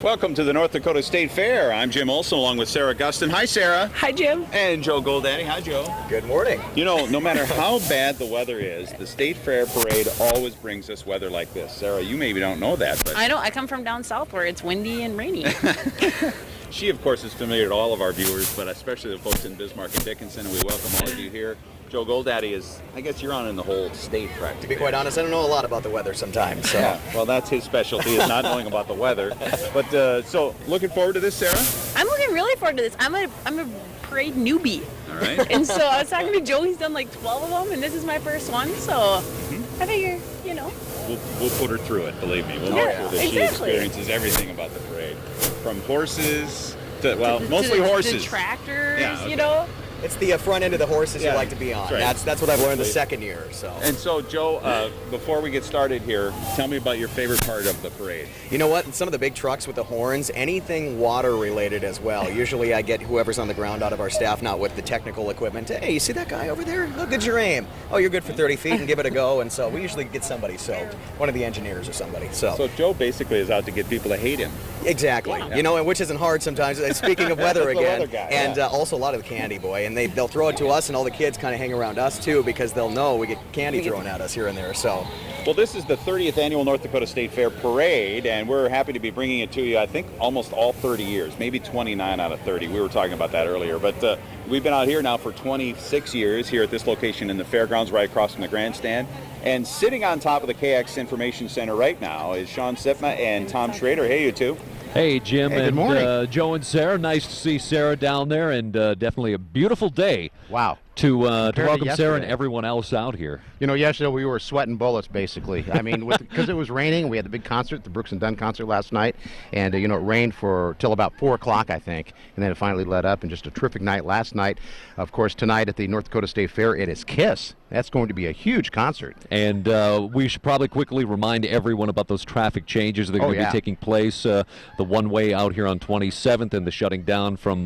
Welcome to the North Dakota State Fair. I'm Jim Olson along with Sarah Gustin. Hi, Sarah. Hi, Jim. And Joe Goldaddy. Hi, Joe. Good morning. You know, no matter how bad the weather is, the State Fair Parade always brings us weather like this. Sarah, you maybe don't know that, but... I know. I come from down south where it's windy and rainy. She, of course, is familiar to all of our viewers, but especially the folks in Bismarck and Dickinson, and we welcome all of you here. Joe Goldaddy is, I guess you're on in the whole state practically. To be quite honest, I don't know a lot about the weather sometimes. So. Yeah, well, that's his specialty, is not knowing about the weather. But, so, looking forward to this, Sarah? I'm looking really forward to this. I'm a parade newbie. All right. And so I was talking to Joe. He's done like 12 of them, and this is my first one. So I figure, you know. We'll put her through it, believe me. We'll Yeah, make sure that she exactly. experiences everything about the parade. From horses to, well, mostly to horses. The tractors, Yeah, okay. you know. It's the front end of the horses Yeah, you like to be on. that's right. That's what I've learned the second year. So. And so, Joe, before we get started here, tell me about your favorite part of the parade. You know what? Some of the big trucks with the horns, anything water related as well. Usually I get whoever's on the ground out of our staff, not with the technical equipment. Hey, you see that guy over there? How good's your aim? Oh, you're good for 30 feet and give it a go. And so we usually get somebody soaked, one of the engineers or somebody. So Joe basically is out to get people to hate him. Exactly. Yeah. You know, and which isn't hard sometimes. And speaking of weather The again, weather guy, and yeah. Also a lot of the candy, boy. And they'll throw it to us, and all the kids kind of hang around us too because they'll know we get candy thrown at us here and there. So. Well, this is the 30th annual North Dakota State Fair Parade, and we're happy to be bringing it to you, I think, almost all 30 years, maybe 29 out of 30. We were talking about that earlier. But we've been out here now for 26 years here at this location in the fairgrounds right across from the grandstand. And sitting on top of the KX Information Center right now is Sean Sipma and Tom Schrader. Hey, you two. Hey, Jim, Hey, good morning. and Joe and Sarah. Nice to see Sarah down there, and definitely a beautiful day Wow. to Compared to welcome Sarah and yesterday. everyone else out here. You know, yesterday we were sweating bullets, basically. I mean, because it was raining. We had the big concert, the Brooks and Dunn concert last night, and, it rained till about 4 o'clock, I think, and then it finally let up, and just a terrific night last night. Of course, tonight at the North Dakota State Fair, it is KISS. That's going to be a huge concert. And we should probably quickly remind everyone about those traffic changes that are going to yeah. be taking place. The one-way out here on 27th and the shutting down from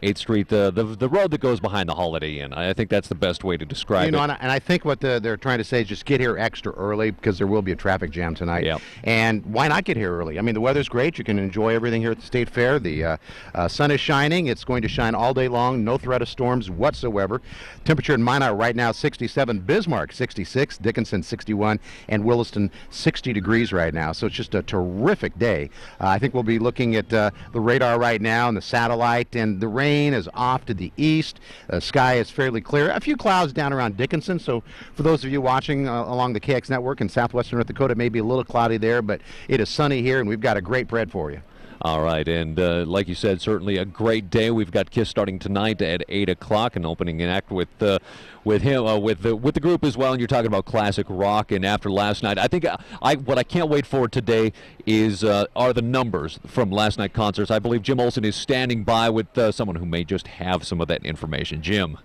8th Street, the road that goes behind the Holiday Inn. I think that's the best way to describe You know, it. and I think what they're trying to say is just get here extra early because there will be a traffic jam tonight. Yep. And why not get here early? I mean, the weather's great. You can enjoy everything here at the State Fair. The sun is shining. It's going to shine all day long. No threat of storms whatsoever. Temperature in Minot right now 67, Bismarck 66, Dickinson 61, and Williston 60 degrees right now. So it's just a terrific day. I think we'll be looking at the radar right now and the satellite, and the rain is off to the east. The sky is fairly clear. A few clouds down around Dickinson, so for those of you watching along the KX network in southwestern North Dakota, it may be a little cloudy there, but it is sunny here, and we've got a great parade for you. All right, and like you said, certainly a great day. We've got KISS starting tonight at 8 o'clock, and opening an act with the group as well. And you're talking about classic rock. And after last night, I think what I can't wait for today are the numbers from last night concerts. I believe Jim Olson is standing by with someone who may just have some of that information. Jim.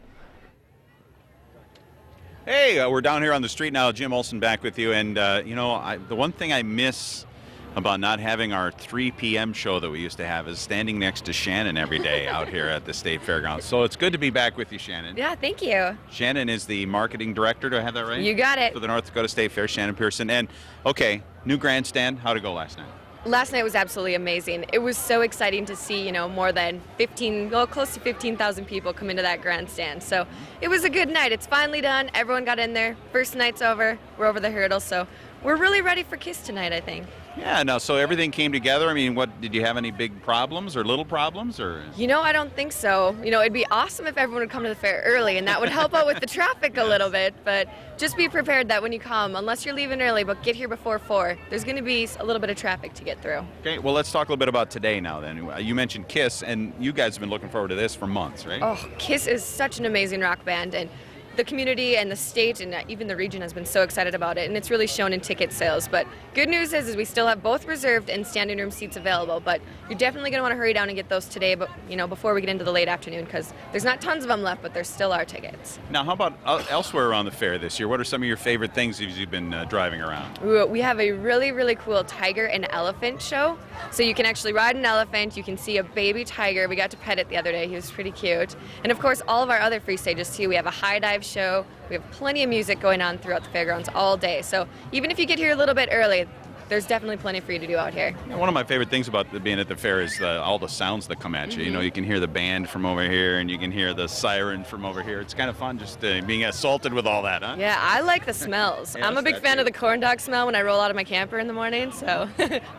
Hey, we're down here on the street now. Jim Olson back with you. And, the one thing I miss about not having our 3 p.m. show that we used to have is standing next to Shannon every day out here at the State Fairgrounds. So it's good to be back with you, Shannon. Yeah, thank you. Shannon is the marketing director. Do I have that right? You got it. For the North Dakota State Fair, Shannon Pearson. And, okay, new grandstand. How'd it go last night? Last night was absolutely amazing. It was so exciting to see, more than close to 15,000 people come into that grandstand. So it was a good night. It's finally done. Everyone got in there. First night's over. We're over the hurdle. So we're really ready for KISS tonight, I think. Yeah, no, so everything came together. I mean, did you have any big problems or little problems? Or I don't think so. It'd be awesome if everyone would come to the fair early, and that would help out with the traffic a little bit. But just be prepared that when you come, unless you're leaving early, but get here before 4, there's going to be a little bit of traffic to get through. Okay, well, let's talk a little bit about today now then. You mentioned KISS, and you guys have been looking forward to this for months, right? Oh, KISS is such an amazing rock band, and the community and the state and even the region has been so excited about it, and it's really shown in ticket sales. But good news is we still have both reserved and standing room seats available, but you're definitely going to want to hurry down and get those today, but before we get into the late afternoon, because there's not tons of them left, but there still are tickets. Now, how about elsewhere around the fair this year? What are some of your favorite things as you've been driving around? We have a really, really cool tiger and elephant show. So you can actually ride an elephant. You can see a baby tiger. We got to pet it the other day. He was pretty cute. And of course, all of our other free stages too. We have a high dive show. We have plenty of music going on throughout the fairgrounds all day. So even if you get here a little bit early, there's definitely plenty for you to do out here. Yeah, one of my favorite things about being at the fair is all the sounds that come at you. You know, you can hear the band from over here, and you can hear the siren from over here. It's kind of fun just being assaulted with all that, huh? Yeah, I like the smells. Yes, I'm a big that fan too. of the corn dog smell when I roll out of my camper in the morning, so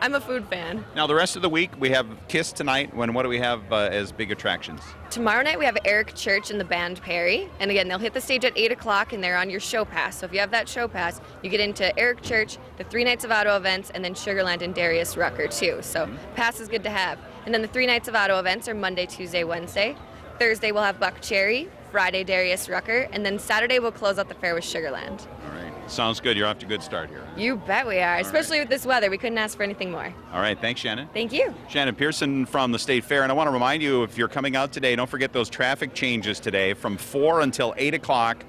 I'm a food fan. Now, the rest of the week, we have KISS tonight. What do we have as big attractions? Tomorrow night we have Eric Church and the band Perry, and again they'll hit the stage at 8 o'clock and they're on your show pass. So if you have that show pass, you get into Eric Church, the 3 Nights of Auto events, and then Sugarland and Darius Rucker too. So pass is good to have. And then the 3 Nights of Auto events are Monday, Tuesday, Wednesday. Thursday we'll have Buck Cherry, Friday Darius Rucker, and then Saturday we'll close out the fair with Sugarland. All right. Sounds good. You're off to a good start here. You bet we are, especially with this weather. We couldn't ask for anything more. All right. Thanks, Shannon. Thank you. Shannon Pearson from the State Fair. And I want to remind you, if you're coming out today, don't forget those traffic changes today from 4 until 8 o'clock.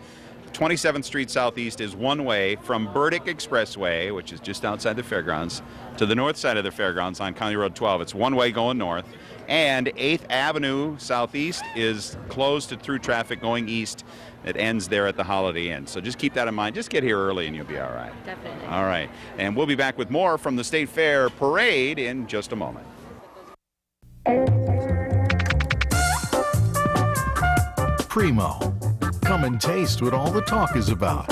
27th Street Southeast is one way from Burdick Expressway, which is just outside the fairgrounds, to the north side of the fairgrounds on County Road 12. It's one way going north. And 8th Avenue Southeast is closed to through traffic going east. It ends there at the Holiday Inn. So just keep that in mind. Just get here early and you'll be all right. Definitely. All right. And we'll be back with more from the State Fair Parade in just a moment. Primo. Come and taste what all the talk is about.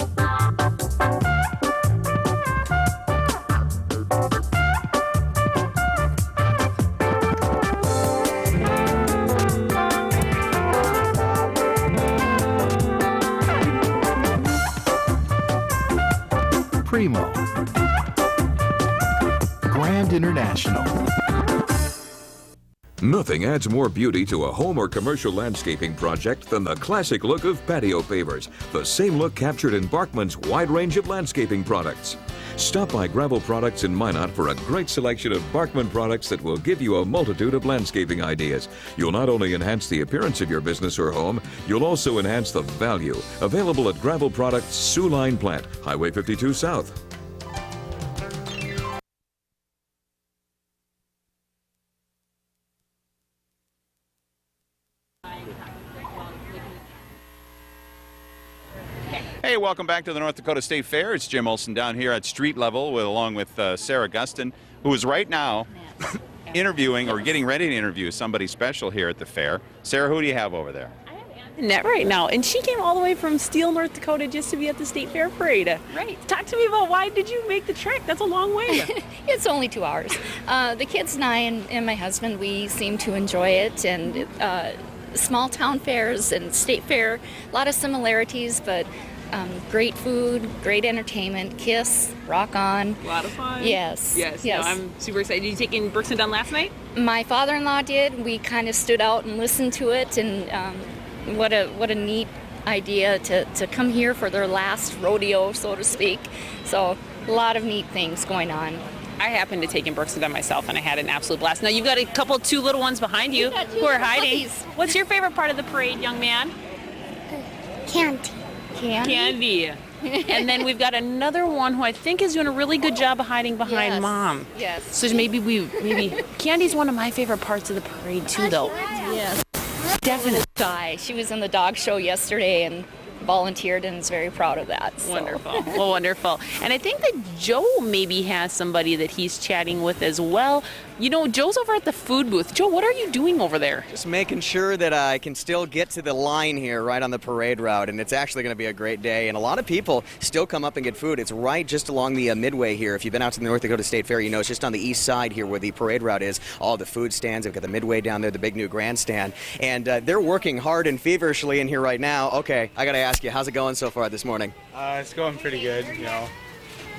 Primo. Grand International. Nothing adds more beauty to a home or commercial landscaping project than the classic look of patio pavers, the same look captured in Barkman's wide range of landscaping products. Stop by Gravel Products in Minot for a great selection of Barkman products that will give you a multitude of landscaping ideas. You'll not only enhance the appearance of your business or home, you'll also enhance the value. Available at Gravel Products, Sioux Line Plant, Highway 52 South. Hey, welcome back to the North Dakota State Fair. It's Jim Olson down here at street level along with Sarah Gustin, who is right now interviewing or getting ready to interview somebody special here at the fair. Sarah, who do you have over there? Net right now, and she came all the way from Steele, North Dakota, just to be at the State Fair Parade. Right. Talk to me about why did you make the trek? That's a long way. It's only 2 hours. The kids and I and my husband, we seem to enjoy it, and small town fairs and state fair, a lot of similarities, but great food, great entertainment, KISS, Rock On. A lot of fun. Yes. Yes. Yes. No, I'm super excited. Did you take in Brooks and Dunn last night? My father-in-law did. We kind of stood out and listened to it, and what a neat idea to come here for their last rodeo, so to speak. So a lot of neat things going on. I happened to take in Brooks and Dunn myself, and I had an absolute blast. Now you've got two little ones behind you got two who are little hiding. puppies. What's your favorite part of the parade, young man? Candy. Candy. And then we've got another one who I think is doing a really good job of hiding behind Yes. Mom. Yes. So maybe Candy's one of my favorite parts of the parade too, though. Yes. Definitely. Shy. She was in the dog show yesterday and volunteered and is very proud of that. So. Wonderful. Well, wonderful. And I think that Joe maybe has somebody that he's chatting with as well. You know, Joe's over at the food booth. Joe, what are you doing over there? Just making sure that I can still get to the line here right on the parade route, and it's actually going to be a great day. And a lot of people still come up and get food. It's right just along the midway here. If you've been out to the North Dakota State Fair, you know it's just on the east side here where the parade route is. All the food stands. They've got the midway down there, the big new grandstand, and they're working hard and feverishly in here right now. Okay, I got to ask you, how's it going so far this morning? It's going pretty good, you know.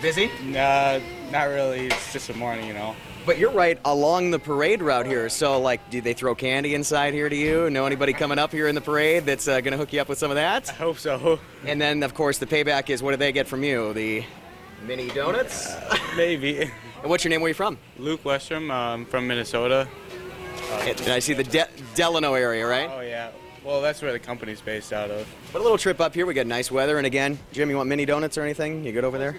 Busy? Not really. It's just a morning, you know. But you're right along the parade route here. So, like, do they throw candy inside here to you? Know anybody coming up here in the parade that's going to hook you up with some of that? I hope so. And then, of course, the payback is what do they get from you? The mini donuts? Maybe. And what's your name? Where are you from? Luke Westrom, from Minnesota. And I see the Delano area, right? Oh, yeah. Well, that's where the company's based out of. But a little trip up here. We got nice weather. And again, Jim, you want mini donuts or anything? You good over there?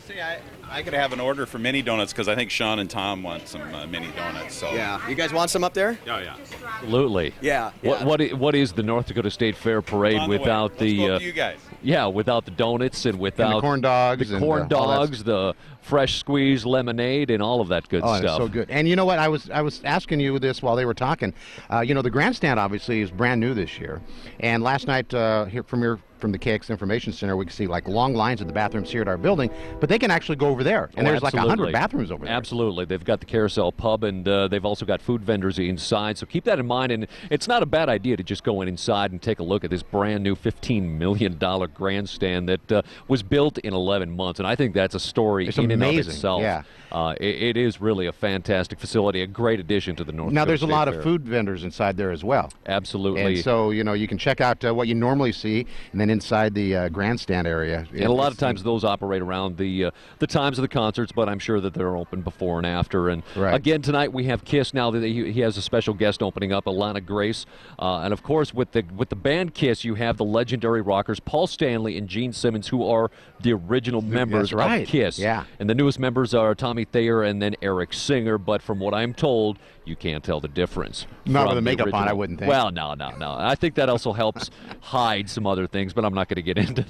I could have an order for mini donuts because I think Sean and Tom want some mini donuts. So Yeah. You guys want some up there? Oh yeah. Absolutely. Yeah. What is the North Dakota State Fair Parade On the way. without Let's the go up to you guys. yeah, without the donuts and without corn dogs the and, corn all that dogs, the fresh squeezed lemonade, and all of that good Oh, stuff. it's so good. And you know what? I was asking you this while they were talking. The grandstand obviously is brand new this year. And last night here from the KX Information Center, we could see like long lines at the bathrooms here at our building, but they can actually go over there. And there's like 100 bathrooms over there. Absolutely. They've got the Carousel Pub, and they've also got food vendors inside. So keep that in mind. And it's not a bad idea to just go inside and take a look at this brand new $15 million grandstand that was built in 11 months. And I think that's a story It's in and of amazing. itself. Yeah. It is really a fantastic facility, a great addition to the North Now Dakota there's a State lot Fair. of food vendors inside there as well. Absolutely. And so, you can check out what you normally see, and then inside the grandstand area. And a lot of times those operate around the times of the concerts, but I'm sure that they're open before and after. And Right. again, tonight we have Kiss. Now that he has a special guest opening up, Alana Grace. And of course, with the band Kiss, you have the legendary rockers Paul Stanley and Gene Simmons, who are the original members That's right. of Kiss. Yeah. And the newest members are Tommy Thayer and then Eric Singer. But from what I'm told, you can't tell the difference. Not from with the makeup on, I original. wouldn't think. Well, no. I think that also helps hide some other things, but I'm not going to get into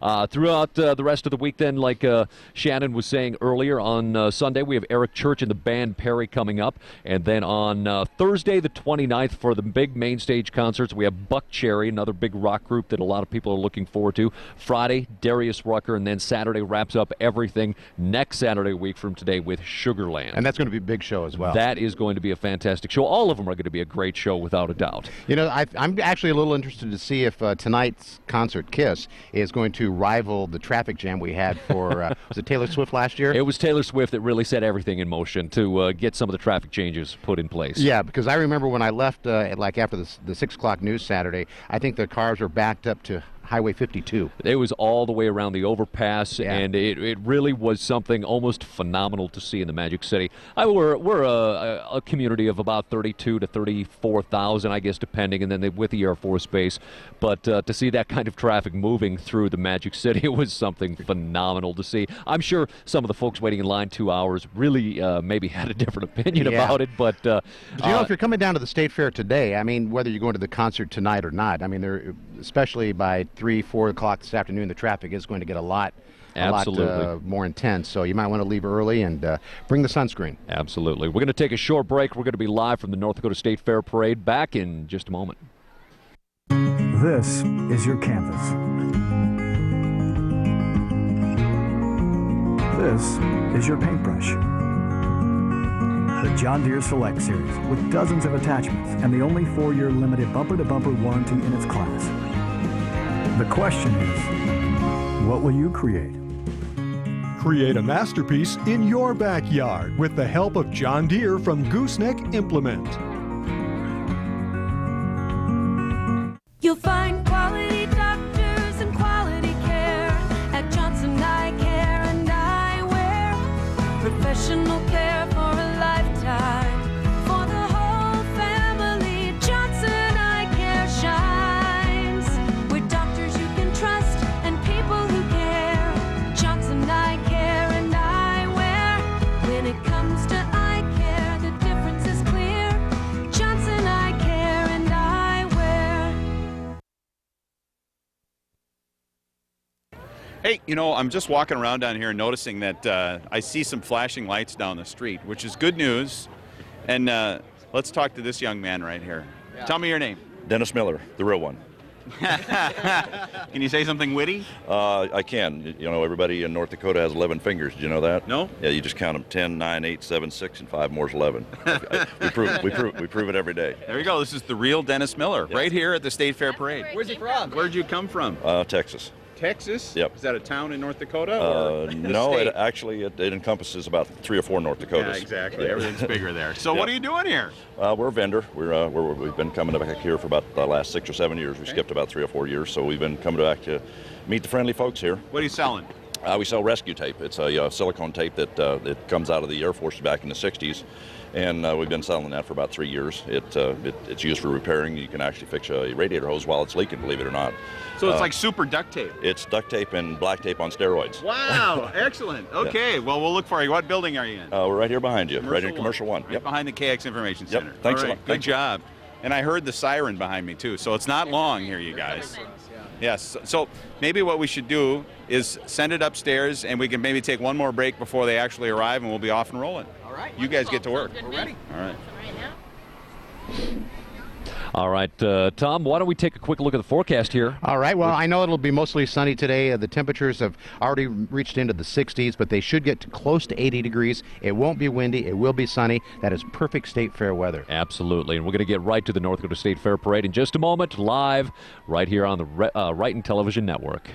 that. Throughout the rest of the week, then, like Shannon was saying earlier, on Sunday we have Eric Church and the band Perry coming up. And then on Thursday, the 29th, for the big main stage concerts, we have Buck Cherry, another big rock group that a lot of people are looking forward to. Friday, Darius Rucker, and then Saturday wraps up everything next Saturday week from today with Sugarland. And that's going to be a big show as well. That is going to be a fantastic show. All of them are going to be a great show without a doubt. I'm actually a little interested to see if tonight's concert, Kiss, is going to rival the traffic jam we had for, was it Taylor Swift last year? It was Taylor Swift that really set everything in motion to get some of the traffic changes put in place. Yeah, because I remember when I left, after the 6 o'clock news Saturday, I think the cars were backed up to Highway 52. It was all the way around the overpass, and it really was something almost phenomenal to see in the Magic City. We're a community of about 32 to 34,000, I guess, depending, and then with the Air Force Base. But to see that kind of traffic moving through the Magic City, it was something phenomenal to see. I'm sure some of the folks waiting in line 2 hours really maybe had a different opinion about it, but if you're coming down to the State Fair today, I mean, whether you're going to the concert tonight or not, I mean, especially by 3, 4 o'clock this afternoon, the traffic is going to get a lot more intense. So you might want to leave early and bring the sunscreen. Absolutely. We're going to take a short break. We're going to be live from the North Dakota State Fair Parade. Back in just a moment. This is your canvas. This is your paintbrush. The John Deere Select Series, with dozens of attachments and the only 4-year limited bumper-to-bumper warranty in its class. The question is, what will you create? Create a masterpiece in your backyard with the help of John Deere from Gooseneck Implement. You'll find quality doctors and quality care at Johnson Eye Care and Eyewear. Professional care for a lifetime. For the whole family, Johnson Eye Care shines. With doctors you can trust and people who care. Johnson Eye Care and Eyewear. When it comes to eye care, the difference is clear. Johnson Eye Care and Eyewear. Hey, I'm just walking around down here and noticing that I see some flashing lights down the street, which is good news. And let's talk to this young man right here. Yeah. Tell me your name. Dennis Miller, the real one. Can you say something witty? I can. Everybody in North Dakota has 11 fingers. Did you know that? No. Yeah, you just count them: 10, 9, 8, 7, 6, and 5 more is 11. we prove it every day. There you go. This is the real Dennis Miller, right here at the State Fair Parade. Where's he from? Where'd you come from? Texas. Texas? Yep. Is that a town in North Dakota? Or No, state? it encompasses about 3 or 4 North Dakotas. Yeah, exactly. Everything's bigger there. So what are you doing here? We're a vendor. We've been coming back here for about the last 6 or 7 years. We skipped about 3 or 4 years, so we've been coming back to meet the friendly folks here. What are you selling? We sell rescue tape. It's a silicone tape that it comes out of the Air Force back in the 60s, and we've been selling that for about 3 years. It's used for repairing. You can actually fix a radiator hose while it's leaking, believe it or not. So it's like super duct tape. It's duct tape and black tape on steroids. Wow, excellent. Okay, Yeah. Well, we'll look for you. What building are you in? We're right here behind you, right in Commercial Commercial 1. Right Yep. behind the KX Information Center. Thanks All a right, lot. Good Thanks. job. And I heard the siren behind me too, so it's not long here, you guys. Yes. So maybe what we should do is send it upstairs, and we can maybe take one more break before they actually arrive, and we'll be off and rolling. All right. You guys get to work. We're ready. All right. All right, Tom, why don't we take a quick look at the forecast here? All right. Well, I know it'll be mostly sunny today. The temperatures have already reached into the 60s, but they should get to close to 80 degrees. It won't be windy. It will be sunny. That is perfect state fair weather. Absolutely. And we're going to get right to the North Dakota State Fair Parade in just a moment, live right here on the Wrighton Television Network.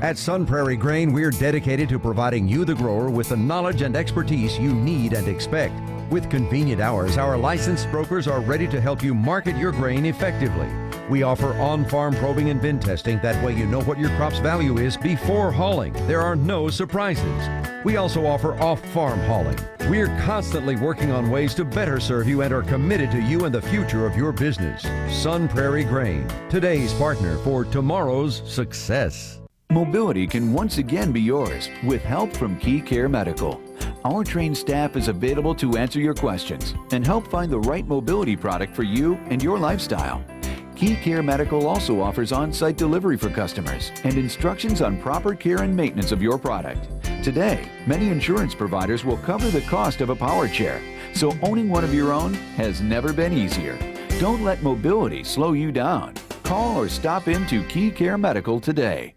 At Sun Prairie Grain, we're dedicated to providing you, the grower, with the knowledge and expertise you need and expect. With convenient hours, our licensed brokers are ready to help you market your grain effectively. We offer on-farm probing and bin testing. That way you know what your crop's value is before hauling. There are no surprises. We also offer off-farm hauling. We're constantly working on ways to better serve you and are committed to you and the future of your business. Sun Prairie Grain, today's partner for tomorrow's success. Mobility can once again be yours with help from Key Care Medical. Our trained staff is available to answer your questions and help find the right mobility product for you and your lifestyle. Key Care Medical also offers on-site delivery for customers and instructions on proper care and maintenance of your product. Today, many insurance providers will cover the cost of a power chair, so owning one of your own has never been easier. Don't let mobility slow you down. Call or stop in to Key Care Medical today.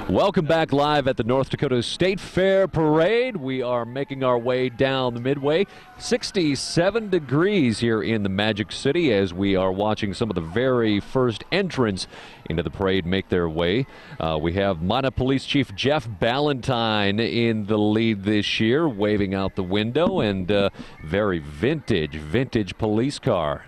Welcome back live at the North Dakota State Fair Parade. We are making our way down the midway. 67 degrees here in the Magic City as we are watching some of the very first entrants into the parade make their way. We have Minot Police Chief Jeff Ballantyne in the lead this year, waving out the window, and very vintage police car.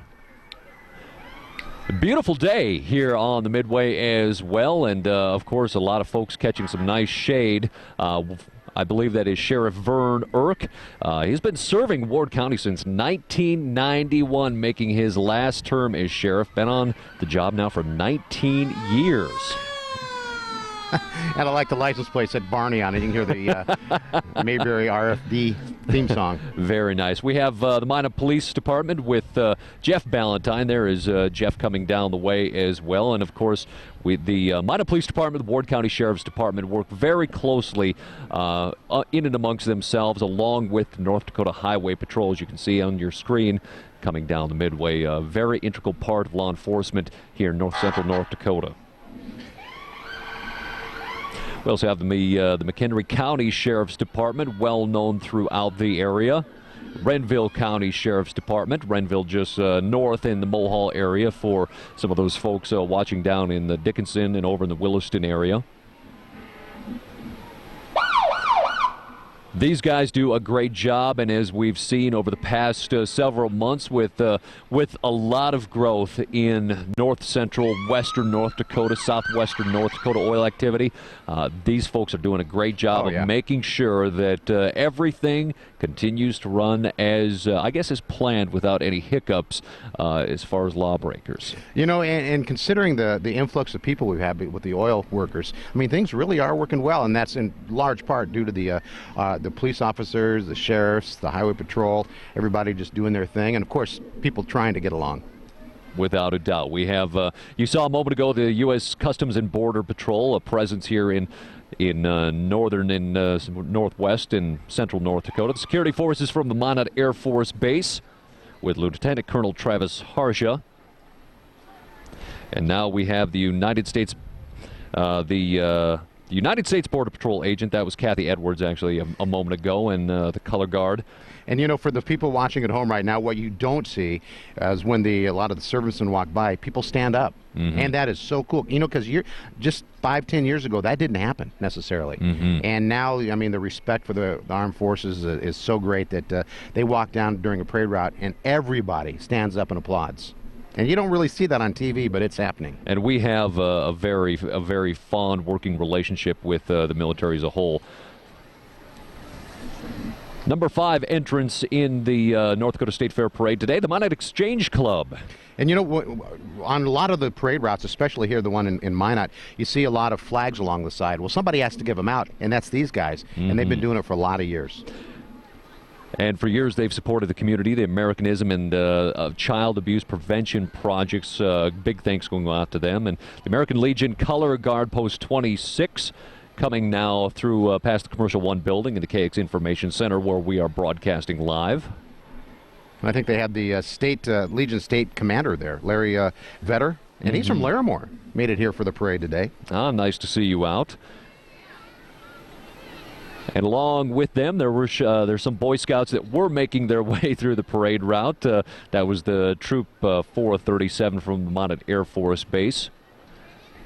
A beautiful day here on the Midway as well, and of course a lot of folks catching some nice shade. I believe that is Sheriff Vern Irk. He's been serving Ward County since 1991, making his last term as sheriff. Been on the job now for 19 years. And I like the license plate said Barney on it. You can hear the Mayberry RFD theme song. Very nice. We have the Minot Police Department with Jeff Ballantyne. There is Jeff coming down the way as well. And, of course, the Minot Police Department, the Ward County Sheriff's Department work very closely in and amongst themselves, along with North Dakota Highway Patrol, as you can see on your screen, coming down the Midway. A very integral part of law enforcement here in central North Dakota. We also have the McHenry County Sheriff's Department, well known throughout the area. Renville County Sheriff's Department, Renville just north in the Mulhall area for some of those folks watching down in the Dickinson and over in the Williston area. These guys do a great job, and as we've seen over the past several months with a lot of growth in north central, western North Dakota, southwestern North Dakota oil activity, these folks are doing a great job of making sure that everything continues to run as, I guess, as planned without any hiccups as far as lawbreakers. You know, and considering the influx of people we've had with the oil workers, I mean, things really are working well, and that's in large part due to the police officers, the sheriffs, the highway patrol, everybody just doing their thing, and of course, people trying to get along. Without a doubt. We have, you saw a moment ago, the U.S. Customs and Border Patrol, a presence here in northern and northwest and central North Dakota. The security forces from the Minot Air Force Base with Lieutenant Colonel Travis Harsha. And now we have the United States United States Border Patrol agent. That was Kathy Edwards, actually, a moment ago, and the color guard. And, you know, for the people watching at home right now, what you don't see is when a lot of the servicemen walk by, people stand up. Mm-hmm. And that is so cool. You know, because just 5-10 years ago, that didn't happen necessarily. Mm-hmm. And now, I mean, the respect for the armed forces is so great that they walk down during a parade route and everybody stands up and applauds. And you don't really see that on TV, but it's happening. And we have a very fond working relationship with the military as a whole. Number 5 entrance in the North Dakota State Fair Parade today, the Minot Exchange Club. And you know, on a lot of the parade routes, especially here, the one in Minot, you see a lot of flags along the side. Well, somebody has to give them out, and that's these guys. And they've been doing it for a lot of years. And for years, they've supported the community, the Americanism and child abuse prevention projects. Big thanks going out to them. And the American Legion Color Guard Post 26 coming now through past the Commercial One building in the KX Information Center, where we are broadcasting live. I think they had the Legion State Commander there, Larry Vetter, and he's from Larimore. Made it here for the parade today. Ah, nice to see you out. And along with them, there's some Boy Scouts that were making their way through the parade route. That was the Troop 437 from the Minot Air Force Base.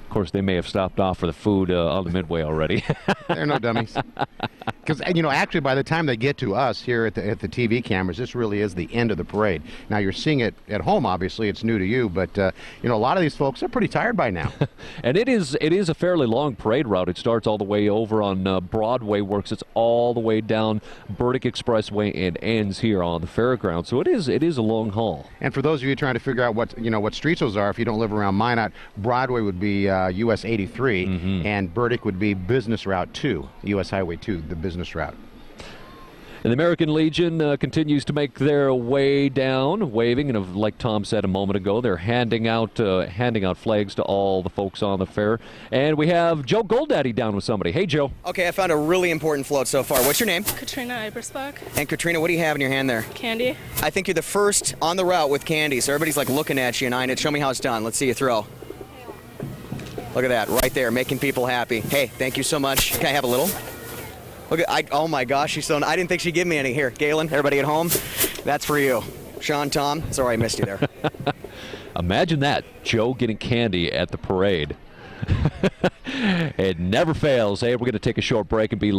Of course, they may have stopped off for the food on the midway already. They're no dummies. Because, you know, actually by the time they get to us here at the TV cameras, this really is the end of the parade. Now, you're seeing it at home, obviously. It's new to you. But, you know, a lot of these folks are pretty tired by now. And it is a fairly long parade route. It starts all the way over on Broadway, works its all the way down Burdick Expressway and ends here on the fairground. So it is a long haul. And for those of you trying to figure out what streets those are, if you don't live around Minot, Broadway would be US 83, and Burdick would be Business Route 2, US Highway 2, the business route. And the American Legion continues to make their way down, waving, and like Tom said a moment ago, they're handing out flags to all the folks on the fair. And we have Joe Goldaddy down with somebody. Hey, Joe. Okay, I found a really important float so far. What's your name? Katrina Ibersbach. And Katrina, what do you have in your hand there? Candy. I think you're the first on the route with candy, so everybody's like looking at you and eyeing it. Show me how it's done. Let's see you throw. Look at that, right there, making people happy. Hey, thank you so much. Can I have a little? Look at, oh my gosh, she's so, I didn't think she'd give me any. Here, Galen, everybody at home, that's for you. Sean, Tom, sorry I missed you there. Imagine that, Joe getting candy at the parade. It never fails. Hey, we're going to take a short break and be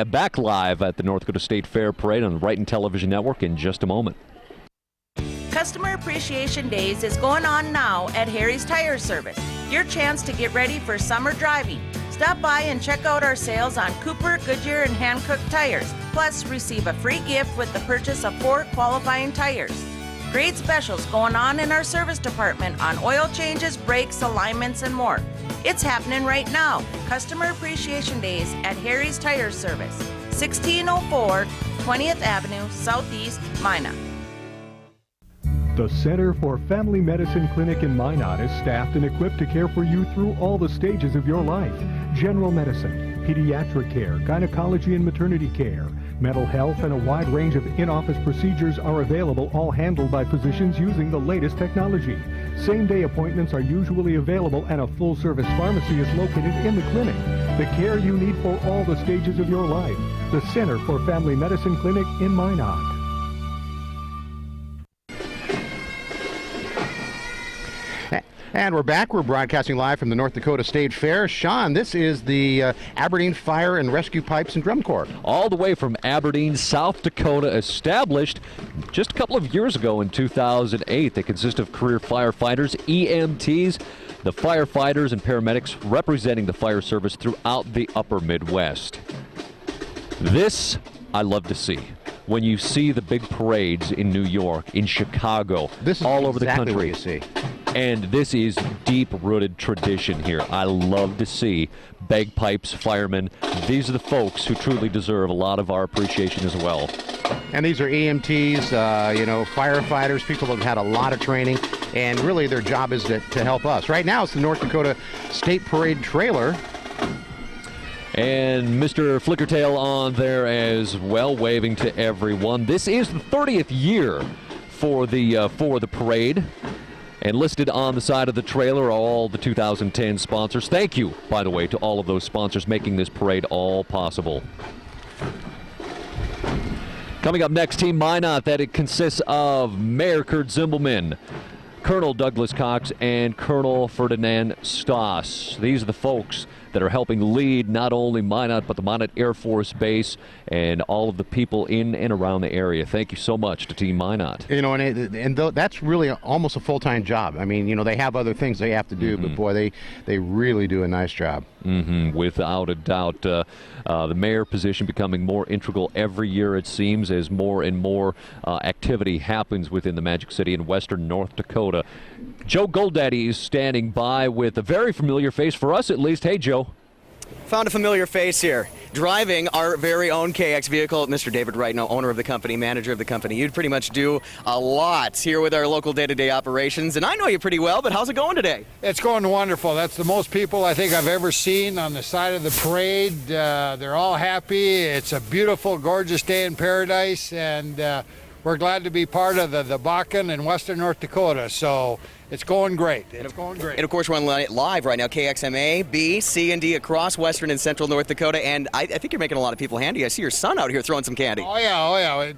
back live at the North Dakota State Fair Parade on the Wrighton Television Network in just a moment. Customer Appreciation Days is going on now at Harry's Tire Service. Your chance to get ready for summer driving. Stop by and check out our sales on Cooper, Goodyear, and Hankook tires. Plus, receive a free gift with the purchase of 4 qualifying tires. Great specials going on in our service department on oil changes, brakes, alignments, and more. It's happening right now. Customer Appreciation Days at Harry's Tire Service, 1604 20th Avenue, Southeast, Minot. The Center for Family Medicine Clinic in Minot is staffed and equipped to care for you through all the stages of your life. General medicine, pediatric care, gynecology and maternity care, mental health, and a wide range of in-office procedures are available, all handled by physicians using the latest technology. Same-day appointments are usually available, and a full-service pharmacy is located in the clinic. The care you need for all the stages of your life. The Center for Family Medicine Clinic in Minot. And we're back. We're broadcasting live from the North Dakota State Fair. Sean, this is the Aberdeen Fire and Rescue Pipes and Drum Corps. All the way from Aberdeen, South Dakota, established just a couple of years ago in 2008. They consist of career firefighters, EMTs, the firefighters and paramedics representing the fire service throughout the upper Midwest. This I love to see. When you see the big parades in New York, in Chicago, this is all over exactly the country. What you see. And this is deep-rooted tradition here. I love to see bagpipes, firemen. These are the folks who truly deserve a lot of our appreciation as well. And these are EMTs, firefighters, people who have had a lot of training, and really their job is to help us. Right now it's the North Dakota State Parade trailer. And Mr. Flickertail on there as well, waving to everyone. This is the 30th year for the parade. And listed on the side of the trailer are all the 2010 sponsors. Thank you, by the way, to all of those sponsors making this parade all possible. Coming up next, Team Minot, that it consists of Mayor Kurt Zimbelman, Colonel Douglas Cox, and Colonel Ferdinand Stoss. These are the folks that are helping lead not only Minot, but the Minot Air Force Base and all of the people in and around the area. Thank you so much to Team Minot. You know, that's really almost a full-time job. I mean, you know, they have other things they have to do, but boy, they really do a nice job. Without a doubt. The mayor position becoming more integral every year, it seems, as more and more activity happens within the Magic City in western North Dakota. Joe Goldaddy is standing by with a very familiar face for us, at least. Hey, Joe. Found a familiar face here. Driving our very own KX vehicle, Mr. David Wright, owner of the company, manager of the company. You pretty much do a lot here with our local day-to-day operations, and I know you pretty well, but how's it going today? It's going wonderful. That's the most people I think I've ever seen on the side of the parade. They're all happy. It's a beautiful, gorgeous day in paradise, and we're glad to be part of the Bakken in western North Dakota. So it's going great. It's going great. And of course, we're on live right now, KXMA, B, C, and D across western and central North Dakota. And I think you're making a lot of people handy. I see your son out here throwing some candy. Oh yeah.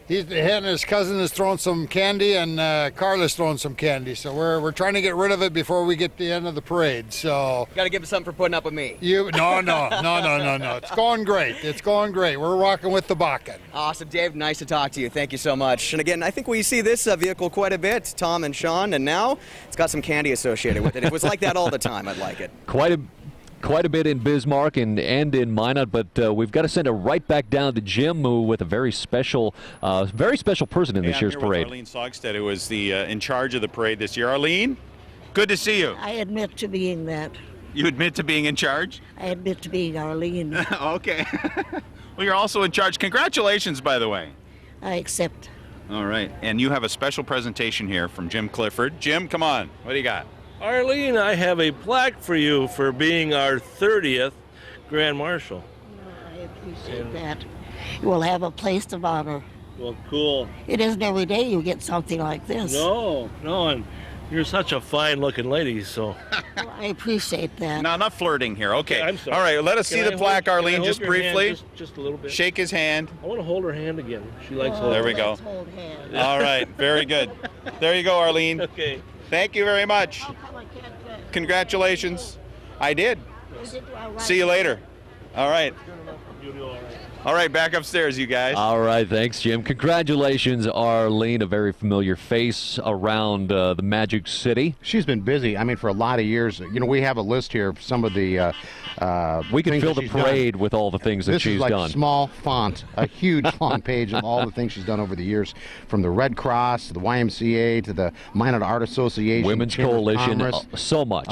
He and his cousin is throwing some candy, and Carla's throwing some candy. So we're trying to get rid of it before we get to the end of the parade. So got to give him something for putting up with me. No. It's going great. It's going great. We're rocking with the Bakken. Awesome, Dave. Nice to talk to you. Thank you so much. And again, I think we see this vehicle quite a bit, Tom and Sean, and now it's got some candy associated with it. If it was like that all the time, I'd like it. Quite a bit in Bismarck and in Minot, but we've got to send it right back down to Jim with a very special person in this year's parade. Arlene Sogstead, who was in charge of the parade this year. Arlene, good to see you. I admit to being that. You admit to being in charge? I admit to being Arlene. Okay. Well, you're also in charge. Congratulations, by the way. I accept. All right. And you have a special presentation here from Jim Clifford. Jim, come on. What do you got? Arlene, I have a plaque for you for being our 30th Grand Marshal. I appreciate that. You will have a place of honor. Well, cool. It isn't every day you get something like this. No, and you're such a fine-looking lady, so. Well, I appreciate that. No, not flirting here. Okay. I'm sorry. All right, let us see the plaque, Arlene, just briefly. Just a little bit. Shake his hand. I want to hold her hand again. She likes holding. There we go. Hold hands. All right, very good. There you go, Arlene. Okay. Thank you very much. Congratulations. I did. See you later. All right. All right, back upstairs, you guys. All right, thanks, Jim. Congratulations, Arlene, a very familiar face around the Magic City. She's been busy, I mean, for a lot of years. You know, we have a list here of some of the we can fill the parade with all the things that she's done. This is like small font, a huge long page of all the things she's done over the years, from the Red Cross to the YMCA to the Minot Art Association, Women's Coalition, so much.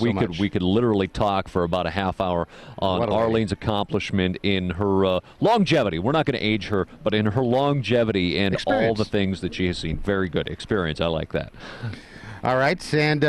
We could literally talk for about a half hour on Arlene's accomplishment in her longevity. We're not going to age her, but in her longevity and all the things that she has seen. Very good experience. I like that. All right, and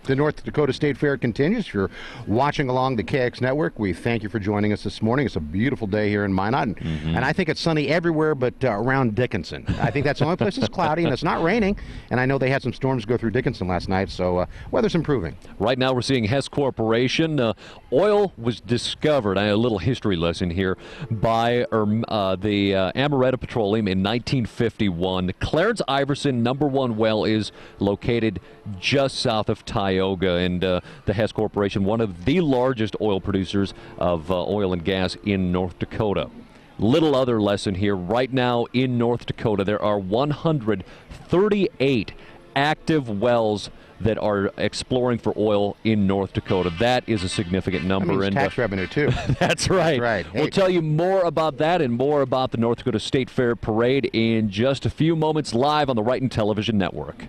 the North Dakota State Fair continues. If you're watching along the KX Network, we thank you for joining us this morning. It's a beautiful day here in Minot, and I think it's sunny everywhere but around Dickinson. I think that's the only place that's cloudy, and it's not raining, and I know they had some storms go through Dickinson last night, so weather's improving. Right now we're seeing Hess Corporation. Oil was discovered, a little history lesson here, by the Amaretta Petroleum in 1951. Clarence Iverson #1 well is located just south of Tioga, and the Hess Corporation, one of the largest oil producers of oil and gas in North Dakota. Little other lesson here. Right now in North Dakota, there are 138 active wells that are exploring for oil in North Dakota. That is a significant number. That means tax revenue, too. That's right. Hey. We'll tell you more about that and more about the North Dakota State Fair Parade in just a few moments, live on the Wrighton Television Network.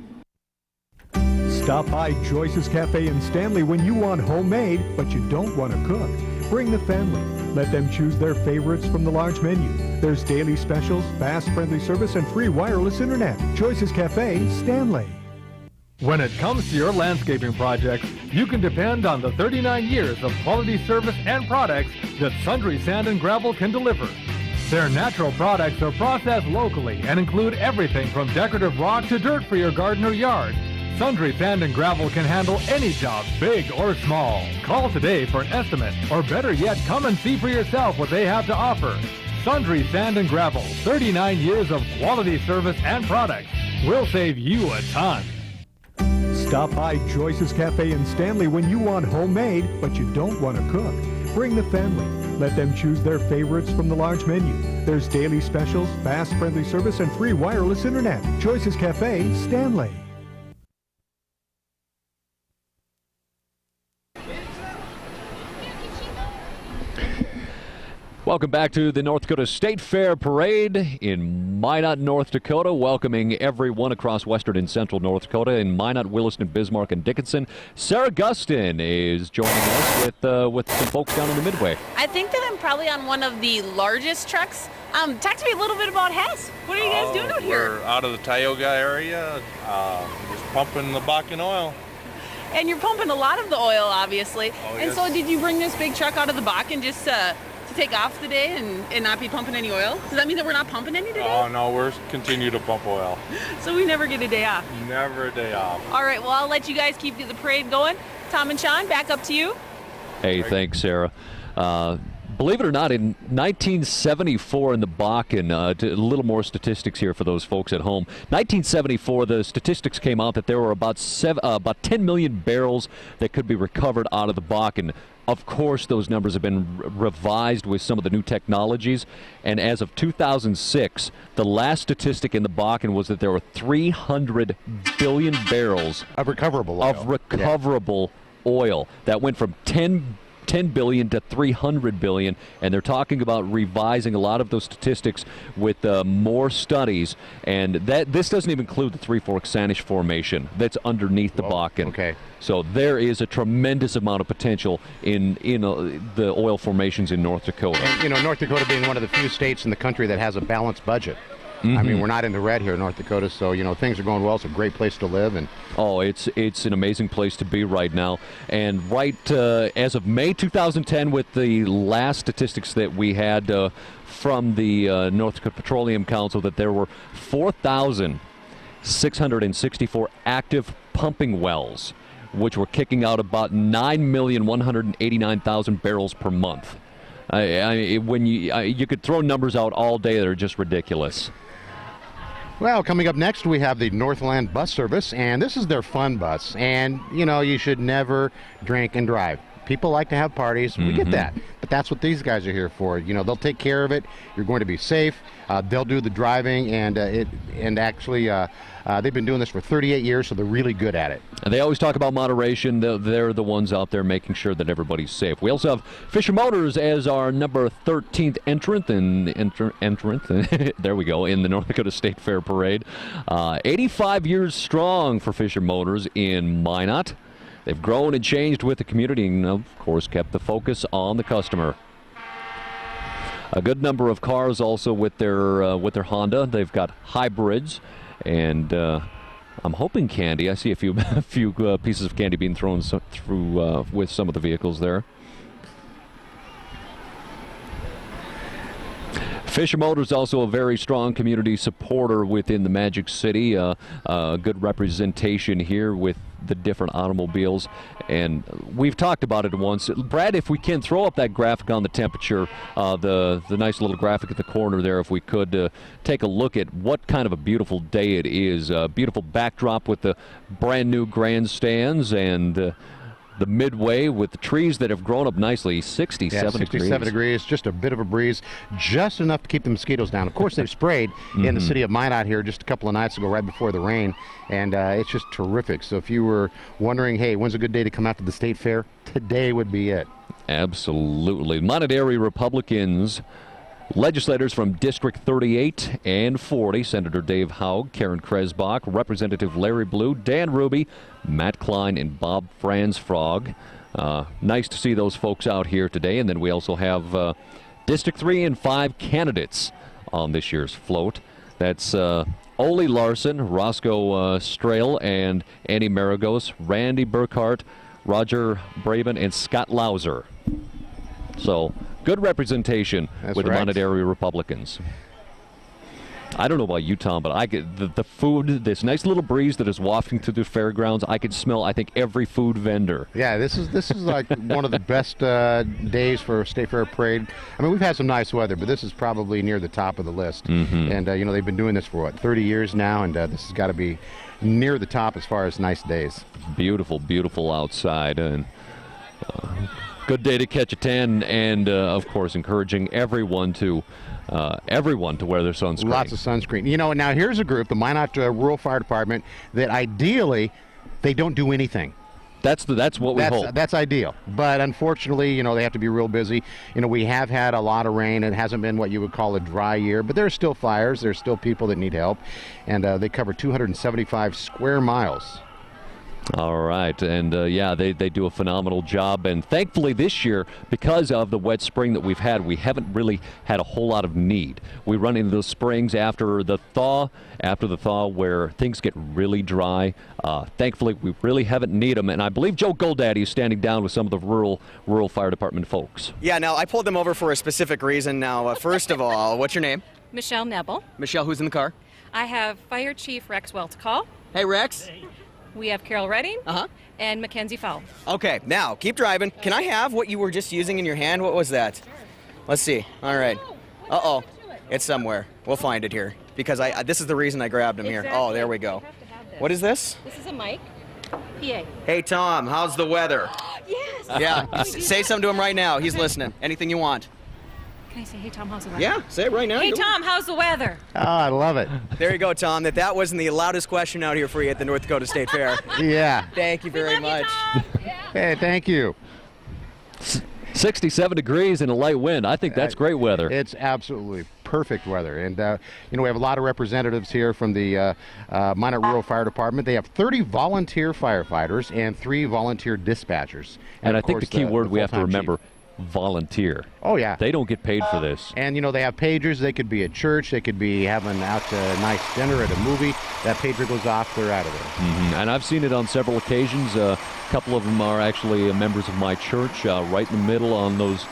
Stop by Joyce's Cafe in Stanley when you want homemade, but you don't want to cook. Bring the family. Let them choose their favorites from the large menu. There's daily specials, fast, friendly service, and free wireless internet. Joyce's Cafe, Stanley. When it comes to your landscaping projects, you can depend on the 39 years of quality service and products that Sundry Sand and Gravel can deliver. Their natural products are processed locally and include everything from decorative rock to dirt for your garden or yard. Sundry Sand and Gravel can handle any job, big or small. Call today for an estimate, or better yet, come and see for yourself what they have to offer. Sundry Sand and Gravel, 39 years of quality service and products. We'll save you a ton. Stop by Joyce's Cafe in Stanley when you want homemade, but you don't want to cook. Bring the family. Let them choose their favorites from the large menu. There's daily specials, fast, friendly service, and free wireless internet. Joyce's Cafe, Stanley. Welcome back to the North Dakota State Fair Parade in Minot, North Dakota, welcoming everyone across western and central North Dakota in Minot, Williston, Bismarck, and Dickinson. Sarah Gustin is joining us with some folks down in the Midway. I think that I'm probably on one of the largest trucks. Talk to me a little bit about Hess. What are you guys doing out here? We're out of the Tioga area, just pumping the Bakken oil. And you're pumping a lot of the oil, obviously. And yes. so did you bring this big truck out of the Bakken just to take off today and not be pumping any oil? Does that mean that we're not pumping any today? Oh, no, we're continue to pump oil. So we never get a day off? Never a day off. All right, well, I'll let you guys keep the parade going. Tom and Sean, back up to you. Hey, thanks, Sarah. Believe it or not, in 1974 in the Bakken, a little more statistics here for those folks at home. 1974, the statistics came out that there were about 10 million barrels that could be recovered out of the Bakken. Of course, those numbers have been revised with some of the new technologies, and as of 2006, the last statistic in the Bakken was that there were 300 billion barrels of recoverable oil. That went from 10 billion to 300 billion, and they're talking about revising a lot of those statistics with more studies, and this doesn't even include the Three Forks Sanish Formation that's underneath the Bakken. Okay. So there is a tremendous amount of potential in the oil formations in North Dakota. And, North Dakota being one of the few states in the country that has a balanced budget. I mean, we're not in the red here in North Dakota, so, things are going well. It's a great place to live. And it's an amazing place to be right now. And as of May 2010, with the last statistics that we had from the North Dakota Petroleum Council, that there were 4,664 active pumping wells, which were kicking out about 9,189,000 barrels per month. When you could throw numbers out all day that are just ridiculous. Well, coming up next, we have the Northland Bus Service, and this is their fun bus. And, you should never drink and drive. People like to have parties. We get that. But that's what these guys are here for. They'll take care of it. You're going to be safe. They'll do the driving, and they've been doing this for 38 years, so they're really good at it. And they always talk about moderation. They're the ones out there making sure that everybody's safe. We also have Fisher Motors as our number 13th entrant there we go, in the North Dakota State Fair Parade. 85 years strong for Fisher Motors in Minot. They've grown and changed with the community and, of course, kept the focus on the customer. A good number of cars also with their Honda. They've got hybrids, and I'm hoping candy. I see a few pieces of candy being thrown through with some of the vehicles there. Fisher Motors also a very strong community supporter within the Magic City. Good representation here with the different automobiles, and we've talked about it once. Brad, if we can throw up that graphic on the temperature, the nice little graphic at the corner there, if we could take a look at what kind of a beautiful day it is. Beautiful backdrop with the brand new grandstands and the Midway with the trees that have grown up nicely. 67 degrees. Just a bit of a breeze, just enough to keep the mosquitoes down. Of course, they've sprayed in the city of Minot here just a couple of nights ago, right before the rain, and it's just terrific. So if you were wondering, hey, when's a good day to come out to the State Fair? Today would be it. Absolutely. Minot area Republicans, legislators from District 38 and 40, Senator Dave Haug, Karen Kresbach, Representative Larry Blue, Dan Ruby, Matt Klein, and Bob Franzfrog. Nice to see those folks out here today. And then we also have District 3 and 5 candidates on this year's float. That's Ole Larson, Roscoe Strail, and Andy Maragos, Randy Burkhart, Roger Braven, and Scott Lauser. So good representation with the Minot area Republicans. I don't know about you, Tom, but I get the food, this nice little breeze that is wafting through the fairgrounds. I could smell, I think, every food vendor. Yeah, this is like one of the best days for State Fair Parade. I mean, we've had some nice weather, but this is probably near the top of the list. Mm-hmm. And, they've been doing this for, 30 years now, and this has got to be near the top as far as nice days. Beautiful, beautiful outside. And good day to catch a tan, and, of course, encouraging everyone to wear their sunscreen. Lots of sunscreen. Now here's a group, the Minot Rural Fire Department, that ideally they don't do anything. That's what we hope. That's ideal. But unfortunately, they have to be real busy. We have had a lot of rain. It hasn't been what you would call a dry year, but there's still fires. There's still people that need help. And they cover 275 square miles. All right, and they do a phenomenal job, and thankfully this year, because of the wet spring that we've had, we haven't really had a whole lot of need. We run into those springs after the thaw where things get really dry. Thankfully, we really haven't needed them, and I believe Joe Goldaddy is standing down with some of the rural fire department folks. Yeah, now I pulled them over for a specific reason. Now, first of all, what's your name? Michelle Nebel. Michelle, who's in the car? I have Fire Chief Rex Weltcall. Hey, Rex. We have Carol Redding and Mackenzie Fowle. Okay, now keep driving. Can I have what you were just using in your hand? What was that? Let's see. All right. Uh-oh. It's somewhere. We'll find it here because this is the reason I grabbed him here. Oh, there we go. What is this? This is a mic. PA. Hey, Tom, how's the weather? Yes. Yeah. Say something to him right now. He's listening. Anything you want. Can I say, hey, Tom, how's the weather? Yeah, say it right now. Hey, Tom, how's the weather? Oh, I love it. There you go, Tom. That wasn't the loudest question out here for you at the North Dakota State Fair. Yeah. Thank you very much. Hey, thank you. 67 degrees and a light wind. I think that's great weather. It's absolutely perfect weather. And, we have a lot of representatives here from the Minot Rural Fire Department. They have 30 volunteer firefighters and 3 volunteer dispatchers. And I think the key word we have to remember, volunteer. Oh, yeah. They don't get paid for this. And, they have pagers. They could be at church. They could be having out a nice dinner at a movie. That pager goes off. They're out of there. Mm-hmm. And I've seen it on several occasions. A couple of them are actually members of my church, right in the middle on those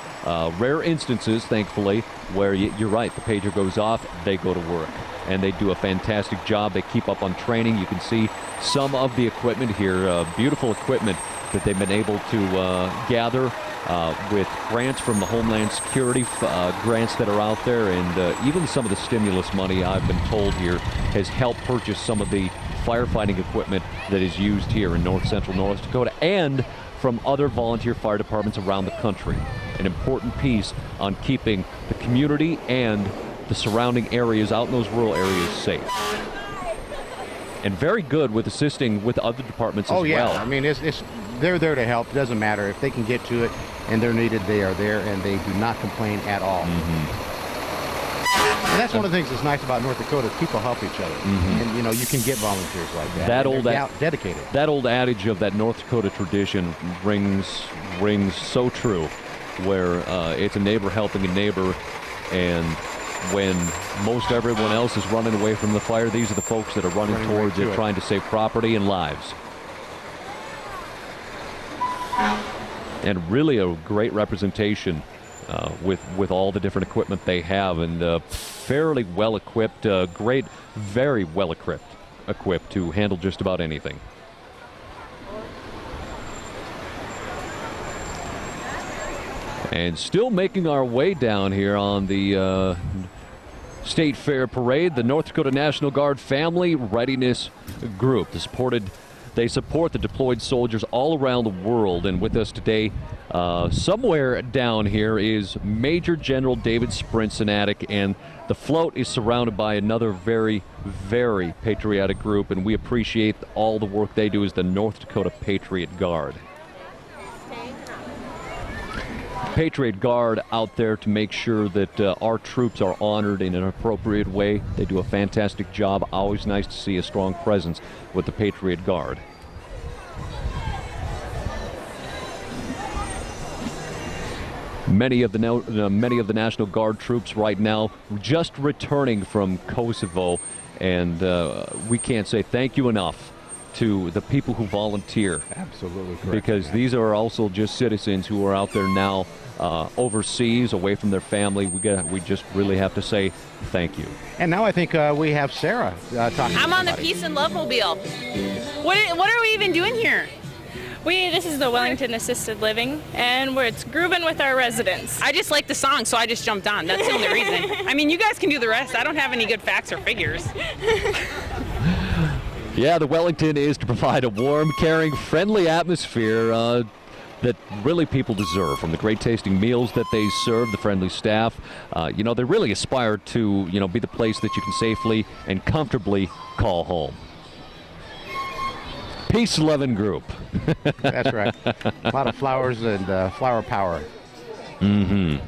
rare instances, thankfully, where you're right, the pager goes off, they go to work. And they do a fantastic job. They keep up on training. You can see some of the equipment here, beautiful equipment that they've been able to gather with grants from the Homeland Security, grants that are out there, and even some of the stimulus money, I've been told here, has helped purchase some of the firefighting equipment that is used here in north-central North Dakota and from other volunteer fire departments around the country. An important piece on keeping the community and the surrounding areas out in those rural areas safe. And very good with assisting with other departments as well. Oh, yeah. I mean, they're there to help. It doesn't matter. If they can get to it and they're needed, they are there, and they do not complain at all. Mm-hmm. And that's one of the things that's nice about North Dakota is people help each other. Mm-hmm. And, you can get volunteers like that. Dedicated. That old adage of that North Dakota tradition rings so true, where it's a neighbor helping a neighbor, and when most everyone else is running away from the fire, these are the folks that are running towards it, trying to save property and lives. And really a great representation with all the different equipment they have, and fairly well equipped, very well equipped to handle just about anything. And still making our way down here on the State Fair Parade, the North Dakota National Guard Family Readiness Group. They support the deployed soldiers all around the world, and with us today, somewhere down here, is Major General David Sprincenatic, and the float is surrounded by another very, very patriotic group, and we appreciate all the work they do as the North Dakota Patriot Guard. Patriot Guard out there to make sure that our troops are honored in an appropriate way. They do a fantastic job. Always nice to see a strong presence with the Patriot Guard. Many of the National Guard troops right now just returning from Kosovo, and we can't say thank you enough to the people who volunteer. Absolutely correct. Because these are also just citizens who are out there now overseas, away from their family. We just really have to say thank you. And now I think we have Sarah talking. I'm on the Peace and Love Mobile. What are we even doing here? This is the Wellington Assisted Living, and it's grooving with our residents. I just like the song, so I just jumped on. That's the only reason. I mean, you guys can do the rest. I don't have any good facts or figures. Yeah, the Wellington is to provide a warm, caring, friendly atmosphere that really people deserve, from the great tasting meals that they serve, the friendly staff. They really aspire to, be the place that you can safely and comfortably call home. Peace Loving Group. That's right. A lot of flowers and flower power. Mm-hmm.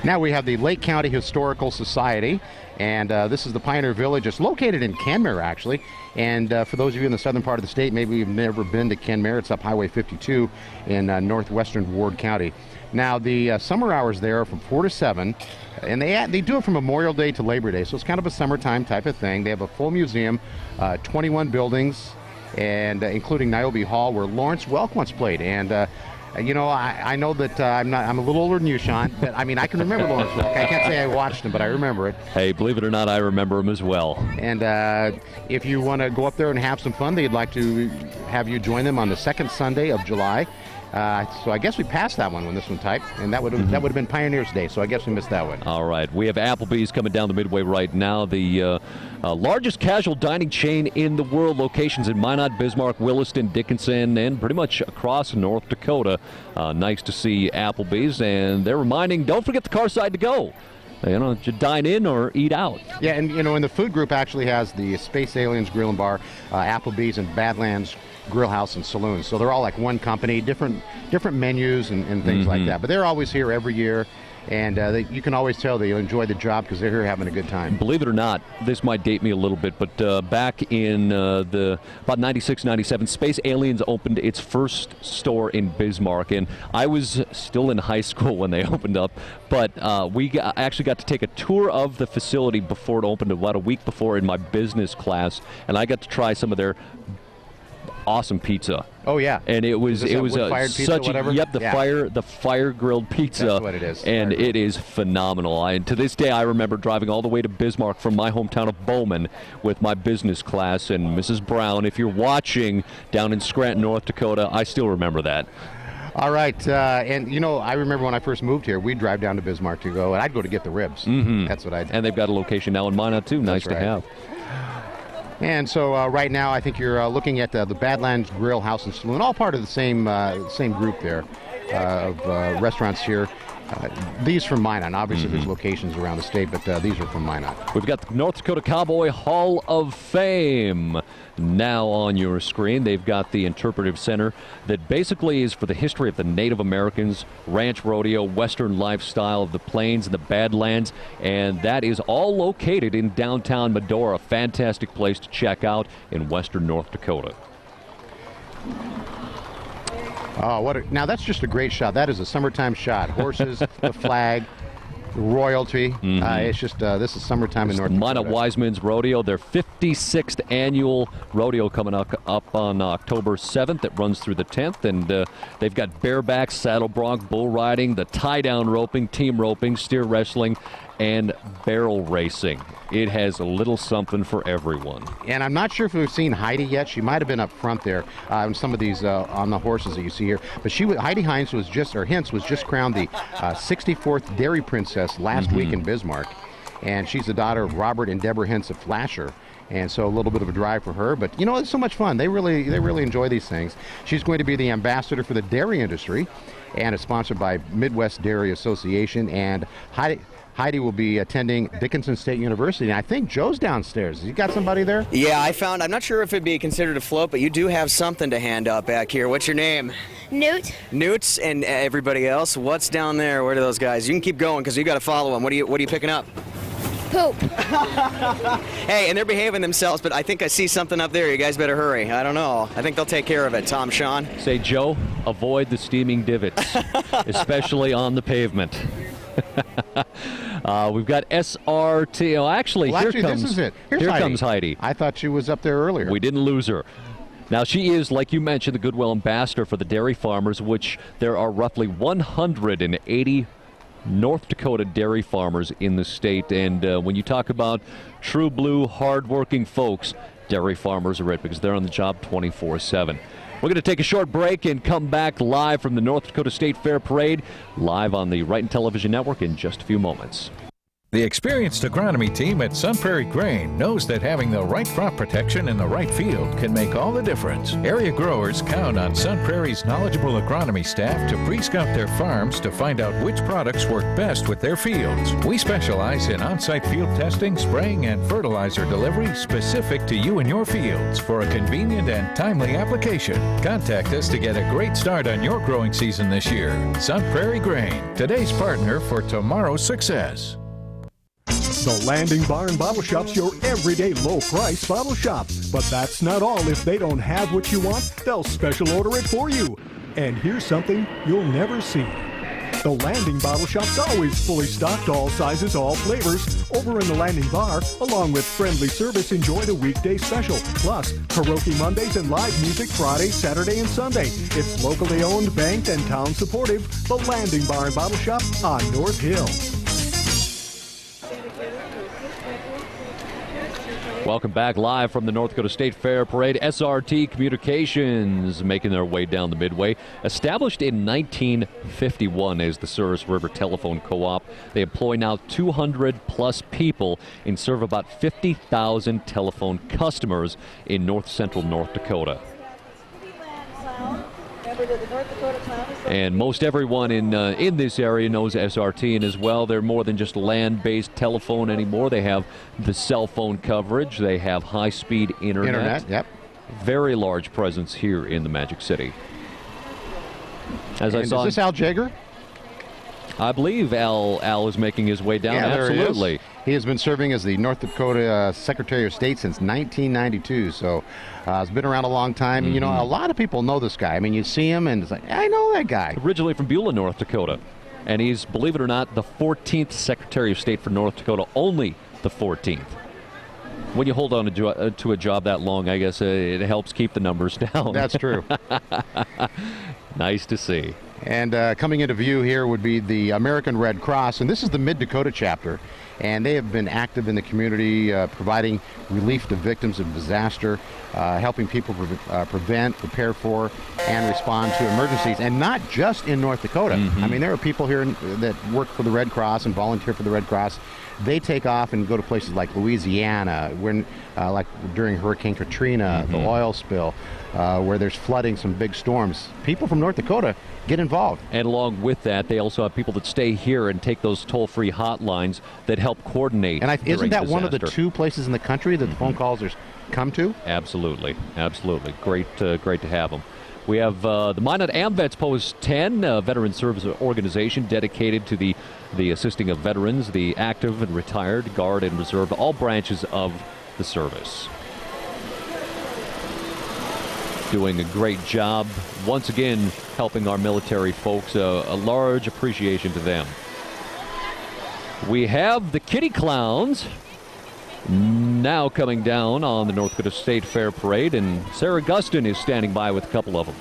Now we have the Lake County Historical Society, and this is the Pioneer Village. It's located in Kenmare, actually. And for those of you in the southern part of the state, maybe you've never been to Kenmare. It's up Highway 52 in northwestern Ward County. Now, the summer hours there are from 4 to 7, and they do it from Memorial Day to Labor Day, so it's kind of a summertime type of thing. They have a full museum, 21 buildings, and including Niobe Hall, where Lawrence Welk once played. And I know that I'm a little older than you, Sean, but I mean, I can remember Lawrence Welk. I can't say I watched him, but I remember it. Hey, believe it or not, I remember him as well. And if you want to go up there and have some fun, they'd like to have you join them on the second Sunday of July. So I guess we passed that one when this one typed, and that would have been Pioneers Day, so I guess we missed that one. All right. We have Applebee's coming down the Midway right now, the largest casual dining chain in the world. Locations in Minot, Bismarck, Williston, Dickinson, and pretty much across North Dakota. Nice to see Applebee's, and they're reminding, don't forget the car side to go. To dine in or eat out. Yeah, and and the food group actually has the Space Aliens Grill and Bar, Applebee's, and Badlands Grill House and Saloon. So they're all like one company, different menus and things like that. But they're always here every year, and you can always tell they enjoy the job because they're here having a good time. Believe it or not, this might date me a little bit, but back in about 96, 97, Space Aliens opened its first store in Bismarck, and I was still in high school when they opened up, but we actually got to take a tour of the facility before it opened, about a week before, in my business class, and I got to try some of their awesome pizza. Oh yeah, and it was such the fire grilled pizza. That's what it is. And it is phenomenal. And to this day, I remember driving all the way to Bismarck from my hometown of Bowman with my business class. And Mrs. Brown, if you're watching down in Scranton, North Dakota, I still remember that. All right, and I remember when I first moved here, we'd drive down to Bismarck to go, and I'd go to get the ribs. Mm-hmm. That's what I'd. And they've got a location now in Minot too. Nice to have. And so right now, I think you're looking at the Badlands Grill House and Saloon, all part of the same group there of restaurants here. These from Minot. Obviously, there's locations around the state, but these are from Minot. We've got the North Dakota Cowboy Hall of Fame now on your screen. They've got the interpretive center that basically is for the history of the Native Americans, ranch rodeo, western lifestyle of the plains and the Badlands, and that is all located in downtown Medora. A fantastic place to check out in western North Dakota. Oh, now that's just a great shot. That is a summertime shot. Horses, the flag, royalty. It's just this is summertime in North Dakota. Minot Wiseman's Rodeo, their 56th annual rodeo coming up on October 7th. It runs through the 10th, and they've got bareback, saddle bronc, bull riding, the tie-down roping, team roping, steer wrestling, and barrel racing. It has a little something for everyone. And I'm not sure if we've seen Heidi yet. She might have been up front there on some of these on the horses that you see here. But Heidi Hintz was just crowned the 64th Dairy Princess last week in Bismarck. And she's the daughter of Robert and Deborah Hintz of Flasher. And so a little bit of a drive for her, but it's so much fun. They really enjoy these things. She's going to be the ambassador for the dairy industry, and it's sponsored by Midwest Dairy Association. And Heidi will be attending Dickinson State University, and I think Joe's downstairs. You got somebody there? Yeah, I'm not sure if it'd be considered a float, but you do have something to hand up back here. What's your name? Newt. Newt, and everybody else, what's down there? Where are those guys? You can keep going because you got to follow them. What are you picking up? Poop. Hey, and they're behaving themselves, but I think I see something up there. You guys better hurry. I don't know. I think they'll take care of it. Tom, Sean? Say, Joe, avoid the steaming divots, especially on the pavement. We've got SRT. Oh, actually, Well, here actually, comes this is it. here comes Heidi. I thought she was up there earlier. We didn't lose her. Now, she is, like you mentioned, the Goodwill Ambassador for the dairy farmers, which there are roughly 180 North Dakota dairy farmers in the state. And when you talk about true blue, hardworking folks, dairy farmers are it because they're on the job 24/7. We're going to take a short break and come back live from the North Dakota State Fair Parade, live on the Wright Television Network in just a few moments. The experienced agronomy team at Sun Prairie Grain knows that having the right crop protection in the right field can make all the difference. Area growers count on Sun Prairie's knowledgeable agronomy staff to pre-scout their farms to find out which products work best with their fields. We specialize in on-site field testing, spraying, and fertilizer delivery specific to you and your fields for a convenient and timely application. Contact us to get a great start on your growing season this year. Sun Prairie Grain, today's partner for tomorrow's success. The Landing Bar and Bottle Shop's your everyday low price bottle shop. But that's not all. If they don't have what you want, they'll special order it for you. And here's something you'll never see. The Landing Bottle Shop's always fully stocked, all sizes, all flavors. Over in the Landing Bar, along with friendly service, enjoy the weekday special. Plus, karaoke Mondays and live music Friday, Saturday, and Sunday. It's locally owned, banked, and town supportive. The Landing Bar and Bottle Shop on North Hill. Welcome back live from the North Dakota State Fair Parade. SRT Communications making their way down the Midway. Established in 1951 as the Souris River Telephone Co-op. They employ now 200 plus people and serve about 50,000 telephone customers in north central North Dakota. And most everyone in this area knows SRT, and as well, they're more than just land-based telephone anymore. They have the cell phone coverage. They have high-speed internet. Yep. Very large presence here in the Magic City. As I saw, is this Al Jaeger? I believe Al is making his way down. Yeah, absolutely. He has been serving as the North Dakota Secretary of State since 1992, so he's been around a long time. Mm-hmm. You know, a lot of people know this guy. I mean, you see him, and it's like, I know that guy. Originally from Beulah, North Dakota, and he's, believe it or not, the 14th Secretary of State for North Dakota, only the 14th. When you hold on to a job that long, I guess it helps keep the numbers down. That's true. Nice to see. And coming into view here would be the American Red Cross, and this is the Mid-Dakota chapter. And they have been active in the community, providing relief to victims of disaster, helping people prevent, prepare for, and respond to emergencies. And not just in North Dakota. Mm-hmm. I mean, there are people here that work for the Red Cross and volunteer for the Red Cross. They take off and go to places like Louisiana, when, like during Hurricane Katrina, mm-hmm. the oil spill, where there's flooding, some big storms. People from North Dakota get involved. And along with that, they also have people that stay here and take those toll-free hotlines that help coordinate. And isn't that one of the disaster. 2 places in the country that the phone calls come to? Absolutely. Absolutely. Great to have them. We have the Minot AmVets Post 10, a veteran service organization dedicated to the assisting of veterans, the active and retired, Guard and Reserve, all branches of the service. Doing a great job, once again, helping our military folks. A large appreciation to them. We have the Kitty Clowns now coming down on the North Dakota State Fair Parade, and Sarah Gustin is standing by with a couple of them.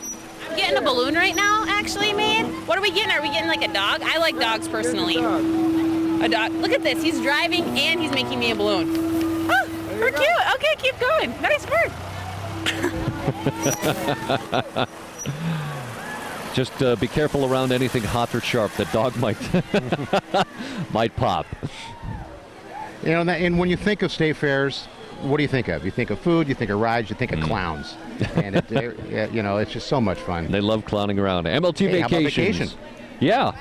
I'm getting a balloon right now, actually, man. What are we getting? Are we getting like a dog? I like dogs personally. A dog. Look at this. He's driving and he's making me a balloon. Oh, we're cute. Okay, keep going. Nice bird. Just be careful around anything hot or sharp. That dog might might pop. You know, and when you think of state fairs, what do you think of? You think of food, you think of rides, you think of clowns. And you know, it's just so much fun. They love clowning around. MLT Hey, how about vacations. vacation? Yeah,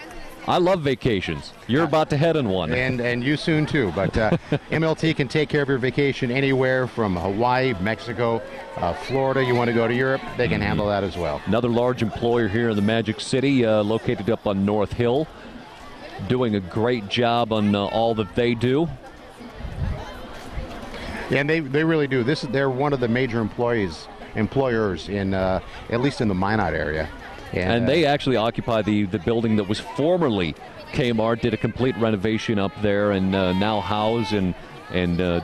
I love vacations. You're about to head on one. And you soon too. But MLT can take care of your vacation anywhere from Hawaii, Mexico, Florida. You want to go to Europe, they can handle that as well. Another large employer here in the Magic City, located up on North Hill, doing a great job on all that they do. Yeah, and they really do. They're one of the major employers in at least in the Minot area. And they actually occupy the building that was formerly Kmart did a complete renovation up there, and now house and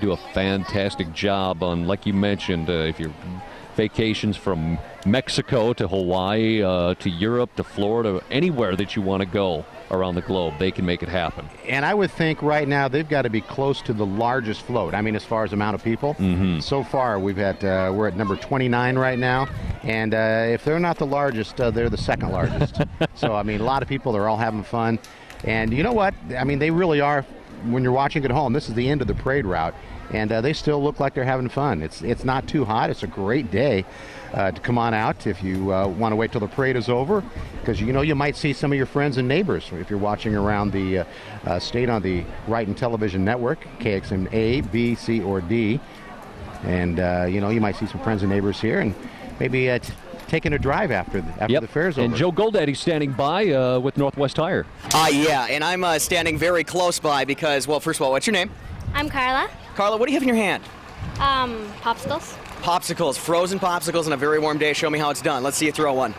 do a fantastic job on, like you mentioned, if you're vacations from Mexico to Hawaii to Europe to Florida, anywhere that you want to go around the globe, they can make it happen. And I would think right now they've got to be close to the largest float. I mean, as far as amount of people. So far, we're at number 29 right now, and if they're not the largest, they're the second largest. So I mean, a lot of people are all having fun, and you know what? I mean, they really are. When you're watching at home, this is the end of the parade route, and they still look like they're having fun. It's not too hot. It's a great day to come on out if you want to wait till the parade is over, because you might see some of your friends and neighbors if you're watching around the state on the Wright Television Network, KXM A, B, C, or D, and you might see some friends and neighbors here, and maybe taking a drive after the fair's over. And Joe Goldaddy's standing by with Northwest Tire. Yeah, and I'm standing very close by because, well, first of all, what's your name? I'm Carla. Carla, what do you have in your hand? Popsicles. Popsicles, frozen popsicles on a very warm day. Show me how it's done. Let's see you throw one.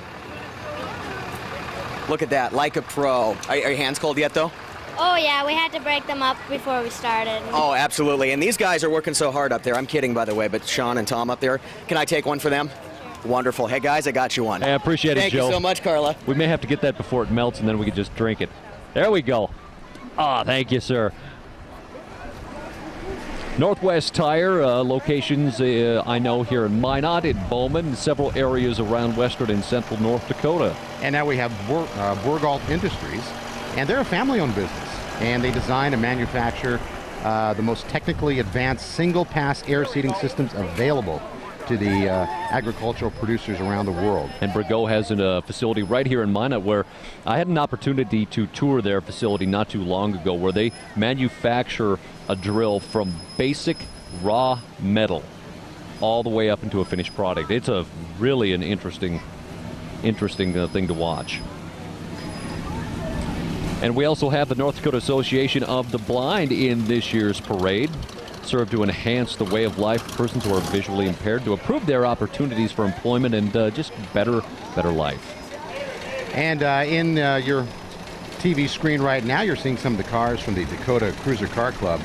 Look at that, like a pro. Are your hands cold yet, though? Oh, yeah, we had to break them up before we started. Oh, absolutely. And these guys are working so hard up there. I'm kidding, by the way, but Sean and Tom up there. Can I take one for them? Wonderful. Hey, guys, I got you one. I appreciate it, Thank Joe. you so much, Carla. We may have to get that before it melts, and then we can just drink it. There we go. Thank you, sir. Northwest Tire locations, I know, here in Minot, in Bowman, and several areas around western and central North Dakota. And now we have Borgalt Industries, and they're a family-owned business, and they design and manufacture the most technically advanced single-pass air seeding systems available to the agricultural producers around the world. And Brigot has a facility right here in Minot where I had an opportunity to tour their facility not too long ago, where they manufacture a drill from basic raw metal all the way up into a finished product. It's really an interesting thing to watch. And we also have the North Dakota Association of the Blind in this year's parade, serve to enhance the way of life of persons who are visually impaired, to improve their opportunities for employment and just better life. And in your TV screen right now, you're seeing some of the cars from the Dakota Cruiser Car Club,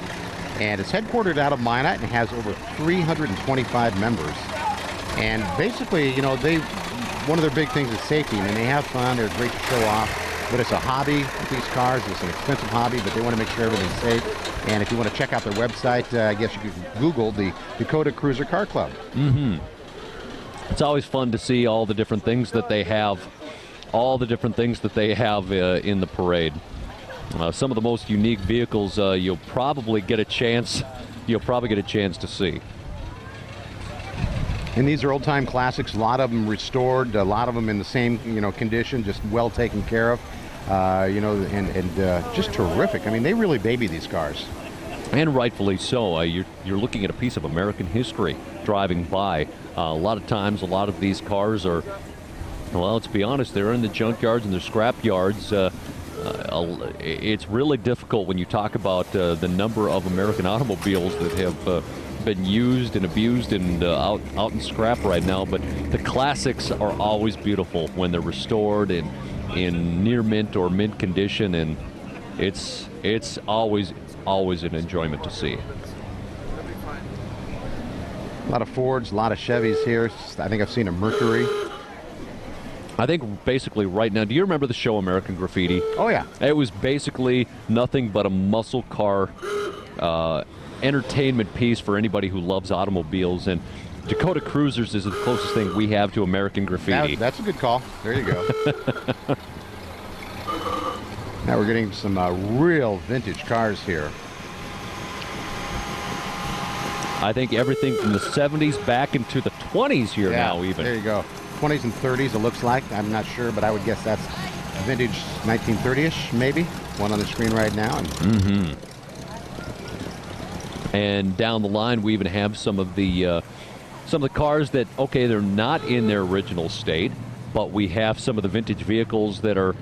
and it's headquartered out of Minot and has over 325 members. And basically, one of their big things is safety. I mean, they have fun, they're great to show off. But it's a hobby with these cars. It's an expensive hobby, but they want to make sure everything's safe. And if you want to check out their website, I guess you could Google the Dakota Cruiser Car Club. It's always fun to see all the different things that they have, in the parade. Some of the most unique vehicles you'll probably get a chance to see. And these are old-time classics. A lot of them restored. A lot of them in the same, condition, just well taken care of. Just terrific. I mean, they really baby these cars. And rightfully so. You're looking at a piece of American history driving by. A lot of times, a lot of these cars are, well, let's be honest, they're in the junkyards and the scrap yards. It's really difficult when you talk about the number of American automobiles that have been used and abused and out in scrap right now. But the classics are always beautiful when they're restored and in near mint or mint condition, and it's always an enjoyment to see. A lot of Fords, a lot of Chevys here. I think I've seen a Mercury. I think basically right now, do you remember the show American Graffiti? Oh, yeah. It was basically nothing but a muscle car entertainment piece for anybody who loves automobiles, and Dakota Cruisers is the closest thing we have to American Graffiti. That's a good call. There you go. Now we're getting some real vintage cars here. I think everything from the 70s back into the 20s here now even. There you go. 20s and 30s it looks like. I'm not sure, but I would guess that's vintage 1930-ish maybe. One on the screen right now. And down the line we even have some of the cars that, okay, they're not in their original state, but we have some of the vintage vehicles that are,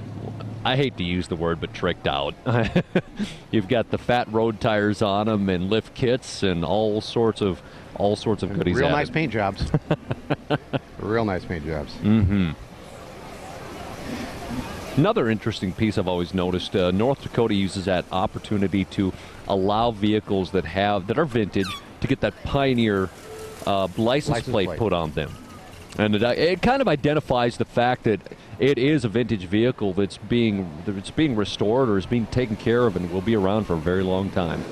I hate to use the word, but tricked out. You've got the fat road tires on them and lift kits and all sorts of goodies. Real nice paint jobs. Real nice paint jobs. Another interesting piece I've always noticed, North Dakota uses that opportunity to allow vehicles that are vintage to get that Pioneer license plate put on them. And it kind of identifies the fact that it is a vintage vehicle that's being restored or is being taken care of and will be around for a very long time.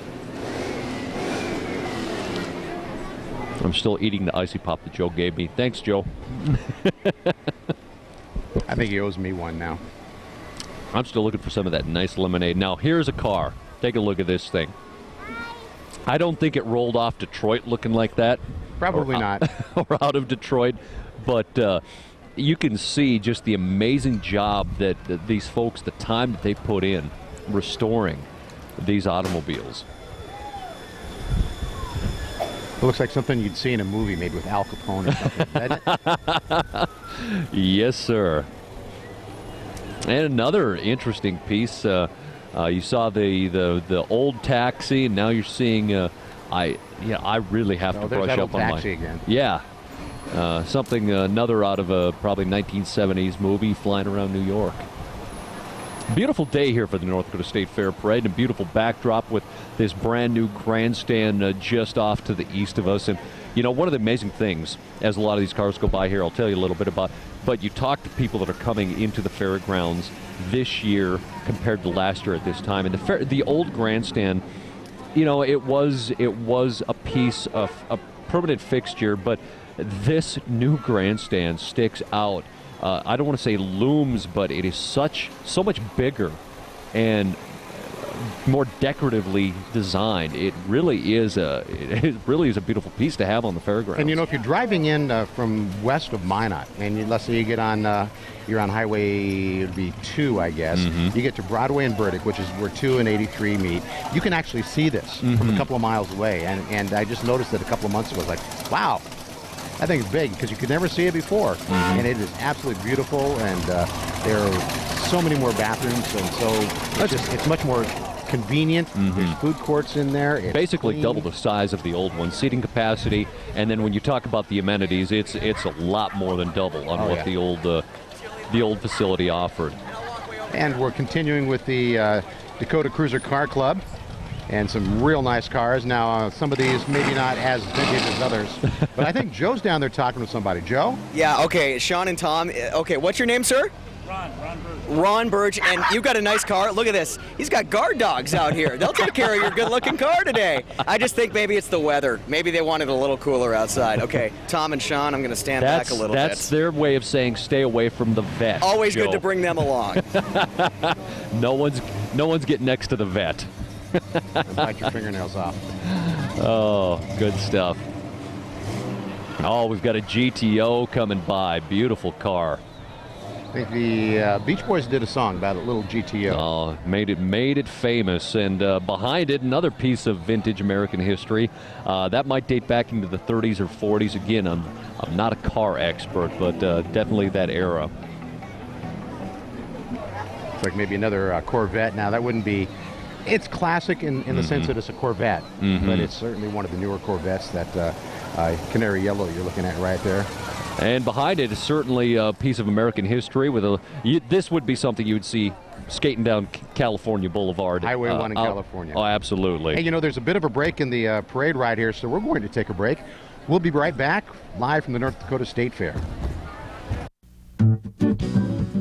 I'm still eating the Icy Pop that Joe gave me. Thanks, Joe. I think he owes me one now. I'm still looking for some of that nice lemonade. Now, here's a car. Take a look at this thing. I don't think it rolled off Detroit looking like that. Probably not. Or out of Detroit. But you can see just the amazing job that these folks, the time that they put in restoring these automobiles. It looks like something you'd see in a movie made with Al Capone or something. Yes, sir. And another interesting piece, you saw the old taxi, and now you're seeing. I really have to brush up on my taxi again. Yeah, something another out of a probably 1970s movie flying around New York. Beautiful day here for the North Dakota State Fair Parade, and a beautiful backdrop with this brand new grandstand just off to the east of us. And you know, one of the amazing things, as a lot of these cars go by here, I'll tell you a little bit about, but you talk to people that are coming into the fairgrounds this year compared to last year at this time. And the old grandstand, you know, it was a piece of a permanent fixture, but this new grandstand sticks out. I don't want to say looms, but it is so much bigger and more decoratively designed. It really is a beautiful piece to have on the fairgrounds. And you know, if you're driving in from west of Minot, and let's say you get on, you're on Highway, it would be 2, I guess. Mm-hmm. You get to Broadway and Burdick, which is where 2 and 83 meet. You can actually see this from a couple of miles away. And I just noticed that a couple of months ago. I was like, wow, that thing's big, because you could never see it before. And it is absolutely beautiful, and there are so many more bathrooms, and so it's much more convenient. There's food courts in there. It's basically clean. double the size of the old one, seating capacity, and then when you talk about the amenities, it's a lot more than double on what the old facility offered. And we're continuing with the Dakota Cruiser Car Club, and some real nice cars. Now, some of these maybe not as vintage as others, but I think Joe's down there talking with somebody. Joe? Yeah, okay, Sean and Tom. Okay, what's your name, sir? Ron Burge. Ron Burge, and you've got a nice car. Look at this. He's got guard dogs out here. They'll take care of your good-looking car today. I just think maybe it's the weather. Maybe they wanted a little cooler outside. Okay, Tom and Sean, I'm going to stand back a little bit. That's their way of saying stay away from the vet. Always Joe. good to bring them along. No one's getting next to the vet. And bite your fingernails off. Oh, good stuff. Oh, we've got a GTO coming by. Beautiful car. I think the Beach Boys did a song about a little GTO. Oh, made it famous. And behind it, another piece of vintage American history. That might date back into the 30s or 40s. Again, I'm not a car expert, but definitely that era. It's like maybe another Corvette. Now, that wouldn't be... It's classic in the sense that it's a Corvette, but it's certainly one of the newer Corvettes, that canary yellow you're looking at right there. And behind it is certainly a piece of American history. This would be something you would see skating down California Boulevard. Highway 1 in California. Oh, absolutely. Hey, you know, there's a bit of a break in the parade right here, so we're going to take a break. We'll be right back, live from the North Dakota State Fair.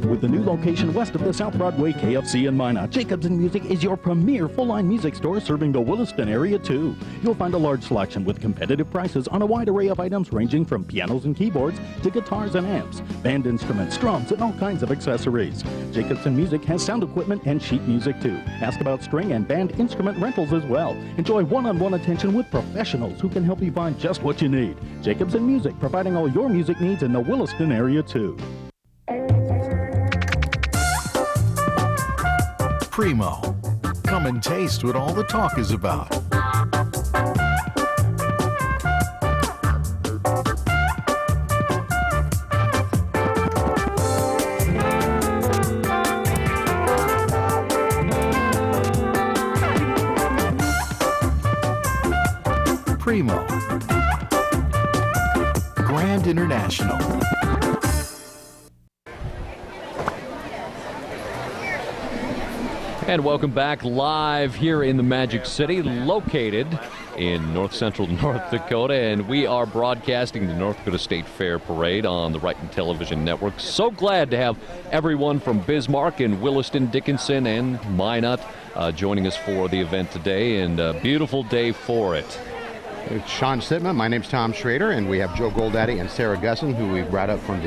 With the new location west of the South Broadway KFC in Minot, Jacobs & Music is your premier full-line music store serving the Williston area too. You'll find a large selection with competitive prices on a wide array of items ranging from pianos and keyboards to guitars and amps, band instruments, drums, and all kinds of accessories. Jacobs & Music has sound equipment and sheet music too. Ask about string and band instrument rentals as well. Enjoy one-on-one attention with professionals who can help you find just what you need. Jacobs & Music, providing all your music needs in the Williston area too. Primo. Come and taste what all the talk is about. Primo. Grand International. And welcome back live here in the Magic City, located in north central North Dakota. And we are broadcasting the North Dakota State Fair Parade on the Wright Television Network. So glad to have everyone from Bismarck and Williston, Dickinson, and Minot joining us for the event today. And a beautiful day for it. It's Sean Sitma. My name's Tom Schrader, and we have Joe Goldaddy and Sarah Gusson, who we brought up from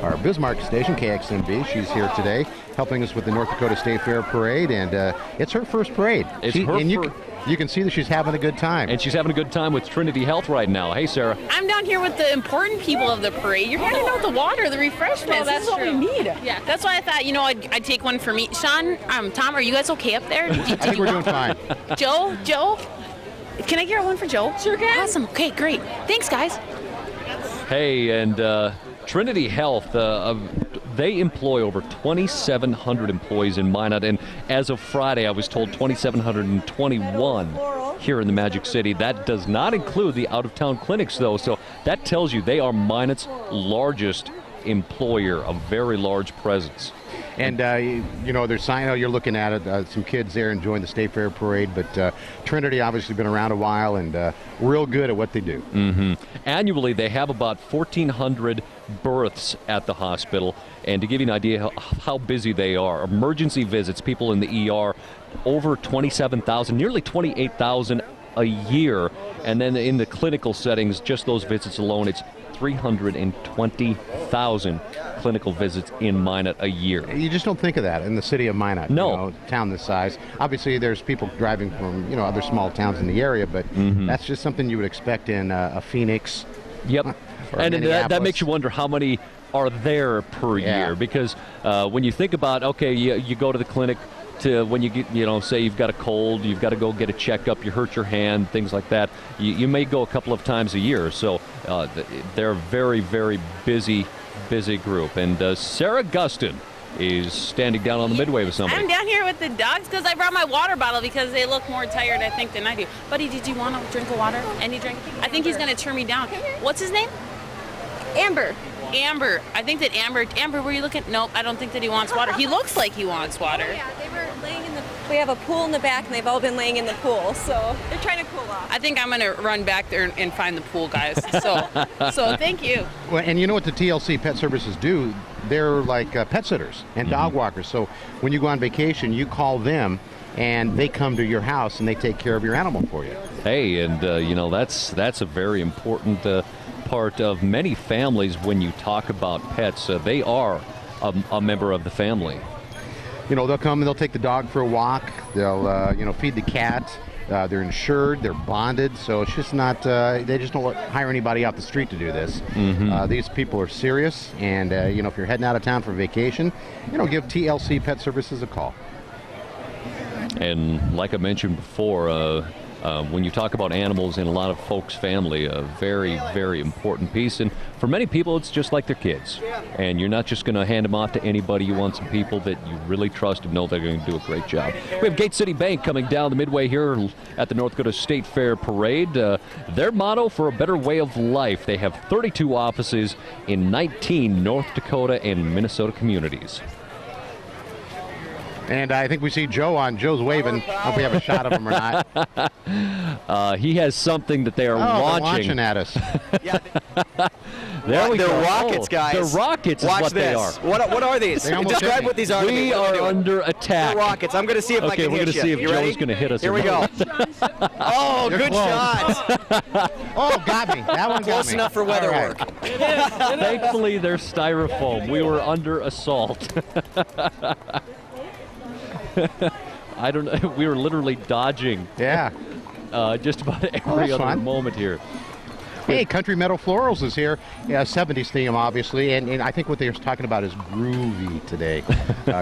our Bismarck station, KXNB. She's here today helping us with the North Dakota State Fair Parade, and it's her first parade. You can see that she's having a good time. And she's having a good time with Trinity Health right now. Hey, Sarah. I'm down here with the important people of the parade. You're handing out the water, the refreshments. that's what we true. need. Yeah, that's why I thought, I'd take one for me. Sean, Tom, are you guys okay up there? I think we're doing fine. Joe? Can I get one for Joe? Sure can. Awesome. Okay, great. Thanks, guys. Hey, and Trinity Health, they employ over 2,700 employees in Minot, and as of Friday, I was told 2,721 here in the Magic City. That does not include the out-of-town clinics, though, so that tells you they are Minot's largest employer, a very large presence. And, there's sign you're looking at it, some kids there enjoying the State Fair Parade, but Trinity obviously been around a while and real good at what they do. Mm-hmm. Annually, they have about 1,400 births at the hospital. And to give you an idea how busy they are, emergency visits, people in the ER, over 27,000, nearly 28,000 a year. And then in the clinical settings, just those visits alone, it's 320,000 clinical visits in Minot a year. You just don't think of that in the city of Minot. No. Town this size. Obviously, there's people driving from, other small towns in the area, but that's just something you would expect in a Phoenix. Yep. And that makes you wonder how many are there per year, because when you think about, okay, you go to the clinic to when you get, say you've got a cold, you've got to go get a checkup, you hurt your hand, things like that. You may go a couple of times a year. So they're a very, very busy group. And Sarah Guston is standing down on the midway with somebody. I'm down here with the dogs because I brought my water bottle because they look more tired, I think, than I do. Buddy, did you want a drink of water? Any drink? I think he's going to turn me down. What's his name? Amber. I think that Amber, were you looking? Nope, I don't think that he wants water. He looks like he wants water. Oh, yeah, they were laying in the. We have a pool in the back, and they've all been laying in the pool, so they're trying to cool off. I think I'm going to run back there and find the pool guys. So thank you. Well, and you know what the TLC Pet Services do? They're like pet sitters and dog walkers. So when you go on vacation, you call them, and they come to your house and they take care of your animal for you. Hey, and that's a very important part of many families when you talk about pets. They are a member of the family. They'll come and they'll take the dog for a walk. They'll feed the cat. They're insured. They're bonded. So it's just not. They just don't hire anybody off the street to do this. These people are serious. And if you're heading out of town for vacation, give TLC Pet Services a call. And like I mentioned before, when you talk about animals in a lot of folks' family, a very, very important piece. And for many people, it's just like their kids. And you're not just going to hand them off to anybody. You want some people that you really trust and know they're going to do a great job. We have Gate City Bank coming down the midway here at the North Dakota State Fair Parade. Their motto, for a better way of life. They have 32 offices in 19 North Dakota and Minnesota communities. And I think we see Joe on. Joe's waving. I hope we have a shot of him or not. He has something that they are launching at us. There we they're go. rockets, guys. They're rockets is Watch what this. they are. What are these? Describe what these are. We are under attack. They're rockets. I'm going to see if I can hit you. Okay, we're going to see if You Joe's ready? going to hit us. Here or we go. not. Oh, You're good close. shot. Oh, got me. That one got Close me. enough for weather All right. work. Thankfully, they're styrofoam. We were under assault. I don't know. We were literally dodging. Yeah. Just about every other fun. moment here. Hey, Country Meadow Florals is here. 70s theme, obviously. And I think what they're talking about is groovy today.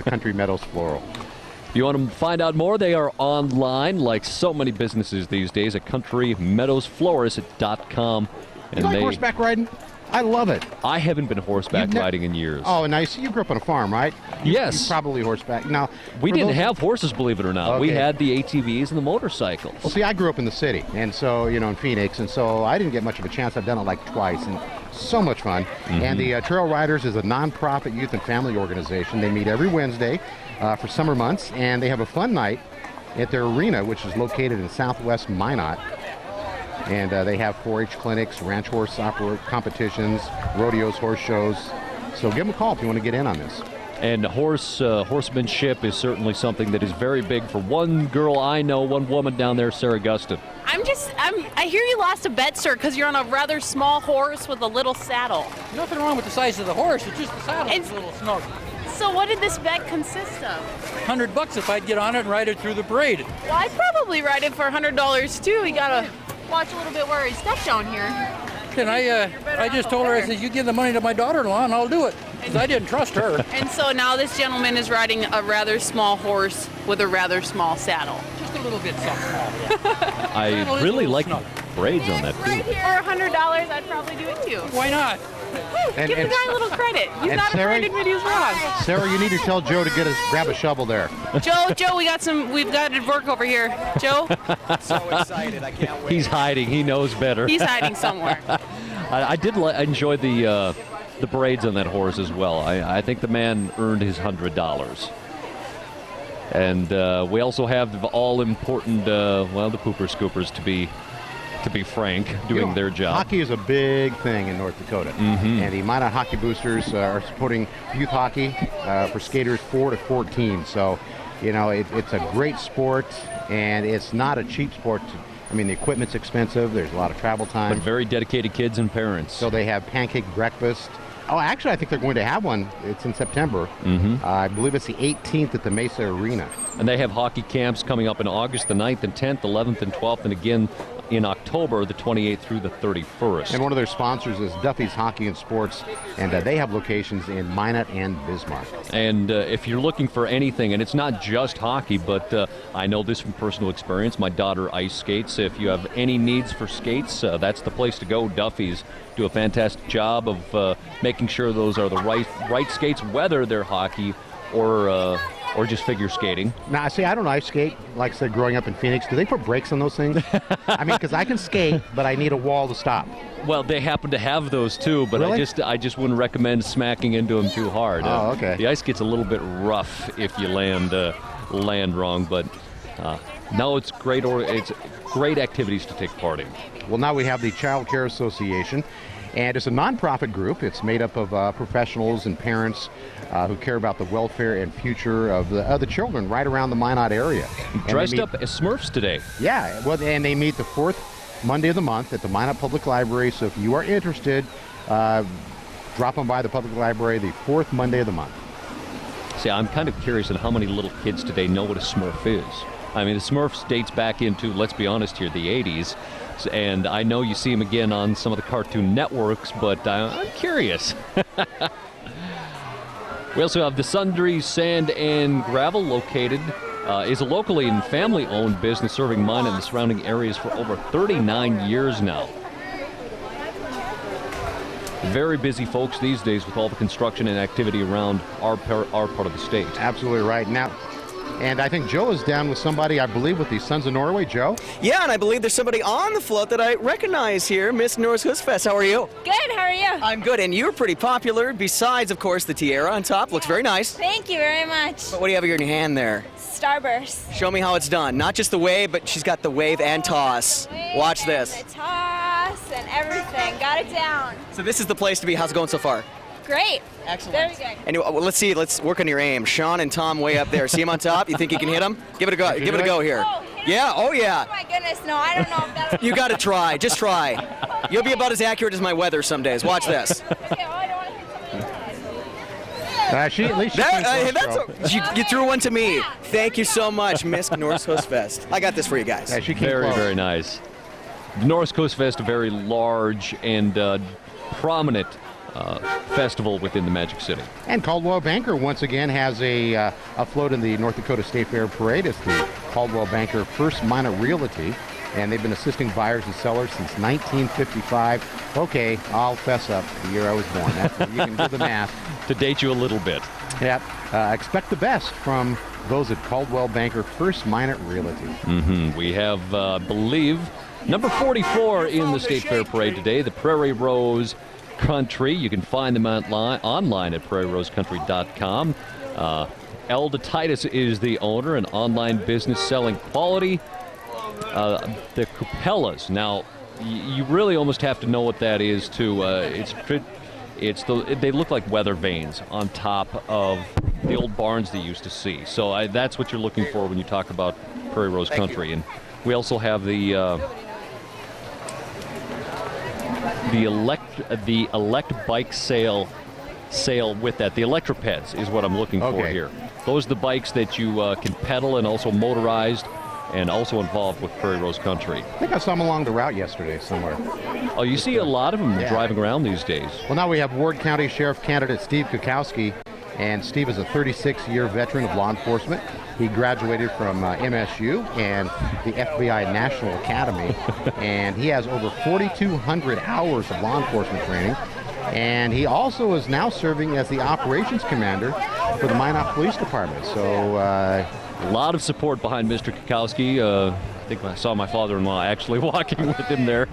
Country Meadows Floral. If you want to find out more, they are online, like so many businesses these days, at CountryMeadowsFlorist.com. You like horseback riding? I love it. I haven't been horseback riding in years. Oh, nice. You grew up on a farm, right? Yes. You probably horseback. Now, we didn't have horses, believe it or not. We Okay. had the ATVs and the motorcycles. Well, see, I grew up in the city, and so, in Phoenix, and so I didn't get much of a chance. I've done it like twice, and so much fun. Mm-hmm. And the Trail Riders is a nonprofit youth and family organization. They meet every Wednesday for summer months, and they have a fun night at their arena, which is located in southwest Minot. And they have 4-H clinics, ranch horse competitions, rodeos, horse shows. So give them a call if you want to get in on this. And horsemanship is certainly something that is very big for one girl I know, one woman down there, Sarah Gustin. I hear you lost a bet, sir, because you're on a rather small horse with a little saddle. Nothing wrong with the size of the horse, it's just the saddle is a little snug. So what did this bet consist of? $100 if I'd get on it and ride it through the parade. Well, I'd probably ride it for $100 too. We gotta watch a little bit where he's stepped down here. And I just told her, I said, you give the money to my daughter-in-law and I'll do it. Because I didn't trust her. And so now this gentleman is riding a rather small horse with a rather small saddle. Just a little bit small, yeah. I really like braids on that too. For $100, I'd probably do it too. Why not? Give the guy a little credit. He's not afraid to admit he was wrong. Sarah, you need to tell Joe to grab a shovel there. Joe, we've got it work over here. Joe? So excited, I can't wait. He's hiding. He knows better. He's hiding somewhere. I did enjoy the braids on that horse as well. I think the man earned his $100. And we also have the all-important, the pooper scoopers, to be frank, doing their job. Hockey is a big thing in North Dakota. Mm-hmm. And the Minot Hockey Boosters are supporting youth hockey for skaters 4 to 14. So, it's a great sport, and it's not a cheap sport. The equipment's expensive. There's a lot of travel time. But very dedicated kids and parents. So they have pancake breakfast. Oh, actually, I think they're going to have one. It's in September. Mm-hmm. I believe it's the 18th at the Mesa Arena. And they have hockey camps coming up in August the 9th and 10th, 11th and 12th, and again in October the 28th through the 31st. And one of their sponsors is Duffy's Hockey and Sports, and they have locations in Minot and Bismarck. And if you're looking for anything, and it's not just hockey, but I know this from personal experience. My daughter ice skates. If you have any needs for skates, that's the place to go. Duffy's do a fantastic job of making sure those are the right skates, whether they're hockey or just figure skating. Now, see, I don't ice skate. Like I said, growing up in Phoenix, do they put brakes on those things? Because I can skate, but I need a wall to stop. Well, they happen to have those too, but really? I just wouldn't recommend smacking into them too hard. Oh, okay. The ice gets a little bit rough if you land wrong, but no, it's great. It's great activities to take part in. Well, now we have the Child Care Association, and it's a nonprofit group. It's made up of professionals and parents who care about the welfare and future of the children right around the Minot area. Dressed up as Smurfs today. Yeah, well, and they meet the fourth Monday of the month at the Minot Public Library. So if you are interested, drop on by the public library the fourth Monday of the month. See, I'm kind of curious on how many little kids today know what a Smurf is. The Smurfs dates back into, let's be honest here, the 80s. And I know you see them again on some of the Cartoon Networks, but I'm curious. We also have the Sundry Sand and Gravel, located is a locally and family-owned business serving Minot and the surrounding areas for over 39 years now. Very busy folks these days with all the construction and activity around our part of the state. Absolutely right. Now, and I think Joe is down with somebody, I believe, with the Sons of Norway. Joe? Yeah, and I believe there's somebody on the float that I recognize here, Miss Norris Husfest. How are you? Good, how are you? I'm good, and you're pretty popular, besides, of course, the tiara on top. Looks very nice. Thank you very much. But what do you have in your hand there? Starburst. Show me how it's done. Not just the wave, but she's got the wave and toss. Watch this. The toss and everything. Got it down. So this is the place to be. How's it going so far? Great. Excellent. Very good. Anyway, well, let's see. Let's work on your aim. Sean and Tom way up there. See him on top? You think you can hit him? Give it a go. Give it a go here. Yeah. Oh, yeah. Oh, my goodness. No, I don't know if that's... You got to try. Just try. You'll be about as accurate as my weather some days. Watch this. You threw one to me. Thank you so much, Miss Norris Husfest. I got this for you guys. Yeah, she came very, close. very nice. The Norris Coast Fest, a very large and prominent festival within the Magic City. And Caldwell Banker once again has a float in the North Dakota State Fair Parade. It's the Caldwell Banker First Minor Realty. and they've been assisting buyers and sellers since 1955. Okay, I'll fess up, the year I was born. You can do the math. To date you a little bit. Yep. Expect the best from those at Caldwell Banker First Minot Realty. We have, I believe, number 44 in the State Fair Parade today, the Prairie Rose Country. You can find them online at prairierosecountry.com. Elda Titus is the owner, an online business selling quality. The Cupelas. Now, you really almost have to know what that is they look like weather vanes on top of the old barns they used to see. So that's what you're looking for when you talk about Prairie Rose Country. And we also have the elect bike sale with that. The Electropeds is what I'm looking for here. Those are the bikes that you can pedal and also motorized and also involved with Prairie Rose Country. I think I saw them along the route yesterday somewhere. Oh, you see a lot of them driving around these days. Well, now we have Ward County Sheriff candidate Steve Kukowski, and Steve is a 36-year veteran of law enforcement. He graduated from MSU and the FBI National Academy, and he has over 4,200 hours of law enforcement training. And he also is now serving as the operations commander for the Minot Police Department. So a lot of support behind Mr. Kukowski. I think I saw my father-in-law actually walking with him there.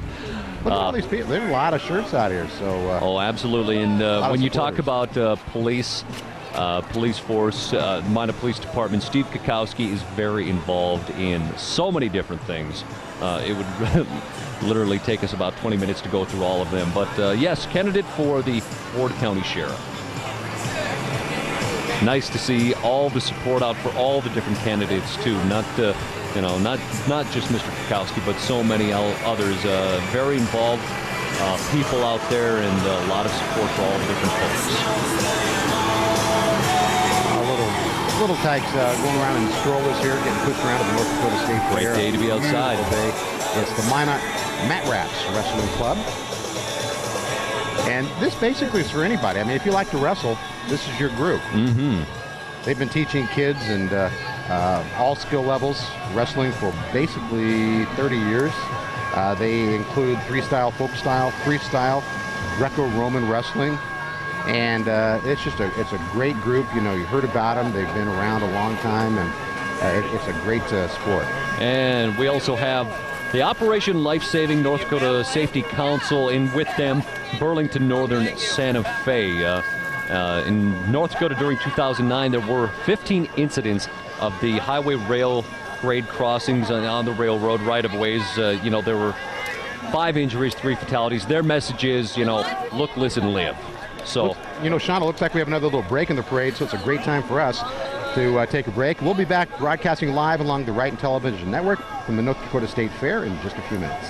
Look at all these people. There are a lot of shirts out here. So oh, absolutely. And when you talk about police force, Minot Police Department, Steve Kukowski is very involved in so many different things. It would literally take us about 20 minutes to go through all of them. But yes, candidate for the Ward County Sheriff. Nice to see all the support out for all the different candidates too. Not just Mr. Kukowski, but so many others. Very involved people out there, and a lot of support for all the different folks. Little tykes going around in strollers here, getting pushed around at the North Dakota State Fair. Great day to be outside. It's the Minot Mat Rats Wrestling Club. And this basically is for anybody. I mean, if you like to wrestle, this is your group. They've been teaching kids and all skill levels wrestling for basically 30 years. They include folk style, freestyle, Greco-Roman wrestling. And it's a great group. You know, you heard about them. They've been around a long time, and it's a great sport. And we also have the Operation Life Saving North Dakota Safety Council, and with them, Burlington Northern Santa Fe. In North Dakota during 2009, there were 15 incidents of the highway rail grade crossings on the railroad right-of-ways. There were 5 injuries, 3 fatalities. Their message is, look, listen, live. So, Sean, it looks like we have another little break in the parade, so it's a great time for us to take a break. We'll be back broadcasting live along the Wright Television Network from the North Dakota State Fair in just a few minutes.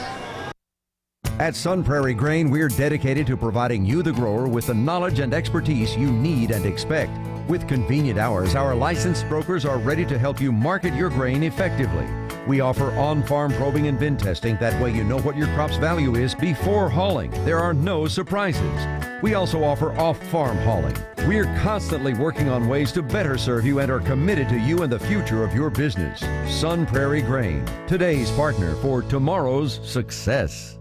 At Sun Prairie Grain, we're dedicated to providing you, the grower, with the knowledge and expertise you need and expect. With convenient hours, our licensed brokers are ready to help you market your grain effectively. We offer on-farm probing and bin testing. That way you know what your crop's value is before hauling. There are no surprises. We also offer off-farm hauling. We're constantly working on ways to better serve you and are committed to you and the future of your business. Sun Prairie Grain, today's partner for tomorrow's success.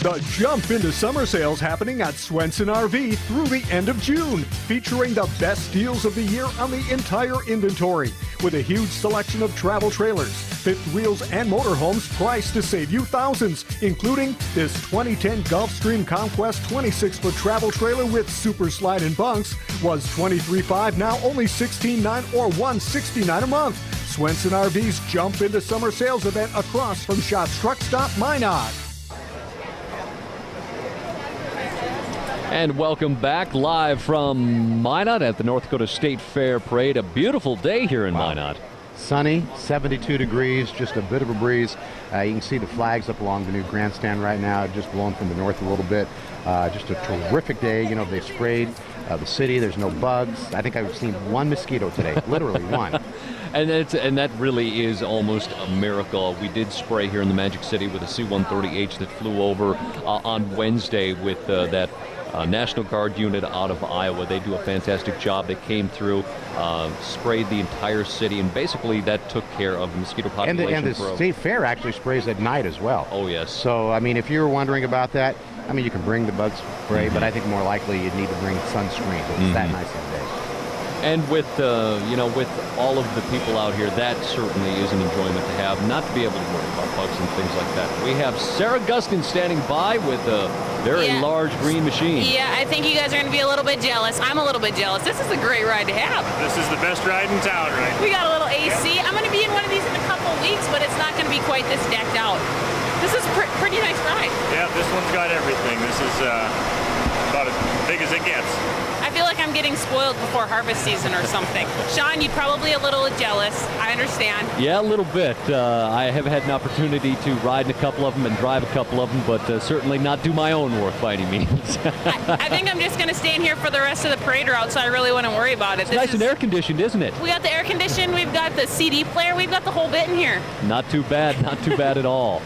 The Jump into Summer sales happening at Swenson RV through the end of June, featuring the best deals of the year on the entire inventory, with a huge selection of travel trailers, fifth wheels, and motorhomes priced to save you thousands, including this 2010 Gulfstream Conquest 26-foot travel trailer with super slide and bunks was $23,500, now only $16,900 or $169 a month. Swenson RV's Jump into Summer sales event across from Shots Truck Stop Minot. And welcome back live from Minot at the North Dakota State Fair Parade. A beautiful day here in Minot. Sunny, 72 degrees, just a bit of a breeze. You can see the flags up along the new grandstand right now, just blowing from the north a little bit. Just a terrific day. They sprayed the city. There's no bugs. I think I've seen one mosquito today, literally one. And that really is almost a miracle. We did spray here in the Magic City with a C-130H that flew over on Wednesday with that National Guard unit out of Iowa. They do a fantastic job. They came through, sprayed the entire city, and basically that took care of the mosquito population. And the State Fair actually sprays at night as well. Oh, yes. So, I mean, if you're wondering about that, I mean, you can bring the bug spray, but I think more likely you'd need to bring sunscreen. It's that nice of a day. And with, with all of the people out here, that certainly is an enjoyment to have, not to be able to worry about bugs and things like that. We have Sarah Guskin standing by with a very large green machine. Yeah, I think you guys are going to be a little bit jealous. I'm a little bit jealous. This is a great ride to have. This is the best ride in town, right? We got a little AC. I'm going to be in one of these in a couple weeks, but it's not going to be quite this decked out. This is pretty nice ride. Yeah, this one's got everything. This is about as big as it gets. I feel like I'm getting spoiled before harvest season or something. Sean, you're probably a little jealous. I understand. Yeah, a little bit. I have had an opportunity to ride in a couple of them and drive a couple of them, but certainly not do my own work by any means. I think I'm just going to stay in here for the rest of the parade route, so I really wouldn't worry about it. It's nice and air conditioned, isn't it? We got the air conditioned, we've got the CD player, we've got the whole bit in here. Not too bad, not too bad at all.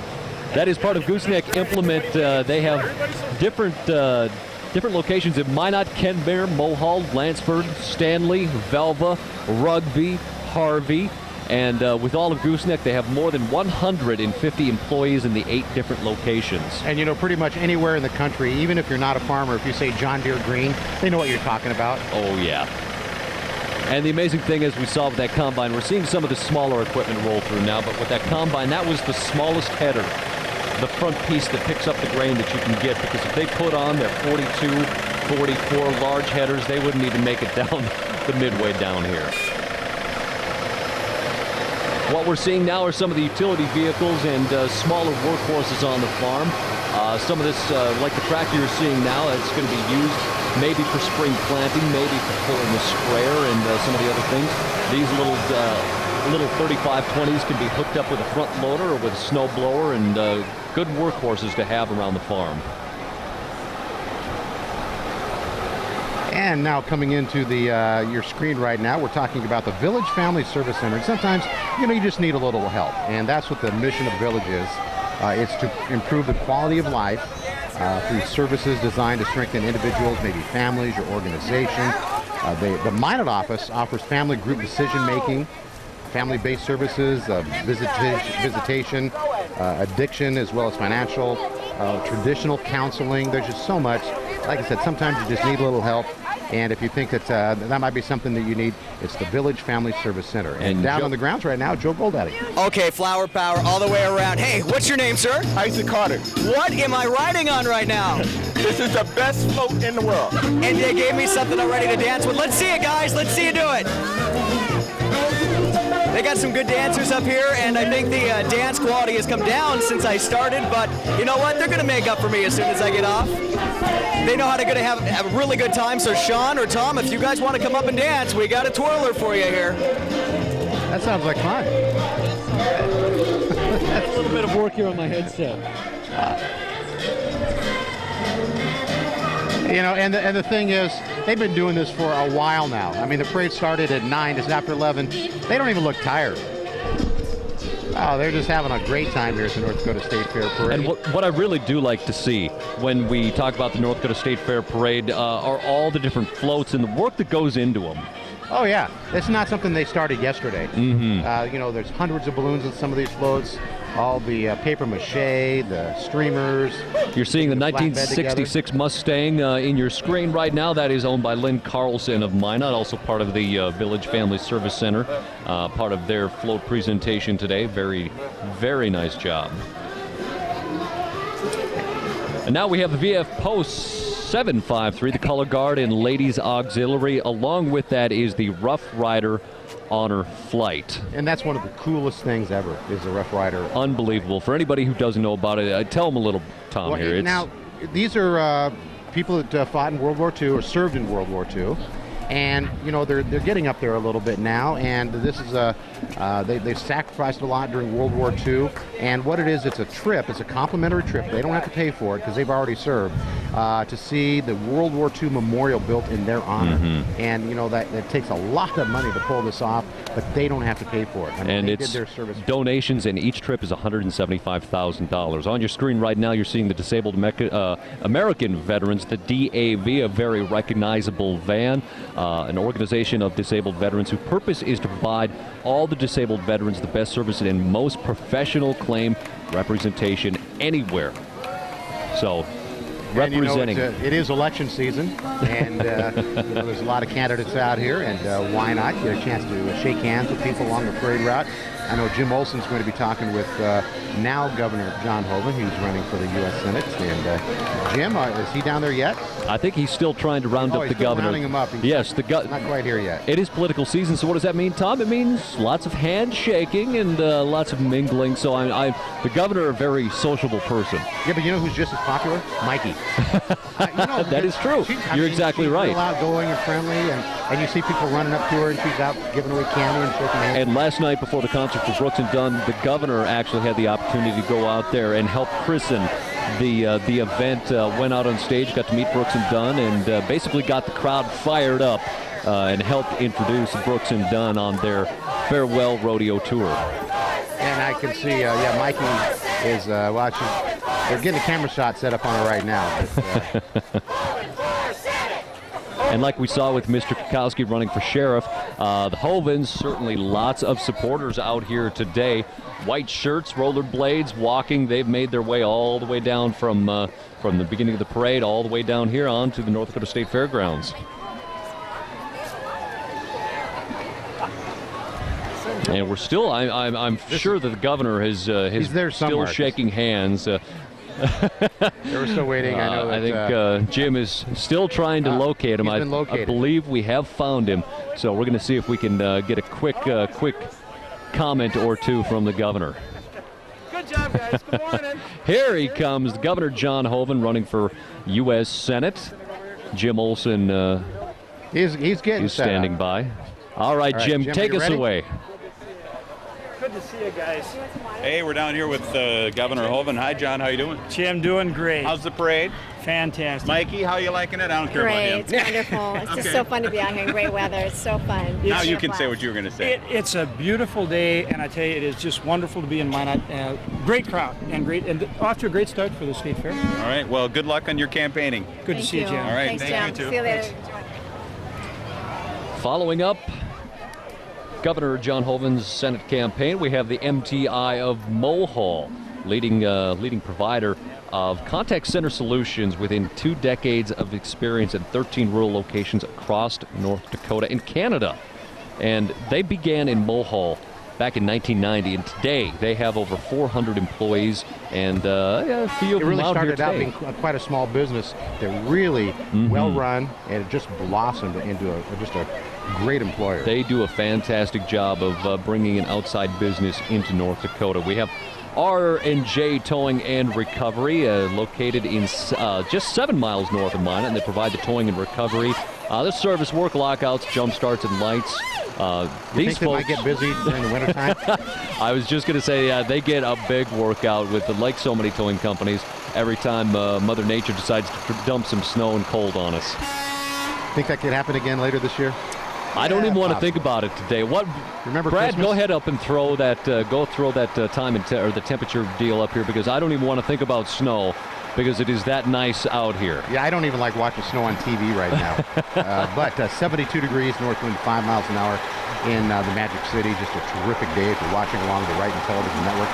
That is part of Gooseneck Implement. They have different locations at Minot, Kenmare, Mohall, Lansford, Stanley, Velva, Rugby, Harvey. And with all of Gooseneck, they have more than 150 employees in the 8 different locations. And, you know, pretty much anywhere in the country, even if you're not a farmer, if you say John Deere Green, they know what you're talking about. Oh, yeah. And the amazing thing is we saw with that combine, we're seeing some of the smaller equipment roll through now, but with that combine, that was the smallest header, the front piece that picks up the grain that you can get, because if they put on their 42, 44 large headers, they wouldn't even make it down the midway down here. What we're seeing now are some of the utility vehicles and smaller workhorses on the farm. Some of this, like the tractor you're seeing now, it's going to be used maybe for spring planting, maybe for pulling the sprayer and some of the other things. These little 3520s can be hooked up with a front loader or with a snow blower, and good workhorses to have around the farm. And now coming into the your screen right now, we're talking about the Village Family Service Center. And sometimes, you know, you just need a little help, and that's what the mission of Village is. It's to improve the quality of life through services designed to strengthen individuals, maybe families or organizations. The Minot office offers family group decision-making, family-based services, visitation, addiction, as well as financial, traditional counseling. There's just so much. Like I said, sometimes you just need a little help. And if you think that that might be something that you need, it's the Village Family Service Center. And down on the grounds right now, Joe Goldaddy. Okay, flower power all the way around. Hey, what's your name, sir? Isaac Carter. What am I riding on right now? This is the best float in the world. And they gave me something I'm ready to dance with. Let's see it, guys. Let's see you do it. They got some good dancers up here, and I think the dance quality has come down since I started, but you know what? They're going to make up for me as soon as I get off. They know how to have a really good time, so Sean or Tom, if you guys want to come up and dance, we got a twirler for you here. That sounds like fun. That's a little bit of work here on my headset. You know, and the thing is, they've been doing this for a while now. I mean, the parade started at 9, it's after 11. They don't even look tired. Oh, they're just having a great time here at the North Dakota State Fair Parade. And what I really do like to see when we talk about the North Dakota State Fair Parade are all the different floats and the work that goes into them. Oh, yeah. It's not something they started yesterday. Mm-hmm. You know, there's hundreds of balloons in some of these floats, all the paper mache, the streamers. You're seeing the 1966 Mustang in your screen right now. That is owned by Lynn Carlson of Minot, also part of the Village Family Service Center, part of their float presentation today. Very, very nice job. And now we have the VF Post 753, the Color Guard and Ladies Auxiliary. Along with that is the Rough Rider Honor Flight. And that's one of the coolest things ever, is the Rough Rider. Unbelievable. For anybody who doesn't know about it, tell them a little, Tom, here. Now, these are people that fought in World War II or served in World War II. And they're getting up there a little bit now, and this is they've sacrificed a lot during World War II. And what it is, it's a trip. It's a complimentary trip. They don't have to pay for it because they've already served, to see the World War II memorial built in their honor. And that takes a lot of money to pull this off, but they don't have to pay for it. I mean, and they it's did their service. donations, and each trip is $175,000. On your screen right now, you're seeing the Disabled American Veterans, the DAV, a very recognizable van. An organization of disabled veterans whose purpose is to provide all the disabled veterans the best service and most professional claim representation anywhere. So, representing. It is election season, and there's a lot of candidates out here, and why not get a chance to shake hands with people along the parade route. I know Jim Olson's going to be talking with now Governor John Hoeven, who's running for the U.S. Senate. And Jim, is he down there yet? I think he's still trying to round up the governor. Rounding him up. Yes, not quite here yet. It is political season, so what does that mean, Tom? It means lots of handshaking and lots of mingling. So the governor, a very sociable person. Yeah, but you know who's just as popular? Mikey. That is true. You're exactly right. She's real outgoing and friendly, and you see people running up to her, and she's out giving away candy and shaking hands. And last night before the concert for Brooks and Dunn, the governor actually had the opportunity to go out there and help christen the event. Went out on stage, got to meet Brooks and Dunn, and basically got the crowd fired up and helped introduce Brooks and Dunn on their farewell rodeo tour. And I can see, Mikey is watching. They're getting a camera shot set up on her right now. But, And like we saw with Mr. Kukowski running for sheriff, the Hovens, certainly lots of supporters out here today. White shirts, rollerblades, walking. They've made their way all the way down from the beginning of the parade all the way down here on to the North Dakota State Fairgrounds. And we're still, I'm sure that the governor has there still shaking hands. They were still waiting. I know that, I think Jim is still trying to locate him. He's been located. I believe we have found him. So we're going to see if we can get a quick comment or two from the governor. Good job, guys. Good morning. Here he comes, Governor John Hoeven running for U.S. Senate. Jim Olson he's getting is standing by. All right, Jim, take us away. Good to see you guys. Hey, we're down here with Governor Hoeven. Hi, John. How you doing? Jim, doing great. How's the parade? Fantastic. Mikey, how you liking it? I don't care Great. about him. It's wonderful. It's just so fun to be out here in great weather. It's so fun. Now you can say what you were going to say. It's a beautiful day, and I tell you, it is just wonderful to be in Minot. Great crowd, and off to a great start for the State Fair. All right. Well, good luck on your campaigning. Good to see you, Jim. All right. Thanks, Thank Jim. you, too. See you later. Following up Governor John Hoeven's Senate campaign, we have the MTI of Mohall, leading provider of contact center solutions within 2 decades of experience at 13 rural locations across North Dakota and Canada. And they began in Mohall back in 1990, and today they have over 400 employees, and a few of it them really out here started out today. being quite a small business. They're really well run, and it just blossomed into just a great employer. They do a fantastic job of bringing an outside business into North Dakota. We have R&J Towing and Recovery, located in just 7 miles north of Minot, and they provide the towing and recovery. This service work lockouts, jump starts, and lights. You think they might get busy during the wintertime? I was just going to say, they get a big workout with, like so many towing companies, every time Mother Nature decides to dump some snow and cold on us. Think that could happen again later this year? I don't even want to think about it today. Remember Brad, Christmas? go ahead up and throw that time and or the temperature deal up here, because I don't even want to think about snow, because it is that nice out here. Yeah, I don't even like watching snow on TV right now. But 72 degrees, north wind 5 miles an hour in the Magic City. Just a terrific day if you're watching along the Wright Television Network.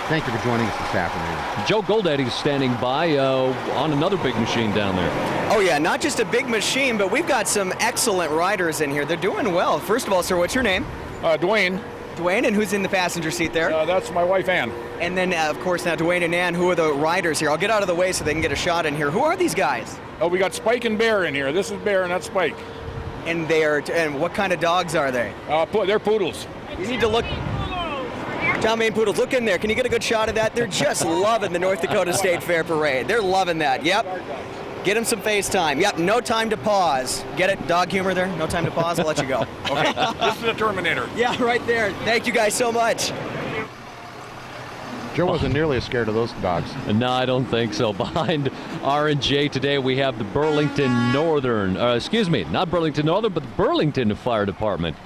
Thank you for joining us this afternoon. Joe Goldaddy is standing by on another big machine down there. Oh, yeah, not just a big machine, but we've got some excellent riders in here. They're doing well. First of all, sir, what's your name? Dwayne. Dwayne, and who's in the passenger seat there? That's my wife, Ann. And then, of course, now Dwayne and Ann, who are the riders here? I'll get out of the way so they can get a shot in here. Who are these guys? Oh, we got Spike and Bear in here. This is Bear and that's Spike. And and what kind of dogs are they? They're poodles. You need to look. John Maine Poodles, look in there. Can you get a good shot of that? They're just loving the North Dakota State Fair Parade. They're loving that. Yep. Get him some FaceTime. Yep, no time to pause. Get it? Dog humor there? No time to pause? I'll let you go. Okay, this is the Terminator. Yeah, right there. Thank you guys so much. Joe wasn't nearly as scared of those dogs. No, I don't think so. Behind R&J today, we have the Burlington Northern, not Burlington Northern, but the Burlington Fire Department,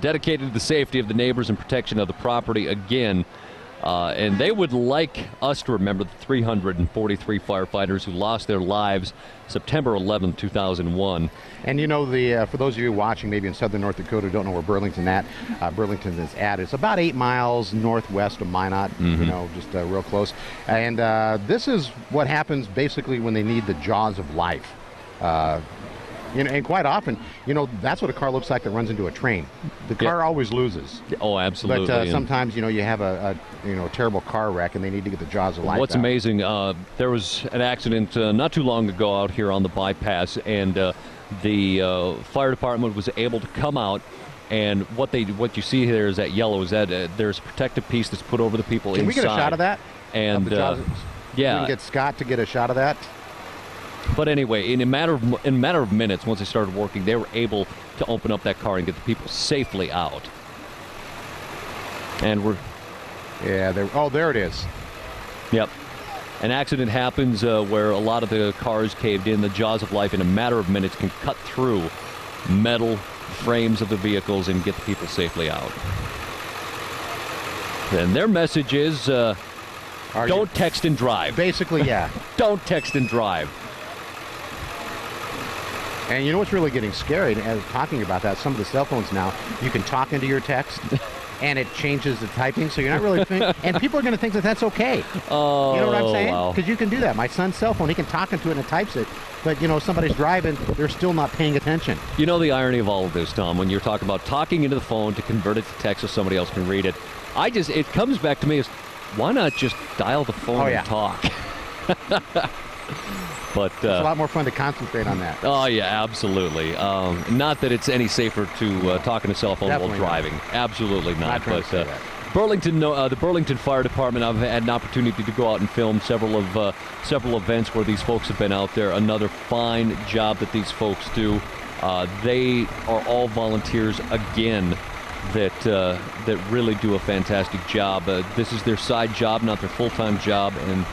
dedicated to the safety of the neighbors and protection of the property again. And they would like us to remember the 343 firefighters who lost their lives September 11, 2001. And you know, for those of you watching maybe in southern North Dakota don't know where Burlington is at. It's about 8 miles northwest of Minot, you know, just real close. And this is what happens basically when they need the jaws of life. You know, and quite often, you know, that's what a car looks like that runs into a train. The car always loses. Oh, absolutely. But sometimes, you know, you have a terrible car wreck and they need to get the jaws of life. What's amazing, there was an accident not too long ago out here on the bypass, and the fire department was able to come out. And what you see here is that yellow is that there's a protective piece that's put over the people inside. Can we get a shot of that? And yeah, we can get Scott to get a shot of that. But anyway, in a matter of minutes, once they started working, they were able to open up that car and get the people safely out. And there it is. Yep. An accident happens where a lot of the cars caved in. The jaws of life in a matter of minutes can cut through metal frames of the vehicles and get the people safely out. And their message is, don't text and drive. Basically, yeah. Don't text and drive. And you know what's really getting scary, as talking about that, some of the cell phones now, you can talk into your text, and it changes the typing, so you're not really and people are going to think that that's okay. Oh, you know what I'm saying? wow. Because you can do that. My son's cell phone, he can talk into it and it types it, but, you know, somebody's driving, they're still not paying attention. You know the irony of all of this, Tom, when you're talking about talking into the phone to convert it to text so somebody else can read it. It comes back to me as, why not just dial the phone and talk? But it's a lot more fun to concentrate on that. Oh, yeah, absolutely. Not that it's any safer to talk on a cell phone while driving. Absolutely not. But Burlington, the Burlington Fire Department, I've had an opportunity to go out and film several events where these folks have been out there. Another fine job that these folks do. They are all volunteers again that really do a fantastic job. This is their side job, not their full-time job, and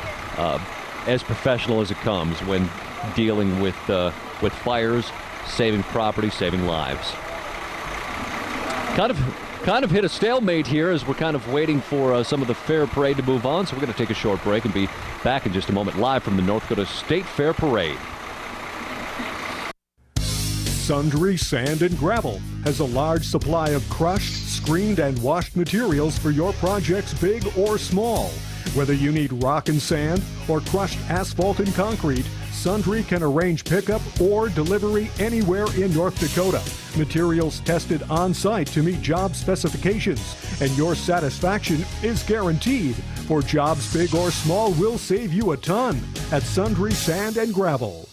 as professional as it comes when dealing with fires, saving property, saving lives. Kind of hit a stalemate here as we're kind of waiting for some of the fair parade to move on. So we're going to take a short break and be back in just a moment, live from the North Dakota State Fair Parade. Sundry Sand and Gravel has a large supply of crushed, screened, and washed materials for your projects, big or small. Whether you need rock and sand or crushed asphalt and concrete, Sundry can arrange pickup or delivery anywhere in North Dakota. Materials tested on-site to meet job specifications, and your satisfaction is guaranteed. For jobs big or small, we'll save you a ton at Sundry Sand and Gravel.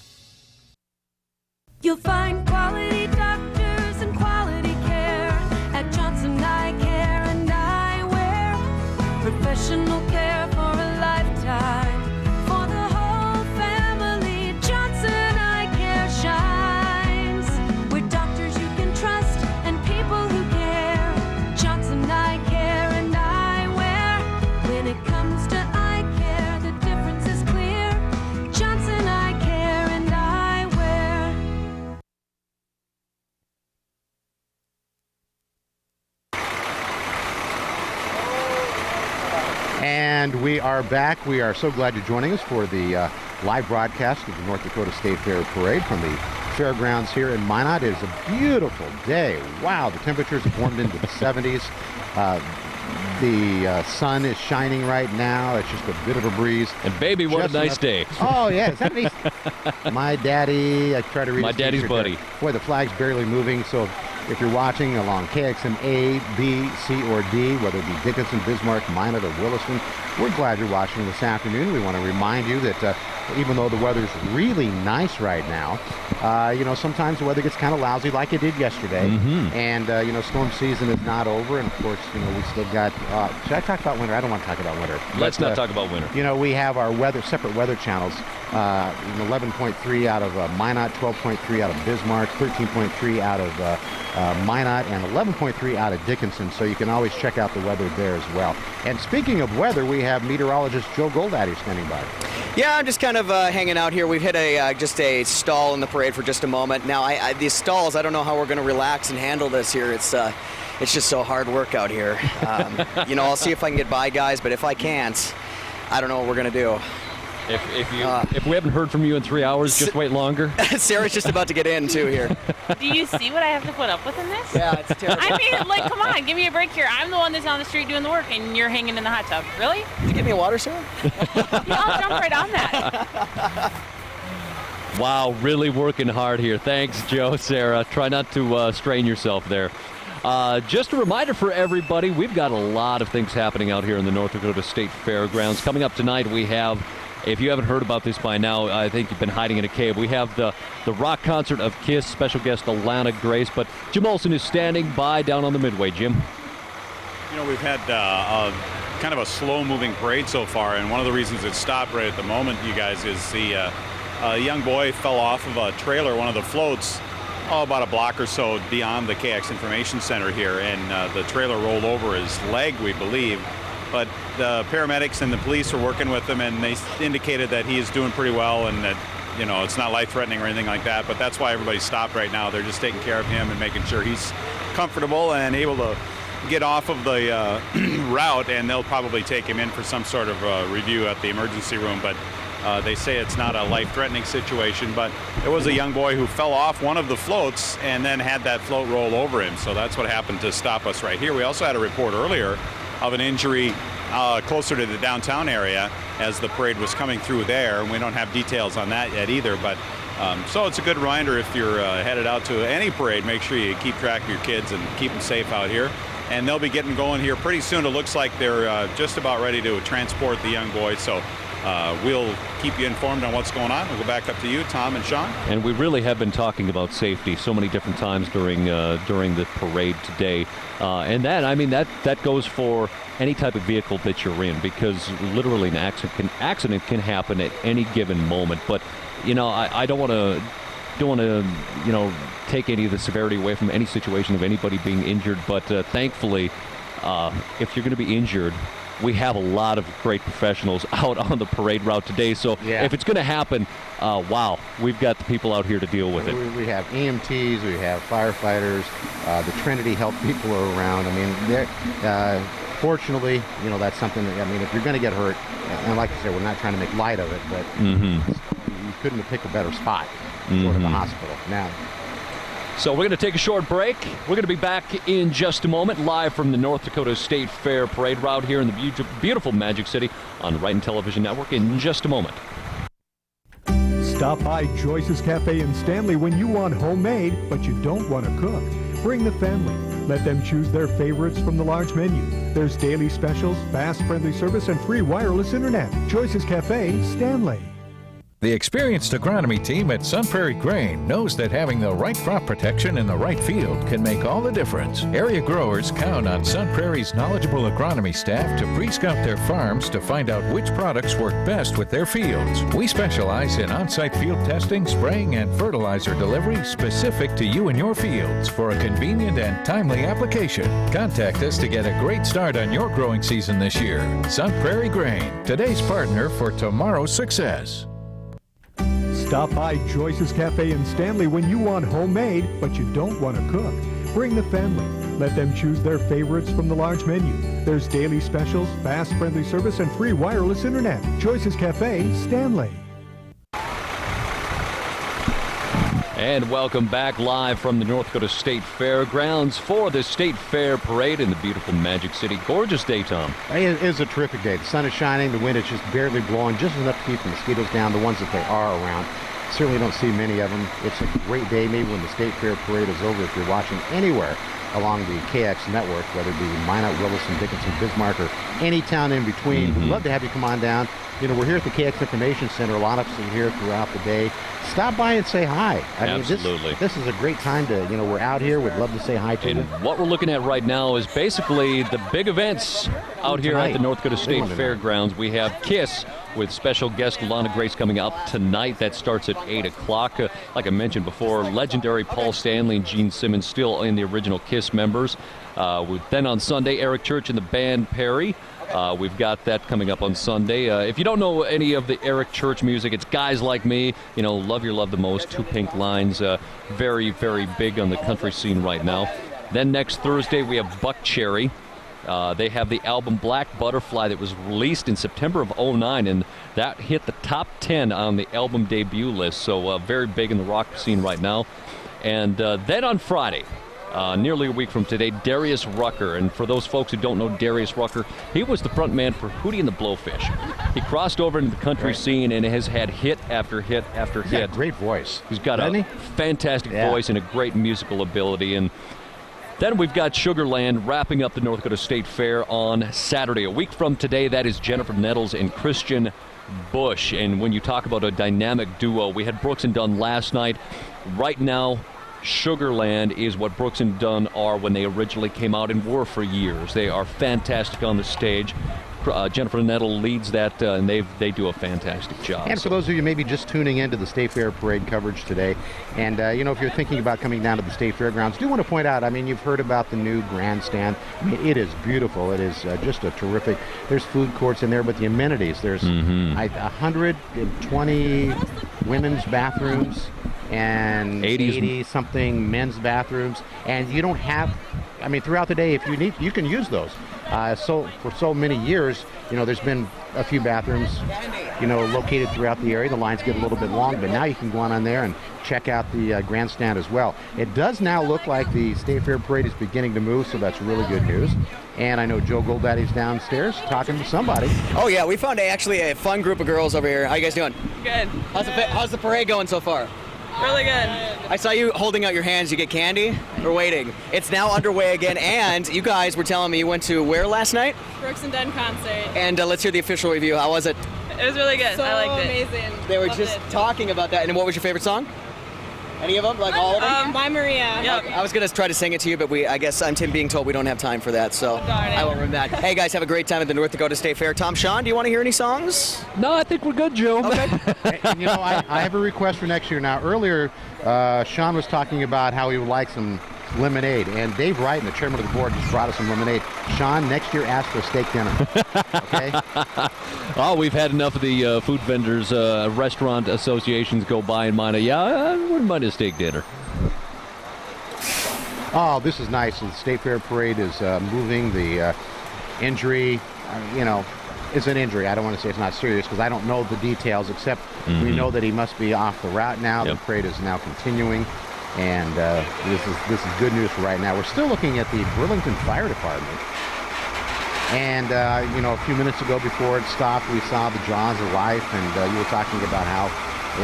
You'll find quality doctors and quality care at Johnson Eye Care and Eyewear. Professional care for a lifetime. For the whole family, Johnson Eye Care shines. With doctors you can trust and people who care. Johnson Eye Care and Eyewear. When it comes to eye care, the difference is clear. Johnson Eye Care and Eyewear. And we are back. We are so glad you're joining us for the live broadcast of the North Dakota State Fair Parade from the fairgrounds here in Minot. It is a beautiful day. Wow, the temperatures have warmed into the 70s. The sun is shining right now. It's just a bit of a breeze. And baby, what a nice day. Oh, yeah. Is that nice? My daddy, I try to read My daddy's buddy. Boy, the flag's barely moving, so if you're watching along KXM A, B, C, or D, whether it be Dickinson, Bismarck, Minot, or Williston, we're glad you're watching this afternoon. We want to remind you that even though the weather's really nice right now, sometimes the weather gets kind of lousy like it did yesterday. And, storm season is not over. And, of course, we still got, should I talk about winter? I don't want to talk about winter. Let's not talk about winter. We have our separate weather channels, 11.3 out of Minot, 12.3 out of Bismarck, 13.3 out of Minot, and 11.3 out of Dickinson. So you can always check out the weather there as well. And speaking of weather, we have meteorologist Joe Goldaddy standing by. Yeah, I'm just kind of hanging out here. We've hit just a stall in the parade for just a moment. Now, these stalls, I don't know how we're going to relax and handle this here. It's just so hard work out here. I'll see if I can get by, guys, but if I can't, I don't know what we're going to do. If we haven't heard from you in 3 hours, just wait longer. Sarah's just about to get in, too, here. Do you see what I have to put up with in this? Yeah, it's terrible. I mean, come on, give me a break here. I'm the one that's on the street doing the work, and you're hanging in the hot tub. Really? Did you get me a water, Sarah? Yeah, I'll jump right on that. Wow, really working hard here. Thanks, Joe, Sarah. Try not to strain yourself there. Just a reminder for everybody, we've got a lot of things happening out here in the North Dakota State Fairgrounds. Coming up tonight, we have, if you haven't heard about this by now, I think you've been hiding in a cave. We have the rock concert of KISS, special guest Alana Grace, but Jim Olson is standing by down on the Midway. Jim? We've had kind of a slow-moving parade so far, and one of the reasons it stopped right at the moment, you guys, is the young boy fell off of a trailer, one of the floats, about a block or so beyond the KX Information Center here, and the trailer rolled over his leg, we believe. But the paramedics and the police are working with him, and they indicated that he is doing pretty well and that, it's not life-threatening or anything like that. But that's why everybody's stopped right now. They're just taking care of him and making sure he's comfortable and able to get off of the route, and they'll probably take him in for some sort of review at the emergency room. But they say it's not a life-threatening situation, but it was a young boy who fell off one of the floats and then had that float roll over him. So that's what happened to stop us right here. We also had a report earlier of an injury closer to the downtown area as the parade was coming through there. And we don't have details on that yet either, but so it's a good reminder if you're headed out to any parade, make sure you keep track of your kids and keep them safe out here. And they'll be getting going here pretty soon. It looks like they're just about ready to transport the young boy. So we'll keep you informed on what's going on. We'll go back up to you, Tom and Sean. And we really have been talking about safety so many different times during the parade today. And that goes for any type of vehicle that you're in, because literally an accident can happen at any given moment. But I don't want to take any of the severity away from any situation of anybody being injured. But thankfully, if you're going to be injured, we have a lot of great professionals out on the parade route today. So if it's going to happen, wow, we've got the people out here to deal with it. We have EMTs, we have firefighters, the Trinity Health people are around. Fortunately, that's something that, if you're going to get hurt, and like I said, we're not trying to make light of it, but you couldn't have picked a better spot to go to the hospital. Now, so we're going to take a short break. We're going to be back in just a moment, live from the North Dakota State Fair parade route here in the beautiful Magic City on the Wright Television Network in just a moment. Stop by Joyce's Cafe in Stanley when you want homemade, but you don't want to cook. Bring the family. Let them choose their favorites from the large menu. There's daily specials, fast, friendly service, and free wireless internet. Joyce's Cafe, Stanley. The experienced agronomy team at Sun Prairie Grain knows that having the right crop protection in the right field can make all the difference. Area growers count on Sun Prairie's knowledgeable agronomy staff to pre-scout their farms to find out which products work best with their fields. We specialize in on-site field testing, spraying, and fertilizer delivery specific to you and your fields for a convenient and timely application. Contact us to get a great start on your growing season this year. Sun Prairie Grain, today's partner for tomorrow's success. Stop by Joyce's Cafe in Stanley when you want homemade, but you don't want to cook. Bring the family. Let them choose their favorites from the large menu. There's daily specials, fast, friendly service, and free wireless internet. Joyce's Cafe, Stanley. And welcome back live from the North Dakota State Fairgrounds for the State Fair Parade in the beautiful Magic City. Gorgeous day, Tom. It is a terrific day. The sun is shining. The wind is just barely blowing, just enough to keep the mosquitoes down, the ones that they are around. Certainly don't see many of them. It's a great day, maybe when the State Fair Parade is over, if you're watching anywhere along the KX network, whether it be Minot, Williston, Dickinson, Bismarck, or any town in between. We'd love to have you come on down. You know, we're here at the KX Information Center. A lot of us are here throughout the day. Stop by and say hi. Absolutely. This is a great time to, you know, we're out here. We'd love to say hi to you. What we're looking at right now is basically the big events out here at the North Dakota State Fairgrounds. We have KISS with special guest Lana Grace coming up tonight. That starts at 8 o'clock. Like I mentioned before, legendary Paul Stanley and Gene Simmons still in the original KISS members. Then on Sunday, Eric Church and the band Perry. We've got that coming up on Sunday. If you don't know any of the Eric Church music, it's Guys Like Me, you know, Love Your Love the Most, Two Pink Lines, very, very big on the country scene right now. Then next Thursday, we have Buck Cherry. They have the album Black Butterfly that was released in September of 2009, and that hit the top 10 on the album debut list, so very big in the rock scene right now. And then on Friday, nearly a week from today, Darius Rucker. And for those folks who don't know Darius Rucker, he was the front man for Hootie and the Blowfish. He crossed over into the country scene and has had hit after hit after hit. He's got a great voice. He's got a fantastic voice and a great musical ability. And then we've got Sugarland wrapping up the North Dakota State Fair on Saturday. A week from today, that is Jennifer Nettles and Christian Bush. And when you talk about a dynamic duo, we had Brooks and Dunn last night. Right now, Sugarland is what Brooks and Dunn are when they originally came out and were for years. They are fantastic on the stage. Jennifer Nettle leads that, and they do a fantastic job. And for those of you maybe just tuning into the State Fair Parade coverage today, and you know, if you're thinking about coming down to the State Fairgrounds, do want to point out, I mean, you've heard about the new grandstand. I mean, it is beautiful. It is just a terrific, there's food courts in there, but the amenities, there's 120 women's bathrooms and 80-something men's bathrooms, and you don't have, I mean, throughout the day, if you need, you can use those. So for so many years, you know, there's been a few bathrooms, you know, located throughout the area. The lines get a little bit long, but now you can go on there and check out the grandstand as well. It does now look like the State Fair Parade is beginning to move, so that's really good news. And I know Joe Goldaddy's downstairs talking to somebody. Oh yeah, we found actually a fun group of girls over here. How you guys doing? Good. How's the parade going so far? Really good. I saw you holding out your hands. You get candy? We're waiting. It's now underway again, and you guys were telling me you went to where last night? Brooks and Dunn concert. And let's hear the official review. How was it? It was really good. So I liked amazing. They were just talking about that. And what was your favorite song? Any of them? Like all of them? Bye Maria. Yep. I was going to try to sing it to you, but I guess I'm being told we don't have time for that, so I won't remember that. Hey, guys, have a great time at the North Dakota State Fair. Tom, Sean, do you want to hear any songs? No, I think we're good, Joe. Okay. And, you know, I have a request for next year. Now, earlier, Sean was talking about how he would like some lemonade, and Dave Wright, the chairman of the board, just brought us some lemonade. Sean, next year, ask for a steak dinner. Okay? Oh, we've had enough of the food vendors, restaurant associations go by in mind. Yeah, I wouldn't mind a steak dinner. Oh, this is nice. The State Fair Parade is moving. The injury, you know, it's an injury. I don't want to say it's not serious because I don't know the details, except we know that he must be off the route now. The parade is now continuing, and this is good news for right now. We're still looking at the Burlington Fire Department. And, you know, a few minutes ago before it stopped, we saw the jaws of life, and you were talking about how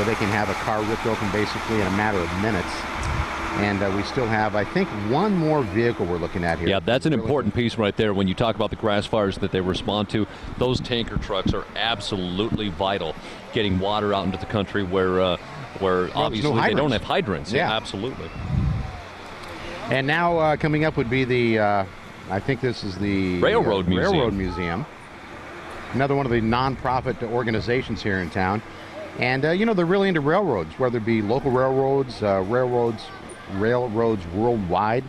they can have a car ripped open basically in a matter of minutes. And we still have, I think, one more vehicle we're looking at here. Yeah, that's an important piece right there. When you talk about the grass fires that they respond to, those tanker trucks are absolutely vital, getting water out into the country where obviously they don't have hydrants. Yeah, absolutely. And now coming up would be the, I think this is the Railroad Museum. Railroad Museum. Another one of the nonprofit organizations here in town. And, you know, they're really into railroads, whether it be local railroads, railroads worldwide.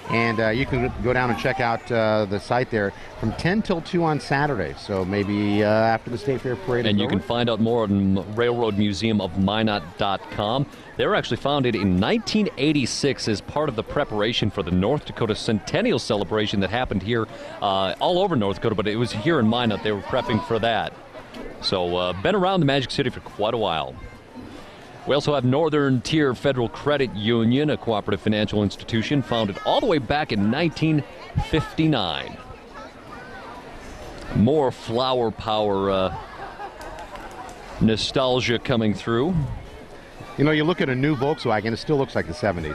And you can go down and check out the site there from 10 till 2 on Saturday. So maybe after the State Fair Parade. And you can find out more on railroadmuseumofminot.com. They were actually founded in 1986 as part of the preparation for the North Dakota Centennial Celebration that happened here all over North Dakota, but it was here in Minot. They were prepping for that. So been around the Magic City for quite a while. We also have Northern Tier Federal Credit Union, a cooperative financial institution founded all the way back in 1959. More flower power nostalgia coming through. You know, you look at a new Volkswagen, it still looks like the 70s.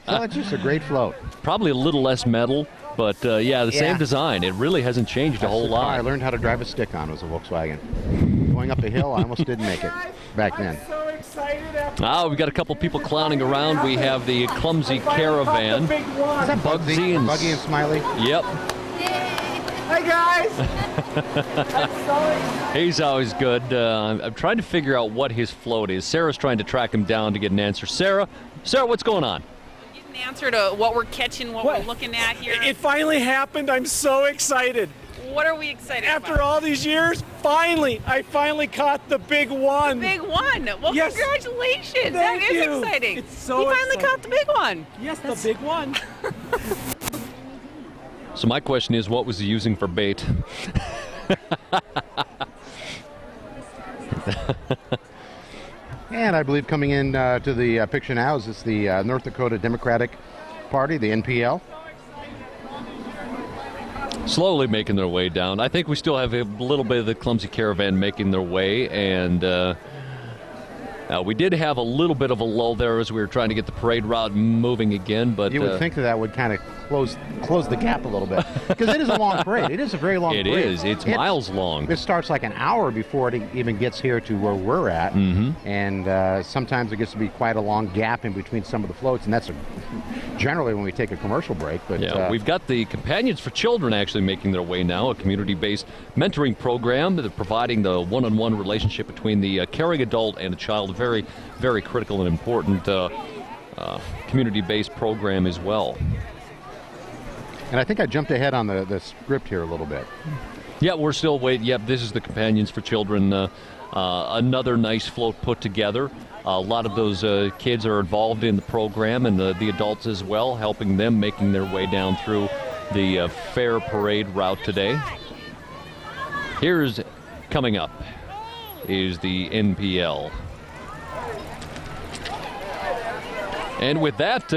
So it's just a great float. Probably a little less metal, but yeah, the same design. It really hasn't changed a whole lot. I learned how to drive a stick-on was a Volkswagen. Going up a hill, I almost didn't make it back then. We've got a couple people clowning around. We have the clumsy caravan. Is that Bugsy and Smiley? Yep. Hi, guys. He's always good. I'm trying to figure out what his float is. Sarah's trying to track him down to get an answer. Sarah, what's going on? Get an answer to what we're catching, what we're looking at here. It finally happened. I'm so excited. What are we excited After about? all these years, I finally caught the big one. The big one. Well, yes. Congratulations. That Thank is you. exciting. It's so You finally exciting. caught the big one. Yes, the big one. So my question is, what was he using for bait? And I believe coming in to the picture now is the North Dakota Democratic Party, the NPL. Slowly making their way down. I think we still have a little bit of the clumsy caravan making their way, and we did have a little bit of a lull there as we were trying to get the parade route moving again. But You would think that would kind of close the gap a little bit, because it is a long parade. It is a very long It parade. is. It's miles long. It starts like an hour before it even gets here to where we're at, and sometimes there gets to be quite a long gap in between some of the floats, and that's generally when we take a commercial break. But yeah, we've got the Companions for Children actually making their way now, a community-based mentoring program that providing the one-on-one relationship between the caring adult and the child. Very, very critical and important community-based program as well. And I think I jumped ahead on the script here a little bit. Yeah, we're still waiting. Yep, this is the Companions for Children. Another nice float put together. A lot of those kids are involved in the program, and the adults as well, helping them making their way down through the fair parade route today. Here's coming up is the NPL. And with that,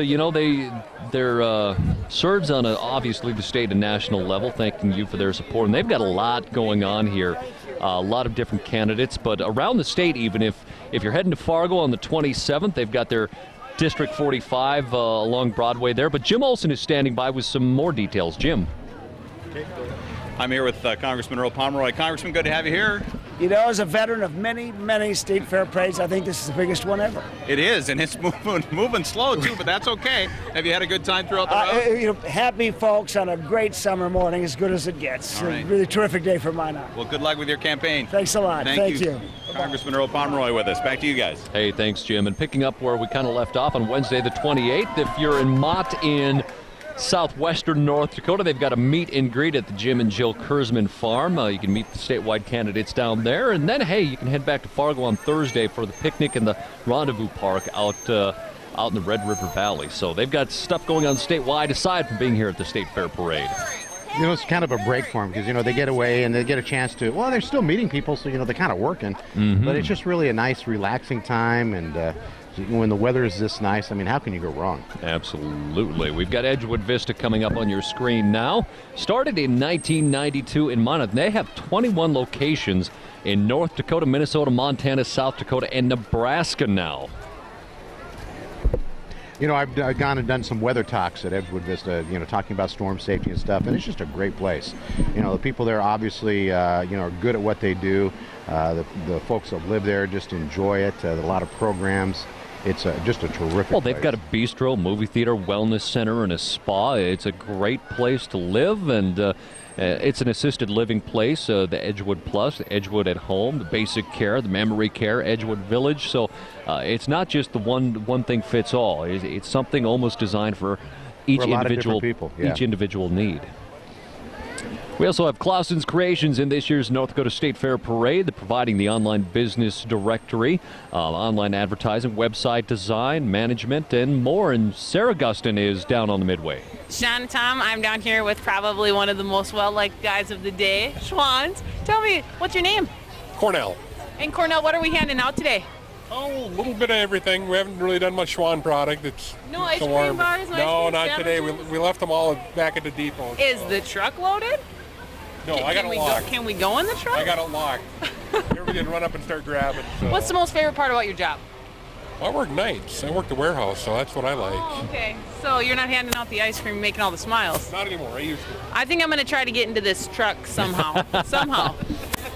they're serves on obviously the state and national level, thanking you for their support. And they've got a lot going on here, a lot of different candidates. But around the state, even if you're heading to Fargo on the 27th, they've got their District 45 along Broadway there. But Jim Olson is standing by with some more details. Jim. I'm here with Congressman Earl Pomeroy. Congressman, good to have you here. You know, as a veteran of many, many state fair parades, I think this is the biggest one ever. It is, and it's moving slow, too, but that's okay. Have you had a good time throughout the road? Happy folks on a great summer morning, as good as it gets. All right. A really terrific day for Minot. Well, good luck with your campaign. Thanks a lot. Thank you. Congressman Earl Pomeroy with us. Back to you guys. Hey, thanks, Jim. And picking up where we kind of left off on Wednesday the 28th, if you're in Mott in southwestern North Dakota, they've got a meet and greet at the Jim and Jill Kurzman Farm. You can meet the statewide candidates down there, and then hey, you can head back to Fargo on Thursday for the picnic in the Rendezvous Park out in the Red River Valley. So they've got stuff going on statewide aside from being here at the State Fair Parade. You know, it's kind of a break for them because, they get away and they get a chance to, they're still meeting people, so, they're kind of working. But it's just really a nice, relaxing time, and when the weather is this nice, how can you go wrong? Absolutely. We've got Edgewood Vista coming up on your screen now. Started in 1992 in Minot. They have 21 locations in North Dakota, Minnesota, Montana, South Dakota, and Nebraska now. I've gone and done some weather talks at Edgewood Vista, talking about storm safety and stuff, and it's just a great place. The people there obviously, are good at what they do. The folks that live there just enjoy it. A lot of programs. It's just a terrific Well, they've place. got a bistro, movie theater, wellness center, and a spa. It's a great place to live, and it's an assisted living place, the Edgewood Plus, Edgewood at Home, the basic care, the memory care, Edgewood Village. So it's not just the one thing fits all. It's something almost designed for each For a lot of individual different people, yeah. each individual need. We also have Clausen's Creations in this year's North Dakota State Fair Parade. They're providing the online business directory, online advertising, website design, management, and more. And Sarah Gustin is down on the Midway. Sean and Tom, I'm down here with probably one of the most well-liked guys of the day, Schwans. Tell me, what's your name? Cornell. And Cornell, what are we handing out today? Oh, a little bit of everything. We haven't really done much Schwan product. It's No ice so cream warm. bars, no ice No, cream not today. sandwiches? We left them all back at the depot. Is the truck loaded? No, I got Can it we locked. Can we go in the truck? I got it locked. Everybody can run up and start grabbing. So. What's the most favorite part about your job? I work nights. I work the warehouse, so that's what I like. Oh, okay. So you're not handing out the ice cream, making all the smiles. Not anymore. I used to. I think I'm going to try to get into this truck somehow. Somehow.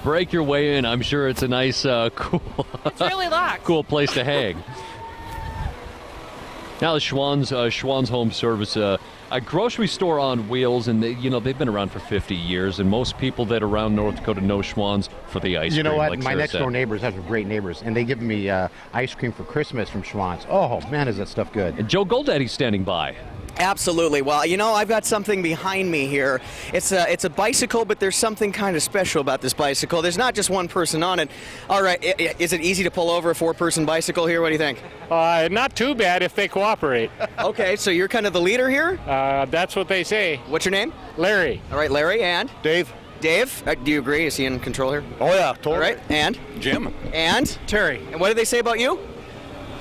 Break your way in. I'm sure it's a nice, cool, It's really locked. cool place to hang. Now the Schwann's Home Service, a grocery store on wheels, and they've been around for 50 years, and most people that are around North Dakota know Schwann's for the ice cream. You know what? like My Sarah next said. door neighbors have some great neighbors, and they give me ice cream for Christmas from Schwann's. Oh man, is that stuff good! And Joe Goldaddy's standing by. Absolutely. Well, I've got something behind me here. It's a bicycle, but there's something kind of special about this bicycle. There's not just one person on it. All right, is it easy to pull over a 4-person bicycle here? What do you think? Not too bad if they cooperate. Okay, so you're kind of the leader here? That's what they say. What's your name? Larry. All right, Larry, and? Dave. Dave, do you agree? Is he in control here? Oh, yeah, totally. All right, and? Jim. And? Terry. And what did they say about you?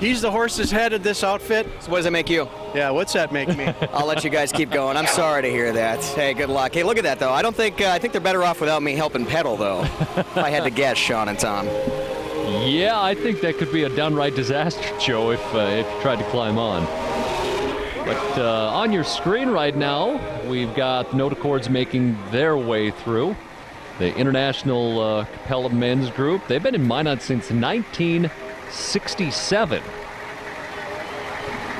He's the horse's head of this outfit. So what does it make you? Yeah, what's that make me? I'll let you guys keep going. I'm sorry to hear that. Hey, good luck. Hey, look at that, though. I think they're better off without me helping pedal, though. If I had to guess, Sean and Tom. Yeah, I think that could be a downright disaster, Joe, if you tried to climb on. But on your screen right now, we've got Notochords making their way through. The International Capella Men's Group. They've been in Minot since 1967.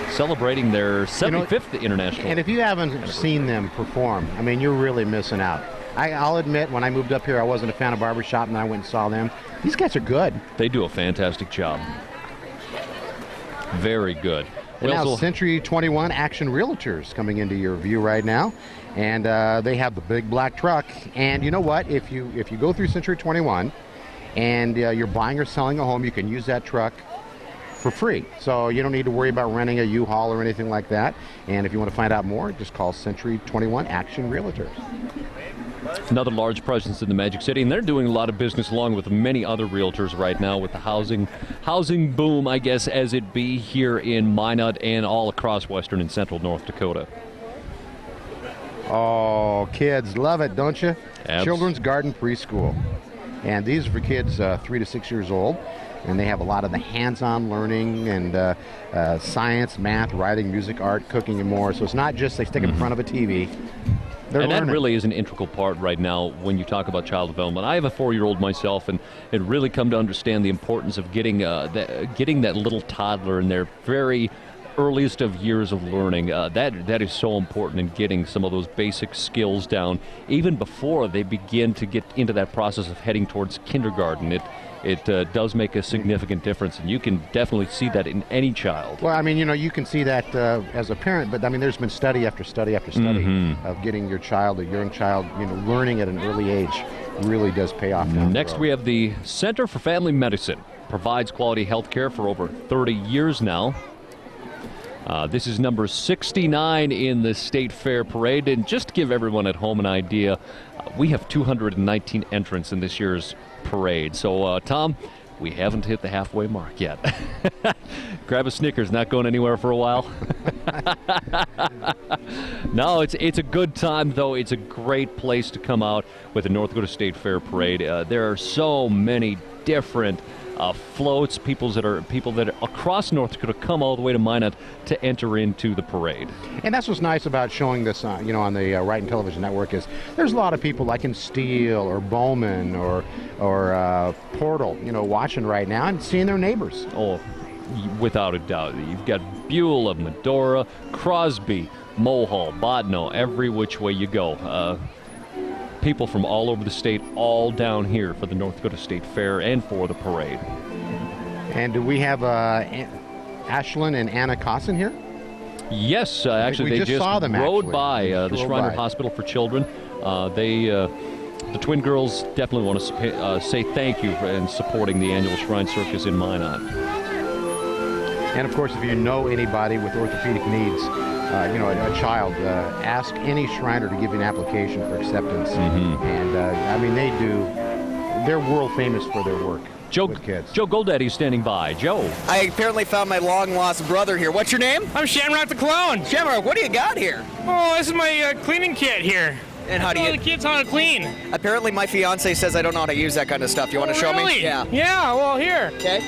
Celebrating their 75th International. And if you haven't seen them perform, I mean, you're really missing out. I'll admit, when I moved up here, I wasn't a fan of barbershop, and I went and saw them. These guys are good. They do a fantastic job. Very good. And now Century 21 Action Realtors coming into your view right now, and they have the big black truck. And you know what? If you go through Century 21 and you're buying or selling a home, you can use that truck for free. So you don't need to worry about renting a U-Haul or anything like that. And if you want to find out more, just call Century 21 Action Realtors. Another large presence in the Magic City, and they're doing a lot of business along with many other realtors right now with the housing boom, I guess, as it be here in Minot and all across western and central North Dakota. Oh, kids love it, don't you? Children's Garden Preschool. And these are for kids 3 to 6 years old. And they have a lot of the hands-on learning and science, math, writing, music, art, cooking, and more. So it's not just they stick in front of a TV. They're and learning. that really is an integral part right now when you talk about child development. I have a 4-year-old myself, and it really come to understand the importance of getting that little toddler in their very earliest of years of learning. That is so important in getting some of those basic skills down, even before they begin to get into that process of heading towards kindergarten. It does make a significant difference, and you can definitely see that in any child. Well, I mean, you can see that as a parent, but I mean, there's been study after study after study of getting your child, a young child, learning at an early age really does pay off. Next, we have the Center for Family Medicine. Provides quality health care for over 30 years now. This is number 69 in the State Fair Parade, and just to give everyone at home an idea, we have 219 entrants in this year's parade. So, Tom, we haven't hit the halfway mark yet. Grab a Snickers, not going anywhere for a while. No, it's a good time, though. It's a great place to come out with the North Dakota State Fair Parade. There are so many different floats, people that are across North Dakota come all the way to Minot to enter into the parade. And that's what's nice about showing this, on the Wright and Television Network is there's a lot of people like in Steele or Bowman or Portal, watching right now and seeing their neighbors. Oh, without a doubt. You've got Beulah, Medora, Crosby, Mohall, Bottineau, every which way you go. People from all over the state, all down here for the North Dakota State Fair and for the parade. And do we have Ashlyn and Anna Cosson here? Yes, actually, we they just saw them rode by the Rode Schreiner by. Hospital for Children. The Twin Girls definitely want to say thank you for supporting the annual Shrine Circus in Minot. And of course, if you know anybody with orthopedic needs, a child, ask any Shriner to give you an application for acceptance. And I mean, they're world famous for their work. With kids. Joe Goldaddy's standing by. Joe. I apparently found my long-lost brother here. What's your name? I'm Shamrock the Clown. Shamrock, what do you got here? Oh, this is my cleaning kit here. And how do you... the kids how to clean. Apparently my fiance says I don't know how to use that kind of stuff. You want to show me? Really? Yeah. Yeah, well, here. Okay.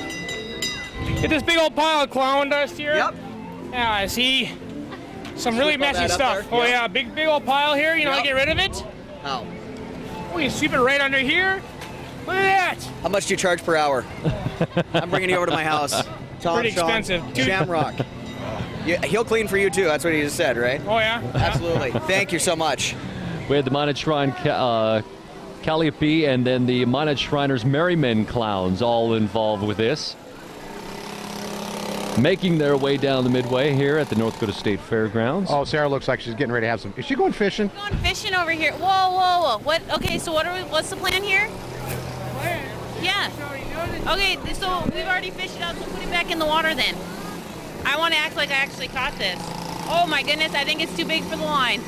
Get this big old pile of clown dust here. Yep. Yeah, I see some really Sweep all messy that up stuff. there? Oh Yep. yeah, big old pile here. You know, Yep. get rid of it. How? Oh, you sweep it right under here. Look at that. How much do you charge per hour? I'm bringing you over to my house. Tom, Pretty Sean, expensive. Shamrock. Yeah, he'll clean for you too. That's what he just said, right? Oh yeah. Absolutely. Thank you so much. We had the Minot Shrine Calliope and then the Minot Shriners Merrymen Clowns all involved with this. Making their way down the midway here at the North Dakota State Fairgrounds. Oh, Sarah looks like she's getting ready to have some. Is she going fishing? Going fishing over here. Whoa. What? Okay, so what's the plan here? Yeah. Okay, so we've already fished it out, so put it back in the water then. I want to act like I actually caught this. Oh my goodness, I think it's too big for the line.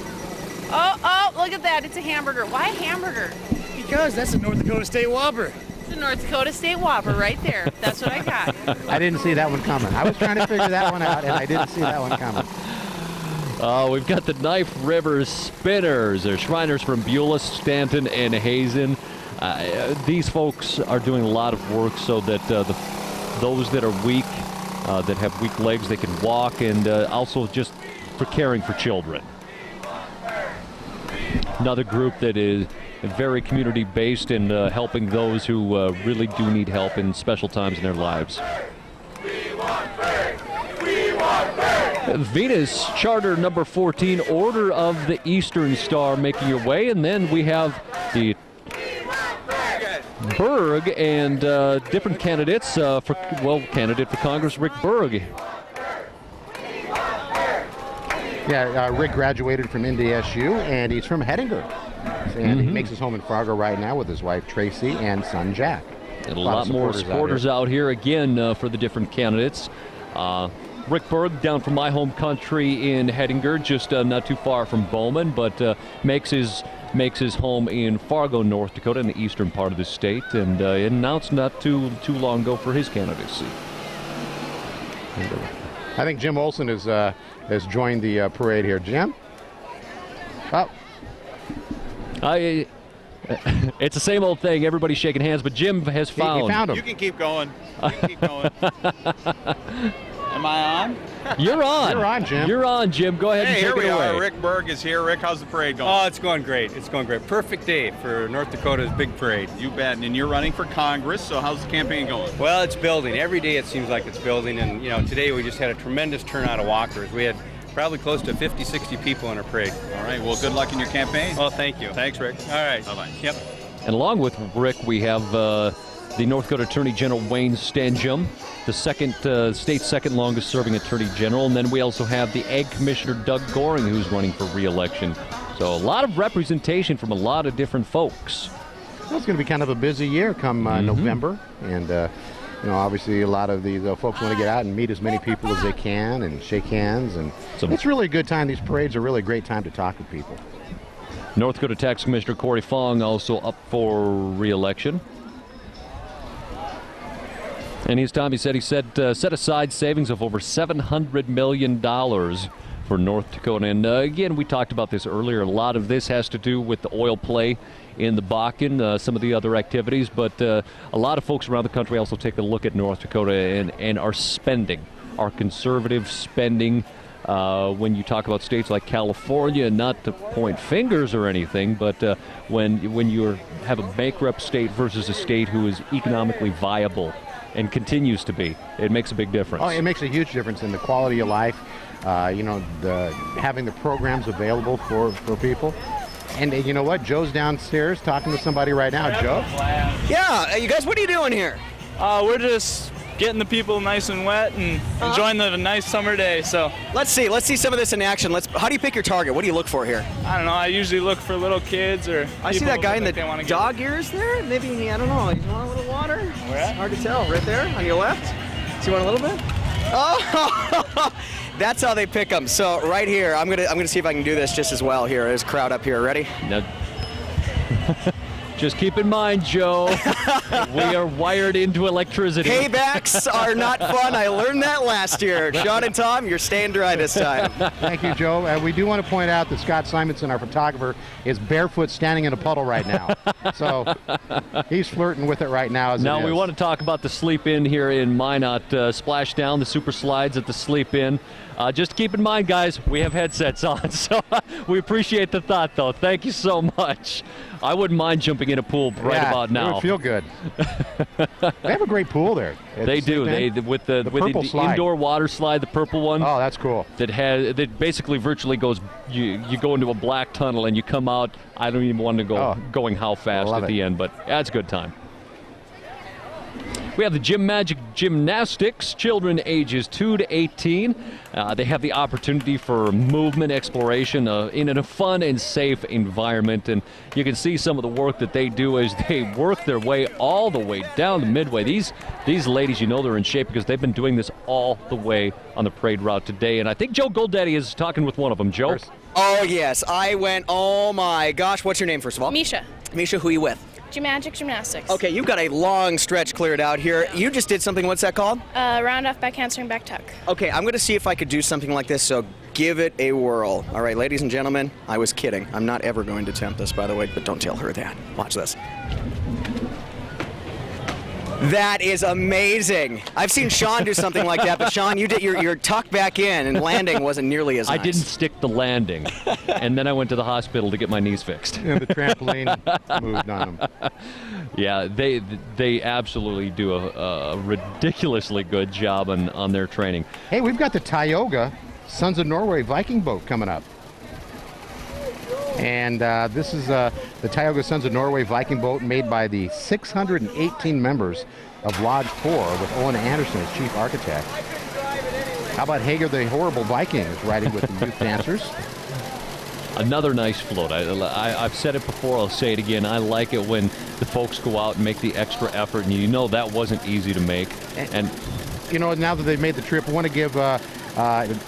Oh, look at that. It's a hamburger. Why a hamburger? Because that's a North Dakota State Whopper. It's a North Dakota State Whopper right there. That's what I got. I didn't see that one coming. I was trying to figure that one out, and I didn't see that one coming. We've got the Knife River Spinners. They're Shriners from Beulah, Stanton, and Hazen. These folks are doing a lot of work so that those that are weak, that have weak legs, they can walk, and also just for caring for children. Another group that is very community-based and helping those who really do need help in special times in their lives. Venus Charter number 14, Order of the Eastern Star, making your way, and then we have the Berg and different candidates candidate for Congress, Rick Berg. Yeah, Rick graduated from NDSU, and he's from Hettinger. And he makes his home in Fargo right now with his wife Tracy and son Jack. And a lot more supporters out here again for the different candidates. Rick Berg down from my home country in Hettinger, just not too far from Bowman, but makes his home in Fargo, North Dakota, in the eastern part of the state, and announced not too long ago for his candidacy. I think Jim Olson has joined the parade here. Jim? Oh. It's the same old thing. Everybody's shaking hands, but Jim has found. He found him. You can keep going. Am I on? You're on. You're on, Jim. You're on, Jim. Go ahead and take it away. Rick Berg is here. Rick, how's the parade going? Oh, it's going great. It's going great. Perfect day for North Dakota's big parade. You bet. And you're running for Congress, so how's the campaign going? Well, it's building. Every day it seems like it's building. And, today we just had a tremendous turnout of walkers. We had probably close to 50, 60 people in our parade. All right. Well, good luck in your campaign. Oh, thank you. Thanks, Rick. All right. Bye-bye. Yep. And along with Rick, we have the North Dakota Attorney General Wayne Stanjum, the state's second longest serving Attorney General. And then we also have the Ag Commissioner Doug Goring, who's running for re-election. So a lot of representation from a lot of different folks. Well, it's going to be kind of a busy year come November. And, obviously a lot of these folks want to get out and meet as many people as they can and shake hands. And it's really a good time. These parades are really a great time to talk to people. North Dakota Tax Commissioner Corey Fong also up for re-election. And his time, he said set aside savings of over $700 million for North Dakota. And again, we talked about this earlier. A lot of this has to do with the oil play in the Bakken, some of the other activities. But a lot of folks around the country also take a look at North Dakota and our spending, our conservative spending. When you talk about states like California, not to point fingers or anything, but when you have a bankrupt state versus a state who is economically viable and continues to be, it makes a big difference. Oh, it makes a huge difference in the quality of life, having the programs available for people. And you know what? Joe's downstairs talking to somebody right now. Joe? Yeah, you guys, what are you doing here? We're just getting the people nice and wet and enjoying the nice summer day. So let's see some of this in action. How do you pick your target? What do you look for here? I don't know. I usually look for little kids or. I see that guy in the dog ears there. Maybe I don't know. You want a little water? Where at? It's hard to tell. Right there on your left. So you want a little bit? Oh, that's how they pick them. So right here, I'm gonna see if I can do this just as well. Here, there's a crowd up here. Ready? Now, Just keep in mind, Joe, we are wired into electricity. Paybacks are not fun. I learned that last year. Sean and Tom, you're staying dry this time. Thank you, Joe. We do want to point out that Scott Simonson, our photographer, is barefoot standing in a puddle right now. So he's flirting with it right now. Now we want to talk about the Sleep Inn here in Minot. Splashdown, the super slides at the Sleep Inn. Just keep in mind, guys, we have headsets on, so we appreciate the thought, though. Thank you so much. I wouldn't mind jumping in a pool right about now. It would feel good. They have a great pool there. They do. With the indoor water slide, the purple one. Oh, that's cool. That basically virtually goes. You go into a black tunnel and you come out. I don't even want to go going how fast at the end, but that's a good time. We have the Gym Magic Gymnastics, children ages 2 to 18. They have the opportunity for movement exploration in a fun and safe environment. And you can see some of the work that they do as they work their way all the way down the midway. These ladies, you know they're in shape because they've been doing this all the way on the parade route today. And I think Joe Goldaddy is talking with one of them. Joe? Oh, yes. I went, oh, my gosh. What's your name, first of all? Misha. Misha, who are you with? Magic Gymnastics. Okay, you've got a long stretch cleared out here. You just did something, what's that called? Round off, back handspring, back tuck. Okay, I'm going to see if I could do something like this, so give it a whirl. All right, ladies and gentlemen, I was kidding. I'm not ever going to attempt this, by the way, but don't tell her that. Watch this. That is amazing. I've seen Sean do something like that, but Sean, you did your tuck back in, and landing wasn't nearly as nice. I didn't stick the landing, and then I went to the hospital to get my knees fixed. And the trampoline moved on them. Yeah, they absolutely do a ridiculously good job on their training. Hey, we've got the Tioga Sons of Norway Viking boat coming up. And this is the Tioga Sons of Norway Viking boat made by the 618 members of Lodge 4 with Owen Anderson as chief architect. How about Hager the Horrible Viking is riding with the youth dancers? Another nice float. I've said it before, I'll say it again. I like it when the folks go out and make the extra effort, and you know that wasn't easy to make. And you know, now that they've made the trip, I want to give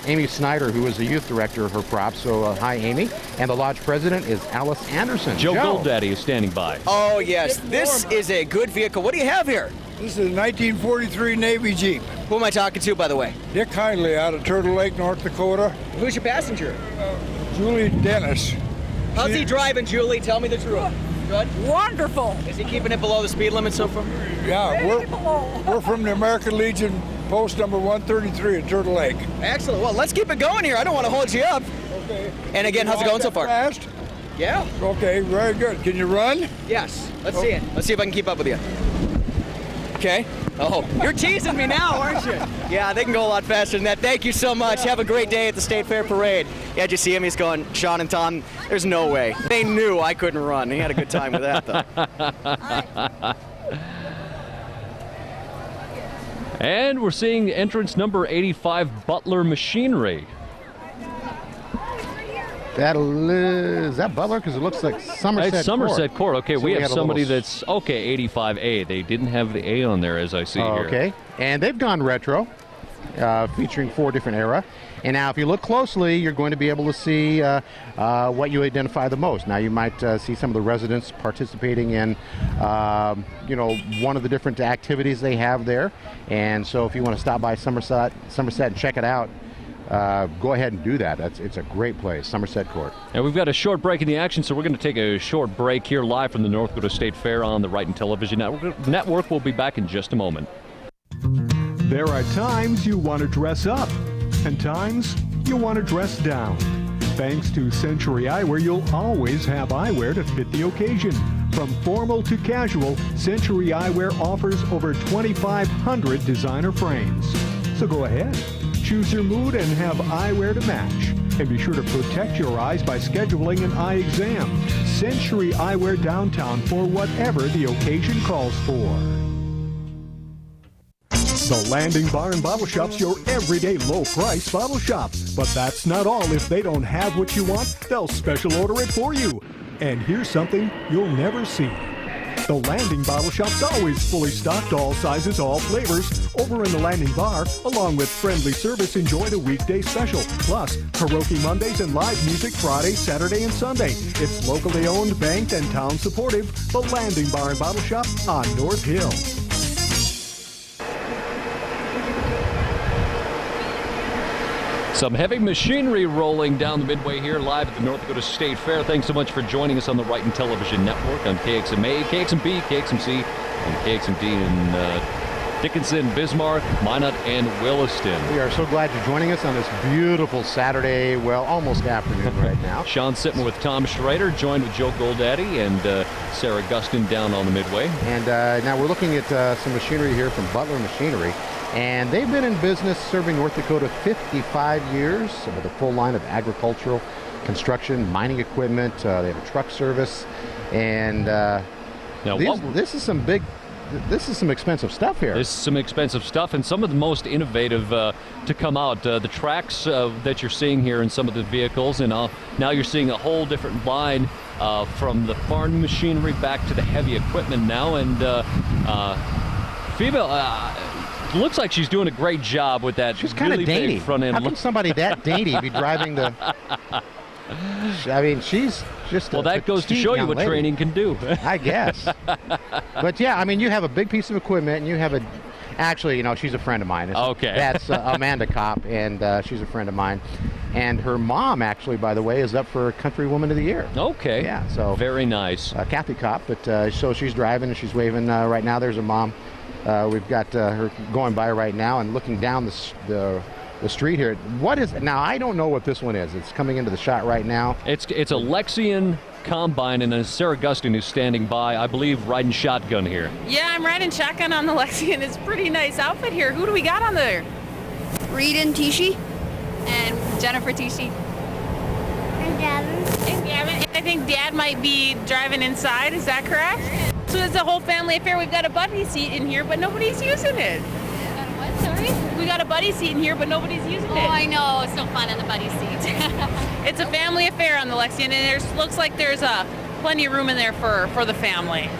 Amy Snyder, who is the youth director, her props. So hi, Amy. And the lodge president is Alice Anderson. Joe Goldaddy is standing by. Oh, yes. This is a good vehicle. What do you have here? This is a 1943 Navy Jeep. Who am I talking to, by the way? Dick Hindley out of Turtle Lake, North Dakota. Who's your passenger? Julie Dennis. How's he driving, Julie? Tell me the truth. Good? Wonderful. Is he keeping it below the speed limit so far? Yeah, we're from the American Legion, post number 133 at Turtle Lake. Excellent. Well, let's keep it going here. I don't want to hold you up. Okay. And again, how's it going so far? Fast? Yeah. Okay, very good. Can you run? Yes. Let's see it. Let's see if I can keep up with you. Okay. Oh, you're teasing me now, aren't you? Yeah, they can go a lot faster than that. Thank you so much. Have a great day at the State Fair Parade. Yeah, did you see him? He's going, Sean and Tom, there's no way. They knew I couldn't run. He had a good time with that, though. And we're seeing entrance number 85, Butler Machinery. Is that Butler? Because it looks like Somerset Court. It's Somerset Court. Okay, So we have had a somebody little that's, 85A. They didn't have the A on there, as I see here. Okay, and they've gone retro, featuring 4 different era. And now if you look closely, you're going to be able to see what you identify the most. Now you might see some of the residents participating in, one of the different activities they have there. And so if you want to stop by Somerset and check it out, go ahead and do that. It's a great place, Somerset Court. And we've got a short break in the action, so we're going to take a short break here live from the North Dakota State Fair on the Wright Television Network. We'll be back in just a moment. There are times you want to dress up, and times you want to dress down. Thanks to Century Eyewear, you'll always have eyewear to fit the occasion. From formal to casual, Century Eyewear offers over 2,500 designer frames. So go ahead, choose your mood and have eyewear to match. And be sure to protect your eyes by scheduling an eye exam. Century Eyewear downtown for whatever the occasion calls for. The Landing Bar and Bottle Shop's your everyday low-price bottle shop. But that's not all. If they don't have what you want, they'll special order it for you. And here's something you'll never see. The Landing Bottle Shop's always fully stocked, all sizes, all flavors. Over in the Landing Bar, along with friendly service, enjoy the weekday special. Plus, karaoke Mondays and live music Friday, Saturday, and Sunday. It's locally owned, banked, and town supportive. The Landing Bar and Bottle Shop on North Hill. Some heavy machinery rolling down the midway here live at the North Dakota State Fair. Thanks so much for joining us on the Wrighton Television Network on KXMA, KXMB, KXMC, and KXMD in Dickinson, Bismarck, Minot, and Williston. We are so glad you're joining us on this beautiful Saturday, well, almost afternoon right now. Sean Sitman with Tom Schrader, joined with Joe Goldaddy and Sarah Gustin down on the midway. And now we're looking at some machinery here from Butler Machinery. And they've been in business serving North Dakota 55 years with a full line of agricultural, construction, mining equipment. They have a truck service. And this is some expensive stuff here. This is some expensive stuff, and some of the most innovative to come out. The tracks that you're seeing here in some of the vehicles, and now you're seeing a whole different line from the farm machinery back to the heavy equipment now. And female, looks like she's doing a great job with that. She's kind of really dainty. Big front end. How can somebody that dainty be driving the? I mean, she's just. Well, that goes to show you what training can do. I guess. But yeah, I mean, you have a big piece of equipment, and you have a. Actually, she's a friend of mine. Okay. That's Amanda Kopp, and she's a friend of mine. And her mom, actually, by the way, is up for Country Woman of the Year. Okay. Yeah. So very nice. Kathy Kopp, but so she's driving and she's waving right now. There's her mom. We've got her going by right now and looking down the street here. What is now? I don't know what this one is. It's coming into the shot right now. It's a Lexion combine, and Sarah Gustin who's standing by, I believe, riding shotgun here. Yeah, I'm riding shotgun on the Lexion. It's a pretty nice outfit here. Who do we got on there? Reed and Tishi. And Jennifer Tishi. And Gavin. I think Dad might be driving inside. Is that correct? So it's a whole family affair. We've got a buddy seat in here, but nobody's using it. What, sorry? We got a buddy seat in here, but nobody's using it. Oh, I know. It's no fun in the buddy seat. It's a family affair on the Lexion, and looks like there's plenty of room in there for the family.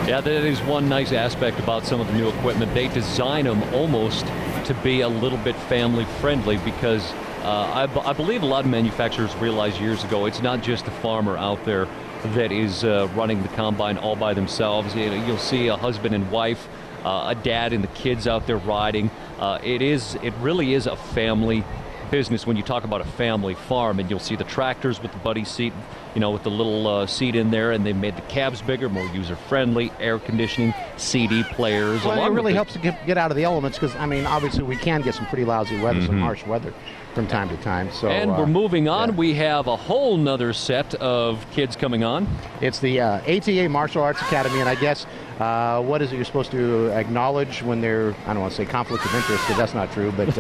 Yeah, that is one nice aspect about some of the new equipment. They design them almost to be a little bit family friendly because I believe a lot of manufacturers realized years ago it's not just the farmer out there that is running the combine all by themselves. You'll see a husband and wife, a dad and the kids out there riding. It really is a family business when you talk about a family farm, and you'll see the tractors with the buddy seat, with the little seat in there, and they made the cabs bigger, more user-friendly, air conditioning, CD players. Well, it really helps to get out of the elements because, I mean, obviously we can get some pretty lousy weather, some harsh weather from time to time. So, and we're moving on. Yeah. We have a whole nother set of kids coming on. It's the ATA Martial Arts Academy, and I guess what is it you're supposed to acknowledge when they're, I don't want to say conflict of interest because that's not true, but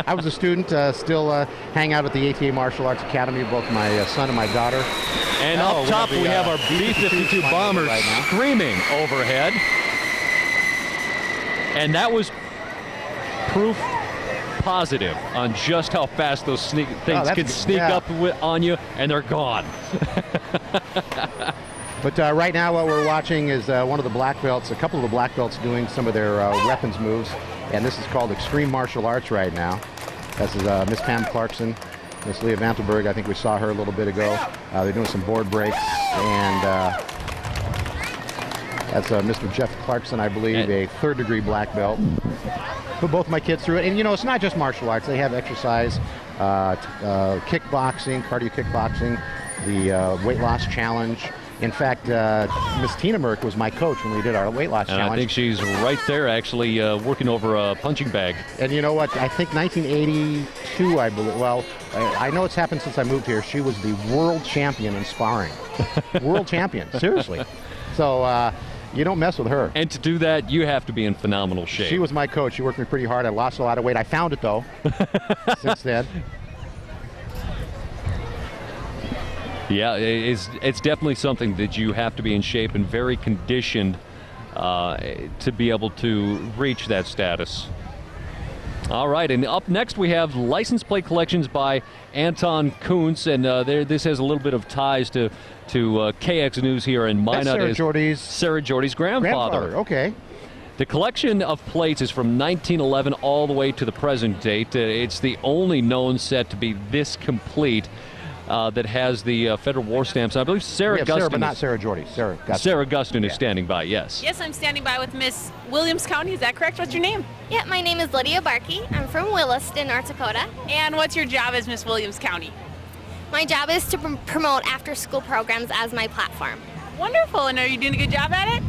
I was a student, still hang out at the ATA Martial Arts Academy, both my son and my daughter. And up top we have our B-52 bombers right screaming overhead. And that was proof positive on just how fast those things can sneak up on you, and they're gone. But right now what we're watching is one of the black belts, a couple of the black belts doing some of their weapons moves, and this is called Extreme Martial Arts right now. This is Miss Pam Clarkson, Miss Leah Vantelberg. I think we saw her a little bit ago. They're doing some board breaks, and that's Mr. Jeff Clarkson, I believe, a third-degree black belt. Put both my kids through it, and it's not just martial arts. They have exercise, kickboxing, cardio kickboxing, the weight loss challenge. In fact, Miss Tina Merck was my coach when we did our weight loss challenge. I think she's right there, actually, working over a punching bag. And you know what? I think 1982, I believe. Well, I know it's happened since I moved here. She was the world champion in sparring. World champion, seriously. So you don't mess with her. And to do that, you have to be in phenomenal shape. She was my coach. She worked me pretty hard. I lost a lot of weight. I found it, though, since then. Yeah, it's definitely something that you have to be in shape and very conditioned to be able to reach that status. All right, and up next we have license plate collections by Anton Kuntz, and this has a little bit of ties to KX News here in Minot. That's Sarah Jordy's grandfather. Okay. The collection of plates is from 1911 all the way to the present date. It's the only known set to be this complete that has the Federal War stamps. I believe Sarah Gustin. Sarah, but not Sarah Jordy. Sarah Gustin. Sarah Gustin is standing by, yes. Yes, I'm standing by with Miss Williams County. Is that correct? What's your name? Yeah, my name is Lydia Barkey. I'm from Williston, North Dakota. And what's your job as Miss Williams County? My job is to promote after-school programs as my platform. Wonderful. And are you doing a good job at it?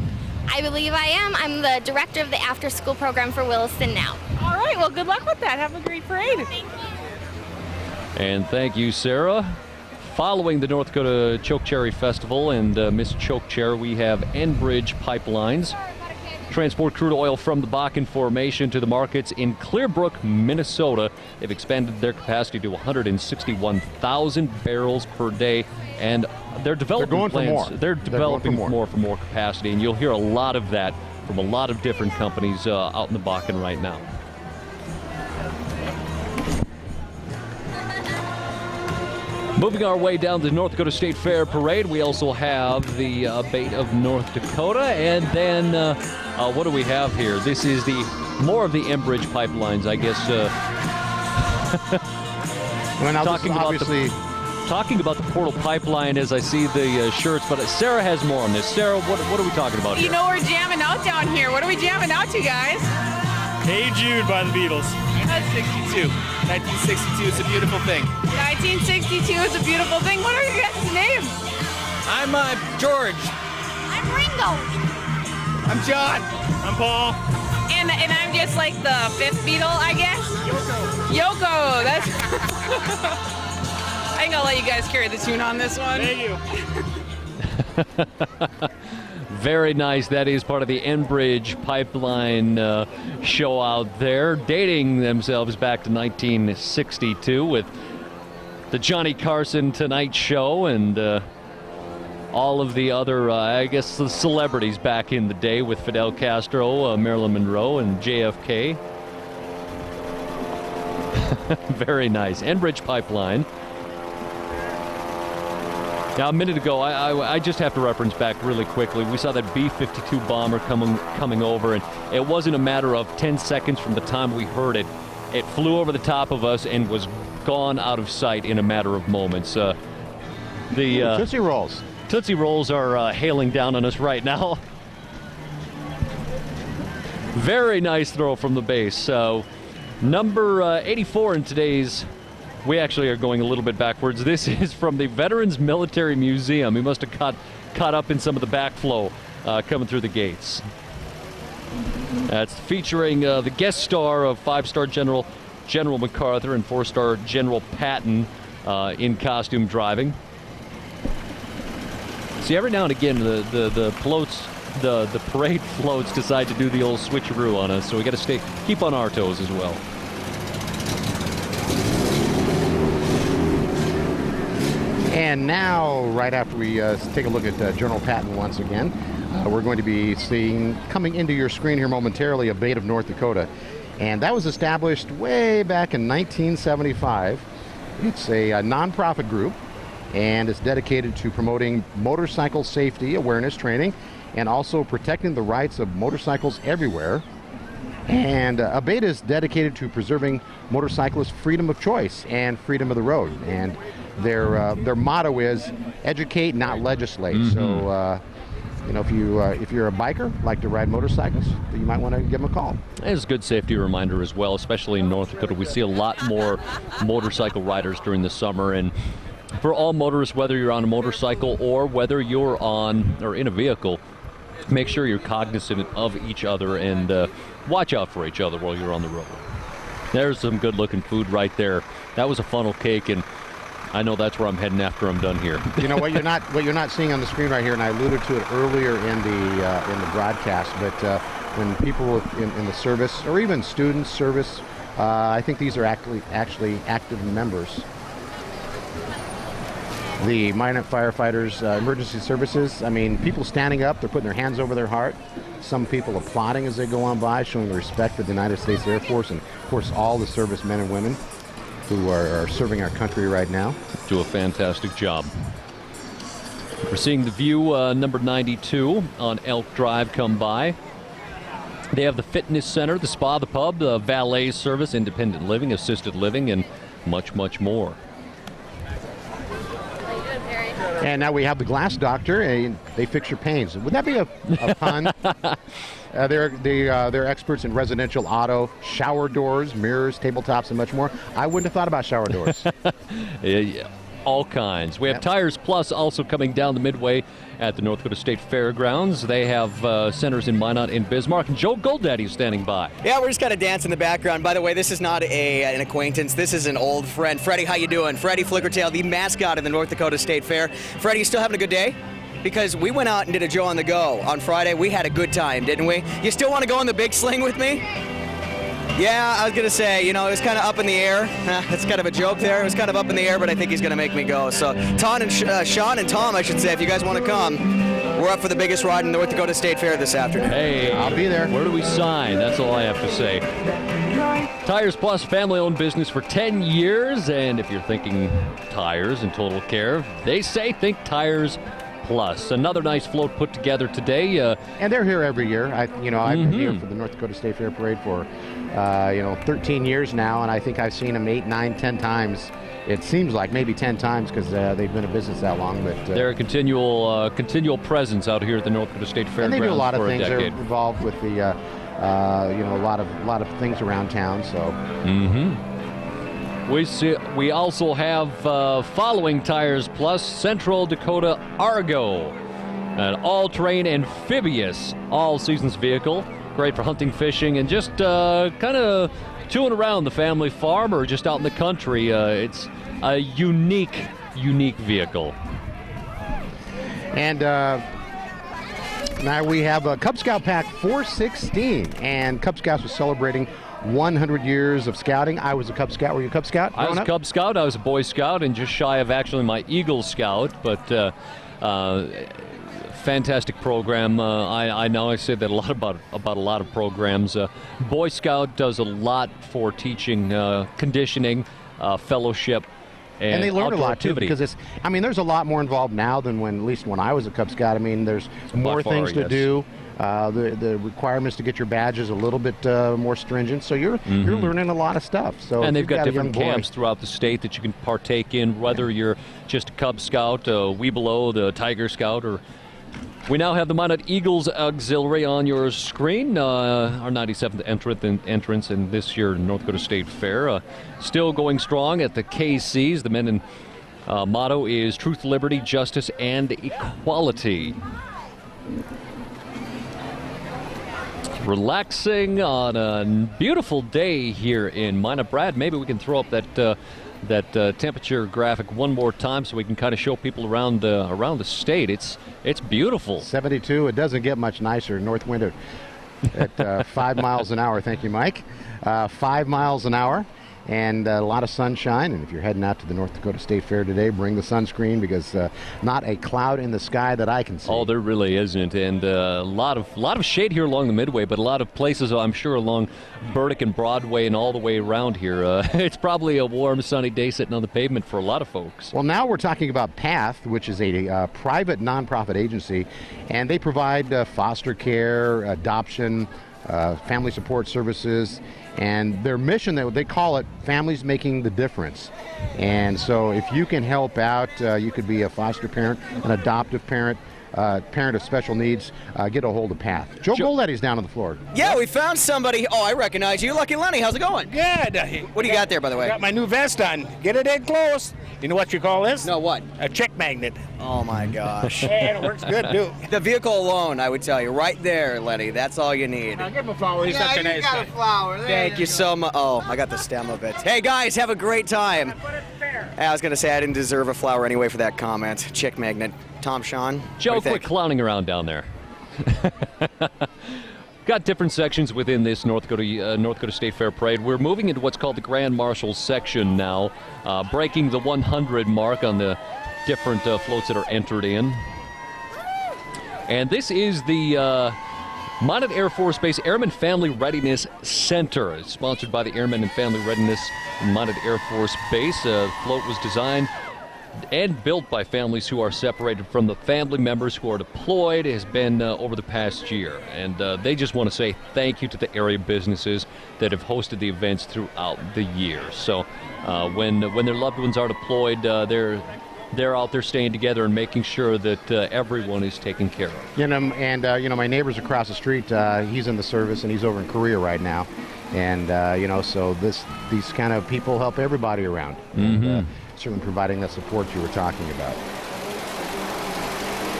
I believe I am. I'm the director of the after-school program for Williston now. All right. Well, good luck with that. Have a great parade. Thank you. And thank you, Sarah. Following the North Dakota Choke Cherry Festival and Miss Choke Chair, we have Enbridge Pipelines. Transport crude oil from the Bakken Formation to the markets in Clearbrook, Minnesota. They've expanded their capacity to 161,000 barrels per day, and they're developing plans. They're developing more for more capacity, and you'll hear a lot of that from a lot of different companies out in the Bakken right now. Moving our way down the North Dakota State Fair Parade, we also have the Bait of North Dakota, and then what do we have here? This is more of the Enbridge pipelines, I guess. Well, now talking about the Portal Pipeline as I see the shirts, but Sarah has more on this. Sarah, what are we talking about here? You know we're jamming out down here. What are we jamming out to, guys? Hey Jude by the Beatles. That's 62. 1962 is a beautiful thing. 1962 is a beautiful thing. What are your guys' names? I'm George. I'm Ringo. I'm John. I'm Paul. And I'm just like the fifth Beatle, I guess. Yoko. That's. I think I'll let you guys carry the tune on this one. Thank you. Very nice. That is part of the Enbridge Pipeline show out there, dating themselves back to 1962 with the Johnny Carson Tonight Show and all of the other, I guess, the celebrities back in the day with Fidel Castro, Marilyn Monroe, and JFK. Very nice. Enbridge Pipeline. Now, a minute ago, I just have to reference back really quickly. We saw that B-52 bomber coming over, and it wasn't a matter of 10 seconds from the time we heard it. It flew over the top of us and was gone out of sight in a matter of moments. The Tootsie Rolls. Tootsie Rolls are hailing down on us right now. Very nice throw from the base. So, number 84 in today's... We actually are going a little bit backwards. This is from the Veterans Military Museum. We must have caught up in some of the backflow coming through the gates. That's featuring the guest star of 5-star General MacArthur and 4-star General Patton in costume driving. See, every now and again, the floats, the parade floats decide to do the old switcheroo on us, so we got to keep on our toes as well. And now, right after we take a look at General Patton once again, we're going to be seeing, coming into your screen here momentarily, a Bait of North Dakota. And that was established way back in 1975. It's a nonprofit group, and it's dedicated to promoting motorcycle safety awareness training and also protecting the rights of motorcycles everywhere. And ABETA is dedicated to preserving motorcyclists' freedom of choice and freedom of the road. And their motto is educate, not legislate. Mm-hmm. So, if you're a biker, like to ride motorcycles, you might want to give them a call. It's a good safety reminder as well, especially in North Dakota. We see a lot more motorcycle riders during the summer, and for all motorists, whether you're on a motorcycle or whether you're in a vehicle, make sure you're cognizant of each other and watch out for each other while you're on the road. There's some good-looking food right there. That was a funnel cake, and I know that's where I'm heading after I'm done here. You know what you're not seeing on the screen right here, and I alluded to it earlier in the broadcast. But when people in the service, or even students service, I think these are actually active members. the Minot firefighters, emergency services. I mean, people standing up, they're putting their hands over their heart. Some people applauding as they go on by, showing the respect for the United States Air Force and, of course, all the servicemen and women who are serving our country right now. Do a fantastic job. We're seeing the view, number 92 on Elk Drive come by. They have the fitness center, the spa, the pub, the valet service, independent living, assisted living, and much, much more. And now we have the Glass Doctor, and they fix your pains. Would that be a pun? They're experts in residential auto, shower doors, mirrors, tabletops, and much more. I wouldn't have thought about shower doors. Yeah, all kinds. We have Tires Plus also coming down the midway at the North Dakota State Fairgrounds. They have centers in Minot and Bismarck. And Joe Goldaddy is standing by. Yeah, we're just kind of dancing in the background. By the way, this is not an acquaintance. This is an old friend. Freddie, how you doing? Freddie Flickertail, the mascot of the North Dakota State Fair. Freddie, you still having a good day? Because we went out and did a Joe on the Go on Friday. We had a good time, didn't we? You still want to go on the big sling with me? Yeah, I was going to say, you know, it was kind of up in the air. That's kind of a joke there. It was kind of up in the air, but I think he's going to make me go. So Sean and Tom, I should say, if you guys want to come, we're up for the biggest ride in the North Dakota State Fair this afternoon. Hey, I'll be there. Where do we sign? That's all I have to say. Tires Plus, family-owned business for 10 years. And if you're thinking tires and total care, they say think Tires Plus. Another nice float put together today. And they're here every year. I've been here for the North Dakota State Fair Parade for 13 years now, and I think I've seen them 8, 9, 10 times. It seems like maybe 10 times because they've been in business that long. But they're a continual presence out here at the North Dakota State Fairgrounds. And they do a lot of for things. a They're decade. involved with the a lot of things around town. So. We also have following Tires Plus, Central Dakota Argo, an all-terrain amphibious all-seasons vehicle, great for hunting, fishing, and just kind of tooling around the family farm or just out in the country. It's a unique vehicle. And now we have a Cub Scout Pack 416, and Cub Scouts was celebrating 100 years of scouting. I was a Cub Scout. Were you a Cub Scout? I was a Cub Scout. I was a Boy Scout, and just shy of actually my Eagle Scout. But fantastic program. I know I said that a lot about a lot of programs. Boy Scout does a lot for teaching conditioning, fellowship, and they learn a lot too, activity. because there's a lot more involved now than at least when I was a Cub Scout. I mean, there's more things to do. The requirements to get your badge is a little bit more stringent, so you're learning a lot of stuff. So and they've got different camps throughout the state that you can partake in, whether you're just a Cub Scout, Webelow, the Tiger Scout, or we now have the Minot Eagles Auxiliary on your screen. Our 97th entrance in this year North Dakota State Fair. Still going strong at the KCs. The men motto is Truth, Liberty, Justice, and Equality. Relaxing on a beautiful day here in Minot. Brad, maybe we can throw up that temperature graphic one more time so we can kind of show people around the state. It's beautiful. 72. It doesn't get much nicer. North wind at 5 miles an hour. Thank you, Mike. 5 miles an hour. And a lot of sunshine. And if you're heading out to the North Dakota State Fair today, bring the sunscreen, because not a cloud in the sky that I can see. Oh, there really isn't. And a lot of shade here along the Midway, but a lot of places, I'm sure, along Burdick and Broadway and all the way around here. It's probably a warm, sunny day sitting on the pavement for a lot of folks. Well, now we're talking about PATH, which is a private nonprofit agency, and they provide foster care, adoption, family support services. And their mission, they call it Families Making the Difference. And so if you can help out, you could be a foster parent, an adoptive parent, parent of special needs, get a hold of PATH. Joe Goldaddy's down on the floor. Yeah, we found somebody. Oh, I recognize you. Lucky Lenny, how's it going? Good. What do you got there, by the way? Got my new vest on. Get it in close. You know what you call this? No, what? A chick magnet. Oh, my gosh. And it works good, too. The vehicle alone, I would tell you, right there, Lenny. That's all you need. Now, give him a flower. He's such a nice guy. Flower. Thank you so much. Oh, I got the stem of it. Hey, guys, have a great time. I was going to say I didn't deserve a flower anyway for that comment. Chick magnet. Tom, Sean? Joe, quit clowning around down there. Got different sections within this North Dakota State Fair Parade. We're moving into what's called the Grand Marshal section now, breaking the 100 mark on the different floats that are entered in. And this is the Minot Air Force Base Airman Family Readiness Center. It's sponsored by the Airmen and Family Readiness Minot Air Force Base. The float was designed and built by families who are separated from the family members who are deployed. It has been over the past year. And they just want to say thank you to the area businesses that have hosted the events throughout the year. So when their loved ones are deployed, they're out there staying together and making sure that everyone is taken care of. My neighbor's across the street. He's in the service and he's over in Korea right now. And, so these kind of people help everybody around. Mm-hmm. And, certainly providing that support you were talking about.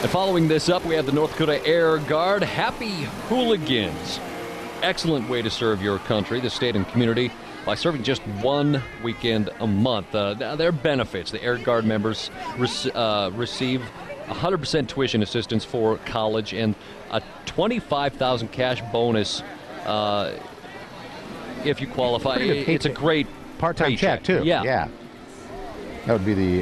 And following this up, we have the North Dakota Air Guard. Happy Hooligans. Excellent way to serve your country, the state and community, by serving just one weekend a month. Their benefits, the Air Guard members receive 100% tuition assistance for college and a $25,000 cash bonus if you qualify. It's a great part-time check too. Yeah. That would be the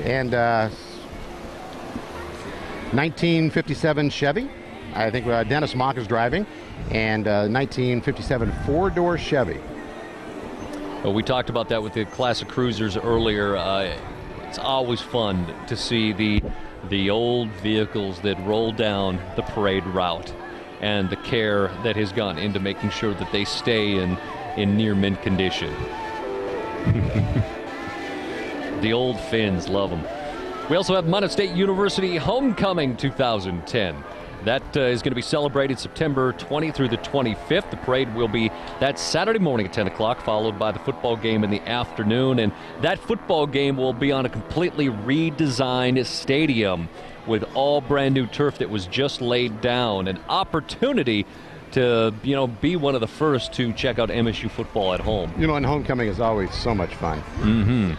1957 Chevy. I think Dennis Mock is driving, and 1957 four-door Chevy. Well, we talked about that with the classic cruisers earlier. It's always fun to see the old vehicles that roll down the parade route and the care that has gone into making sure that they stay in near mint condition. The old Finns love them. We also have Minot State University Homecoming 2010. That is going to be celebrated September 20 through the 25th. The parade will be that Saturday morning at 10 o'clock, followed by the football game in the afternoon. And that football game will be on a completely redesigned stadium with all brand new turf that was just laid down. An opportunity to, be one of the first to check out MSU football at home. And homecoming is always so much fun. Mm-hmm.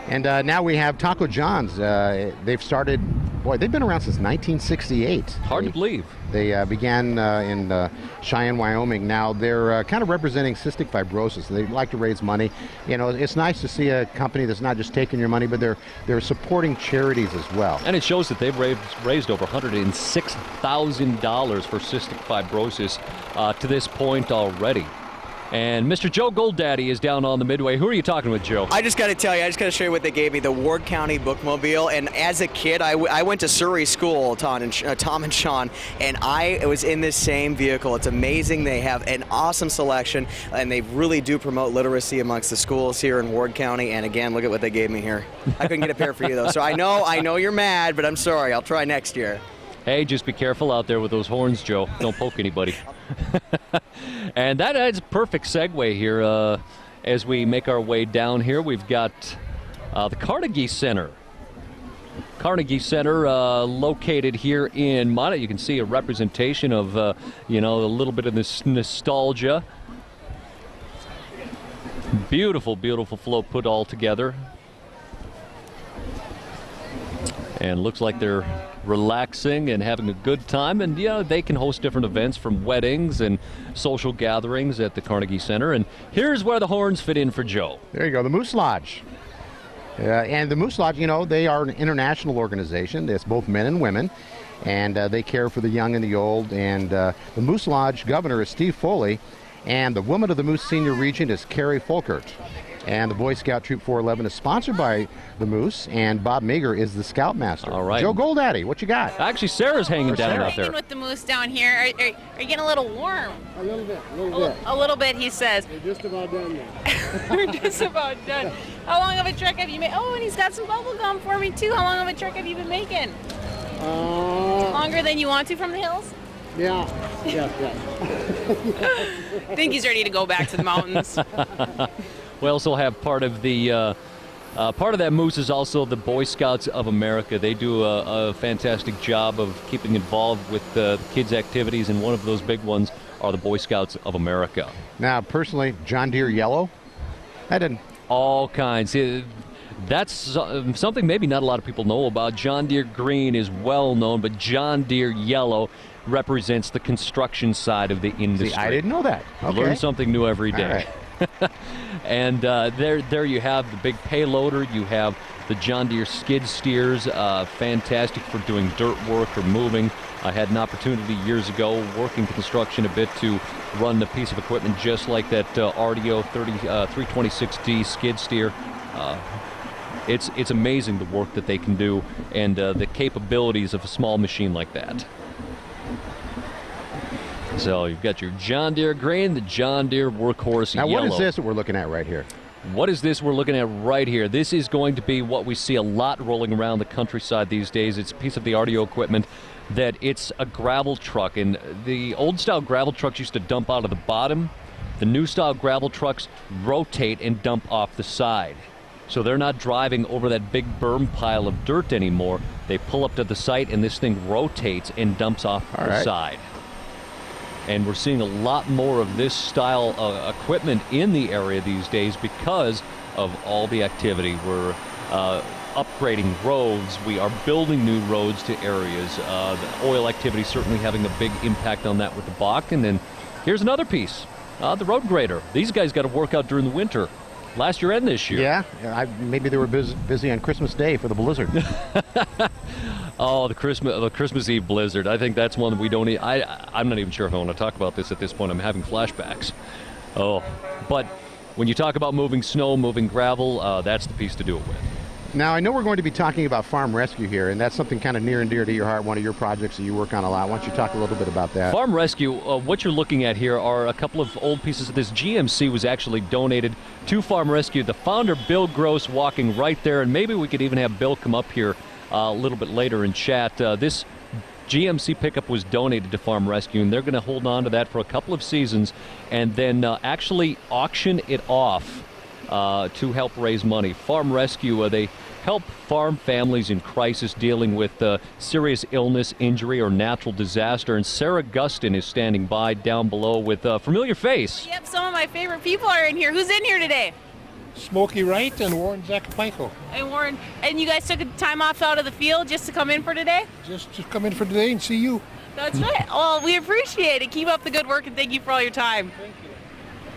And now we have Taco John's. They've been around since 1968. Hard to believe. They began in Cheyenne, Wyoming. Now they're kind of representing cystic fibrosis. They like to raise money. It's nice to see a company that's not just taking your money, but they're supporting charities as well. And it shows that they've raised over $106,000 for cystic fibrosis to this point already. And Mr. Joe Goldaddy is down on the Midway. Who are you talking with, Joe? I just got to tell you, I just got to show you what they gave me, the Ward County Bookmobile. And as a kid, I went to Surrey School, Tom and Sean, and I was in this same vehicle. It's amazing. They have an awesome selection, and they really do promote literacy amongst the schools here in Ward County. And again, look at what they gave me here. I couldn't get a pair for you, though. So I know you're mad, but I'm sorry. I'll try next year. Hey, just be careful out there with those horns, Joe. Don't poke anybody. And that adds a perfect segue here as we make our way down here. We've got the Carnegie Center. Carnegie Center located here in Minot. You can see a representation of, a little bit of this nostalgia. Beautiful, beautiful float put all together. And looks like they're relaxing and having a good time, and they can host different events from weddings and social gatherings at the Carnegie Center. And here's where the horns fit in for Joe. There you go, the Moose Lodge. And the Moose Lodge, they are an international organization. It's both men and women, and they care for the young and the old. And the Moose Lodge governor is Steve Foley, and the woman of the Moose Senior Region is Carrie Folkert. And the Boy Scout Troop 411 is sponsored by the Moose, and Bob Meager is the Scoutmaster. All right. Joe Goldaddy, what you got? Actually, Sarah's hanging down out there. Hanging with the moose down here. Are you getting a little warm? A little bit. A little bit, he says. We're just about done now. We're just about done. How long of a trek have you made? Oh, and he's got some bubble gum for me, too. How long of a trek have you been making? Longer than you want to from the hills? Yeah. I think he's ready to go back to the mountains. We also have part of that moose is also the Boy Scouts of America. They do a fantastic job of keeping involved with the kids' activities, and one of those big ones are the Boy Scouts of America. Now, personally, John Deere Yellow, I didn't. All kinds. That's something maybe not a lot of people know about. John Deere Green is well known, but John Deere Yellow represents the construction side of the industry. See, I didn't know that. Okay. Learn something new every day. All right. And there you have the big payloader. You have the John Deere skid steers, fantastic for doing dirt work or moving. I had an opportunity years ago working construction a bit to run a piece of equipment just like that RDO 326D skid steer. It's amazing the work that they can do and the capabilities of a small machine like that. So you've got your John Deere grain, the John Deere workhorse now, yellow. what is this that we're looking at right here? What is this we're looking at right here? This is going to be what we see a lot rolling around the countryside these days. It's a piece of the RDO equipment that it's a gravel truck. And the old style gravel trucks used to dump out of the bottom. The new style gravel trucks rotate and dump off the side. So they're not driving over that big berm pile of dirt anymore. They pull up to the site and this thing rotates and dumps off the side. And we're seeing a lot more of this style of equipment in the area these days because of all the activity. We're upgrading roads. We are building new roads to areas. The oil activity certainly having a big impact on that with the Bach. And then here's another piece, the road grader. These guys got to work out during the winter. Last year and this year. Yeah, maybe they were busy on Christmas Day for the blizzard. Oh, the Christmas Eve blizzard. I think that's one that we don't. I'm not even sure if I want to talk about this at this point. I'm having flashbacks. Oh, but when you talk about moving snow, moving gravel, that's the piece to do it with. Now, I know we're going to be talking about farm rescue here, and that's something kind of near and dear to your heart, one of your projects that you work on a lot. Why don't you talk a little bit about that? Farm rescue, what you're looking at here are a couple of old pieces of this. GMC was actually donated to Farm Rescue. The founder, Bill Gross, walking right there, and maybe we could even have Bill come up here a little bit later and chat. This GMC pickup was donated to Farm Rescue, and they're going to hold on to that for a couple of seasons and then actually auction it off to help raise money. Farm Rescue, they help farm families in crisis dealing with serious illness, injury, or natural disaster. And Sarah Gustin is standing by down below with a familiar face. Yep, some of my favorite people are in here. Who's in here today? Smokey Wright and Warren Zakapaico. And Warren, and you guys took a time off out of the field just to come in for today? Just to come in for today and see you. That's right. Well, we appreciate it. Keep up the good work and thank you for all your time. Thank you.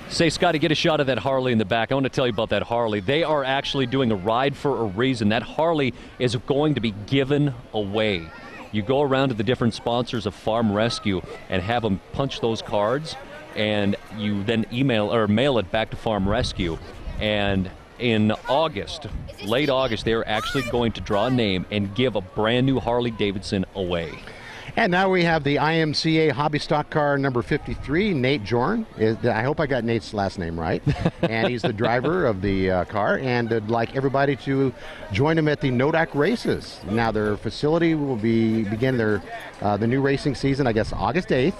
Say, Scotty, get a shot of that Harley in the back. I want to tell you about that Harley. They are actually doing a ride for a reason. That Harley is going to be given away. You go around to the different sponsors of Farm Rescue and have them punch those cards, and you then email or mail it back to Farm Rescue. And in August, late August, they're actually going to draw a name and give a brand new Harley Davidson away. And now we have the IMCA Hobby Stock Car number 53, Nate Jorn. I hope I got Nate's last name right. And he's the driver of the car, and I'd like everybody to join him at the Nodak races. Now their facility will begin their the new racing season, I guess, August 8th.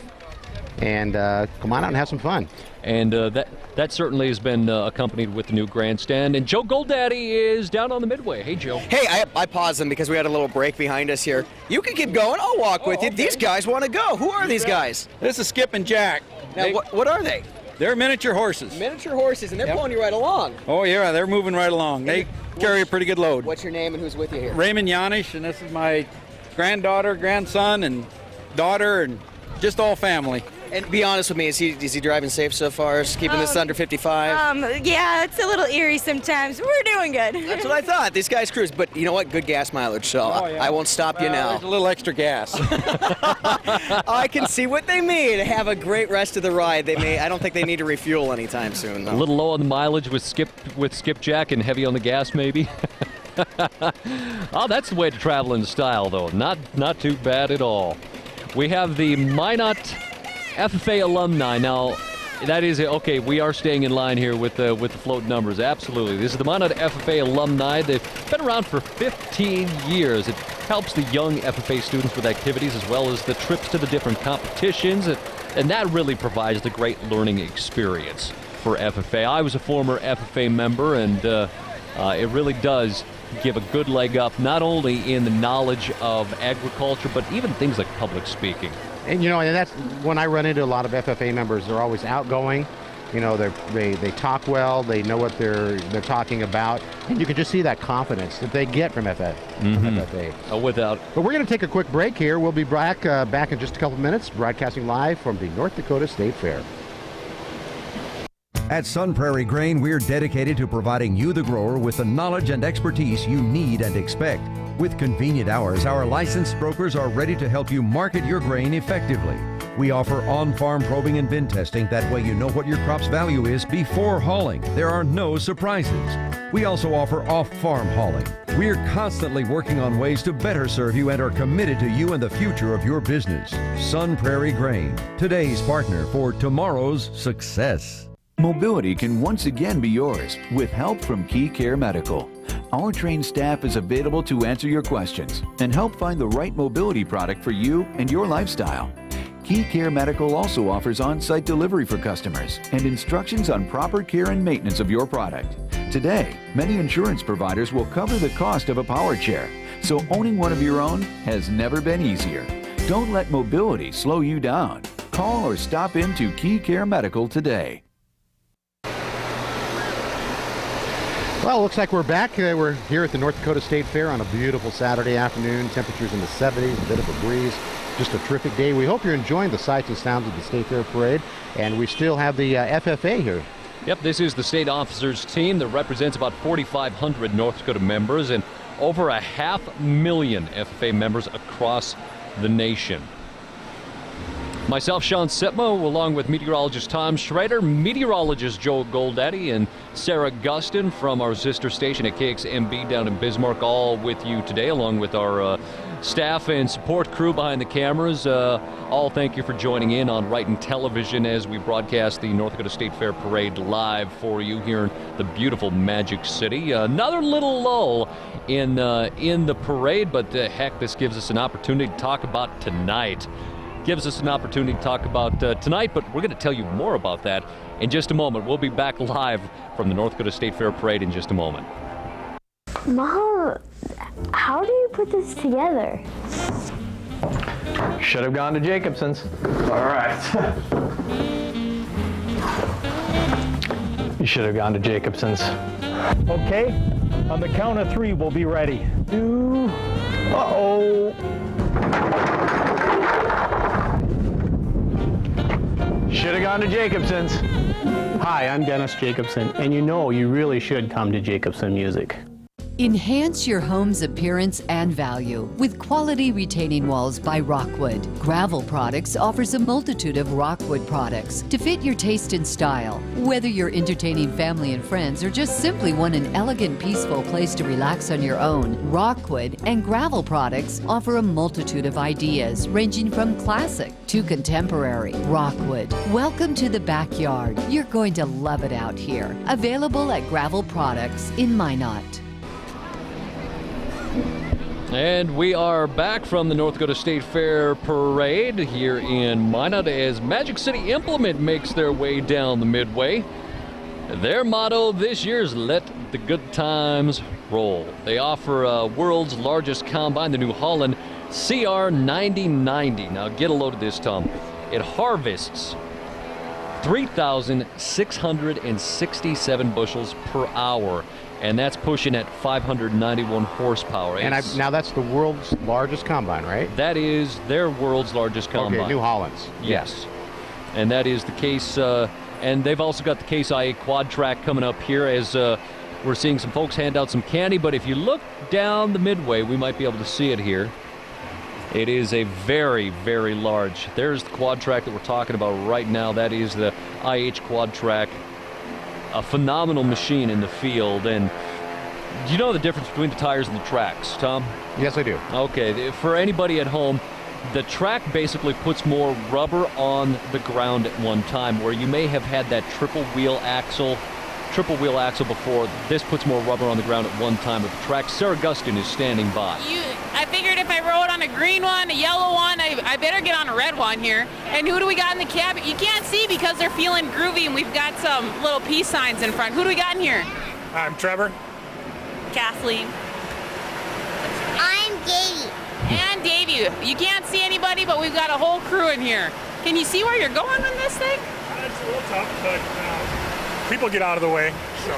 And come on out and have some fun. And that certainly has been accompanied with the new grandstand. And Joe Goldaddy is down on the midway. Hey, Joe. Hey, I paused them because we had a little break behind us here. You can keep going. I'll walk with you. Okay. These guys want to go. Who are these guys? This is Skip and Jack. Now, what are they? They're miniature horses. Miniature horses, and they're pulling you right along. Oh, yeah, they're moving right along. They carry a pretty good load. What's your name and who's with you here? Raymond Yanish, and this is my granddaughter, grandson, and daughter, and just all family. And be honest with me, is he driving safe so far? Is keeping this under 55? Yeah, it's a little eerie sometimes. We're doing good. That's what I thought. These guys cruise, but you know what? Good gas mileage, so I won't stop you now. There's a little extra gas. I can see what they mean. Have a great rest of the ride. I don't think they need to refuel anytime soon, though. A little low on the mileage with Skipjack and heavy on the gas, maybe. Oh, that's the way to travel in style, though. Not too bad at all. We have the Minot FFA alumni. Now, that is okay. We are staying in line here with the float numbers. Absolutely. This is the Minot FFA alumni. They've been around for 15 years. It helps the young FFA students with activities as well as the trips to the different competitions, and that really provides the great learning experience for FFA. I was a former FFA member, and it really does give a good leg up, not only in the knowledge of agriculture, but even things like public speaking. And and that's when I run into a lot of FFA members. They're always outgoing. They talk well. They know what they're talking about, and you can just see that confidence that they get from FFA. Oh, without. But we're going to take a quick break here. We'll be back in just a couple minutes, broadcasting live from the North Dakota State Fair. At Sun Prairie Grain, we're dedicated to providing you, the grower, with the knowledge and expertise you need and expect. With convenient hours, our licensed brokers are ready to help you market your grain effectively. We offer on-farm probing and bin testing. That way you know what your crop's value is before hauling. There are no surprises. We also offer off-farm hauling. We're constantly working on ways to better serve you and are committed to you and the future of your business. Sun Prairie Grain, today's partner for tomorrow's success. Mobility can once again be yours with help from Key Care Medical. Our trained staff is available to answer your questions and help find the right mobility product for you and your lifestyle. Key Care Medical also offers on-site delivery for customers and instructions on proper care and maintenance of your product. Today, many insurance providers will cover the cost of a power chair, so owning one of your own has never been easier. Don't let mobility slow you down. Call or stop into Key Care Medical today. Well, looks like we're back. We're here at the North Dakota State Fair on a beautiful Saturday afternoon. Temperatures in the 70s, a bit of a breeze. Just a terrific day. We hope you're enjoying the sights and sounds of the State Fair Parade. And we still have the FFA here. Yep, this is the state officers team that represents about 4,500 North Dakota members and over 500,000 FFA members across the nation. Myself, Sean Sitmo, along with meteorologist Tom Schrader, meteorologist Joe Goldaddy, and Sarah Gustin from our sister station at KXMB down in Bismarck, all with you today, along with our staff and support crew behind the cameras. All thank you for joining in on Wrighton Television as we broadcast the North Dakota State Fair Parade live for you here in the beautiful Magic City. Another little lull in the parade, but heck, this gives us an opportunity to talk about tonight. Gives us an opportunity to talk about tonight, but we're going to tell you more about that in just a moment. We'll be back live from the North Dakota State Fair Parade in just a moment. Mom, how do you put this together? Should have gone to Jacobson's. All right. You should have gone to Jacobson's. Okay, on the count of 3, we'll be ready. 2, uh-oh. Should have gone to Jacobson's. Hi, I'm Dennis Jacobson, and you know you really should come to Jacobson Music. Enhance your home's appearance and value with quality retaining walls by Rockwood. Gravel Products offers a multitude of Rockwood products to fit your taste and style. Whether you're entertaining family and friends or just simply want an elegant, peaceful place to relax on your own, Rockwood and Gravel Products offer a multitude of ideas ranging from classic to contemporary. Rockwood, welcome to the backyard. You're going to love it out here. Available at Gravel Products in Minot. And we are back from the North Dakota State Fair Parade here in Minot as Magic City Implement makes their way down the midway. Their motto this year is let the good times roll. They offer world's largest combine, the New Holland CR 9090. Now get a load of this, Tom. It harvests 3,667 bushels per hour. And that's pushing at 591 horsepower. And now that's the world's largest combine, right? That is their world's largest combine. Okay, New Holland's. Yes. And that is the case. And they've also got the Case IH Quad Track coming up here as we're seeing some folks hand out some candy. But if you look down the midway, we might be able to see it here. It is a very, very large. There's the quad track that we're talking about right now. That is the IH Quad Track. A phenomenal machine in the field. And do you know the difference between the tires and the tracks, Tom? Yes, I do. Okay, for anybody at home, the track basically puts more rubber on the ground at one time, where you may have had that triple wheel axle before. This puts more rubber on the ground at one time with the track. Sarah Gustin is standing by. I figured if I rode on a green one, a yellow one, I better get on a red one here. And who do we got in the cab? You can't see because they're feeling groovy, and we've got some little peace signs in front. Who do we got in here? I'm Trevor. Kathleen. I'm Davey. And Davey. You can't see anybody, but we've got a whole crew in here. Can you see where you're going in this thing? It's a little tough, but people get out of the way, so.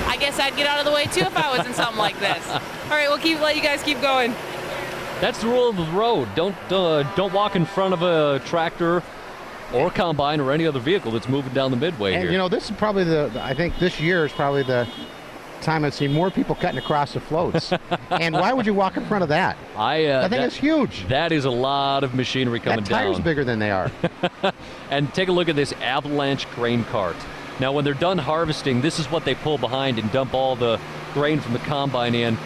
I guess I'd get out of the way too if I was in something like this. All right, we'll let you guys keep going. That's the rule of the road. Don't walk in front of a tractor or combine or any other vehicle that's moving down the midway And here. you know, this is probably I think this year is probably the time I've seen more people cutting across the floats. And why would you walk in front of that? I think it's huge. That is a lot of machinery coming That tire's down. bigger than they are. And take a look at this avalanche grain cart. Now, when they're done harvesting, this is what they pull behind and dump all the grain from the combine in.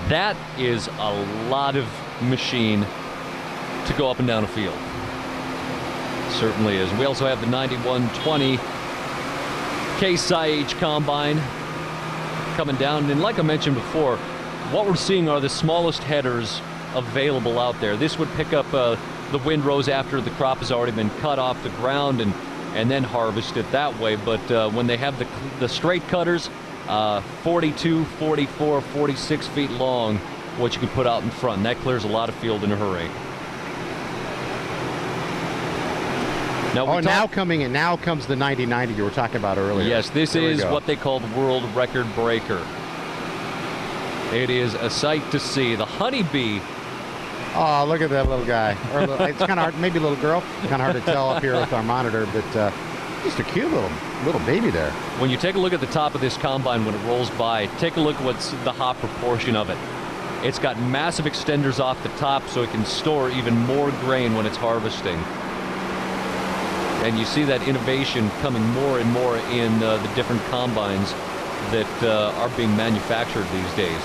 That is a lot of machine to go up and down a field. Certainly is. We also have the 9120 Case IH combine coming down. And like I mentioned before, what we're seeing are the smallest headers available out there. This would pick up the windrows after the crop has already been cut off the ground and then harvest it that way. But when they have the straight cutters, 42, 44, 46 feet long, what you can put out in front, and that clears a lot of field in a hurry. Now comes the 9090 you were talking about earlier. Yes, this Here we is go. what they call the world record breaker. It is a sight to see. The Honeybee. Oh, look at that little guy. Or it's kind of hard, maybe a little girl. Kind of hard to tell up here with our monitor, but just a cute little baby there. When you take a look at the top of this combine when it rolls by, take a look at what's the hop proportion of it. It's got massive extenders off the top so it can store even more grain when it's harvesting. And you see that innovation coming more and more in the different combines that are being manufactured these days.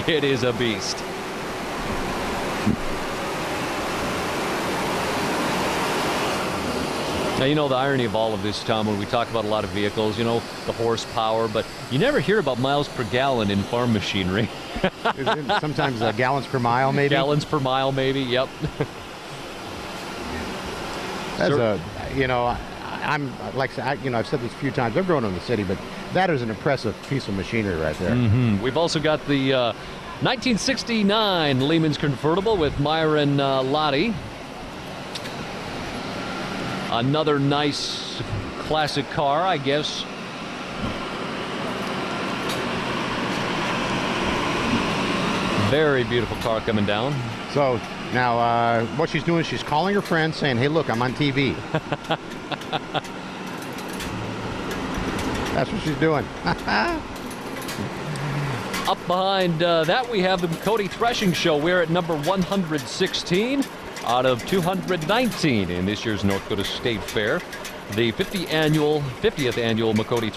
It is a beast. Now, you know the irony of all of this, Tom, when we talk about a lot of vehicles, you know, the horsepower, but you never hear about miles per gallon in farm machinery. Sometimes gallons per mile, maybe? Gallons per mile, maybe, yep. That's I'm like I've said this a few times. I've grown up in the city, but that is an impressive piece of machinery right there. Mm-hmm. We've also got the 1969 Lehman's convertible with Myron Lottie. Another nice classic car, I guess. Very beautiful car coming down. So now what she's doing is she's calling her friends saying, hey, look, I'm on TV. That's what she's doing. Up behind that, we have the Cody Threshing Show. We're at number 116 out of 219 in this year's North Dakota State Fair. The 50th annual McCody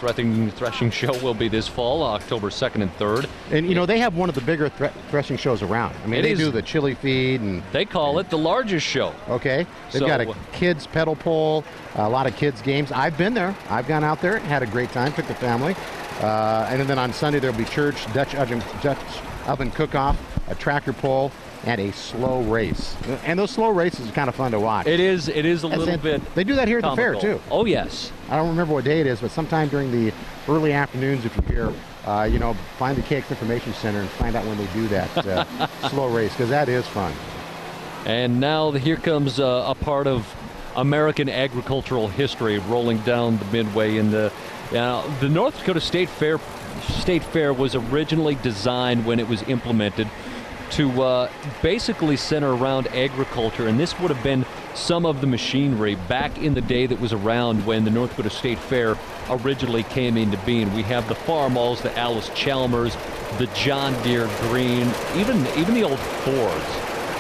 Threshing Show will be this fall, October 2nd and 3rd. And, you know, they have one of the bigger threshing shows around. I mean, they do the chili feed. And they call it the largest show. Okay. They've got a kids pedal pole, a lot of kids games. I've been there. I've gone out there, had a great time, took the family. And then on Sunday, there'll be church, Dutch oven cook-off, a tractor pull, and a slow race. And those slow races are kind of fun to watch. It is a little bit They do that here at the comical. fair, too. Oh, yes. I don't remember what day it is, but sometime during the early afternoons, if you're here, find the KX Information Center and find out when they do that slow race, because that is fun. And now here comes a part of American agricultural history rolling down the midway in the North Dakota State Fair was originally designed when it was implemented to basically center around agriculture, and this would have been some of the machinery back in the day that was around when the North Dakota State Fair originally came into being. We have the Farmalls, the Alice Chalmers, the John Deere Green, even the old Fords.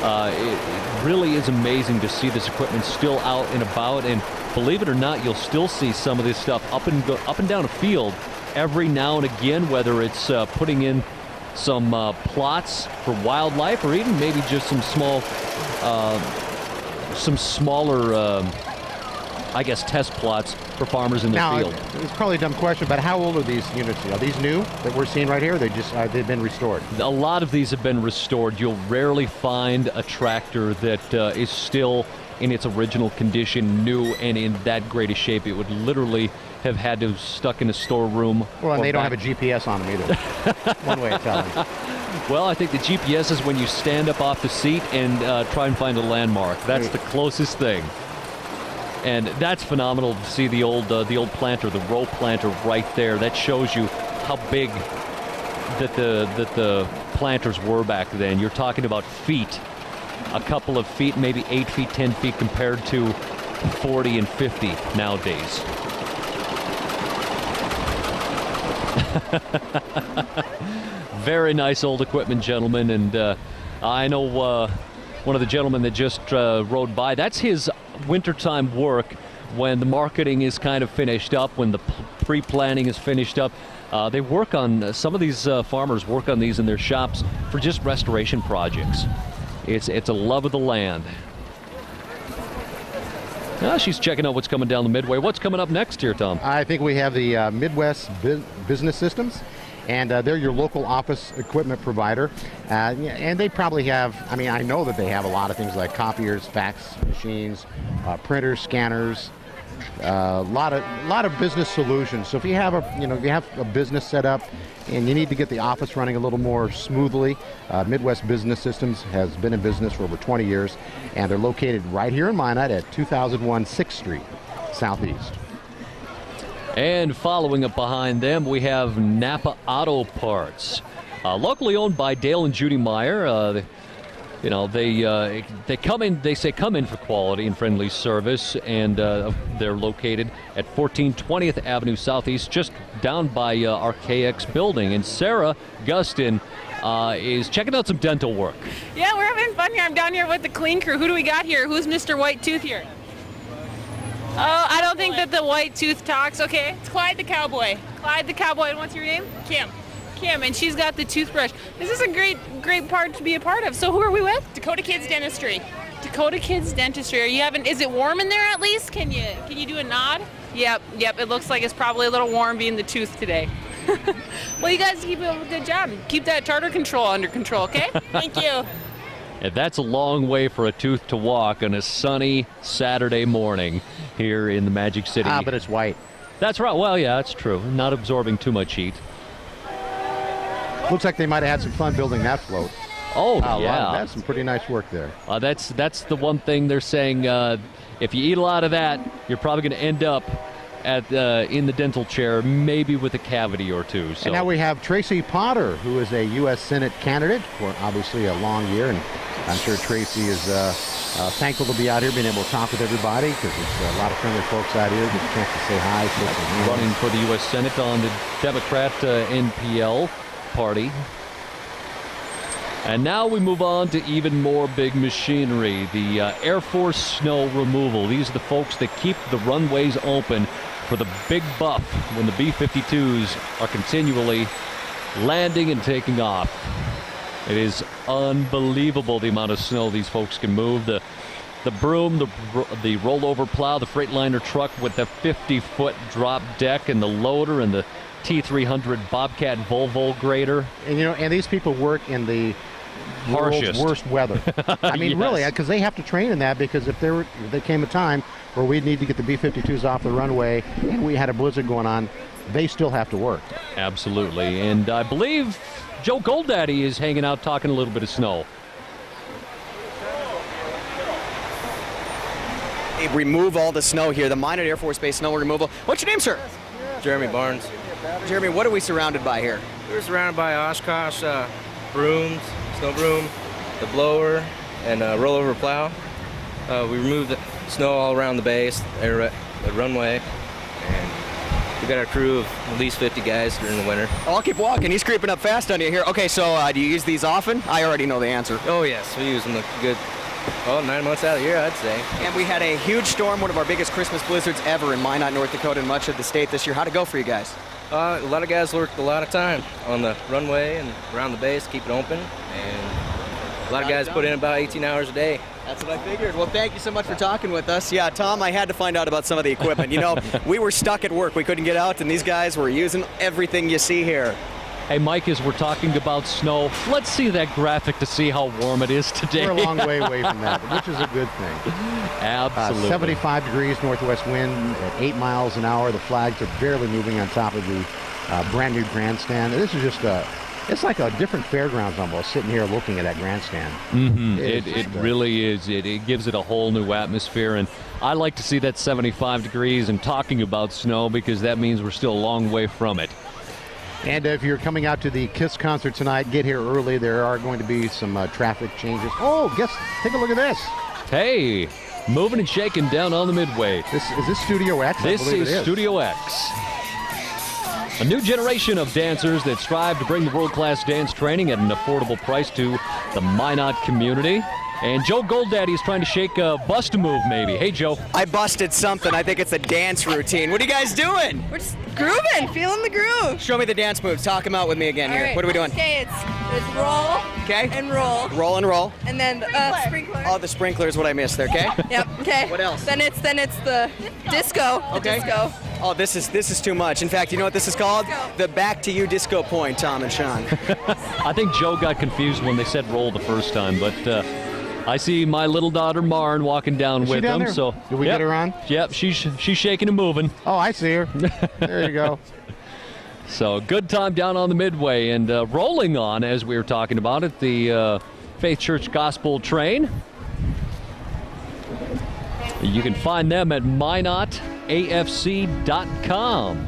It really is amazing to see this equipment still out and about, and believe it or not, you'll still see some of this stuff up and down a field every now and again, whether it's putting in some plots for wildlife, or even maybe just some smaller, I guess, test plots for farmers in the field. It's probably a dumb question, but how old are these units? Are these new that we're seeing right here? They've been restored? A lot of these have been restored. You'll rarely find a tractor that is still in its original condition, new and in that great a shape. It would literally have had to have stuck in a storeroom. Well, and they don't have a GPS on them either. One way of telling. Well, I think the GPS is when you stand up off the seat and try and find a landmark. That's the closest thing. And that's phenomenal to see the old planter, the row planter right there. That shows you how big that the planters were back then. You're talking about feet. A couple of feet, maybe 8 feet, 10 feet compared to 40 and 50 nowadays. Very nice old equipment, gentlemen, and I know one of the gentlemen that just rode by. That's his wintertime work when the marketing is kind of finished up, when the pre-planning is finished up. They work on, some of these farmers work on these in their shops for just restoration projects. It's a love of the land. She's checking out what's coming down the Midway. What's coming up next here, Tom? I think we have the Midwest Business Systems, and they're your local office equipment provider. And they probably have, I mean, I know that they have a lot of things like copiers, fax machines, printers, scanners, a lot of business solutions. So if you have a business set up and you need to get the office running a little more smoothly, Midwest Business Systems has been in business for over 20 years, and they're located right here in Minot at 2001 6th Street Southeast. And following up behind them, we have Napa Auto Parts, locally owned by Dale and Judy Meyer. They come in. They say come in for quality and friendly service, and they're located at 1420th Avenue Southeast, just down by our KX building. And Sarah Gustin is checking out some dental work. Yeah, we're having fun here. I'm down here with the clean crew. Who do we got here? Who's Mr. White Tooth here? Oh, I don't think that the white tooth talks. Okay, it's Clyde the Cowboy. Clyde the Cowboy. And what's your name? Kim, and she's got the toothbrush. This is a great part to be a part of. So who are we with? Dakota Kids Dentistry. Dakota Kids Dentistry. Are you having? Is it warm in there at least? Can you do a nod? Yep. It looks like it's probably a little warm being the tooth today. Well, you guys keep up a good job. Keep that tartar control under control, okay? Thank you. And that's a long way for a tooth to walk on a sunny Saturday morning here in the Magic City. But it's white. That's right. Well, yeah, that's true. Not absorbing too much heat. Looks like they might have had some fun building that float. Oh, yeah. yeah. That's some pretty nice work there. That's the one thing they're saying. If you eat a lot of that, you're probably going to end up in the dental chair, maybe with a cavity or two. So. And now we have Tracy Potter, who is a U.S. Senate candidate for obviously a long year, and I'm sure Tracy is thankful to be out here, being able to talk with everybody, because there's a lot of friendly folks out here. Get a chance to say hi. Running for the U.S. Senate on the Democrat NPL party. And now we move on to even more big machinery, the Air Force snow removal. These are the folks that keep the runways open for the big buff when the B-52s are continually landing and taking off. It is unbelievable the amount of snow these folks can move. The broom, the rollover plow, the Freightliner truck with the 50-foot drop deck, and the loader, and the T300 Bobcat Volvo grader. And these people work in the harshest, worst weather. I mean, yes. Really, because they have to train in that, because if there came a time where we'd need to get the B-52s off the runway and we had a blizzard going on, they still have to work. Absolutely. And I believe Joe Goldaddy is hanging out talking a little bit of snow. They remove all the snow here, the Minot Air Force Base snow removal. What's your name, sir? Jeremy Barnes. Jeremy, what are we surrounded by here? We're surrounded by Oshkosh brooms, snow broom, the blower, and rollover plow. We removed the snow all around the base, the runway, and we got our crew of at least 50 guys during the winter. I'll keep walking. He's creeping up fast on you here. Okay, so do you use these often? I already know the answer. Oh, yes. We use them a good 9 months out of the year, I'd say. And we had a huge storm, one of our biggest Christmas blizzards ever in Minot, North Dakota, and much of the state this year. How'd it go for you guys? A lot of guys worked a lot of time on the runway and around the base, keep it open, and a lot of guys put in about 18 hours a day. That's what I figured. Well, thank you so much for talking with us. Yeah, Tom, I had to find out about some of the equipment. We were stuck at work. We couldn't get out, and these guys were using everything you see here. Hey, Mike, as we're talking about snow, let's see that graphic to see how warm it is today. We're a long way away from that, which is a good thing. Absolutely. 75 degrees northwest wind at 8 miles an hour. The flags are barely moving on top of the brand new grandstand. This is just it's like a different fairgrounds almost, sitting here looking at that grandstand. Mm-hmm. It really is. It gives it a whole new atmosphere, and I like to see that 75 degrees and talking about snow, because that means we're still a long way from it. And if you're coming out to the KISS concert tonight, get here early. There are going to be some traffic changes. Oh, take a look at this. Hey. moving and shaking down on the Midway. Is this Studio X? This is Studio X. A new generation of dancers that strive to bring the world-class dance training at an affordable price to the Minot community. And Joe Goldaddy is trying to shake a bust move, maybe. Hey, Joe. I busted something. I think it's a dance routine. What are you guys doing? We're just grooving, feeling the groove. Show me the dance moves. Talk them out with me again here. Right. What are we doing? Okay, it's roll. Okay. And roll. Roll and roll. And then sprinkler. Oh, the sprinkler is what I missed there. Okay. Yep. Okay. What else? Then it's the disco. Okay. Disco. Oh, this is too much. In fact, you know what this is called? The Back to You disco point, Tom and Sean. I think Joe got confused when they said roll the first time, but I see my little daughter Marn walking down with down them. there? So Did we get her on? Yep, she's shaking and moving. Oh, I see her. There you go. So good time down on the Midway, and rolling on, as we were talking about it, the Faith Church Gospel Train. You can find them at minotafc.com.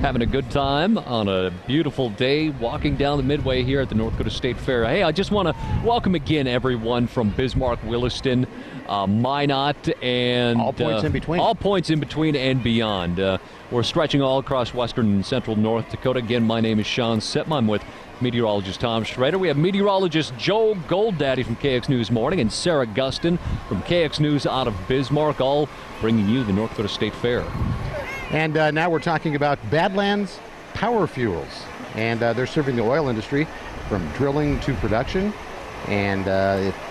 Having a good time on a beautiful day walking down the Midway here at the North Dakota State Fair. Hey, I just want to welcome again everyone from Bismarck, Williston, Minot, and all points in between. All points in between and beyond. We're stretching all across western and central North Dakota. Again, my name is Sean Setma. I'm with meteorologist Tom Schrader. We have meteorologist Joe Goldaddy from KX News Morning and Sarah Gustin from KX News out of Bismarck, all bringing you the North Dakota State Fair. And now we're talking about Badlands Power Fuels. And they're serving the oil industry from drilling to production. And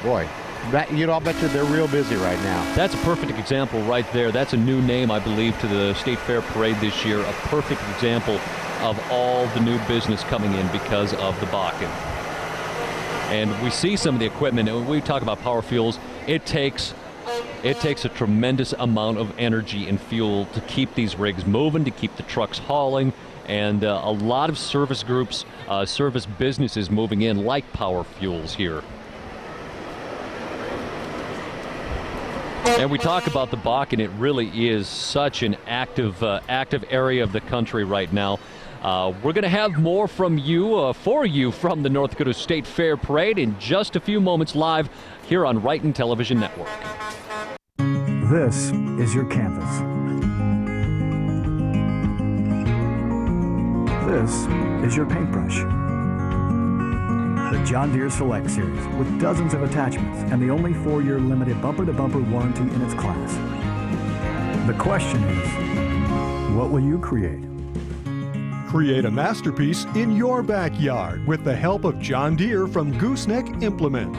boy, I'll bet you they're real busy right now. That's a perfect example right there. That's a new name, I believe, to the State Fair Parade this year. A perfect example of all the new business coming in because of the Bakken. And we see some of the equipment, and when we talk about power fuels, it takes a tremendous amount of energy and fuel to keep these rigs moving, to keep the trucks hauling, and a lot of service groups, service businesses moving in like Power Fuels here. And we talk about the Bakken, it really is such an active area of the country right now. We're going to have more from you, for you, from the North Dakota State Fair Parade in just a few moments live here on Wrighton Television Network. This is your canvas. This is your paintbrush. The John Deere Select Series with dozens of attachments and the only 4-year limited bumper-to-bumper warranty in its class. The question is, what will you create? Create a masterpiece in your backyard with the help of John Deere from Gooseneck Implement.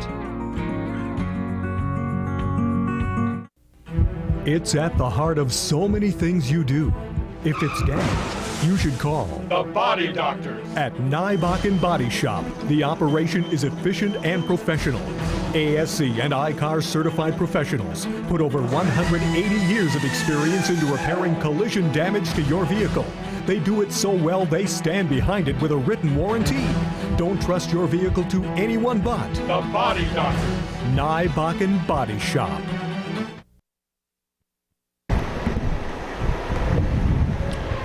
It's at the heart of so many things you do. If it's damaged, you should call The Body Doctors at Nybakken Body Shop. The operation is efficient and professional. ASC and ICAR certified professionals put over 180 years of experience into repairing collision damage to your vehicle. They do it so well they stand behind it with a written warranty. Don't trust your vehicle to anyone but The Body Doctors. Nybakken Body Shop.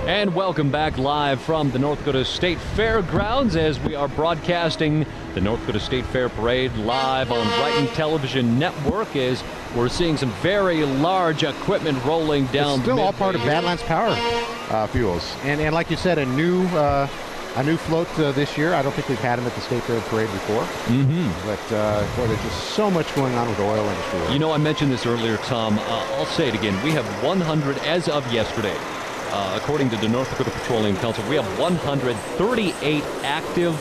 And welcome back live from the North Dakota State Fairgrounds as we are broadcasting the North Dakota State Fair Parade live on Wrighton Television Network as we're seeing some very large equipment rolling down. It's still all part of Badlands Power Fuels. And like you said, a new float this year. I don't think we've had them at the State Fair Parade before. Mm-hmm. But boy, there's just so much going on with the oil industry. You know, I mentioned this earlier, Tom. I'll say it again. We have 100 as of yesterday. According to the North Dakota Petroleum Council, we have 138 active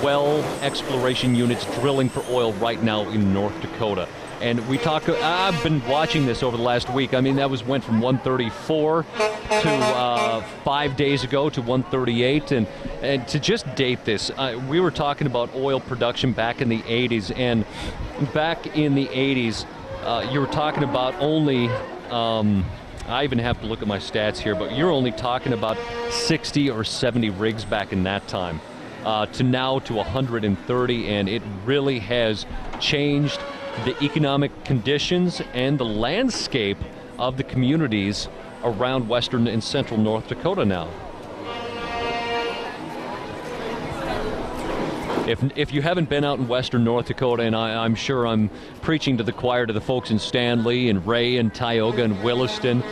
well exploration units drilling for oil right now in North Dakota. And we talk, I've been watching this over the last week. I mean, went from 134 to 5 days ago to 138. And to just date this, we were talking about oil production back in the 80s. And back in the 80s, you were talking about only... I even have to look at my stats here, but you're only talking about 60 or 70 rigs back in that time to now to 130, and it really has changed the economic conditions and the landscape of the communities around western and central North Dakota now. If you haven't been out in western North Dakota, and I'm sure I'm preaching to the choir to the folks in Stanley and Ray and Tioga and Williston,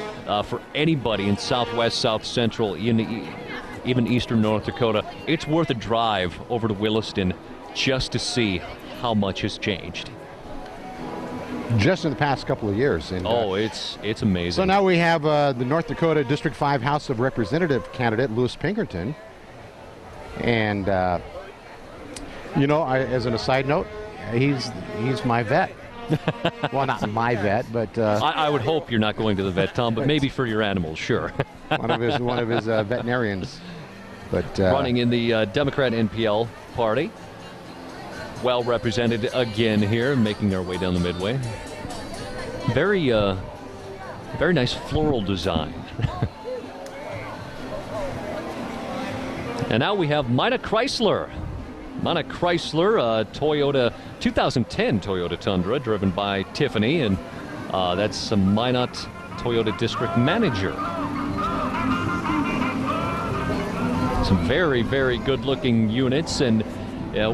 for anybody in southwest, south central, even eastern North Dakota, it's worth a drive over to Williston just to see how much has changed. Just in the past couple of years. And, it's amazing. So now we have the North Dakota District 5 House of Representative candidate, Louis Pinkerton. And, as an aside note, he's my vet. Well, not my vet, but... I would hope you're not going to the vet, Tom, but maybe for your animals, sure. one of his veterinarians. But running in the Democrat NPL party. Well represented again here, making our way down the midway. Very nice floral design. And now we have Minot Chrysler. Minot Chrysler, Toyota 2010 Toyota Tundra, driven by Tiffany, and that's a Minot Toyota District Manager. Some very, very good-looking units, and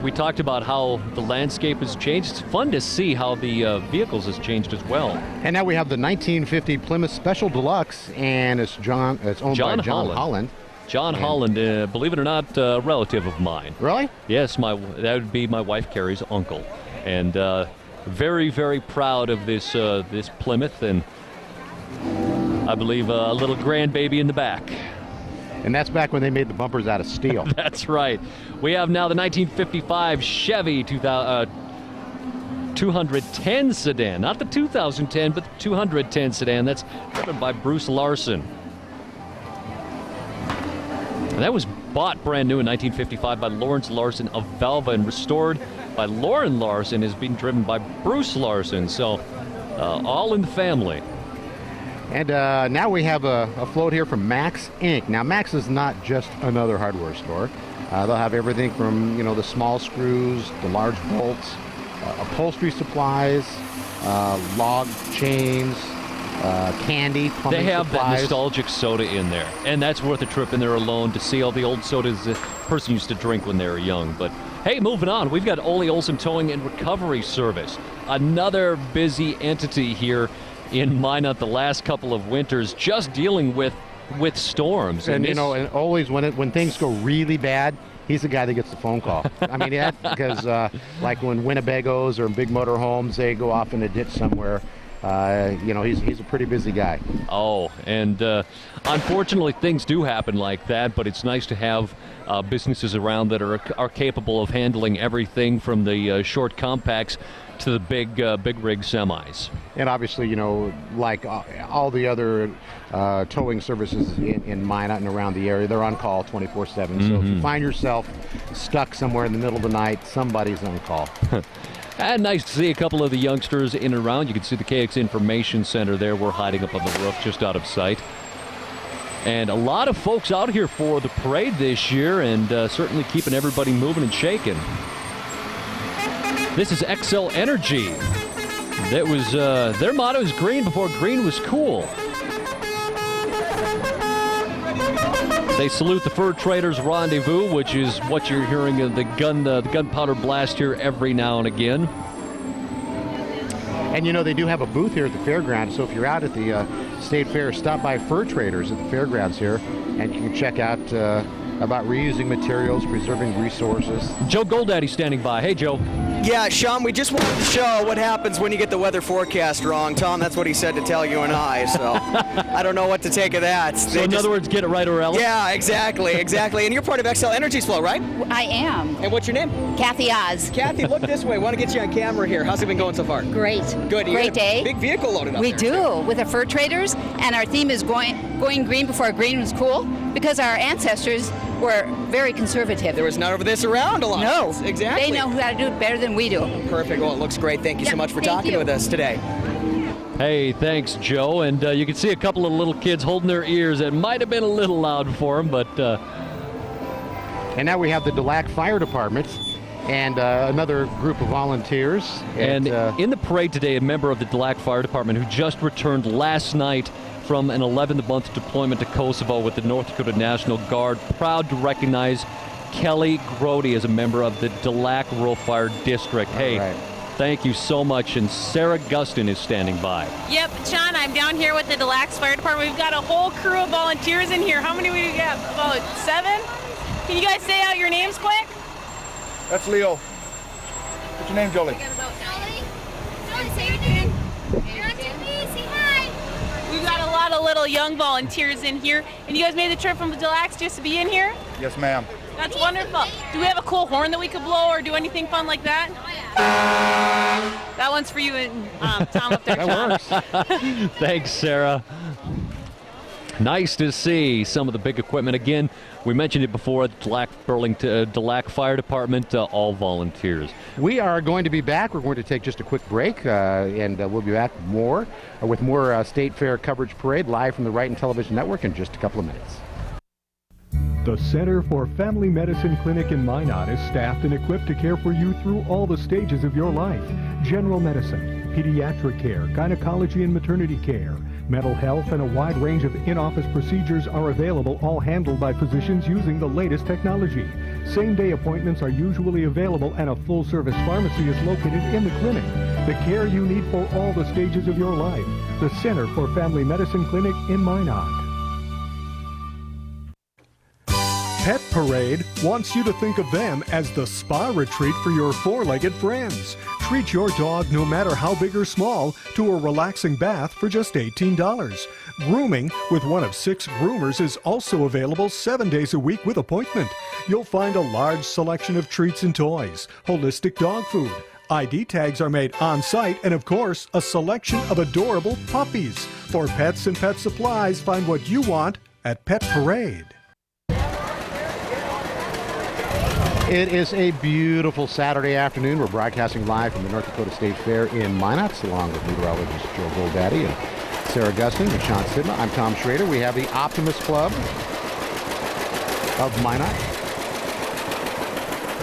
we talked about how the landscape has changed. It's fun to see how the vehicles has changed as well. And now we have the 1950 Plymouth Special Deluxe, and it's owned by John Holland. John Holland, believe it or not, a relative of mine. Really? Yes, that would be my wife Carrie's uncle, and very, very proud of this Plymouth, and I believe a little grandbaby in the back. And that's back when they made the bumpers out of steel. That's right. We have now the 1955 Chevy 210 sedan. Not the 2010, but the 210 sedan. That's driven by Bruce Larson. And that was bought brand new in 1955 by Lawrence Larson of Valva and restored by Lauren Larson, is being driven by Bruce Larson. So all in the family. And now we have a float here from Max Inc. Now, Max is not just another hardware store. They'll have everything from, the small screws, the large bolts, upholstery supplies, log chains, candy, plumbing They have supplies. that nostalgic soda in there, and that's worth a trip in there alone to see all the old sodas the person used to drink when they were young. But hey, moving on, we've got Ole Olson Towing and Recovery Service, another busy entity here in Minot the last couple of winters, just dealing with storms. And and always when things go really bad, he's the guy that gets the phone call. I mean, because like when Winnebagos or big motorhomes, they go off in a ditch somewhere. He's a pretty busy guy. Oh, and unfortunately things do happen like that, but it's nice to have businesses around that are capable of handling everything from the short compacts to the big rig semis. And obviously, like all the other towing services in Minot and around the area, they're on call 24/7. So if you find yourself stuck somewhere in the middle of the night, somebody's on call. And nice to see a couple of the youngsters in and around. You can see the KX Information Center there. We're hiding up on the roof just out of sight. And a lot of folks out here for the parade this year, and certainly keeping everybody moving and shaking. This is Xcel Energy. That was their motto is green before green was cool. They salute the Fur Traders Rendezvous, which is what you're hearing of the gunpowder blast here every now and again. And they do have a booth here at the fairgrounds, so if you're out at the State Fair, stop by Fur Traders at the fairgrounds here, and you can check out about reusing materials, preserving resources. Joe Goldaddy standing by. Hey, Joe. Yeah, Sean, we just wanted to show what happens when you get the weather forecast wrong. Tom, that's what he said to tell you and I, so I don't know what to take of that. So in other words, get it right or else? Yeah, exactly. And you're part of Xcel Energy's Flow, right? I am. And what's your name? Kathy Oz. Kathy, look this way. Want to get you on camera here. How's it been going so far? Great. Good. You Great day. Big vehicle loaded up We there, do, too. with the Fur Traders, and our theme is going green before green was cool, because our ancestors were very conservative. There was none of this around a lot. No. Exactly. They know how to do it better than we do. Perfect. Well, it looks great. Thank you so much for talking with us today. Hey, thanks, Joe. And you can see a couple of little kids holding their ears. It might have been a little loud for them, but... And now we have the DeLac Fire Department and another group of volunteers. And in the parade today, a member of the DeLac Fire Department who just returned last night from an 11-month deployment to Kosovo with the North Dakota National Guard, proud to recognize Kelly Grody is a member of the Delac Rural Fire District. Hey, thank you so much. And Sarah Gustin is standing by. Yep, Sean, I'm down here with the Delac Fire Department. We've got a whole crew of volunteers in here. How many do we have? About 7? Can you guys say out your names quick? That's Leo. What's your name, Jolie? Jolie, say your name. You're on TV, say hi. We've got a lot of little young volunteers in here. And you guys made the trip from the Delac just to be in here? Yes, ma'am. That's wonderful. Do we have a cool horn that we could blow or do anything fun like that? That one's for you and Tom up there, Tom. That works. Thanks, Sarah. Nice to see some of the big equipment. Again, we mentioned it before, Delac Fire Department, all volunteers. We are going to be back. We're going to take just a quick break, and we'll be back with more State Fair coverage parade live from the Wright Television Network in just a couple of minutes. The Center for Family Medicine Clinic in Minot is staffed and equipped to care for you through all the stages of your life. General medicine, pediatric care, gynecology and maternity care, mental health, and a wide range of in-office procedures are available, all handled by physicians using the latest technology. Same-day appointments are usually available, and a full-service pharmacy is located in the clinic. The care you need for all the stages of your life. The Center for Family Medicine Clinic in Minot. Pet Parade wants you to think of them as the spa retreat for your four-legged friends. Treat your dog, no matter how big or small, to a relaxing bath for just $18. Grooming with one of 6 groomers is also available 7 days a week with appointment. You'll find a large selection of treats and toys, holistic dog food. ID tags are made on site, and of course, a selection of adorable puppies. For pets and pet supplies, find what you want at Pet Parade. It is a beautiful Saturday afternoon. We're broadcasting live from the North Dakota State Fair in Minot, along with meteorologist Joe Goldaddy and Sarah Gustin and Sean Sidma. I'm Tom Schrader. We have the Optimist Club of Minot.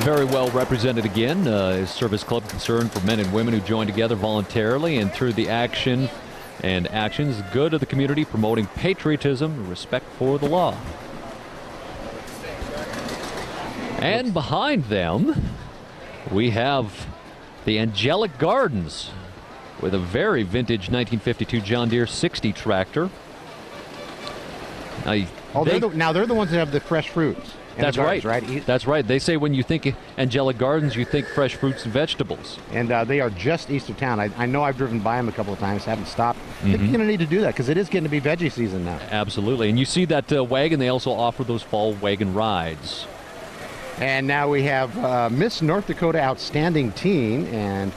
Very well represented again. Is Service Club concerned for men and women who join together voluntarily and through the action and actions good of the community, promoting patriotism and respect for the law. And behind them, we have the Angelic Gardens with a very vintage 1952 John Deere 60 tractor. Now, they're the ones that have the fresh fruits. That's right. That's right. They say when you think Angelic Gardens, you think fresh fruits and vegetables. And they are just east of town. I know I've driven by them a couple of times, haven't stopped. I think you're going to need to do that because it is getting to be veggie season now. Absolutely. And you see that wagon, they also offer those fall wagon rides. And now we have Miss North Dakota Outstanding Teen, and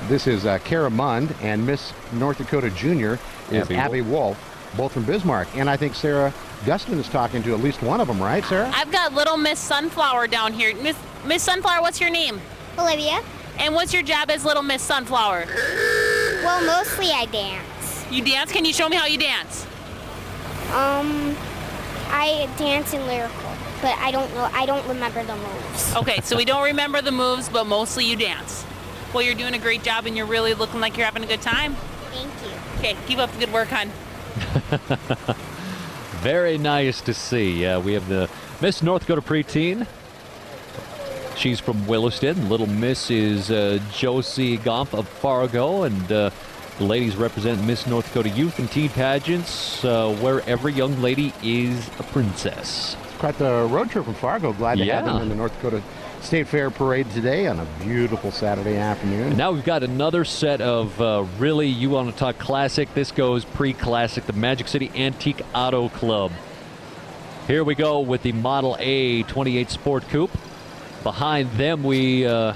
this is Kara Mund, and Miss North Dakota Junior is Abby Wolf, both from Bismarck. And I think Sarah Gustin is talking to at least one of them, right, Sarah? I've got little Miss Sunflower down here. Miss Sunflower, what's your name? Olivia. And what's your job as little Miss Sunflower? Well, mostly I dance. You dance? Can you show me how you dance? I dance in lyrical. But I don't remember the moves. Okay, so we don't remember the moves, but mostly you dance. Well, you're doing a great job, and you're really looking like you're having a good time. Thank you. Okay, keep up the good work, hon. Very nice to see. We have the Miss North Dakota preteen. She's from Williston. Little Miss is Josie Gompf of Fargo, and the ladies represent Miss North Dakota Youth and Teen Pageants, where every young lady is a princess. Quite the road trip from Fargo. Glad to have them in the North Dakota State Fair Parade today on a beautiful Saturday afternoon. And now we've got another set of really, you want to talk classic, this goes pre-classic, the Magic City Antique Auto Club. Here we go with the Model A 28 Sport Coupe. Behind them a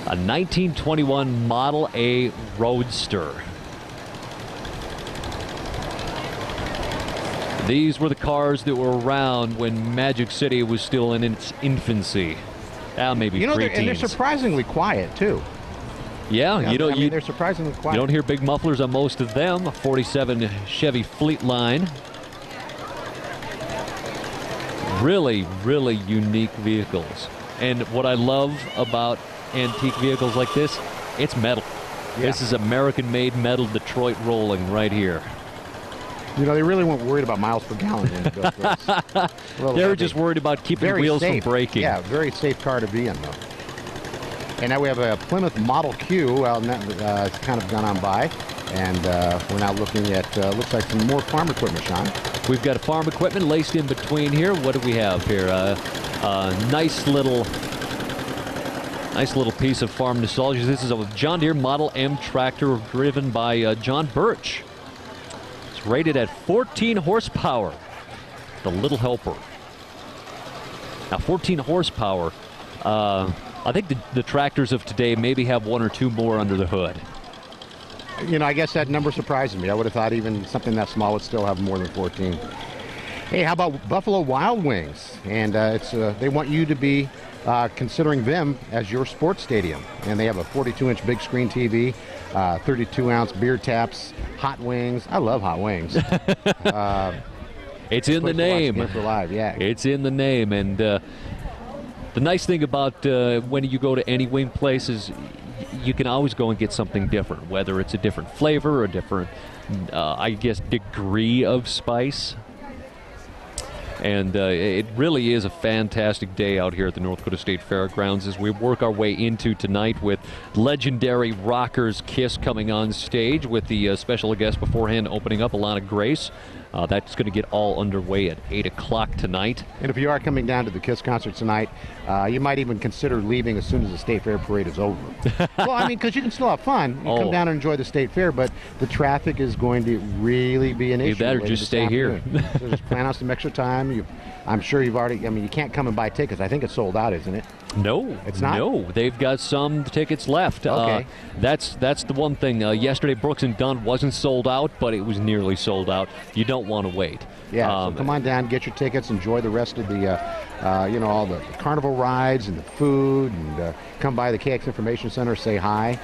1921 Model A Roadster. These were the cars that were around when Magic City was still in its infancy. Maybe preteens. And they're surprisingly quiet, too. Yeah, they're surprisingly quiet. You don't hear big mufflers on most of them. A 47 Chevy Fleetline. Really, really unique vehicles. And what I love about antique vehicles like this, it's metal. Yeah. This is American-made metal, Detroit rolling right here. You know, they really weren't worried about miles per gallon. They were just worried about keeping the wheels from breaking. Yeah, very safe car to be in, though. And now we have a Plymouth Model Q. Well, it's kind of gone on by. And we're now looking at, looks like some more farm equipment, Sean. We've got farm equipment laced in between here. What do we have here? Nice little piece of farm nostalgia. This is a John Deere Model M tractor driven by John Birch. It's rated at 14 horsepower. The Little Helper. Now, 14 horsepower. I think the tractors of today maybe have one or two more under the hood. You know, I guess that number surprises me. I would have thought even something that small would still have more than 14. Hey, how about Buffalo Wild Wings? And they want you to be considering them as your sports stadium. And they have a 42-inch big screen TV, 32-ounce beer taps, hot wings. I love hot wings. It's in the name. Yeah. It's in the name. And the nice thing about when you go to any wing place is you can always go and get something different, whether it's a different flavor or a different, I guess, degree of spice. And it really is a fantastic day out here at the North Dakota State Fairgrounds as we work our way into tonight with legendary rockers Kiss coming on stage with the special guest beforehand opening up, Alana Grace. That's going to get all underway at 8 o'clock tonight. And if you are coming down to the Kiss concert tonight, you might even consider leaving as soon as the State Fair parade is over. Well, I mean, because you can still have fun. You come down and enjoy the State Fair, but the traffic is going to really be an issue. You better just stay here. So just plan on some extra time. I'm sure you've already, I mean, you can't come and buy tickets. I think it's sold out, isn't it? No. It's not? No. They've got some tickets left. Okay. That's the one thing. Yesterday, Brooks and Dunn wasn't sold out, but it was nearly sold out. You don't want to wait. Yeah, so come on down, get your tickets, enjoy the rest of the, all the carnival rides and the food, and come by the KX Information Center, say hi.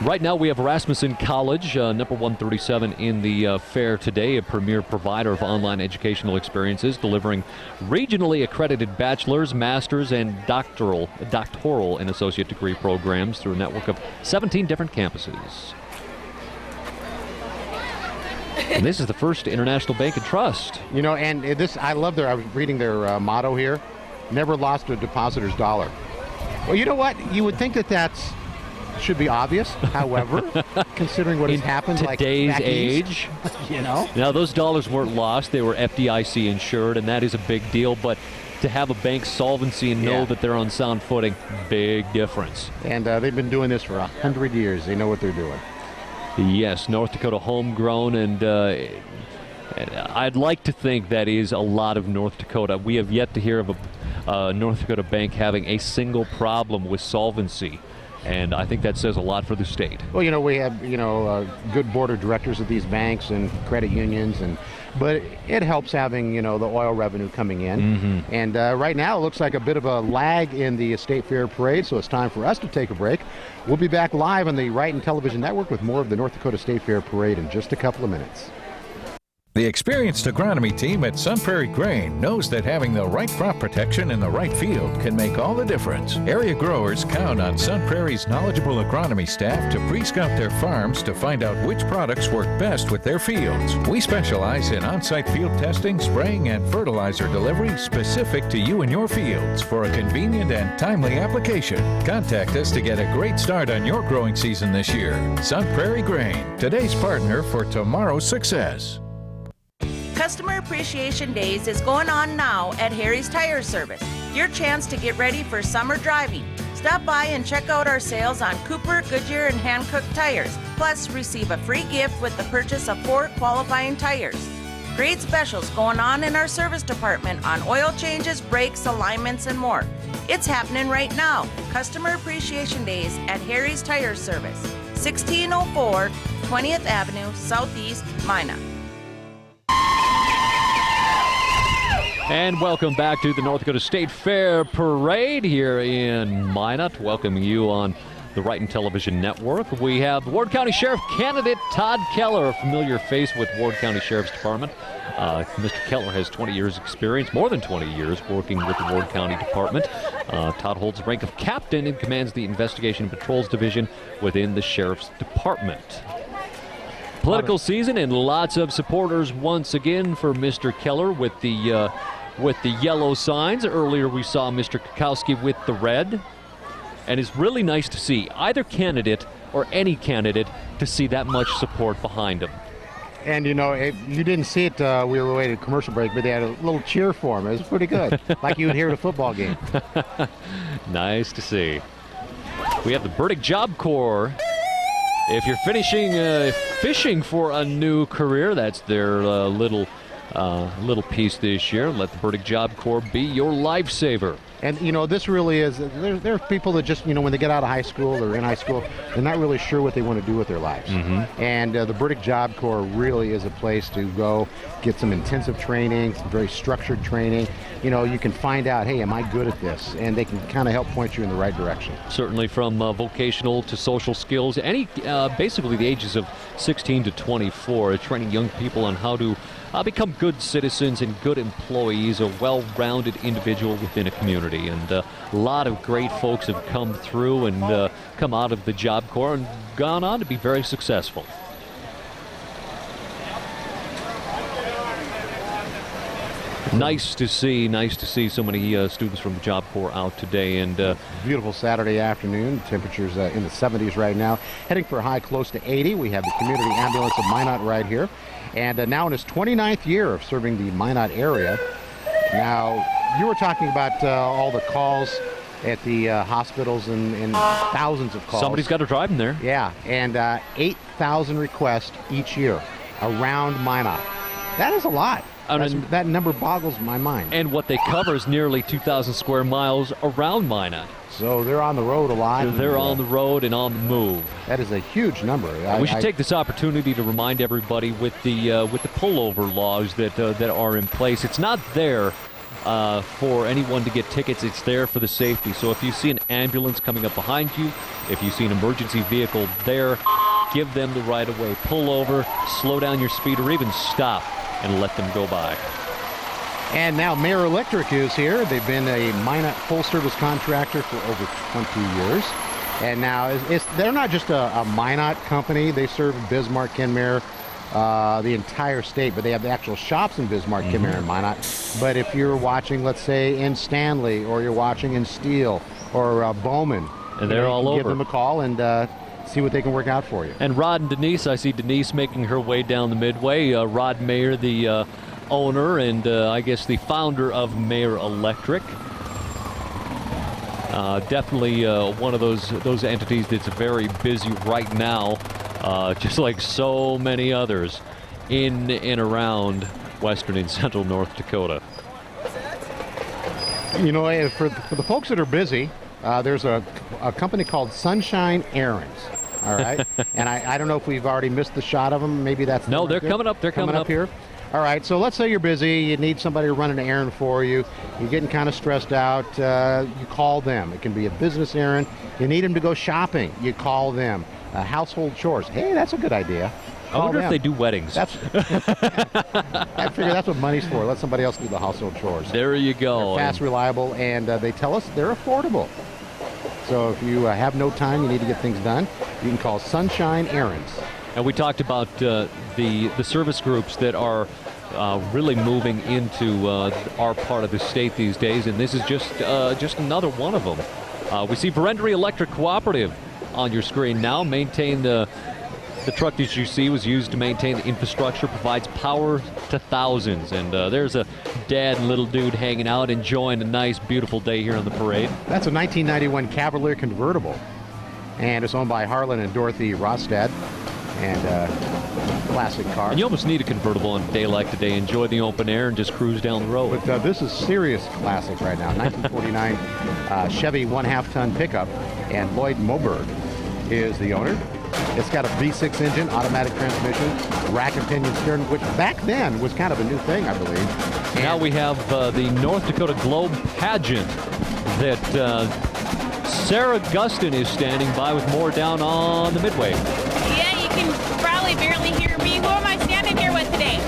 Right now we have Rasmussen College, number 137 in the fair today, a premier provider of online educational experiences, delivering regionally accredited bachelor's, master's, and doctoral and associate degree programs through a network of 17 different campuses. And this is the First International Bank and Trust. You know, and this, I love I was reading their motto here, never lost a depositor's dollar. Well, you know what? You would think that's should be obvious. However, considering what has happened today's age, Now those dollars weren't lost; they were FDIC insured, and that is a big deal. But to have a bank solvency and know that they're on sound footing, big difference. And they've been doing this for 100 years. They know what they're doing. Yes, North Dakota homegrown, and I'd like to think that is a lot of North Dakota. We have yet to hear of a North Dakota bank having a single problem with solvency. And I think that says a lot for the state. Well, we have, good board of directors of these banks and credit unions, but it helps having, the oil revenue coming in. Mm-hmm. And right now it looks like a bit of a lag in the State Fair parade, so it's time for us to take a break. We'll be back live on the Wright and Television Network with more of the North Dakota State Fair parade in just a couple of minutes. The experienced agronomy team at Sun Prairie Grain knows that having the right crop protection in the right field can make all the difference. Area growers count on Sun Prairie's knowledgeable agronomy staff to pre-scout their farms to find out which products work best with their fields. We specialize in on-site field testing, spraying, and fertilizer delivery specific to you and your fields for a convenient and timely application. Contact us to get a great start on your growing season this year. Sun Prairie Grain, today's partner for tomorrow's success. Customer Appreciation Days is going on now at Harry's Tire Service. Your chance to get ready for summer driving. Stop by and check out our sales on Cooper, Goodyear, and Hankook tires. Plus, receive a free gift with the purchase of 4 qualifying tires. Great specials going on in our service department on oil changes, brakes, alignments, and more. It's happening right now. Customer Appreciation Days at Harry's Tire Service, 1604 20th Avenue, Southeast, Minot. And welcome back to the North Dakota State Fair Parade here in Minot. Welcoming you on the Wright and Television Network. We have Ward County Sheriff candidate Todd Keller, a familiar face with Ward County Sheriff's Department. Mr. Keller has 20 years experience, more than 20 years, working with the Ward County Department. Todd holds the rank of captain and commands the Investigation and Patrols Division within the Sheriff's Department. Political season and lots of supporters once again for Mr. Keller with the yellow signs. Earlier we saw Mr. Kukowski with the red. And it's really nice to see either candidate or any candidate to see that much support behind them. And you didn't see it, we were away to commercial break, but they had a little cheer for him. It was pretty good, like you would hear at a football game. Nice to see. We have the Burdick Job Corps. If you're fishing for a new career, that's their little piece this year. Let the Burdick Job Corps be your lifesaver. And, this really is, there are people that just, when they get out of high school or in high school, they're not really sure what they want to do with their lives. Mm-hmm. And the Burdick Job Corps really is a place to go get some intensive training, some very structured training. You can find out, hey, am I good at this? And they can kind of help point you in the right direction. Certainly from vocational to social skills, basically the ages of 16 to 24, training young people on how to become good citizens and good employees, a well-rounded individual within a community. And a lot of great folks have come through and come out of the Job Corps and gone on to be very successful. Nice to see so many students from the Job Corps out today. And beautiful Saturday afternoon. Temperatures in the 70s right now. Heading for a high close to 80. We have the Community Ambulance of Minot right here. And now in his 29th year of serving the Minot area. Now, you were talking about all the calls at the hospitals and thousands of calls. Somebody's got to drive them there. Yeah, and 8,000 requests each year around Minot. That is a lot. That number boggles my mind. And what they cover is nearly 2,000 square miles around Minot. So they're on the road a lot. They're on the road and on the move. That is a huge number. We should take this opportunity to remind everybody with the pullover laws that are in place. It's not there for anyone to get tickets. It's there for the safety. So if you see an ambulance coming up behind you, if you see an emergency vehicle there, give them the right of way. Pull over, slow down your speed, or even stop and let them go by. And now Mayer Electric is here. They've been a Minot full-service contractor for over 20 years. And now they're not just a Minot company. They serve Bismarck, Kenmare, the entire state, but they have the actual shops in Bismarck, Kenmare, and Minot. But if you're watching, let's say, in Stanley, or you're watching in Steele, or Bowman, and they're all over. Give them a call and see what they can work out for you. And Rod and Denise, I see Denise making her way down the midway. Rod Mayer, the owner and I guess the founder of Mayer Electric. Definitely one of those entities that's very busy right now, just like so many others in and around western and central North Dakota. For the folks that are busy, there's a company called Sunshine Errands. All right. And I don't know if we've already missed the shot of them. Maybe that's no. They're coming up. They're coming up here. All right. So let's say you're busy. You need somebody to run an errand for you. You're getting kind of stressed out. You call them. It can be a business errand. You need them to go shopping. You call them. Household chores. Hey, that's a good idea. I wonder if they do weddings. I figure that's what money's for. Let somebody else do the household chores. There you go. They're fast, reliable, and they tell us they're affordable. So if you have no time, you need to get things done, you can call Sunshine Errands. And we talked about the service groups that are really moving into our part of the state these days, and this is just another one of them. We see Verendery Electric Cooperative on your screen now. Maintain the truck that you see was used to maintain the infrastructure, provides power to thousands. And there's a dad and little dude hanging out, enjoying a nice, beautiful day here on the parade. That's a 1991 Cavalier convertible. And it's owned by Harlan and Dorothy Rostad. And classic car. And you almost need a convertible on a day like today. Enjoy the open air and just cruise down the road. But this is serious classic right now. 1949 Chevy 1/2-ton pickup. And Lloyd Moberg is the owner. It's got a V6 engine, automatic transmission, rack and pinion steering, which back then was kind of a new thing, I believe. And now we have the North Dakota Globe pageant that Sarah Gustin is standing by with more down on the midway. Yeah, you can probably barely hear me. Who am I standing here with today?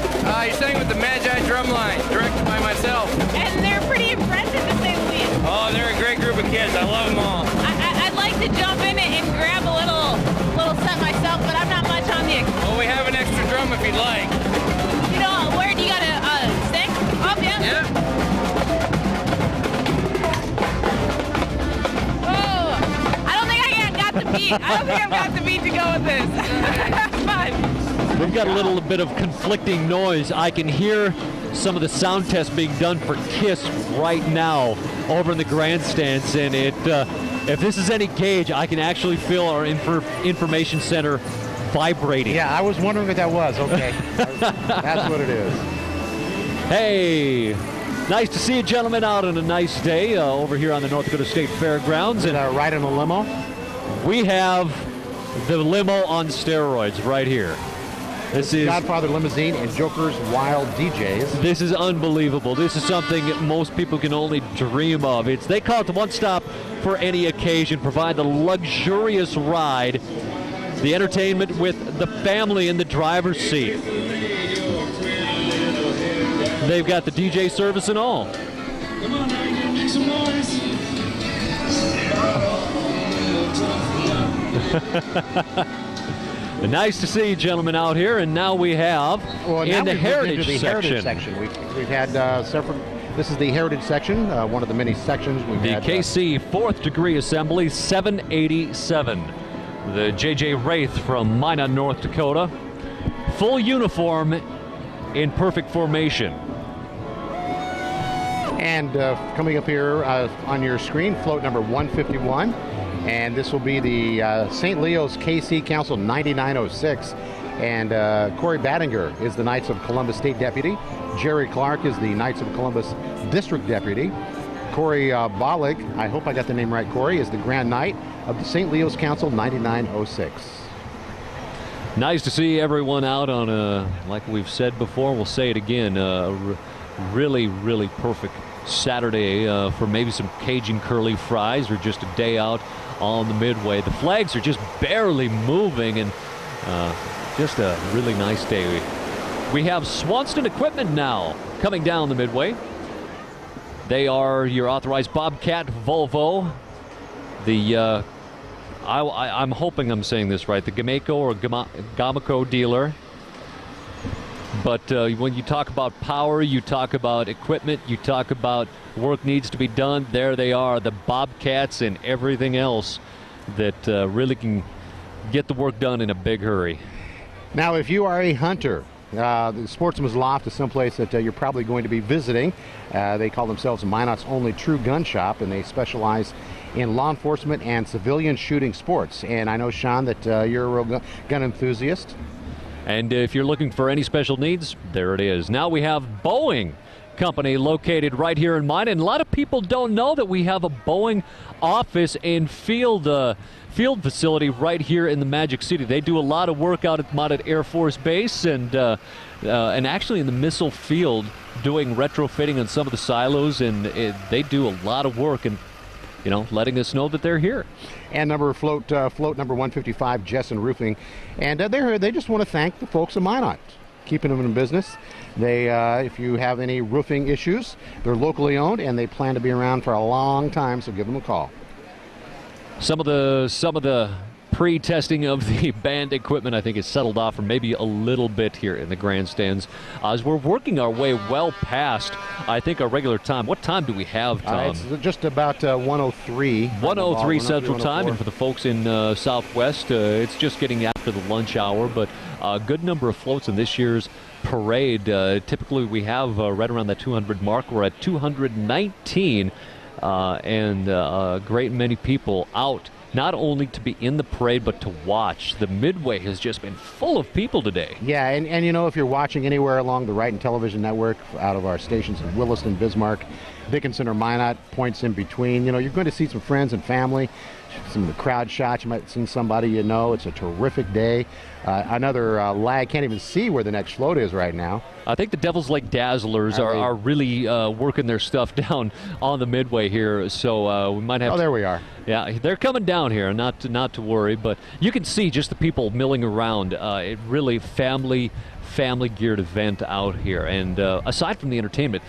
You're standing with the Magi Drumline, directed by myself. And they're pretty impressive, to say the least. Oh, they're a great group of kids. I love them all. I'd like to jump in and grab a little set myself, but I'm not much on the... Well, we have an extra you'd like. You know, where do you got a stick? Up, yeah? Yeah. Oh, I don't think I've got the beat to go with this. Fun. We've got a little bit of conflicting noise. I can hear some of the sound tests being done for KISS right now over in the grandstands, and if this is any gauge, I can actually feel our information center vibrating. Yeah, I was wondering what that was. Okay. That's what it is. Hey, nice to see you gentlemen out on a nice day over here on the North Dakota State Fairgrounds. And right in a limo? We have the limo on steroids right here. This is Godfather Limousine and Joker's Wild DJs. This is unbelievable. This is something that most people can only dream of. They call it the one stop for any occasion. Provide the luxurious ride, the entertainment with the family in the driver's seat. They've got the DJ service and all. Come on now, you gotta make some noise. Nice to see you gentlemen out here, and now we have in the heritage section. We've had several. This is the heritage section, one of the many sections we've had. The KC 4th Degree Assembly 787. The J.J. Wraith from Minot, North Dakota. Full uniform in perfect formation. And coming up here on your screen, float number 151. And this will be the St. Leo's KC Council 9906. And Corey Battinger is the Knights of Columbus State Deputy. Jerry Clark is the Knights of Columbus District Deputy. Corey Bollig, I hope I got the name right, Corey, is the Grand Knight of the St. Leo's Council 9906. Nice to see everyone out on like we've said before, we'll say it again, really, really perfect Saturday for maybe some Cajun curly fries or just a day out on the Midway. The flags are just barely moving, and just a really nice day. We have Swanston Equipment now coming down the Midway. They are your authorized Bobcat Volvo. The I'm hoping I'm saying this right, the Gameco or Gamaco dealer. But when you talk about power, you talk about equipment, you talk about work needs to be done, there they are, the Bobcats and everything else that really can get the work done in a big hurry. Now, if you are a hunter, the Sportsman's Loft is someplace that you're probably going to be visiting. They call themselves Minot's only true gun shop, and they specialize in law enforcement and civilian shooting sports. And I know, Sean, that you're a real gun enthusiast. And if you're looking for any special needs, there it is. Now we have Boeing Company located right here in Minot. And a lot of people don't know that we have a Boeing office and field facility right here in the Magic City. They do a lot of work out at Minot Air Force Base and actually in the missile field doing retrofitting on some of the silos. And they do a lot of work and, you know, letting us know that they're here. And float number 155, Jessen Roofing. And they just want to thank the folks of Minot, keeping them in business. They, if you have any roofing issues, they're locally owned and they plan to be around for a long time, so give them a call. Some of the pre-testing of the band equipment, I think, is settled off for maybe a little bit here in the grandstands as we're working our way well past, I think, our regular time. What time do we have, Tom? It's just about 1:03. 1:03 Central Time, and for the folks in Southwest, it's just getting after the lunch hour, but a good number of floats in this year's parade. Typically, we have right around that 200 mark. We're at 219, and a great many people out, not only to be in the parade, but to watch. The Midway has just been full of people today. Yeah, and you know, if you're watching anywhere along the Wright Television Network, out of our stations in Williston, Bismarck, Dickinson, or Minot, points in between, you know, you're going to see some friends and family, some of the crowd shots. You might have seen somebody you know. It's a terrific day. Another lag, can't even see where the next float is right now. I think the Devil's Lake Dazzlers are really working their stuff down on the Midway here, so we might have. Oh, there we are. Yeah, they're coming down here. Not to worry, but you can see just the people milling around. It really family geared event out here. And aside from the entertainment,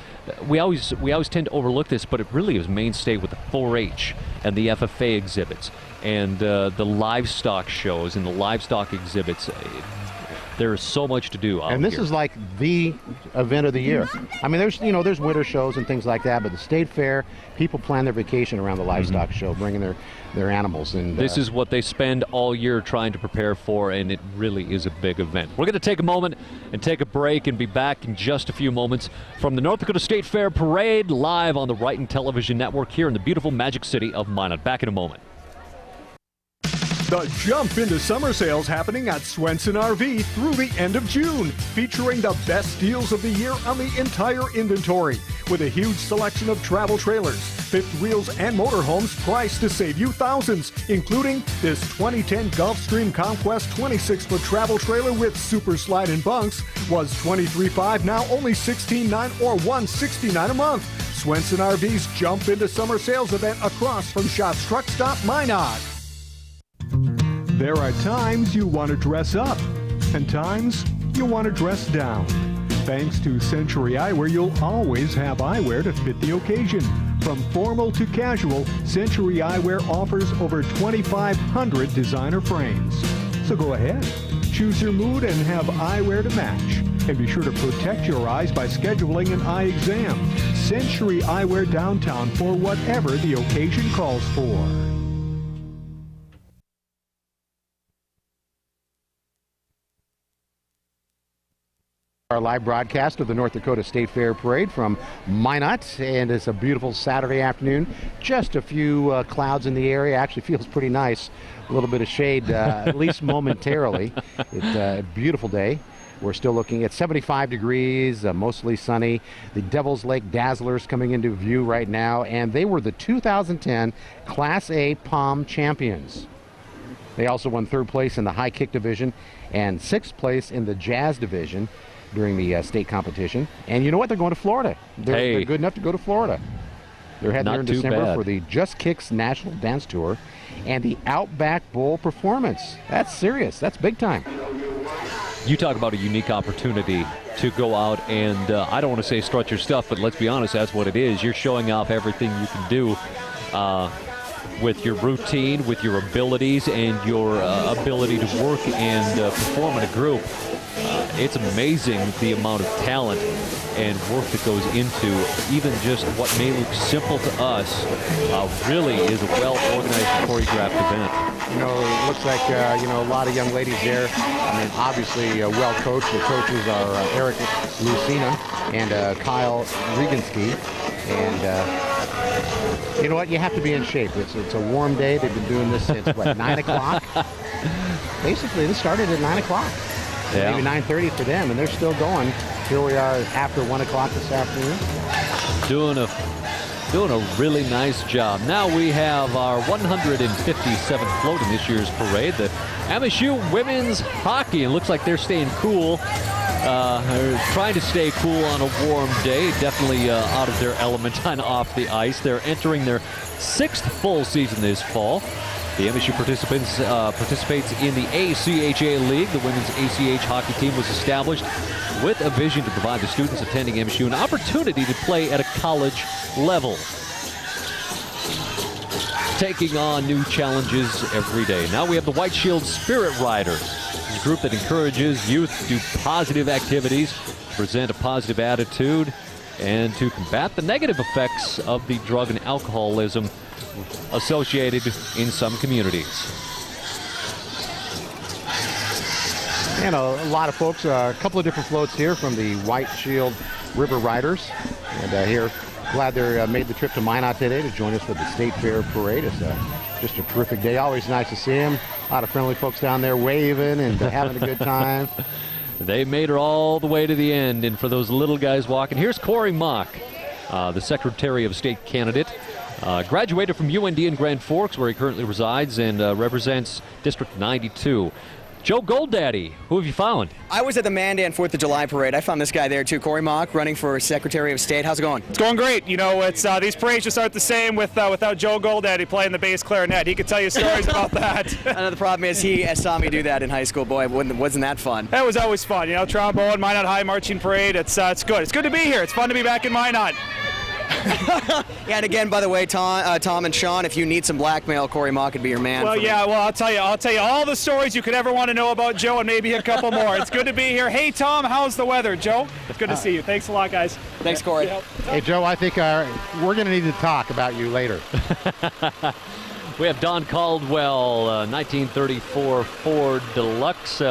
we always tend to overlook this, but it really is mainstay with the 4-H and the FFA exhibits and the livestock shows and the livestock exhibits. There is so much to do out And this here. is like the event of the year. I mean, there's winter shows and things like that, but the State Fair, people plan their vacation around the livestock show, bringing their animals. And This is what they spend all year trying to prepare for, and it really is a big event. We're going to take a moment and take a break and be back in just a few moments from the North Dakota State Fair Parade, live on the Wrighton Television Network here in the beautiful Magic City of Minot. Back in a moment. The Jump into Summer sales happening at Swenson RV through the end of June, featuring the best deals of the year on the entire inventory, with a huge selection of travel trailers, fifth wheels, and motorhomes priced to save you thousands, including this 2010 Gulfstream Conquest 26-foot travel trailer with super slide and bunks was $23,500, now only $16,900 or $169 a month. Swenson RV's Jump into Summer sales event across from Shops Truck Stop Minot. There are times you want to dress up, and times you want to dress down. Thanks to Century Eyewear, you'll always have eyewear to fit the occasion. From formal to casual, Century Eyewear offers over 2,500 designer frames. So go ahead, choose your mood and have eyewear to match. And be sure to protect your eyes by scheduling an eye exam. Century Eyewear downtown for whatever the occasion calls for. Our live broadcast of the North Dakota State Fair Parade from Minot, and it's a beautiful Saturday afternoon. Just a few clouds in the area. Actually feels pretty nice. A little bit of shade, at least momentarily. It's a beautiful day. We're still looking at 75 degrees, mostly sunny. The Devil's Lake Dazzlers coming into view right now, and they were the 2010 Class A Palm champions. They also won third place in the high kick division and sixth place in the jazz division during the state competition. And you know what? They're going to Florida. They're good enough to go to Florida. They're heading there in December for the Just Kicks National Dance Tour and the Outback Bowl performance. That's serious. That's big time. You talk about a unique opportunity to go out and, I don't want to say strut your stuff, but let's be honest, that's what it is. You're showing off everything you can do with your routine, with your abilities, and your ability to work and perform in a group. It's amazing the amount of talent and work that goes into even just what may look simple to us really is a well-organized, choreographed event. You know, it looks like, a lot of young ladies there. I mean, obviously well-coached. The coaches are Eric Lucina and Kyle Regenski. And you know what? You have to be in shape. It's a warm day. They've been doing this since, 9 o'clock? Basically, this started at 9 o'clock. Yeah. Maybe 9:30 for them, and they're still going. Here we are after 1 o'clock this afternoon. Doing a really nice job. Now we have our 157th float in this year's parade, the MSU Women's Hockey. It looks like they're staying cool. Trying to stay cool on a warm day. Definitely out of their element on off the ice. They're entering their sixth full season this fall. The MSU participates in the ACHA League. The women's ACH hockey team was established with a vision to provide the students attending MSU an opportunity to play at a college level, taking on new challenges every day. Now we have the White Shield Spirit Riders, a group that encourages youth to do positive activities, present a positive attitude, and to combat the negative effects of the drug and alcoholism associated in some communities. And a lot of folks, a couple of different floats here from the White Shield River Riders. And here, glad they made the trip to Minot today to join us for the State Fair Parade. It's just a terrific day. Always nice to see them. A lot of friendly folks down there waving and having a good time. They made her all the way to the end. And for those little guys walking, here's Corey Mock, the Secretary of State candidate. Graduated from UND in Grand Forks, where he currently resides, and represents District 92. Joe Goldaddy, who have you found? I was at the Mandan 4th of July parade. I found this guy there too, Corey Mock, running for Secretary of State. How's it going? It's going great. You know, it's these parades just aren't the same without Joe Goldaddy playing the bass clarinet. He could tell you stories about that. I know the problem is he saw me do that in high school. Boy, wasn't that fun? That was always fun. You know, trombone, Minot High Marching Parade. It's good. It's good to be here. It's fun to be back in Minot. Yeah, and again, by the way, Tom and Sean, if you need some blackmail, Corey Mock could be your man. Well, for me. yeah, well, I'll tell you all the stories you could ever want to know about Joe and maybe a couple more. It's good to be here. Hey, Tom, how's the weather? Joe, it's good to see you. Thanks a lot, guys. Thanks, Corey. Hey, Joe, I think we're going to need to talk about you later. We have Don Caldwell, 1934 Ford Deluxe.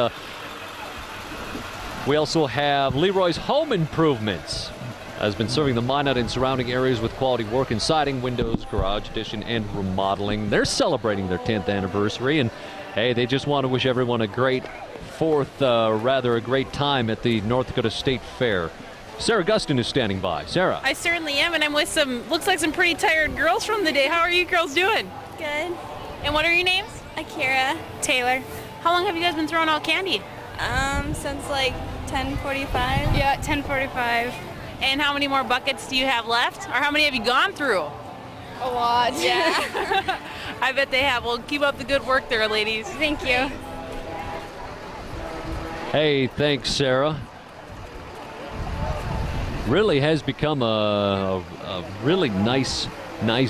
We also have Leroy's Home Improvements. Has been serving the Minot and surrounding areas with quality work in siding, windows, garage addition, and remodeling. They're celebrating their 10th anniversary, and hey, they just want to wish everyone a great a great time at the North Dakota State Fair. Sarah Gustin is standing by. Sarah. I certainly am, and I'm with looks like some pretty tired girls from the day. How are you girls doing? Good. And what are your names? Akira. Taylor. How long have you guys been throwing out candy? Since like 10:45. Yeah, 10:45. And how many more buckets do you have left? Or how many have you gone through? A lot. Yeah. I bet they have. Well, keep up the good work there, ladies. Thank you. Hey, thanks, Sarah. Really has become a really nice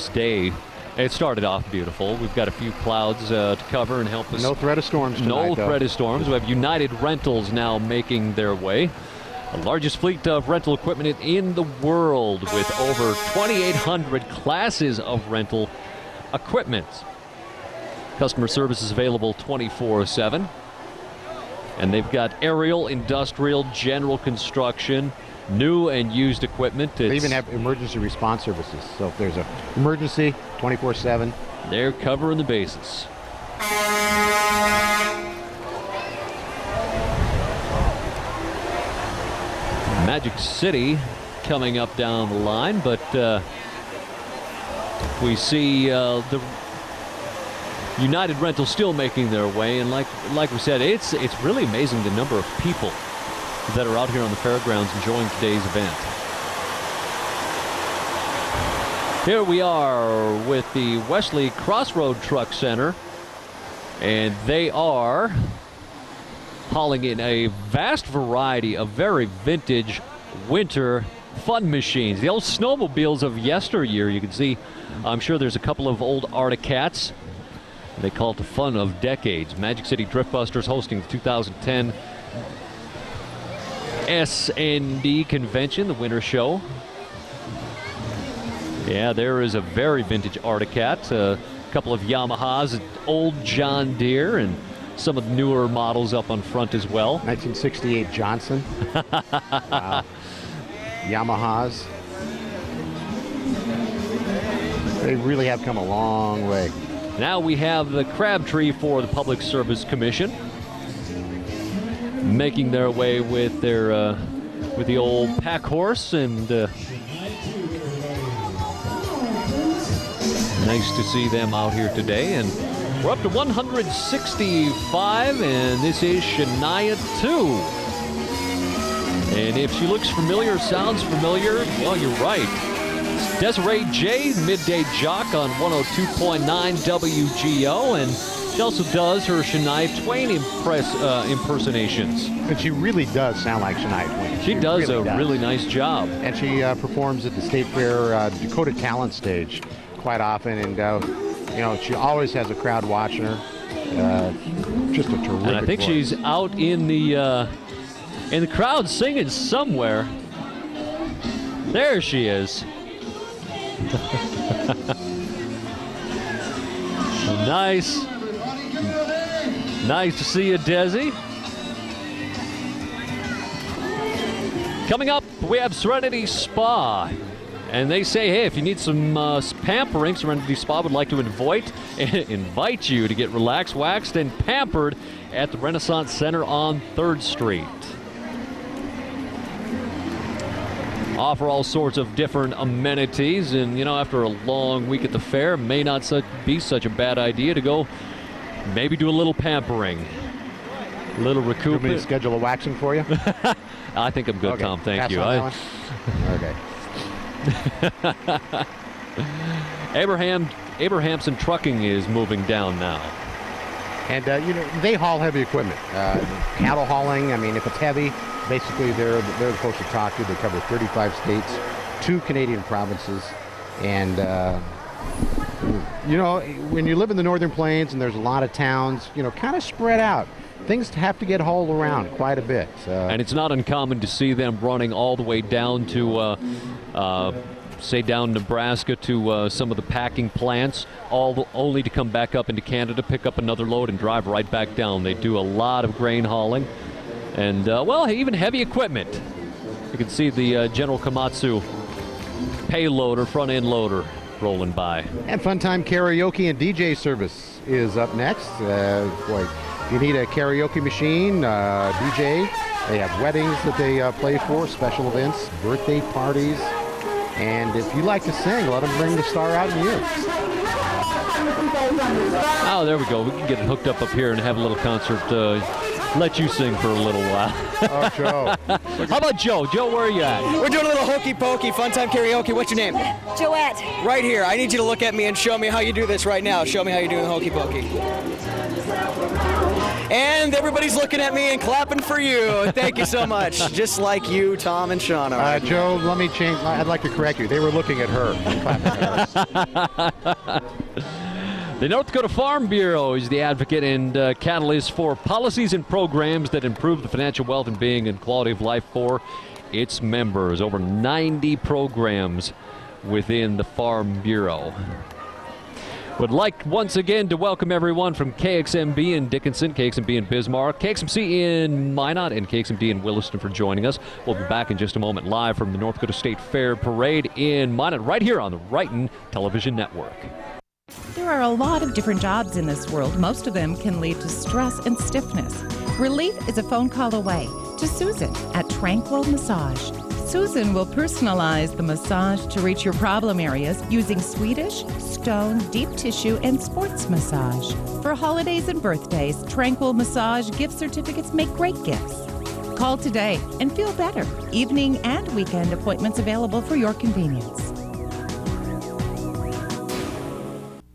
day. It started off beautiful. We've got a few clouds to cover and help us. No threat of storms tonight, No threat of storms. We have United Rentals now making their way. The largest fleet of rental equipment in the world with over 2,800 classes of rental equipment. Customer service is available 24/7. And they've got aerial, industrial, general construction, new and used equipment. They even have emergency response services. So if there's an emergency, 24/7. They're covering the bases. Magic City coming up down the line, but we see the United Rental still making their way, and like we said, it's really amazing the number of people that are out here on the fairgrounds enjoying today's event. Here we are with the Wesley Crossroad Truck Center, and they are hauling in a vast variety of very vintage winter fun machines. The old snowmobiles of yesteryear. You can see, I'm sure there's a couple of old Articats. They call it the fun of decades. Magic City Driftbusters hosting the 2010 SND convention, the winter show. Yeah, there is a very vintage Articat, a couple of Yamahas, old John Deere, and some of the newer models up on front as well. 1968 Johnson. Yamahas. They really have come a long way. Now we have the Crabtree for the Public Service Commission making their way with their with the old pack horse, and nice to see them out here today. And we're up to 165, and this is Shania 2. And if she looks familiar, sounds familiar, well, you're right. It's Desiree J, Midday Jock on 102.9 WGO, and she also does her Shania Twain impersonations. And she really does sound like Shania Twain. She does a really nice job. And she performs at the State Fair Dakota Talent Stage quite often, and you know, she always has a crowd watching her. Just a terrific And I think voice. she's out in the crowd singing somewhere. There she is. Nice. Nice to see you, Desi. Coming up, we have Serenity Spa. And they say, hey, if you need some pampering, Serenity Spa would like to invite you to get relaxed, waxed, and pampered at the Renaissance Center on 3rd Street. Offer all sorts of different amenities, and you know, after a long week at the fair, may not be such a bad idea to go maybe do a little pampering, a little recoup. You want me to schedule a waxing for you? I think I'm good, Okay, Tom. Thank pass you. on that one? Okay. Abrahamson Trucking is moving down now. And you know, they haul heavy equipment. Cattle hauling, I mean, if it's heavy, basically they're the folks to talk to. They cover 35 states. 2 Canadian provinces. And, you know, when you live in the Northern Plains and there's a lot of towns, you know, kind of spread out, things have to get hauled around quite a bit. And it's not uncommon to see them running all the way down to, say, down Nebraska to some of the packing plants, only to come back up into Canada, pick up another load, and drive right back down. They do a lot of grain hauling. And, well, even heavy equipment. You can see the General Komatsu payloader, front end loader rolling by. And Funtime Karaoke and DJ service is up next. Boy, if you need a karaoke machine, DJ, they have weddings that they play for, special events, birthday parties. And if you like to sing, let them bring the star out in you. Oh, there we go. We can get it hooked up here and have a little concert. Let you sing for a little while. Oh, Joe. How about Joe? Joe, where are you at? We're doing a little hokey pokey, Funtime Karaoke. What's your name? Joette. Right here. I need you to look at me and show me how you do this right now. Show me how you do the hokey pokey. And everybody's looking at me and clapping for you. Thank you so much. Just like you, Tom and Shauna. Joe, let me change. I'd like to correct you. They were looking at her and clapping at us. The North Dakota Farm Bureau is the advocate and catalyst for policies and programs that improve the financial wealth and being and quality of life for its members. Over 90 programs within the Farm Bureau. Would like once again to welcome everyone from KXMB in Dickinson, KXMB in Bismarck, KXMC in Minot, and KXMD in Williston for joining us. We'll be back in just a moment live from the North Dakota State Fair Parade in Minot, right here on the Wrighton Television Network. There are a lot of different jobs in this world. Most of them can lead to stress and stiffness. Relief is a phone call away to Susan at Tranquil Massage. Susan will personalize the massage to reach your problem areas using Swedish, stone, deep tissue, and sports massage. For holidays and birthdays, Tranquil Massage gift certificates make great gifts. Call today and feel better. Evening and weekend appointments available for your convenience.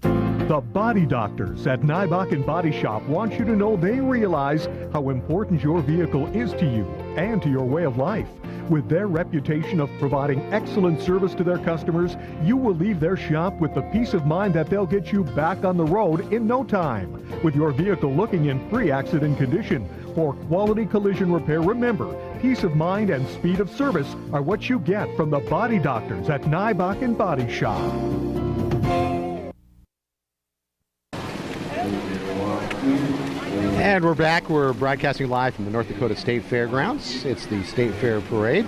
The Body Doctors at Nybach & Body Shop want you to know they realize how important your vehicle is to you and to your way of life. With their reputation of providing excellent service to their customers, you will leave their shop with the peace of mind that they'll get you back on the road in no time. With your vehicle looking in pre-accident condition. For quality collision repair, remember, peace of mind and speed of service are what you get from the Body Doctors at Nybach & Body Shop. And we're back. We're broadcasting live from the North Dakota State Fairgrounds. It's the State Fair Parade.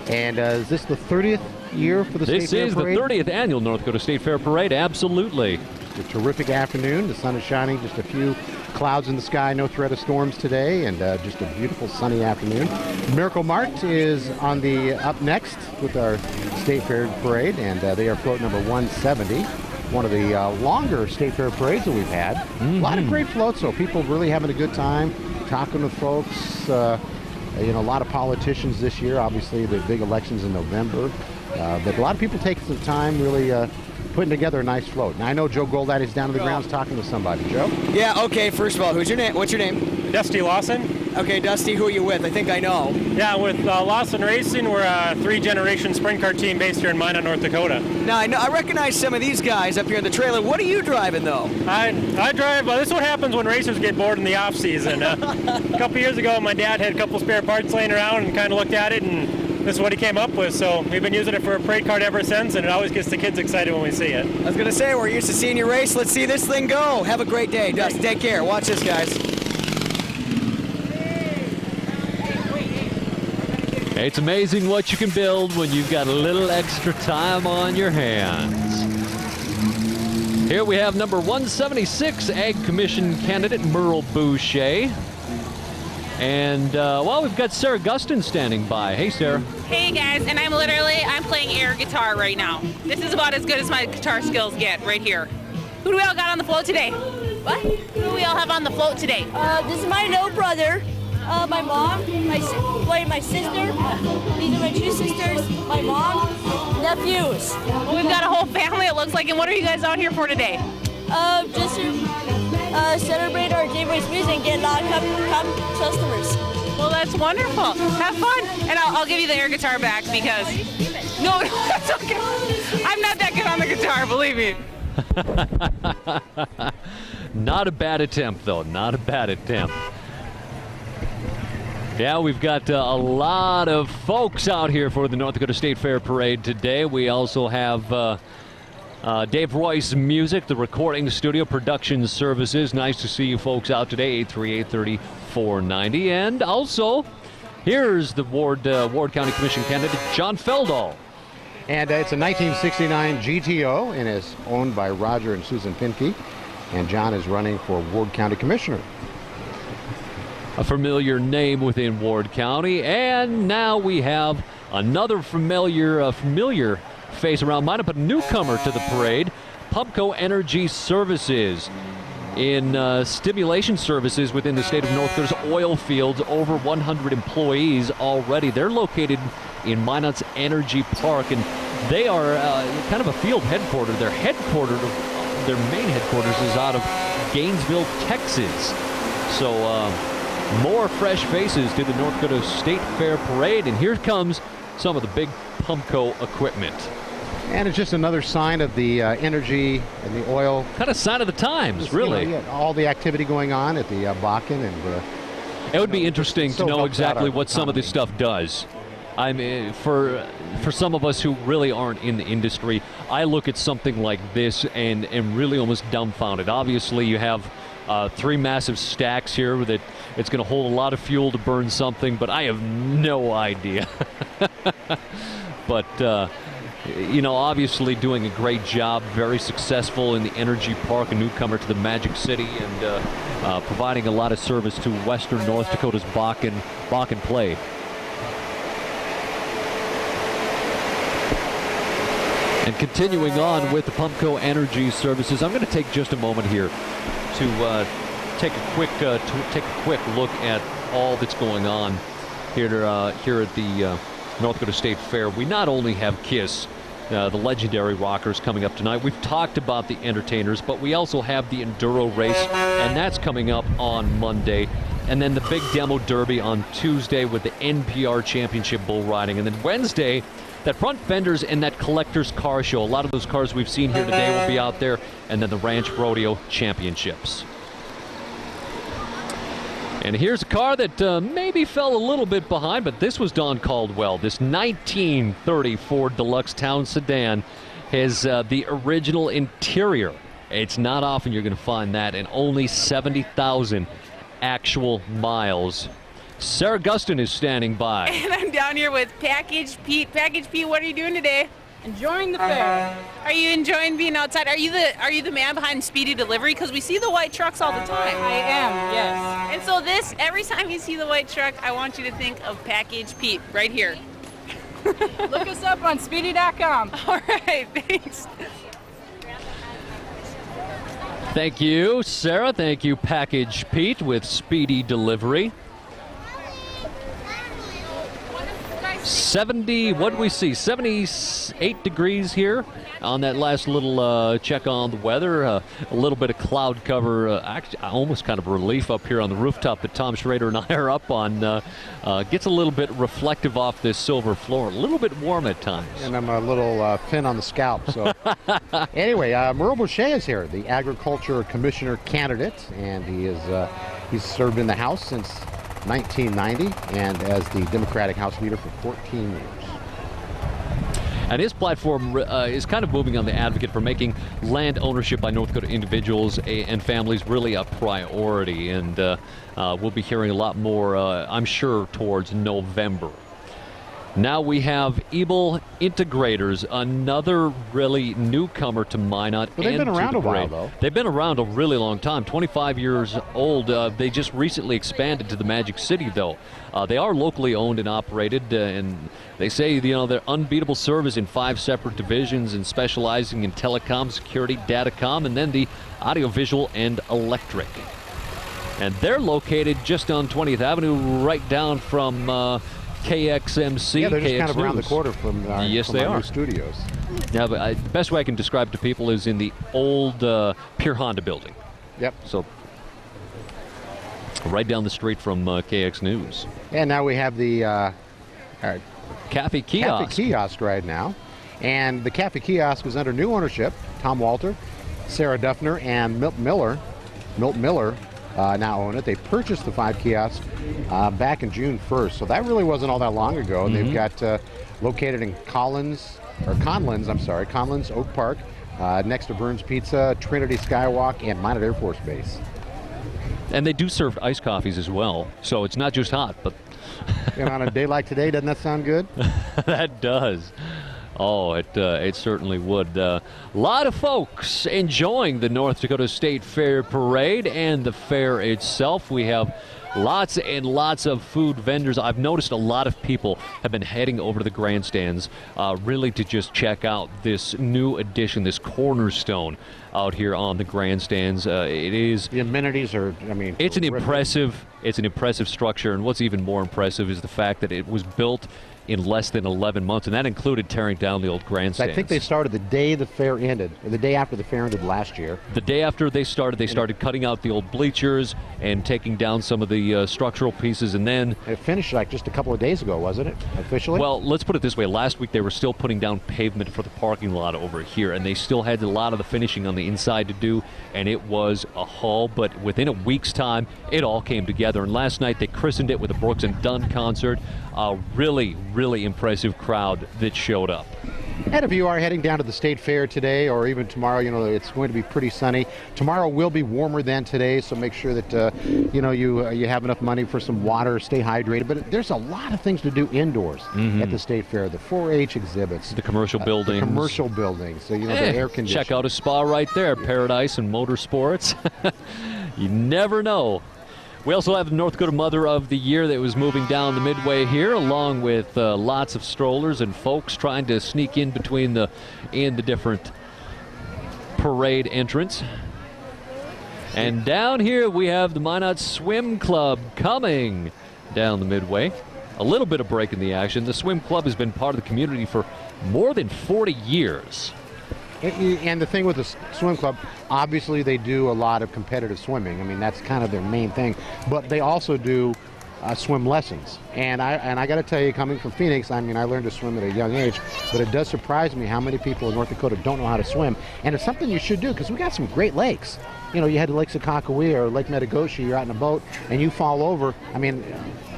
And is this the 30th year for the State Fair Parade? This is the 30th annual North Dakota State Fair Parade, absolutely. It's a terrific afternoon. The sun is shining, just a few clouds in the sky, no threat of storms today, and just a beautiful sunny afternoon. Miracle Mart is on the up next with our State Fair Parade, and they are float number 170. One of the longer State Fair parades that we've had. A lot of great floats, so people really having a good time, talking with folks. You know, a lot of politicians this year. Obviously, the big elections in November. But a lot of people taking some time really putting together a nice float. Now, I know Joe Goldaddy's down to the grounds talking to somebody. Joe? Yeah, okay, first of all, who's your name? What's your name? Dusty Lawson. Okay, Dusty, who are you with? I think I know. Yeah, with Lawson Racing. We're a 3-generation sprint car team based here in Minot, North Dakota. Now, I recognize some of these guys up here in the trailer. What are you driving, though? I drive, this is what happens when racers get bored in the off-season. A couple years ago, my dad had a couple spare parts laying around and kind of looked at it, and this is what he came up with. So we've been using it for a parade card ever since, and it always gets the kids excited when we see it. I was going to say, we're used to seeing you race. Let's see this thing go. Have a great day, Dusty. Take care. Watch this, guys. It's amazing what you can build when you've got a little extra time on your hands. Here we have number 176 Ag Commission candidate Merle Boucher. And, well, we've got Sarah Gustin standing by. Hey, Sarah. Hey, guys, and I'm playing air guitar right now. This is about as good as my guitar skills get right here. Who do we all got on the float today? What? Who do we all have on the float today? This is my little brother. My mom, my sister, these are my 2 sisters, my mom, nephews. Well, we've got a whole family, it looks like. And what are you guys out here for today? Just to celebrate our Day Race music and get a lot of customers. Well, that's wonderful. Have fun. And I'll give you the air guitar back because... No, that's okay. I'm not that good on the guitar, believe me. Not a bad attempt, though. Not a bad attempt. Yeah, we've got a lot of folks out here for the North Dakota State Fair Parade today. We also have Dave Royce Music, the recording studio, production services. Nice to see you folks out today, 838-3490. And also, here's the Ward County Commission candidate, John Feldall. And it's a 1969 GTO and is owned by Roger and Susan Pinke. And John is running for Ward County Commissioner. A familiar name within Ward County. And now we have another familiar face around Minot, but a newcomer to the parade, Pumpco Energy Services. In stimulation services within the state of North Dakota's oil fields, over 100 employees already. They're located in Minot's Energy Park, and they are kind of a field headquarters. Their main headquarters is out of Gainesville, Texas. So more fresh faces to the North Dakota State Fair Parade, and here comes some of the big Pumpco equipment. And it's just another sign of the energy and the oil. Kind of sign of the times, really. You know, all the activity going on at the Bakken. And it would be interesting to know exactly what some of this stuff does. I mean, for some of us who really aren't in the industry, I look at something like this and am really almost dumbfounded. Obviously, you have 3 massive stacks here that it's going to hold a lot of fuel to burn something, but I have no idea. But you know, obviously doing a great job, very successful in the Energy Park, a newcomer to the Magic City, and providing a lot of service to western North Dakota's Bakken play. And continuing on with the Pumpco Energy Services, I'm going to take just a moment here to take a quick look at all that's going on here at the North Dakota State Fair. We not only have KISS, the legendary rockers, coming up tonight. We've talked about the entertainers, but we also have the Enduro race, and that's coming up on Monday. And then the big demo derby on Tuesday with the NPR Championship bull riding. And then Wednesday, that front fenders and that collector's car show. A lot of those cars we've seen here today will be out there. And then the Ranch Rodeo Championships. And here's a car that maybe fell a little bit behind, but this was Don Caldwell. This 1930 Ford Deluxe Town Sedan has the original interior. It's not often you're going to find that, and only 70,000 actual miles. Sarah Gustin is standing by. And I'm down here with Package Pete. Package Pete, what are you doing today? Enjoying the fair. Are you enjoying being outside? Are you the man behind Speedy Delivery? Because we see the white trucks all the time. I am, yes. And so every time you see the white truck, I want you to think of Package Pete right here. Look us up on speedy.com. All right, thanks. Thank you, Sarah. Thank you, Package Pete with Speedy Delivery. 70, what do we see? 78 degrees here on that last little check on the weather. A little bit of cloud cover, actually almost kind of relief up here on the rooftop that Tom Schrader and I are up on. Gets a little bit reflective off this silver floor. A little bit warm at times. And I'm a little thin on the scalp. So anyway, Merle Boucher is here, the Agriculture Commissioner candidate, and he's served in the House since 1990 and as the Democratic House Leader for 14 years. And his platform is kind of moving on the advocate for making land ownership by North Dakota individuals and families really a priority. And we'll be hearing a lot more, I'm sure, towards November. Now we have Ebel Integrators, another really newcomer to Minot. Well, they've been around a while, though. They've been around a really long time, 25 years old. They just recently expanded to the Magic City, though. They are locally owned and operated, and they say, they're unbeatable service in 5 separate divisions and specializing in telecom, security, datacom, and then the audiovisual and electric. And they're located just on 20th Avenue, right down from KXMC. Yeah, they're just kind of KX around the News. corner from our, yes, from they our are. new studios. Yeah, but the best way I can describe it to people is in the old Pure Honda building. Yep. So right down the street from KX News. And now we have the Cafe Kiosk. Cafe Kiosk right now. And the Cafe Kiosk is under new ownership. Tom Walter, Sarah Duffner, and Milt Miller now own it. They purchased the 5 kiosks back in June 1st, so that really wasn't all that long ago. Mm-hmm. They've got located in Conlins, Oak Park, next to Burns Pizza, Trinity Skywalk, and Minot Air Force Base. And they do serve iced coffees as well, so it's not just hot, but... And on a day like today, doesn't that sound good? That does. Oh, it certainly would. A lot of folks enjoying the North Dakota State Fair Parade and the fair itself. We have lots and lots of food vendors. I've noticed a lot of people have been heading over to the grandstands really to just check out this new addition, this cornerstone out here on the grandstands. It is... The amenities are, it's an impressive structure, and what's even more impressive is the fact that it was built in less than 11 months, and that included tearing down the old grandstands. I think they started the day the fair ended, or the day after the fair ended last year. The day after they started cutting out the old bleachers and taking down some of the structural pieces, and then... It finished like just a couple of days ago, wasn't it, officially? Well, let's put it this way. Last week they were still putting down pavement for the parking lot over here, and they still had a lot of the finishing on the inside to do, and it was a haul, but within a week's time, it all came together, and last night they christened it with a Brooks and Dunn concert. A really impressive crowd that showed up. And if you are heading down to the State Fair today or even tomorrow, it's going to be pretty sunny. Tomorrow will be warmer than today, so make sure that you have enough money for some water, stay hydrated. But there's a lot of things to do indoors at the State Fair. The 4-H exhibits, the commercial buildings, so the air conditioning. Check out a spa right there, Paradise and Motorsports. You never know. We also have the North Dakota Mother of the Year that was moving down the midway here, along with lots of strollers and folks trying to sneak in between the different parade entrants. And down here we have the Minot Swim Club coming down the midway. A little bit of break in the action. The swim club has been part of the community for more than 40 years. And the thing with the swim club, obviously they do a lot of competitive swimming. That's kind of their main thing. But they also do swim lessons. And I got to tell you, coming from Phoenix, I learned to swim at a young age, but it does surprise me how many people in North Dakota don't know how to swim. And it's something you should do, because we got some great lakes. You head to Lake Sakakawea or Lake Metagoshi, you're out in a boat, and you fall over.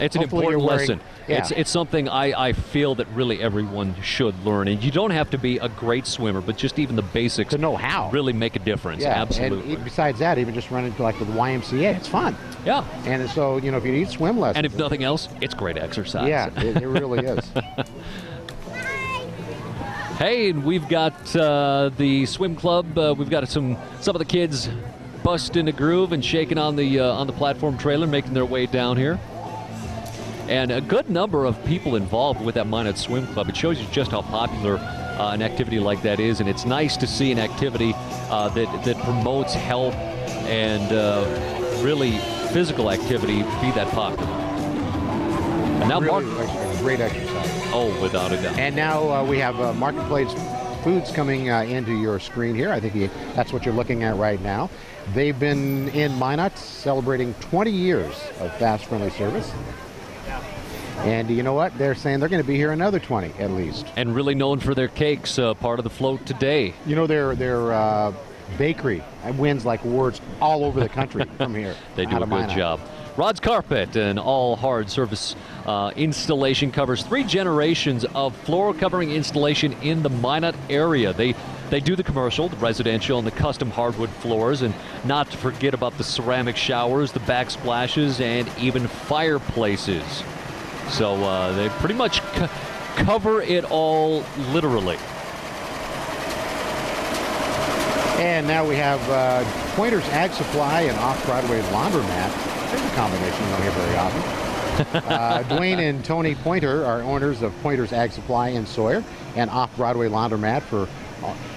It's an important lesson. Yeah. It's something I feel that really everyone should learn. And you don't have to be a great swimmer, but just even the basics to know how really make a difference. Yeah, absolutely. And besides that, even just running to the YMCA, it's fun. Yeah. And so, if you need swim lessons. And if nothing else, it's great exercise. Yeah, it really is. Hey, and we've got the swim club. We've got some of the kids busting a groove and shaking on the platform trailer, making their way down here. And a good number of people involved with that Minot Swim Club. It shows you just how popular an activity like that is, and it's nice to see an activity that promotes health and really physical activity be that popular. And now really a great exercise. Oh, without a doubt. And now we have Marketplace Foods coming into your screen here. I think that's what you're looking at right now. They've been in Minot celebrating 20 years of fast, friendly service. And you know what? They're saying they're going to be here another 20 at least. And really known for their cakes, part of the float today. Their bakery wins like awards all over the country from here. They do a good job. Rod's Carpet, an all hard surface installation, covers 3 generations of floor covering installation in the Minot area. They do the commercial, the residential, and the custom hardwood floors, and not to forget about the ceramic showers, the backsplashes, and even fireplaces. So they pretty much cover it all literally. And now we have Pointer's Ag Supply and Off-Broadway Laundromat. There's a combination you don't hear very often. Dwayne and Tony Pointer are owners of Pointer's Ag Supply in Sawyer and Off-Broadway Laundromat for,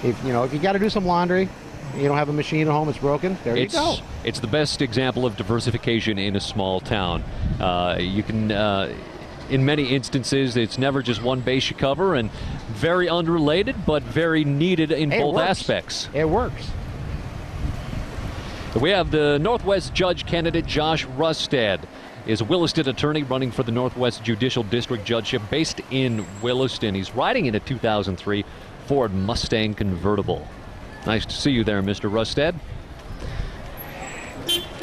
if you got to do some laundry, you don't have a machine at home, it's broken, there you go. It's the best example of diversification in a small town. You can... in many instances, it's never just one base you cover, and very unrelated, but very needed in both aspects. It works. We have the Northwest Judge candidate Josh Rustad. Is a Williston attorney running for the Northwest Judicial District Judgeship based in Williston. He's riding in a 2003 Ford Mustang convertible. Nice to see you there, Mr. Rustad.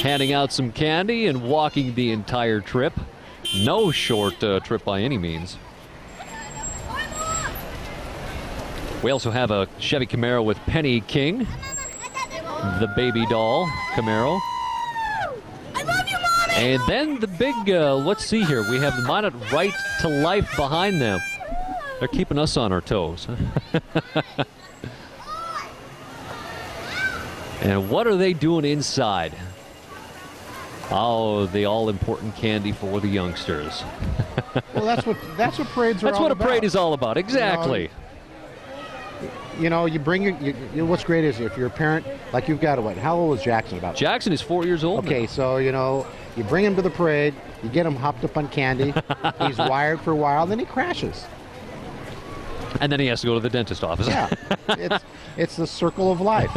Handing out some candy and walking the entire trip. No short trip by any means. We also have a Chevy Camaro with Penny King, the baby doll Camaro. And then the big, let's see here, we have the Minot Right to Life behind them. They're keeping us on our toes. And what are they doing inside? Oh, the all-important candy for the youngsters. Well, that's what parades are all about. That's what a parade is all about, exactly. You know, you bring what's great is if you're a parent, like you've got what? How old is Jackson about? Jackson is 4 years old. Okay, now. So, you know, you bring him to the parade, you get him hopped up on candy, he's wired for a while, then he crashes. And then he has to go to the dentist office. Yeah, it's the circle of life.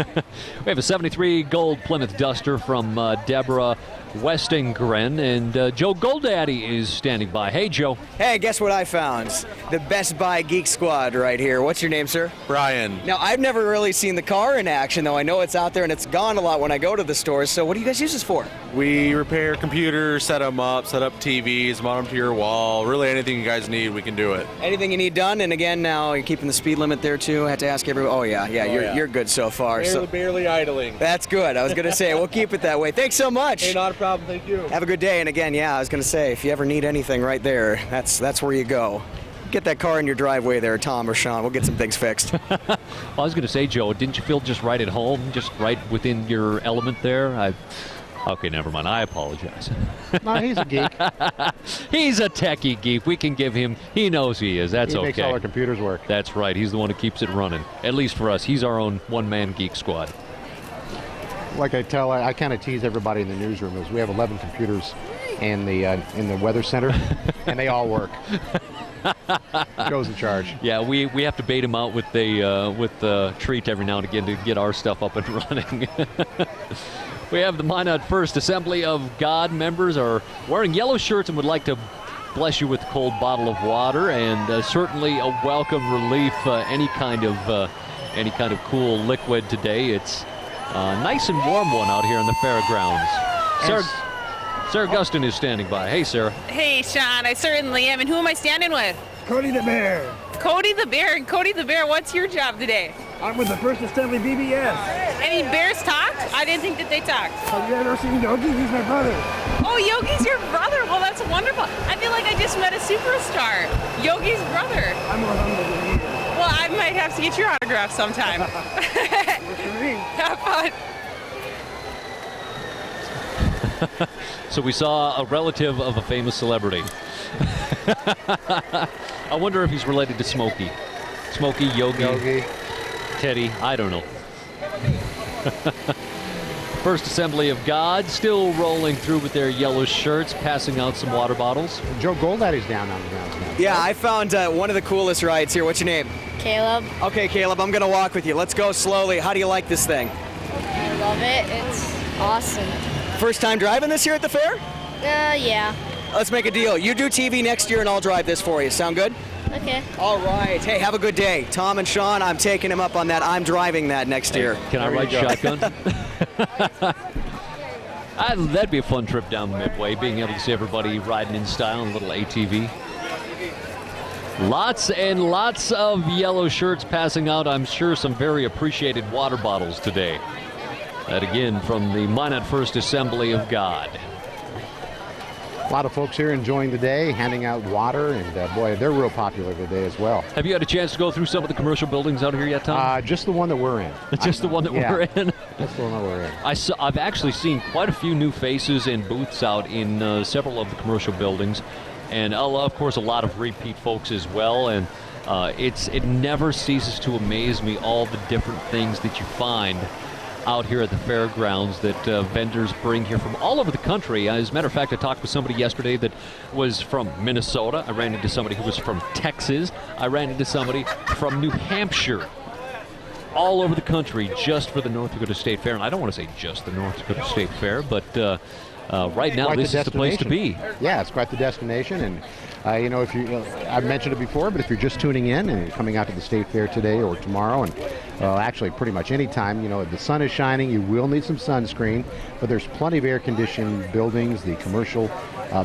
We have a 73 gold Plymouth Duster from Deborah Westingren, and Joe Goldaddy is standing by. Hey, Joe. Hey, guess what I found? The Best Buy Geek Squad right here. What's your name, sir? Brian. Now, I've never really seen the car in action, though. I know it's out there and it's gone a lot when I go to the stores. So what do you guys use this for? We repair computers, set them up, set up TVs, mount them to your wall. Really anything you guys need, we can do it. Anything you need done, and again, now you're keeping the speed limit there, too. I have to ask everyone. Oh, yeah, you're good so far. Barely idling. That's good. I was going to say, we'll keep it that way. Thanks so much. Hey, not a problem. Thank you. Have a good day. And again, I was going to say, if you ever need anything right there, that's where you go. Get that car in your driveway there, Tom or Sean. We'll get some things fixed. Well, I was going to say, Joe, didn't you feel just right at home, just right within your element there? Okay, never mind. I apologize. No, he's a geek. He's a techie geek. We can give him, he knows he is. That's okay. He makes all our computers work. That's right. He's the one who keeps it running. At least for us. He's our own one-man geek squad. Like I kind of tease everybody in the newsroom is we have 11 computers in the weather center, and they all work. Joe's in charge. Yeah, we have to bait him out with the treat every now and again to get our stuff up and running. We have the Minot First Assembly of God members are wearing yellow shirts and would like to bless you with a cold bottle of water, and certainly a welcome relief. Any kind of cool liquid today. It's a nice and warm one out here in the fairgrounds. Sarah Gustin is standing by. Hey, Sarah. Hey, Sean. I certainly am. And who am I standing with? Cody the Bear. Cody the Bear. And Cody the Bear, what's your job today? I'm with the First Assembly BBS. Any bears talked? I didn't think that they talked. Have you ever seen Yogi? He's my brother. Oh, Yogi's your brother. Well, that's wonderful. I feel like I just met a superstar. Yogi's brother. I'm more humble than you. Well, I might have to get your autograph sometime. Have fun. So we saw a relative of a famous celebrity. I wonder if he's related to Smokey. Smokey, Yogi, Teddy, I don't know. First Assembly of God still rolling through with their yellow shirts, passing out some water bottles. Joe Goldaddy's down on the grounds now. Yeah, I found one of the coolest rides here. What's your name? Caleb. Okay, Caleb, I'm going to walk with you. Let's go slowly. How do you like this thing? I love it. It's awesome. First time driving this here at the fair? Yeah. Let's make a deal. You do TV next year and I'll drive this for you. Sound good? Okay. All right. Hey, have a good day. Tom and Sean, I'm taking him up on that. I'm driving that next year. Can I ride shotgun? That'd be a fun trip down the Midway, being able to see everybody riding in style in a little ATV. Lots and lots of yellow shirts passing out. I'm sure some very appreciated water bottles today. That again from the Minot First Assembly of God. A lot of folks here enjoying the day, handing out water, and boy, they're real popular today as well. Have you had a chance to go through some of the commercial buildings out here yet, Tom? Just the one that we're in. Just the one that we're in? Just the one that we're in. I've actually seen quite a few new faces and booths out in several of the commercial buildings, and of course a lot of repeat folks as well, and it never ceases to amaze me all the different things that you find out here at the fairgrounds that vendors bring here from all over the country. As a matter of fact, I talked with somebody yesterday that was from Minnesota. I ran into somebody who was from Texas. I ran into somebody from New Hampshire. all over the country just for the North Dakota State Fair. And I don't want to say just the North Dakota State Fair, but right now Quite this is the place to be. Yeah, it's quite the destination. And, if I've mentioned it before, but if you're just tuning in and you're coming out to the State Fair today or tomorrow, and actually pretty much any time, the sun is shining, you will need some sunscreen, but there's plenty of air-conditioned buildings. The commercial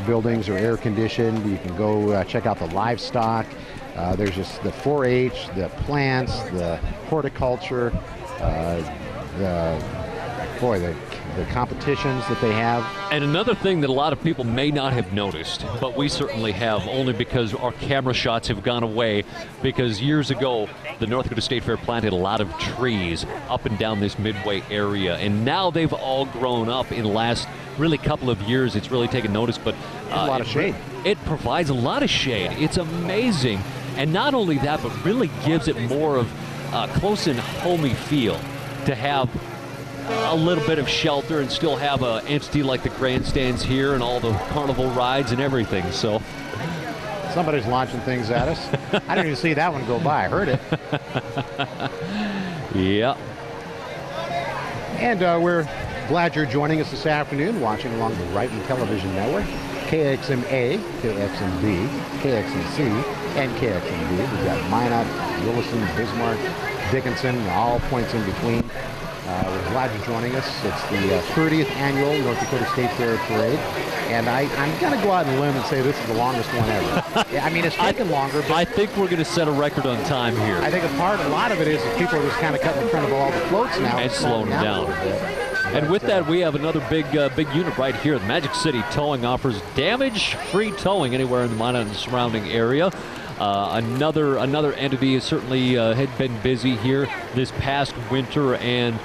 buildings are air-conditioned. You can go check out the livestock. There's just the 4-H, the plants, the horticulture, the competitions that they have. And another thing that a lot of people may not have noticed, but we certainly have, only because our camera shots have gone away, because years ago the North Dakota State Fair planted a lot of trees up and down this Midway area, and now they've all grown up in the last really couple of years. It's really taken notice, but a lot of shade. It provides a lot of shade. It's amazing. And not only that, but really gives it more of a close and homey feel to have a little bit of shelter and still have an entity like the grandstands here and all the carnival rides and everything. So somebody's launching things at us. I didn't even see that one go by. I heard it. Yeah. And we're glad you're joining us this afternoon, watching along the Wrighton Television Network, KXMA, KXMB, KXMC, and KXMB. We've got Minot, Williston, Bismarck, Dickinson, all points in between. We're glad you're joining us. It's the 30th annual North Dakota State Fair Parade, and I'm going to go out on a limb and say this is the longest one ever. Yeah, I mean, it's taken longer, but I think we're going to set a record on time here. I think a lot of it is that people are just kind of cutting in front of all the floats now and slowing them down. And with that, we have another big unit right here. The Magic City Towing offers damage-free towing anywhere in the Minot and surrounding area. Another entity is certainly had been busy here this past winter, and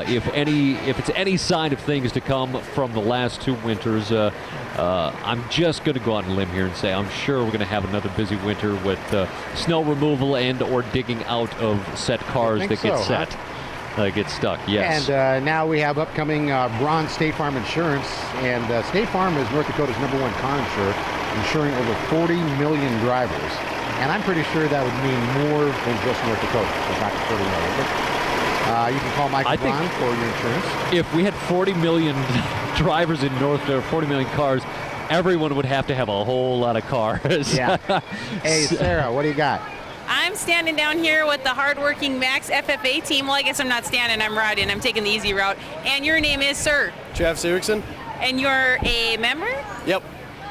if it's any sign of things to come from the last two winters, I'm just going to go out on a limb here and say I'm sure we're going to have another busy winter with snow removal and or digging out of set cars that get set. Huh? Get stuck, yes. And now we have upcoming Braun State Farm Insurance, and State Farm is North Dakota's #1 car insurer, insuring over 40 million drivers. And I'm pretty sure that would mean more than just North Dakota. It's not 40 million. But, you can call Michael Braun for your insurance. If we had 40 million drivers in North Dakota, 40 million cars, everyone would have to have a whole lot of cars. Yeah. Hey, Sarah, what do you got? I'm standing down here with the hardworking Max FFA team. Well, I guess I'm not standing, I'm riding. I'm taking the easy route. And your name is, sir? Travis Erickson. And you're a member? Yep.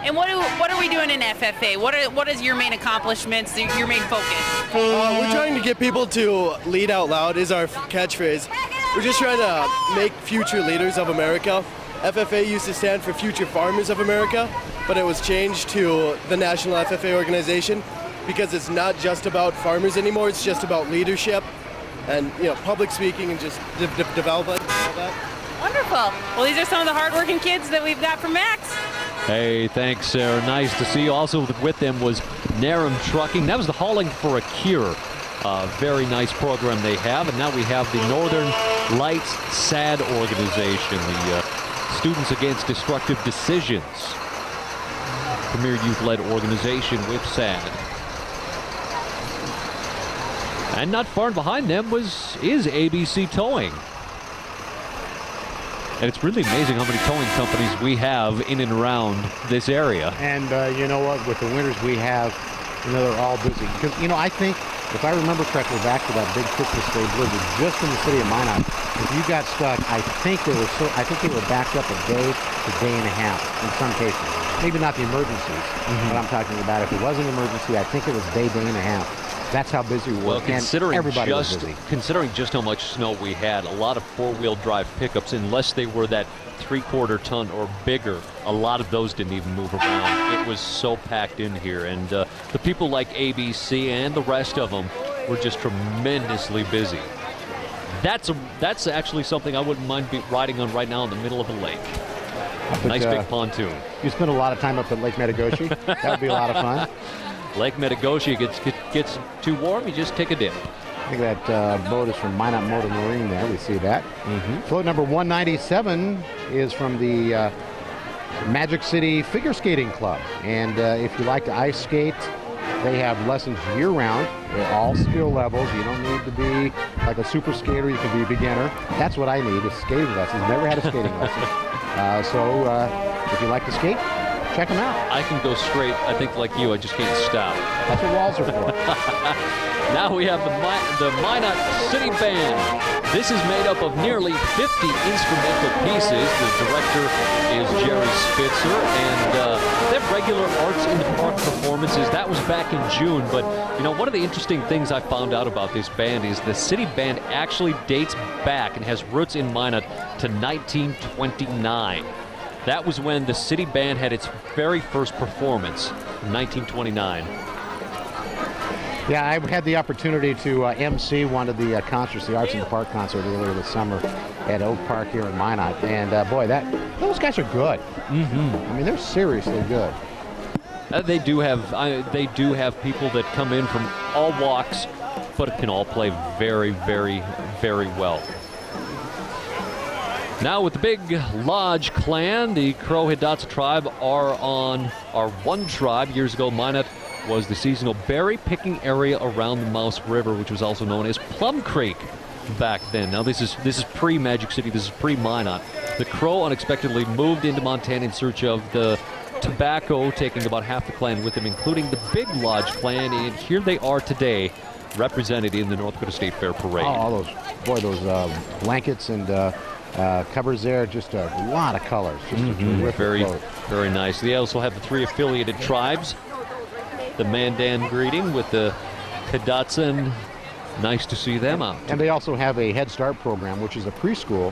And what are we doing in FFA? What is your main accomplishments, your main focus? We're trying to get people to lead out loud is our catchphrase. We're just trying to make future leaders of America. FFA used to stand for Future Farmers of America, but it was changed to the National FFA Organization because it's not just about farmers anymore, it's just about leadership and public speaking and just development and all that. Wonderful. Well, these are some of the hardworking kids that we've got from Max. Hey, thanks, Sarah. Nice to see you. Also with them was Narum Trucking. That was the Hauling for a Cure. Very nice program they have. And now we have the Northern Lights SAD organization, the Students Against Destructive Decisions. Premier youth-led organization with SAD. And not far behind them is ABC Towing. And it's really amazing how many towing companies we have in and around this area. And you know what? With the winters we have, they're all busy. Because, I think, if I remember correctly, back to that big Christmas Day blizzard just in the city of Minot, if you got stuck, I think they were backed up a day to day and a half in some cases. Maybe not the emergencies, but I'm talking about if it was an emergency, I think it was day and a half. That's how busy we were. Well, considering considering just how much snow we had, a lot of four-wheel drive pickups, unless they were that 3/4 ton or bigger, a lot of those didn't even move around. It was so packed in here, and the people like ABC and the rest of them were just tremendously busy. That's actually something I wouldn't mind riding on right now in the middle of a lake. Nice big pontoon. You spend a lot of time up at Lake Metagoshi. That would be a lot of fun. Lake Metagoshi gets too warm, you just take a dip. I think that boat is from Minot Motor Marine there. We see that. Float number 197 is from the Magic City Figure Skating Club. And if you like to ice skate, they have lessons year-round. They're all skill levels. You don't need to be like a super skater. You can be a beginner. That's what I need, is skating lessons. Never had a skating lesson. So if you like to skate, check them out. I can go straight. I think like you, I just can't stop. That's what walls are for. Now we have the Minot City Band. This is made up of nearly 50 instrumental pieces. The director is Jerry Spitzer, and they have regular Arts in the Park performances. That was back in June, but you know, one of the interesting things I found out about this band is the City Band actually dates back and has roots in Minot to 1929. That was when the City Band had its very first performance in 1929. Yeah, I had the opportunity to MC one of the concerts, the Arts in the Park concert earlier this summer at Oak Park here in Minot. And boy, those guys are good. I mean, they're seriously good. They do have people that come in from all walks, but can all play very, very, very well. Now with the Big Lodge clan, the Crow Hidatsa tribe are one tribe. Years ago, Minot was the seasonal berry picking area around the Mouse River, which was also known as Plum Creek back then. Now this is pre-Magic City, this is pre-Minot. The Crow unexpectedly moved into Montana in search of the tobacco, taking about half the clan with them, including the Big Lodge clan, and here they are today, represented in the North Dakota State Fair Parade. Oh, all those blankets and covers there, just a lot of colors. Just a terrific very, float. very nice. They also have the 3 affiliated tribes. The Mandan greeting with the Hidatsa. Nice to see them out. And they also have a Head Start program, which is a preschool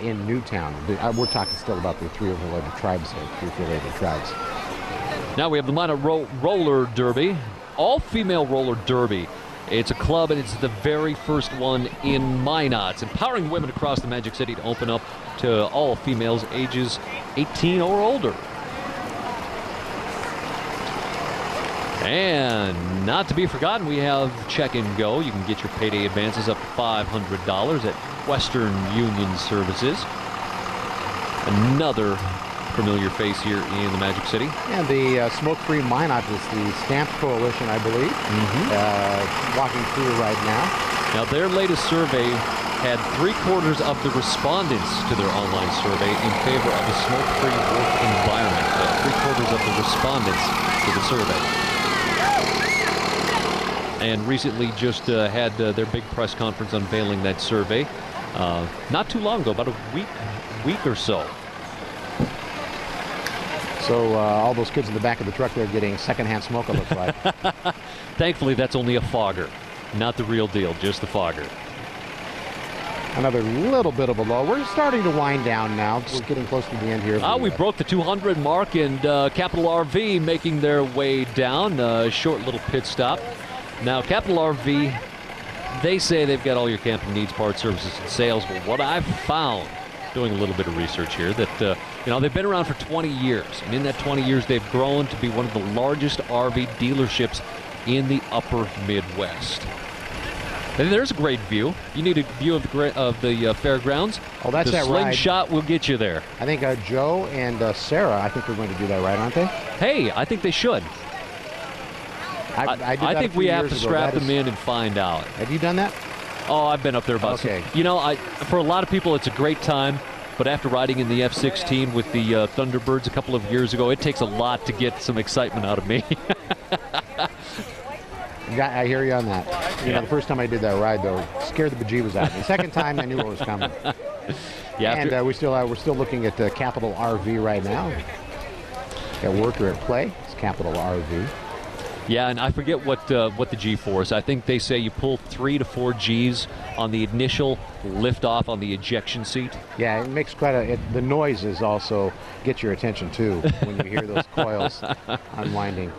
in Newtown. We're talking still about the 3 affiliated tribes here, 3 affiliated tribes. Now we have the Minot Roller Derby, all-female roller derby. It's a club, and it's the very first one in Minot. It's empowering women across the Magic City to open up to all females ages 18 or older. And not to be forgotten, we have Check and Go. You can get your payday advances up to $500 at Western Union Services. Another familiar face here in the Magic City. And the Smoke-Free Minot is the Stamped Coalition, I believe, walking through right now. Now, their latest survey had 3/4 of the respondents to their online survey in favor of a smoke-free work environment. 3/4 of the respondents to the survey. And recently just had their big press conference unveiling that survey. Not too long ago, about a week or so. So all those kids in the back of the truck, they're getting secondhand smoke, it looks like. Thankfully, that's only a fogger. Not the real deal, just the fogger. Another little bit of a lull. We're starting to wind down now. We're getting close to the end here. We broke the 200 mark, and Capital RV making their way down. A short little pit stop. Now, Capital RV, they say they've got all your camping needs, parts, services, and sales. But what I've found, doing a little bit of research here, that they've been around for 20 years, and in that 20 years, they've grown to be one of the largest RV dealerships in the upper Midwest. And there's a great view. You need a view of the fairgrounds. Oh, that's that ride. The slingshot will get you there. I think Joe and Sarah, I think we're going to do that ride, aren't they? Hey, I think they should. I think we have to strap them in and find out. Have you done that? Oh, I've been up there about. Okay. For a lot of people, it's a great time. But after riding in the F-16 with the Thunderbirds a couple of years ago, it takes a lot to get some excitement out of me. I hear you on that. The first time I did that ride, though, scared the bejeebus out of me. The second time, I knew what was coming. Yeah. And we're still looking at Capital RV right now. Got worker at play. It's Capital RV. Yeah, and I forget what the G-force. I think they say you pull 3 to 4 Gs on the initial lift-off on the ejection seat. Yeah, it makes the noises also get your attention, too, when you hear those coils unwinding.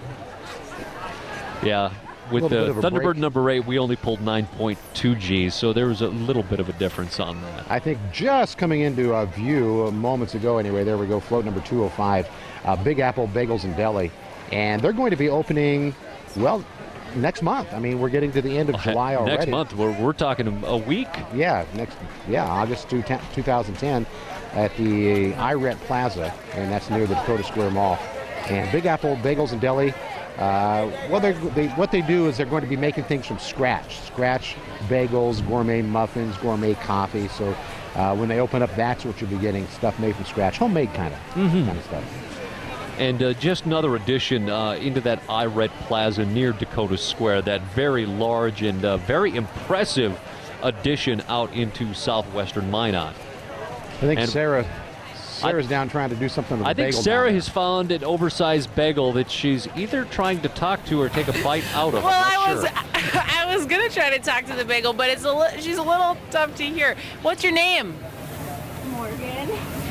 Yeah, with the Thunderbird number 8, we only pulled 9.2 Gs, so there was a little bit of a difference on that. I think just coming into view moments ago, anyway, there we go, float number 205, Big Apple Bagels and Deli. And they're going to be opening, well, next month. I mean, we're getting to the end of July already. Next month, we're talking a week. Yeah, August 2010 at the IRET Plaza, and that's near the Dakota Square Mall. And Big Apple Bagels and Deli, What they do is they're going to be making things from scratch. Scratch bagels, gourmet muffins, gourmet coffee. So when they open up, that's what you'll be getting, stuff made from scratch, homemade kind of stuff. And just another addition into that IRED Plaza near Dakota Square, that very large and very impressive addition out into southwestern Minot. I think Sarah's down trying to do something with the bagel. I think Sarah has found an oversized bagel that she's either trying to talk to or take a bite out of. Well, I'm not sure. I was gonna try to talk to the bagel, but she's a little tough to hear. What's your name?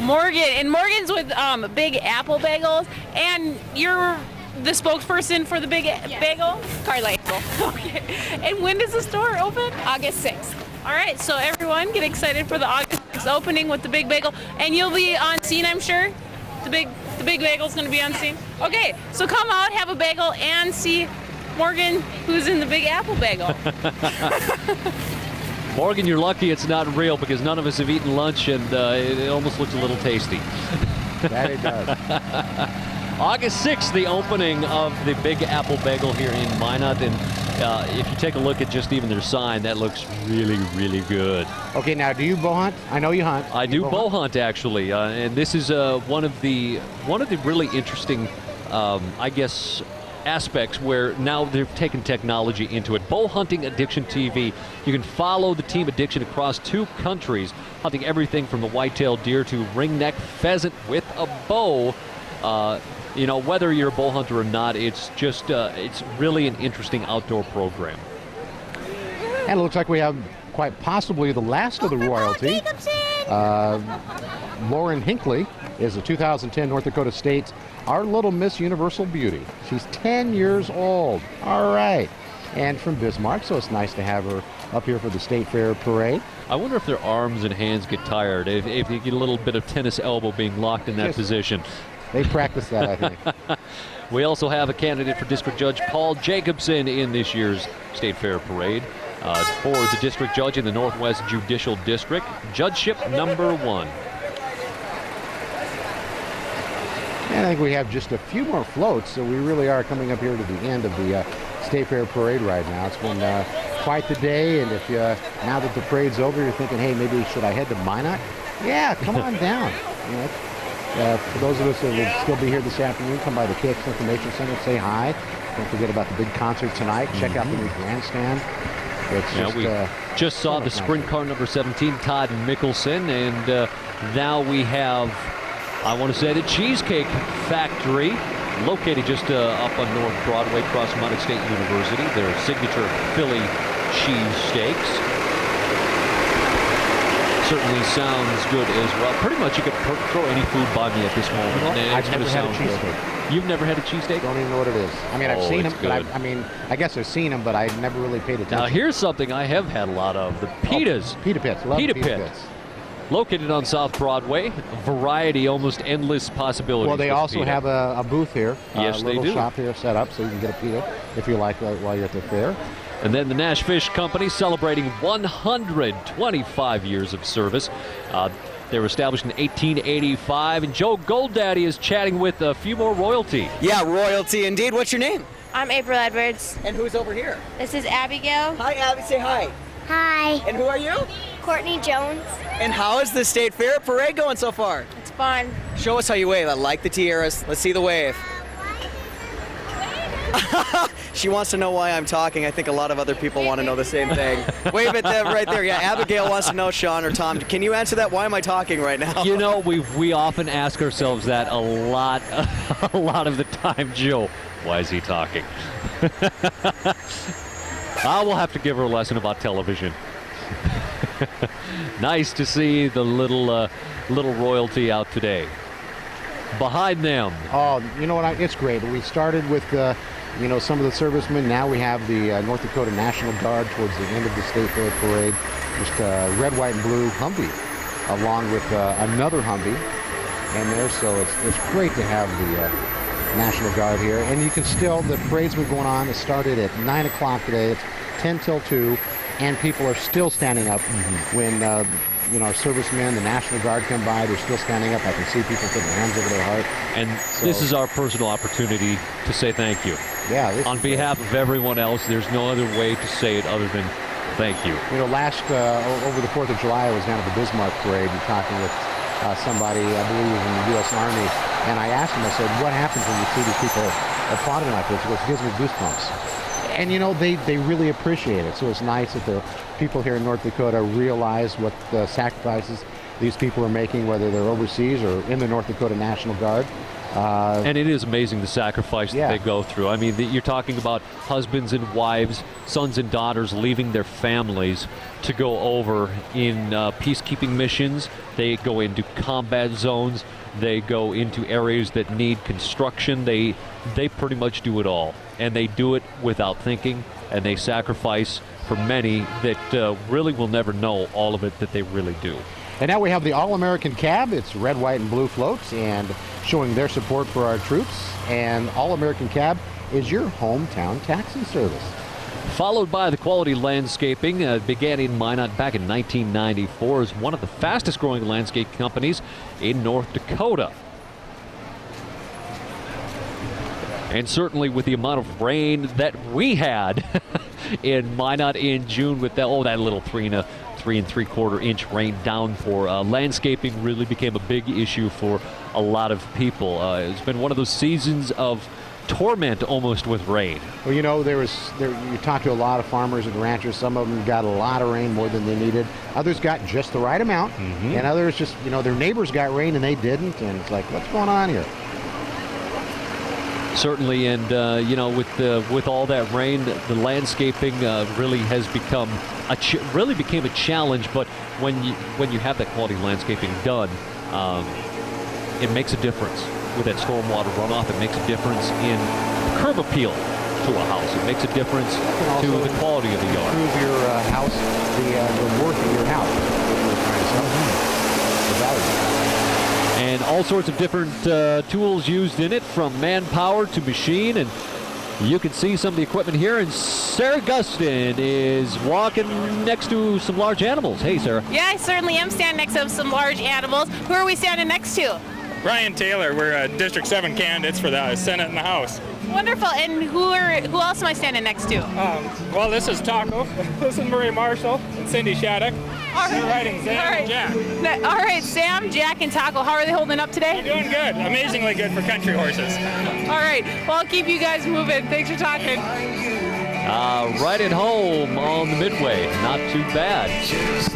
Morgan, and Morgan's with Big Apple Bagels, and you're the spokesperson for the Big Bagel? Carla. Okay. And when does the store open? August 6th. All right, so everyone get excited for the August 6th opening with the Big Bagel, and you'll be on scene, I'm sure? The Big Bagel's gonna be on scene? Okay, so come out, have a bagel, and see Morgan, who's in the Big Apple Bagel. Morgan, you're lucky it's not real because none of us have eaten lunch, and it almost looks a little tasty. That it does. August 6th, the opening of the Big Apple Bagel here in Minot, and if you take a look at just even their sign, that looks really, really good. Okay, now do you bow hunt? I know you hunt. I do bow hunt actually, and this is one of the really interesting, I guess, aspects where now they've taken technology into it. Bow Hunting Addiction TV. You can follow the team Addiction across 2 countries, hunting everything from the white-tailed deer to ringneck pheasant with a bow. You know, whether you're a bow hunter or not, it's just it's really an interesting outdoor program. And it looks like we have quite possibly the last of the royalty. Lauren Hinckley is a 2010 North Dakota State Our Little Miss Universal Beauty. She's 10 years old. All right. And from Bismarck, so it's nice to have her up here for the State Fair Parade. I wonder if their arms and hands get tired, if you get a little bit of tennis elbow being locked in that position. They practice that, I think. We also have a candidate for District Judge Paul Jacobson in this year's State Fair Parade. For the District Judge in the Northwest Judicial District, Judgeship number 1. And I think we have just a few more floats, so we really are coming up here to the end of the State Fair Parade right now. It's been quite the day, and if now that the parade's over, you're thinking, hey, maybe should I head to Minot? Yeah, come on down. You know, for those of us that will still be here this afternoon, come by the KX Information Center, say hi. Don't forget about the big concert tonight. Check out the new grandstand. It's we just saw the sprint car number 17, Todd Mickelson, and now we have, I want to say, the Cheesecake Factory, located just up on North Broadway across Minot State University. Their signature Philly cheesesteaks. Certainly sounds good as well. Pretty much you could throw any food by me at this moment. I've never had a cheesesteak. You've never had a cheesesteak? Don't even know what it is. I mean, I've seen them, but I guess I've seen them, but I never really paid attention. Now here's something I have had a lot of: the pitas. Pita Pits. Love Pita Pits. Located on South Broadway, variety, almost endless possibilities. Well, they also have a booth here. Yes, a little they do. shop here set up so you can get a pita if you like while you're at the fair. And then the Nash Fish Company celebrating 125 years of service. They were established in 1885, and Joe Goldaddy is chatting with a few more royalty. Yeah, royalty indeed. What's your name? I'm April Edwards. And who's over here? This is Abigail. Hi, Abby. Say hi. Hi. And who are you? Courtney Jones. And how is the State Fair Parade going so far? It's fun. Show us how you wave. I like the tiaras. Let's see the wave. She wants to know why I'm talking. I think a lot of other people want to know the same thing. Wave at them right there. Yeah, Abigail wants to know, Sean or Tom. Can you answer that? Why am I talking right now? You know, we often ask ourselves that a lot of the time, Joe. Why is he talking? I will have to give her a lesson about television. Nice to see the little royalty out today. Behind them. Oh, you know what? It's great. We started with some of the servicemen. Now we have the North Dakota National Guard towards the end of the State Fair Parade. Just red, white, and blue Humvee, along with another Humvee in there. So it's great to have the National Guard here. And you can still, the parade's been going on. It started at 9 o'clock today. It's 10 till 2. and people are still standing up when our servicemen, the National Guard come by. They're still standing up. I can see people put their hands over their heart. And this is our personal opportunity to say thank you. Yeah. On behalf of everyone else, there's no other way to say it other than thank you. Over the 4th of July, I was down at the Bismarck Parade and talking with somebody, I believe, in the U.S. Army, and I asked him, I said, what happens when you see these people applauding like this? He goes, it gives me goosebumps. And, they really appreciate it. So it's nice that the people here in North Dakota realize what the sacrifices these people are making, whether they're overseas or in the North Dakota National Guard. And it is amazing the sacrifice that they go through. I mean, you're talking about husbands and wives, sons and daughters leaving their families to go over in peacekeeping missions. They go into combat zones. They go into areas that need construction. They pretty much do it all. And they do it without thinking, and they sacrifice for many that really will never know all of it that they really do. And now we have the All-American Cab. It's red, white, and blue floats, and showing their support for our troops. And All-American Cab is your hometown taxi service. Followed by the Quality Landscaping, began in Minot back in 1994, as one of the fastest growing landscape companies in North Dakota. And certainly with the amount of rain that we had in Minot in June with that little 3 3/4 inch rain downpour, landscaping really became a big issue for a lot of people. It's been one of those seasons of torment almost with rain. Well, you talk to a lot of farmers and ranchers. Some of them got a lot of rain, more than they needed. Others got just the right amount, and others just, their neighbors got rain and they didn't, and it's like, what's going on here? Certainly, and with all that rain, the landscaping really has become became a challenge. But when you have that quality landscaping done, it makes a difference with that stormwater runoff. It makes a difference in curb appeal to a house. It makes a difference to the quality of the yard. Improve your house, the worth of your house. The value. And all sorts of different tools used in it, from manpower to machine. And you can see some of the equipment here. And Sarah Gustin is walking next to some large animals. Hey, Sarah. Yeah, I certainly am standing next to some large animals. Who are we standing next to? Ryan Taylor. We're District 7 candidates for the Senate and the House. Wonderful. And who else am I standing next to? Well, this is Taco. This is Marie Marshall and Cindy Shattuck. All right. We're riding Sam and Jack. All right, Sam, Jack, and Taco. How are they holding up today? They're doing good. Amazingly good for country horses. All right. Well, I'll keep you guys moving. Thanks for talking. Right at home on the Midway. Not too bad. Just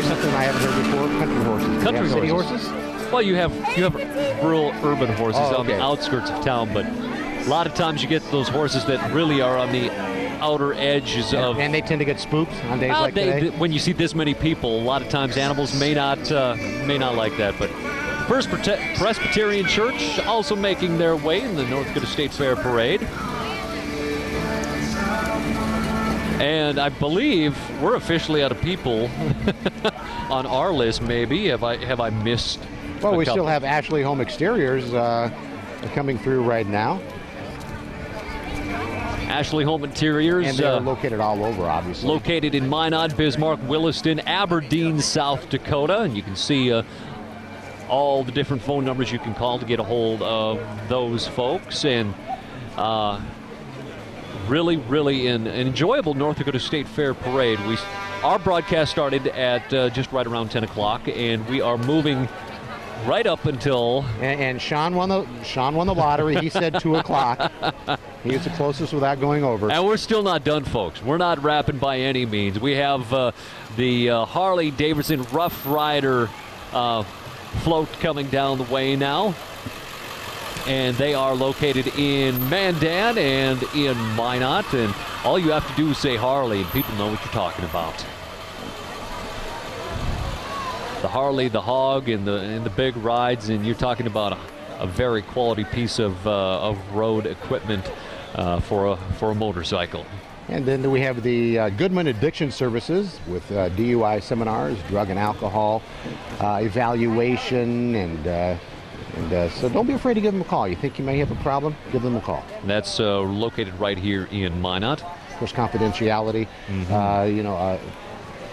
something I haven't heard before. Country horses. Country city horses. horses? Well, you have rural urban horses on the outskirts of town, but a lot of times you get those horses that really are on the outer edges of. And they tend to get spooked on days like today. When you see this many people, a lot of times animals may not like that. But First Presbyterian Church also making their way in the North Dakota State Fair Parade. And I believe we're officially out of people on our list. Maybe have I missed? Well, we still have Ashley Home Exteriors coming through right now. Ashley Home Interiors. And they're located all over, obviously. Located in Minot, Bismarck, Williston, Aberdeen, South Dakota. And you can see all the different phone numbers you can call to get a hold of those folks. And really an enjoyable North Dakota State Fair Parade. Our broadcast started at just right around 10 o'clock, and we are moving right up until. And Sean won the lottery. He said 2 o'clock. He was the closest without going over. And we're still not done, folks. We're not wrapping by any means. We have the Harley Davidson Rough Rider float coming down the way now. And they are located in Mandan and in Minot. And all you have to do is say Harley, and people know what you're talking about. The Harley, the Hog, and the big rides, and you're talking about a very quality piece of road equipment for a motorcycle. And then we have the Goodman Addiction Services with DUI seminars, drug and alcohol evaluation, and so don't be afraid to give them a call. You think you may have a problem? Give them a call. That's located right here in Minot. of course, confidentiality,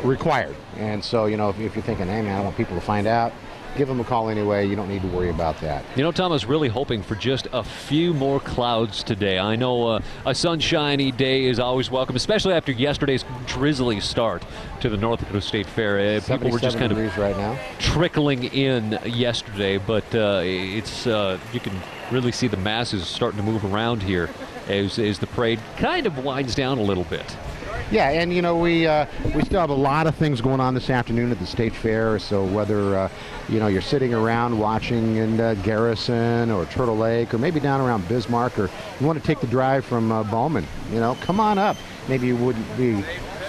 required. And so, if you're thinking, hey, man, I want people to find out, give them a call anyway. You don't need to worry about that. Tom, I was really hoping for just a few more clouds today. I know a sunshiny day is always welcome, especially after yesterday's drizzly start to the North Dakota State Fair. People were just kind of right now, trickling in yesterday, but it's you can really see the masses starting to move around here as the parade kind of winds down a little bit. Yeah, and we still have a lot of things going on this afternoon at the State Fair. So whether you're sitting around watching in Garrison or Turtle Lake, or maybe down around Bismarck, or you want to take the drive from Bowman, come on up. Maybe you wouldn't be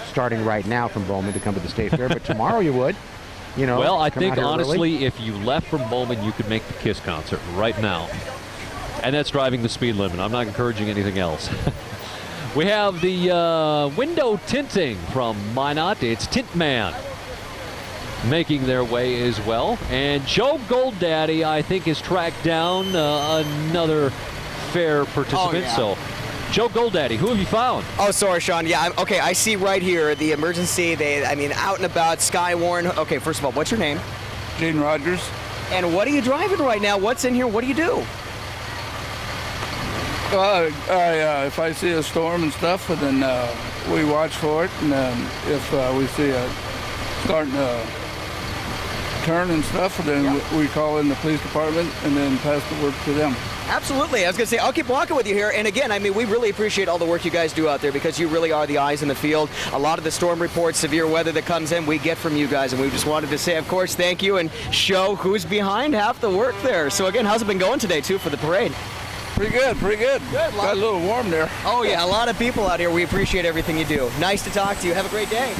starting right now from Bowman to come to the State Fair, but tomorrow you would. Well, I think honestly, early. if you left from Bowman, you could make the KISS concert right now, and that's driving the speed limit. I'm not encouraging anything else. We have the window tinting from Minot. It's Tint Man making their way as well. And Joe Goldaddy, I think, has tracked down another fair participant. So, Joe Goldaddy, who have you found? Oh, sorry, Sean. Yeah, okay, I see right here the emergency. Out and about, Skywarn. Okay, first of all, what's your name? Gene Rogers. And what are you driving right now? What's in here? What do you do? If I see a storm and stuff, then we watch for it, and if we see it starting to turn and stuff, then we call in the police department and then pass the word to them. Absolutely. I was going to say, I'll keep walking with you here. And again, we really appreciate all the work you guys do out there, because you really are the eyes in the field. A lot of the storm reports, severe weather that comes in, we get from you guys. And we just wanted to say, of course, thank you and show who's behind half the work there. So again, how's it been going today, too, for the parade? Pretty good. Got a little warm there. Oh, yeah, a lot of people out here. We appreciate everything you do. Nice to talk to you. Have a great day.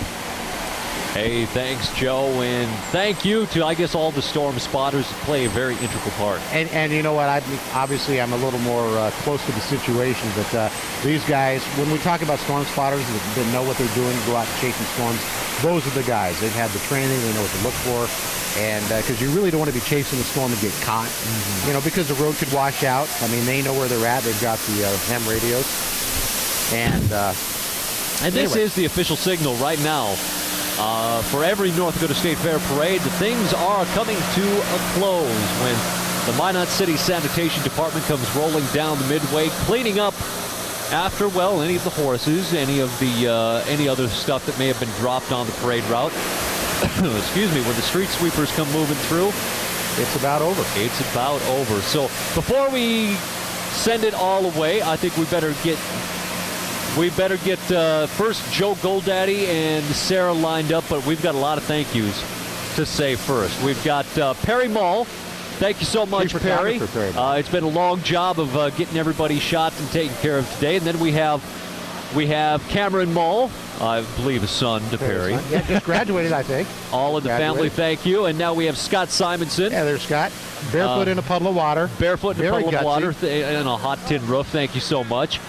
Hey, thanks, Joe, and thank you to, I guess, all the storm spotters who play a very integral part. And you know what? Obviously, I'm a little more close to the situation, but these guys, when we talk about storm spotters that know what they're doing, go out chasing storms, those are the guys. They've had the training. They know what to look for. And because you really don't want to be chasing the storm and get caught, because the road could wash out. They know where they're at. They've got the ham radios. And this is the official signal right now. For every North Dakota State Fair parade, the things are coming to a close when the Minot City Sanitation Department comes rolling down the midway, cleaning up after, any of the horses, any of the any other stuff that may have been dropped on the parade route. Excuse me, when the street sweepers come moving through, it's about over. It's about over. So before we send it all away, I think we better get first Joe Goldaddy and Sarah lined up, but we've got a lot of thank yous to say first. We've got Perry Mull. Thank you so much, Perry. It's been a long job of getting everybody shot and taken care of today. And then we have Cameron Mull, I believe a son to Perry. Yeah, just graduated, I think. All in the family, thank you. And now we have Scott Simonson. Yeah, there's Scott. Barefoot in a puddle of water. Barefoot in a puddle of water and a hot tin roof. Thank you so much.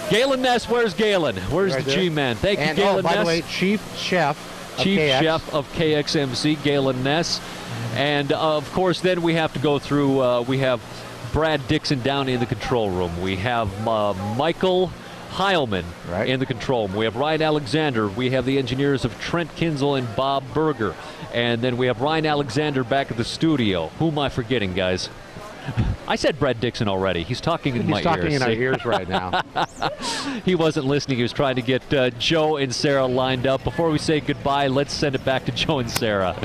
Galen Ness, where's Galen? Where's the G-Man? Thank you, Galen Ness. By the way, Chief Chef of KXMC, Galen Ness. And, of course, then we have to go through, we have Brad Dixon down in the control room. We have Michael Heilman in the control room. We have Ryan Alexander. We have the engineers of Trent Kinzel and Bob Berger. And then we have Ryan Alexander back at the studio. Who am I forgetting, guys? I said Brad Dixon already. He's talking in my ears. He's talking in our ears right now. He wasn't listening. He was trying to get Joe and Sarah lined up. Before we say goodbye, let's send it back to Joe and Sarah.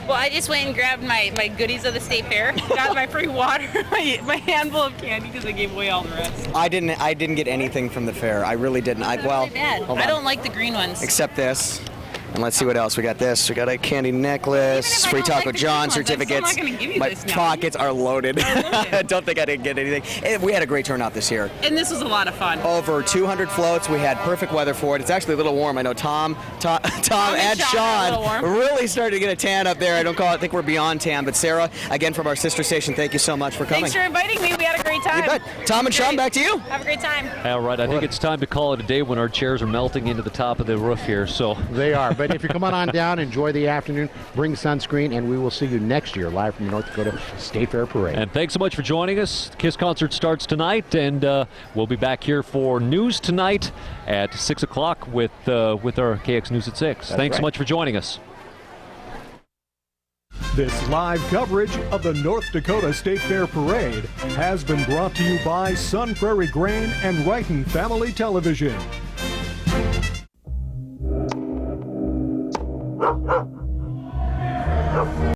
Well, I just went and grabbed my goodies of the state fair. Got my free water, my handful of candy, because I gave away all the rest. I didn't get anything from the fair. I really didn't. Really bad. I don't like the green ones. Except this. And let's see what else. We got this. We got a candy necklace, free Taco John certificates. I'm still not going to give you My this now. pockets are loaded. I don't think I didn't get anything. We had a great turnout this year. And this was a lot of fun. Over 200 floats. We had perfect weather for it. It's actually a little warm. I know Tom and Sean really started to get a tan up there. I think we're beyond tan. But Sarah, again from our sister station, thank you so much for coming. Thanks for inviting me. We had a great time. You bet. Tom and Sean, back to you. Have a great time. All right. I think it's time to call it a day when our chairs are melting into the top of the roof here. So they are. But if you're coming on down, enjoy the afternoon, bring sunscreen, and we will see you next year live from the North Dakota State Fair Parade. And thanks so much for joining us. KISS concert starts tonight, and we'll be back here for news tonight at 6 o'clock with our KX News at 6. Thanks so much for joining us. This live coverage of the North Dakota State Fair Parade has been brought to you by Sun Prairie Grain and Wrighton Family Television.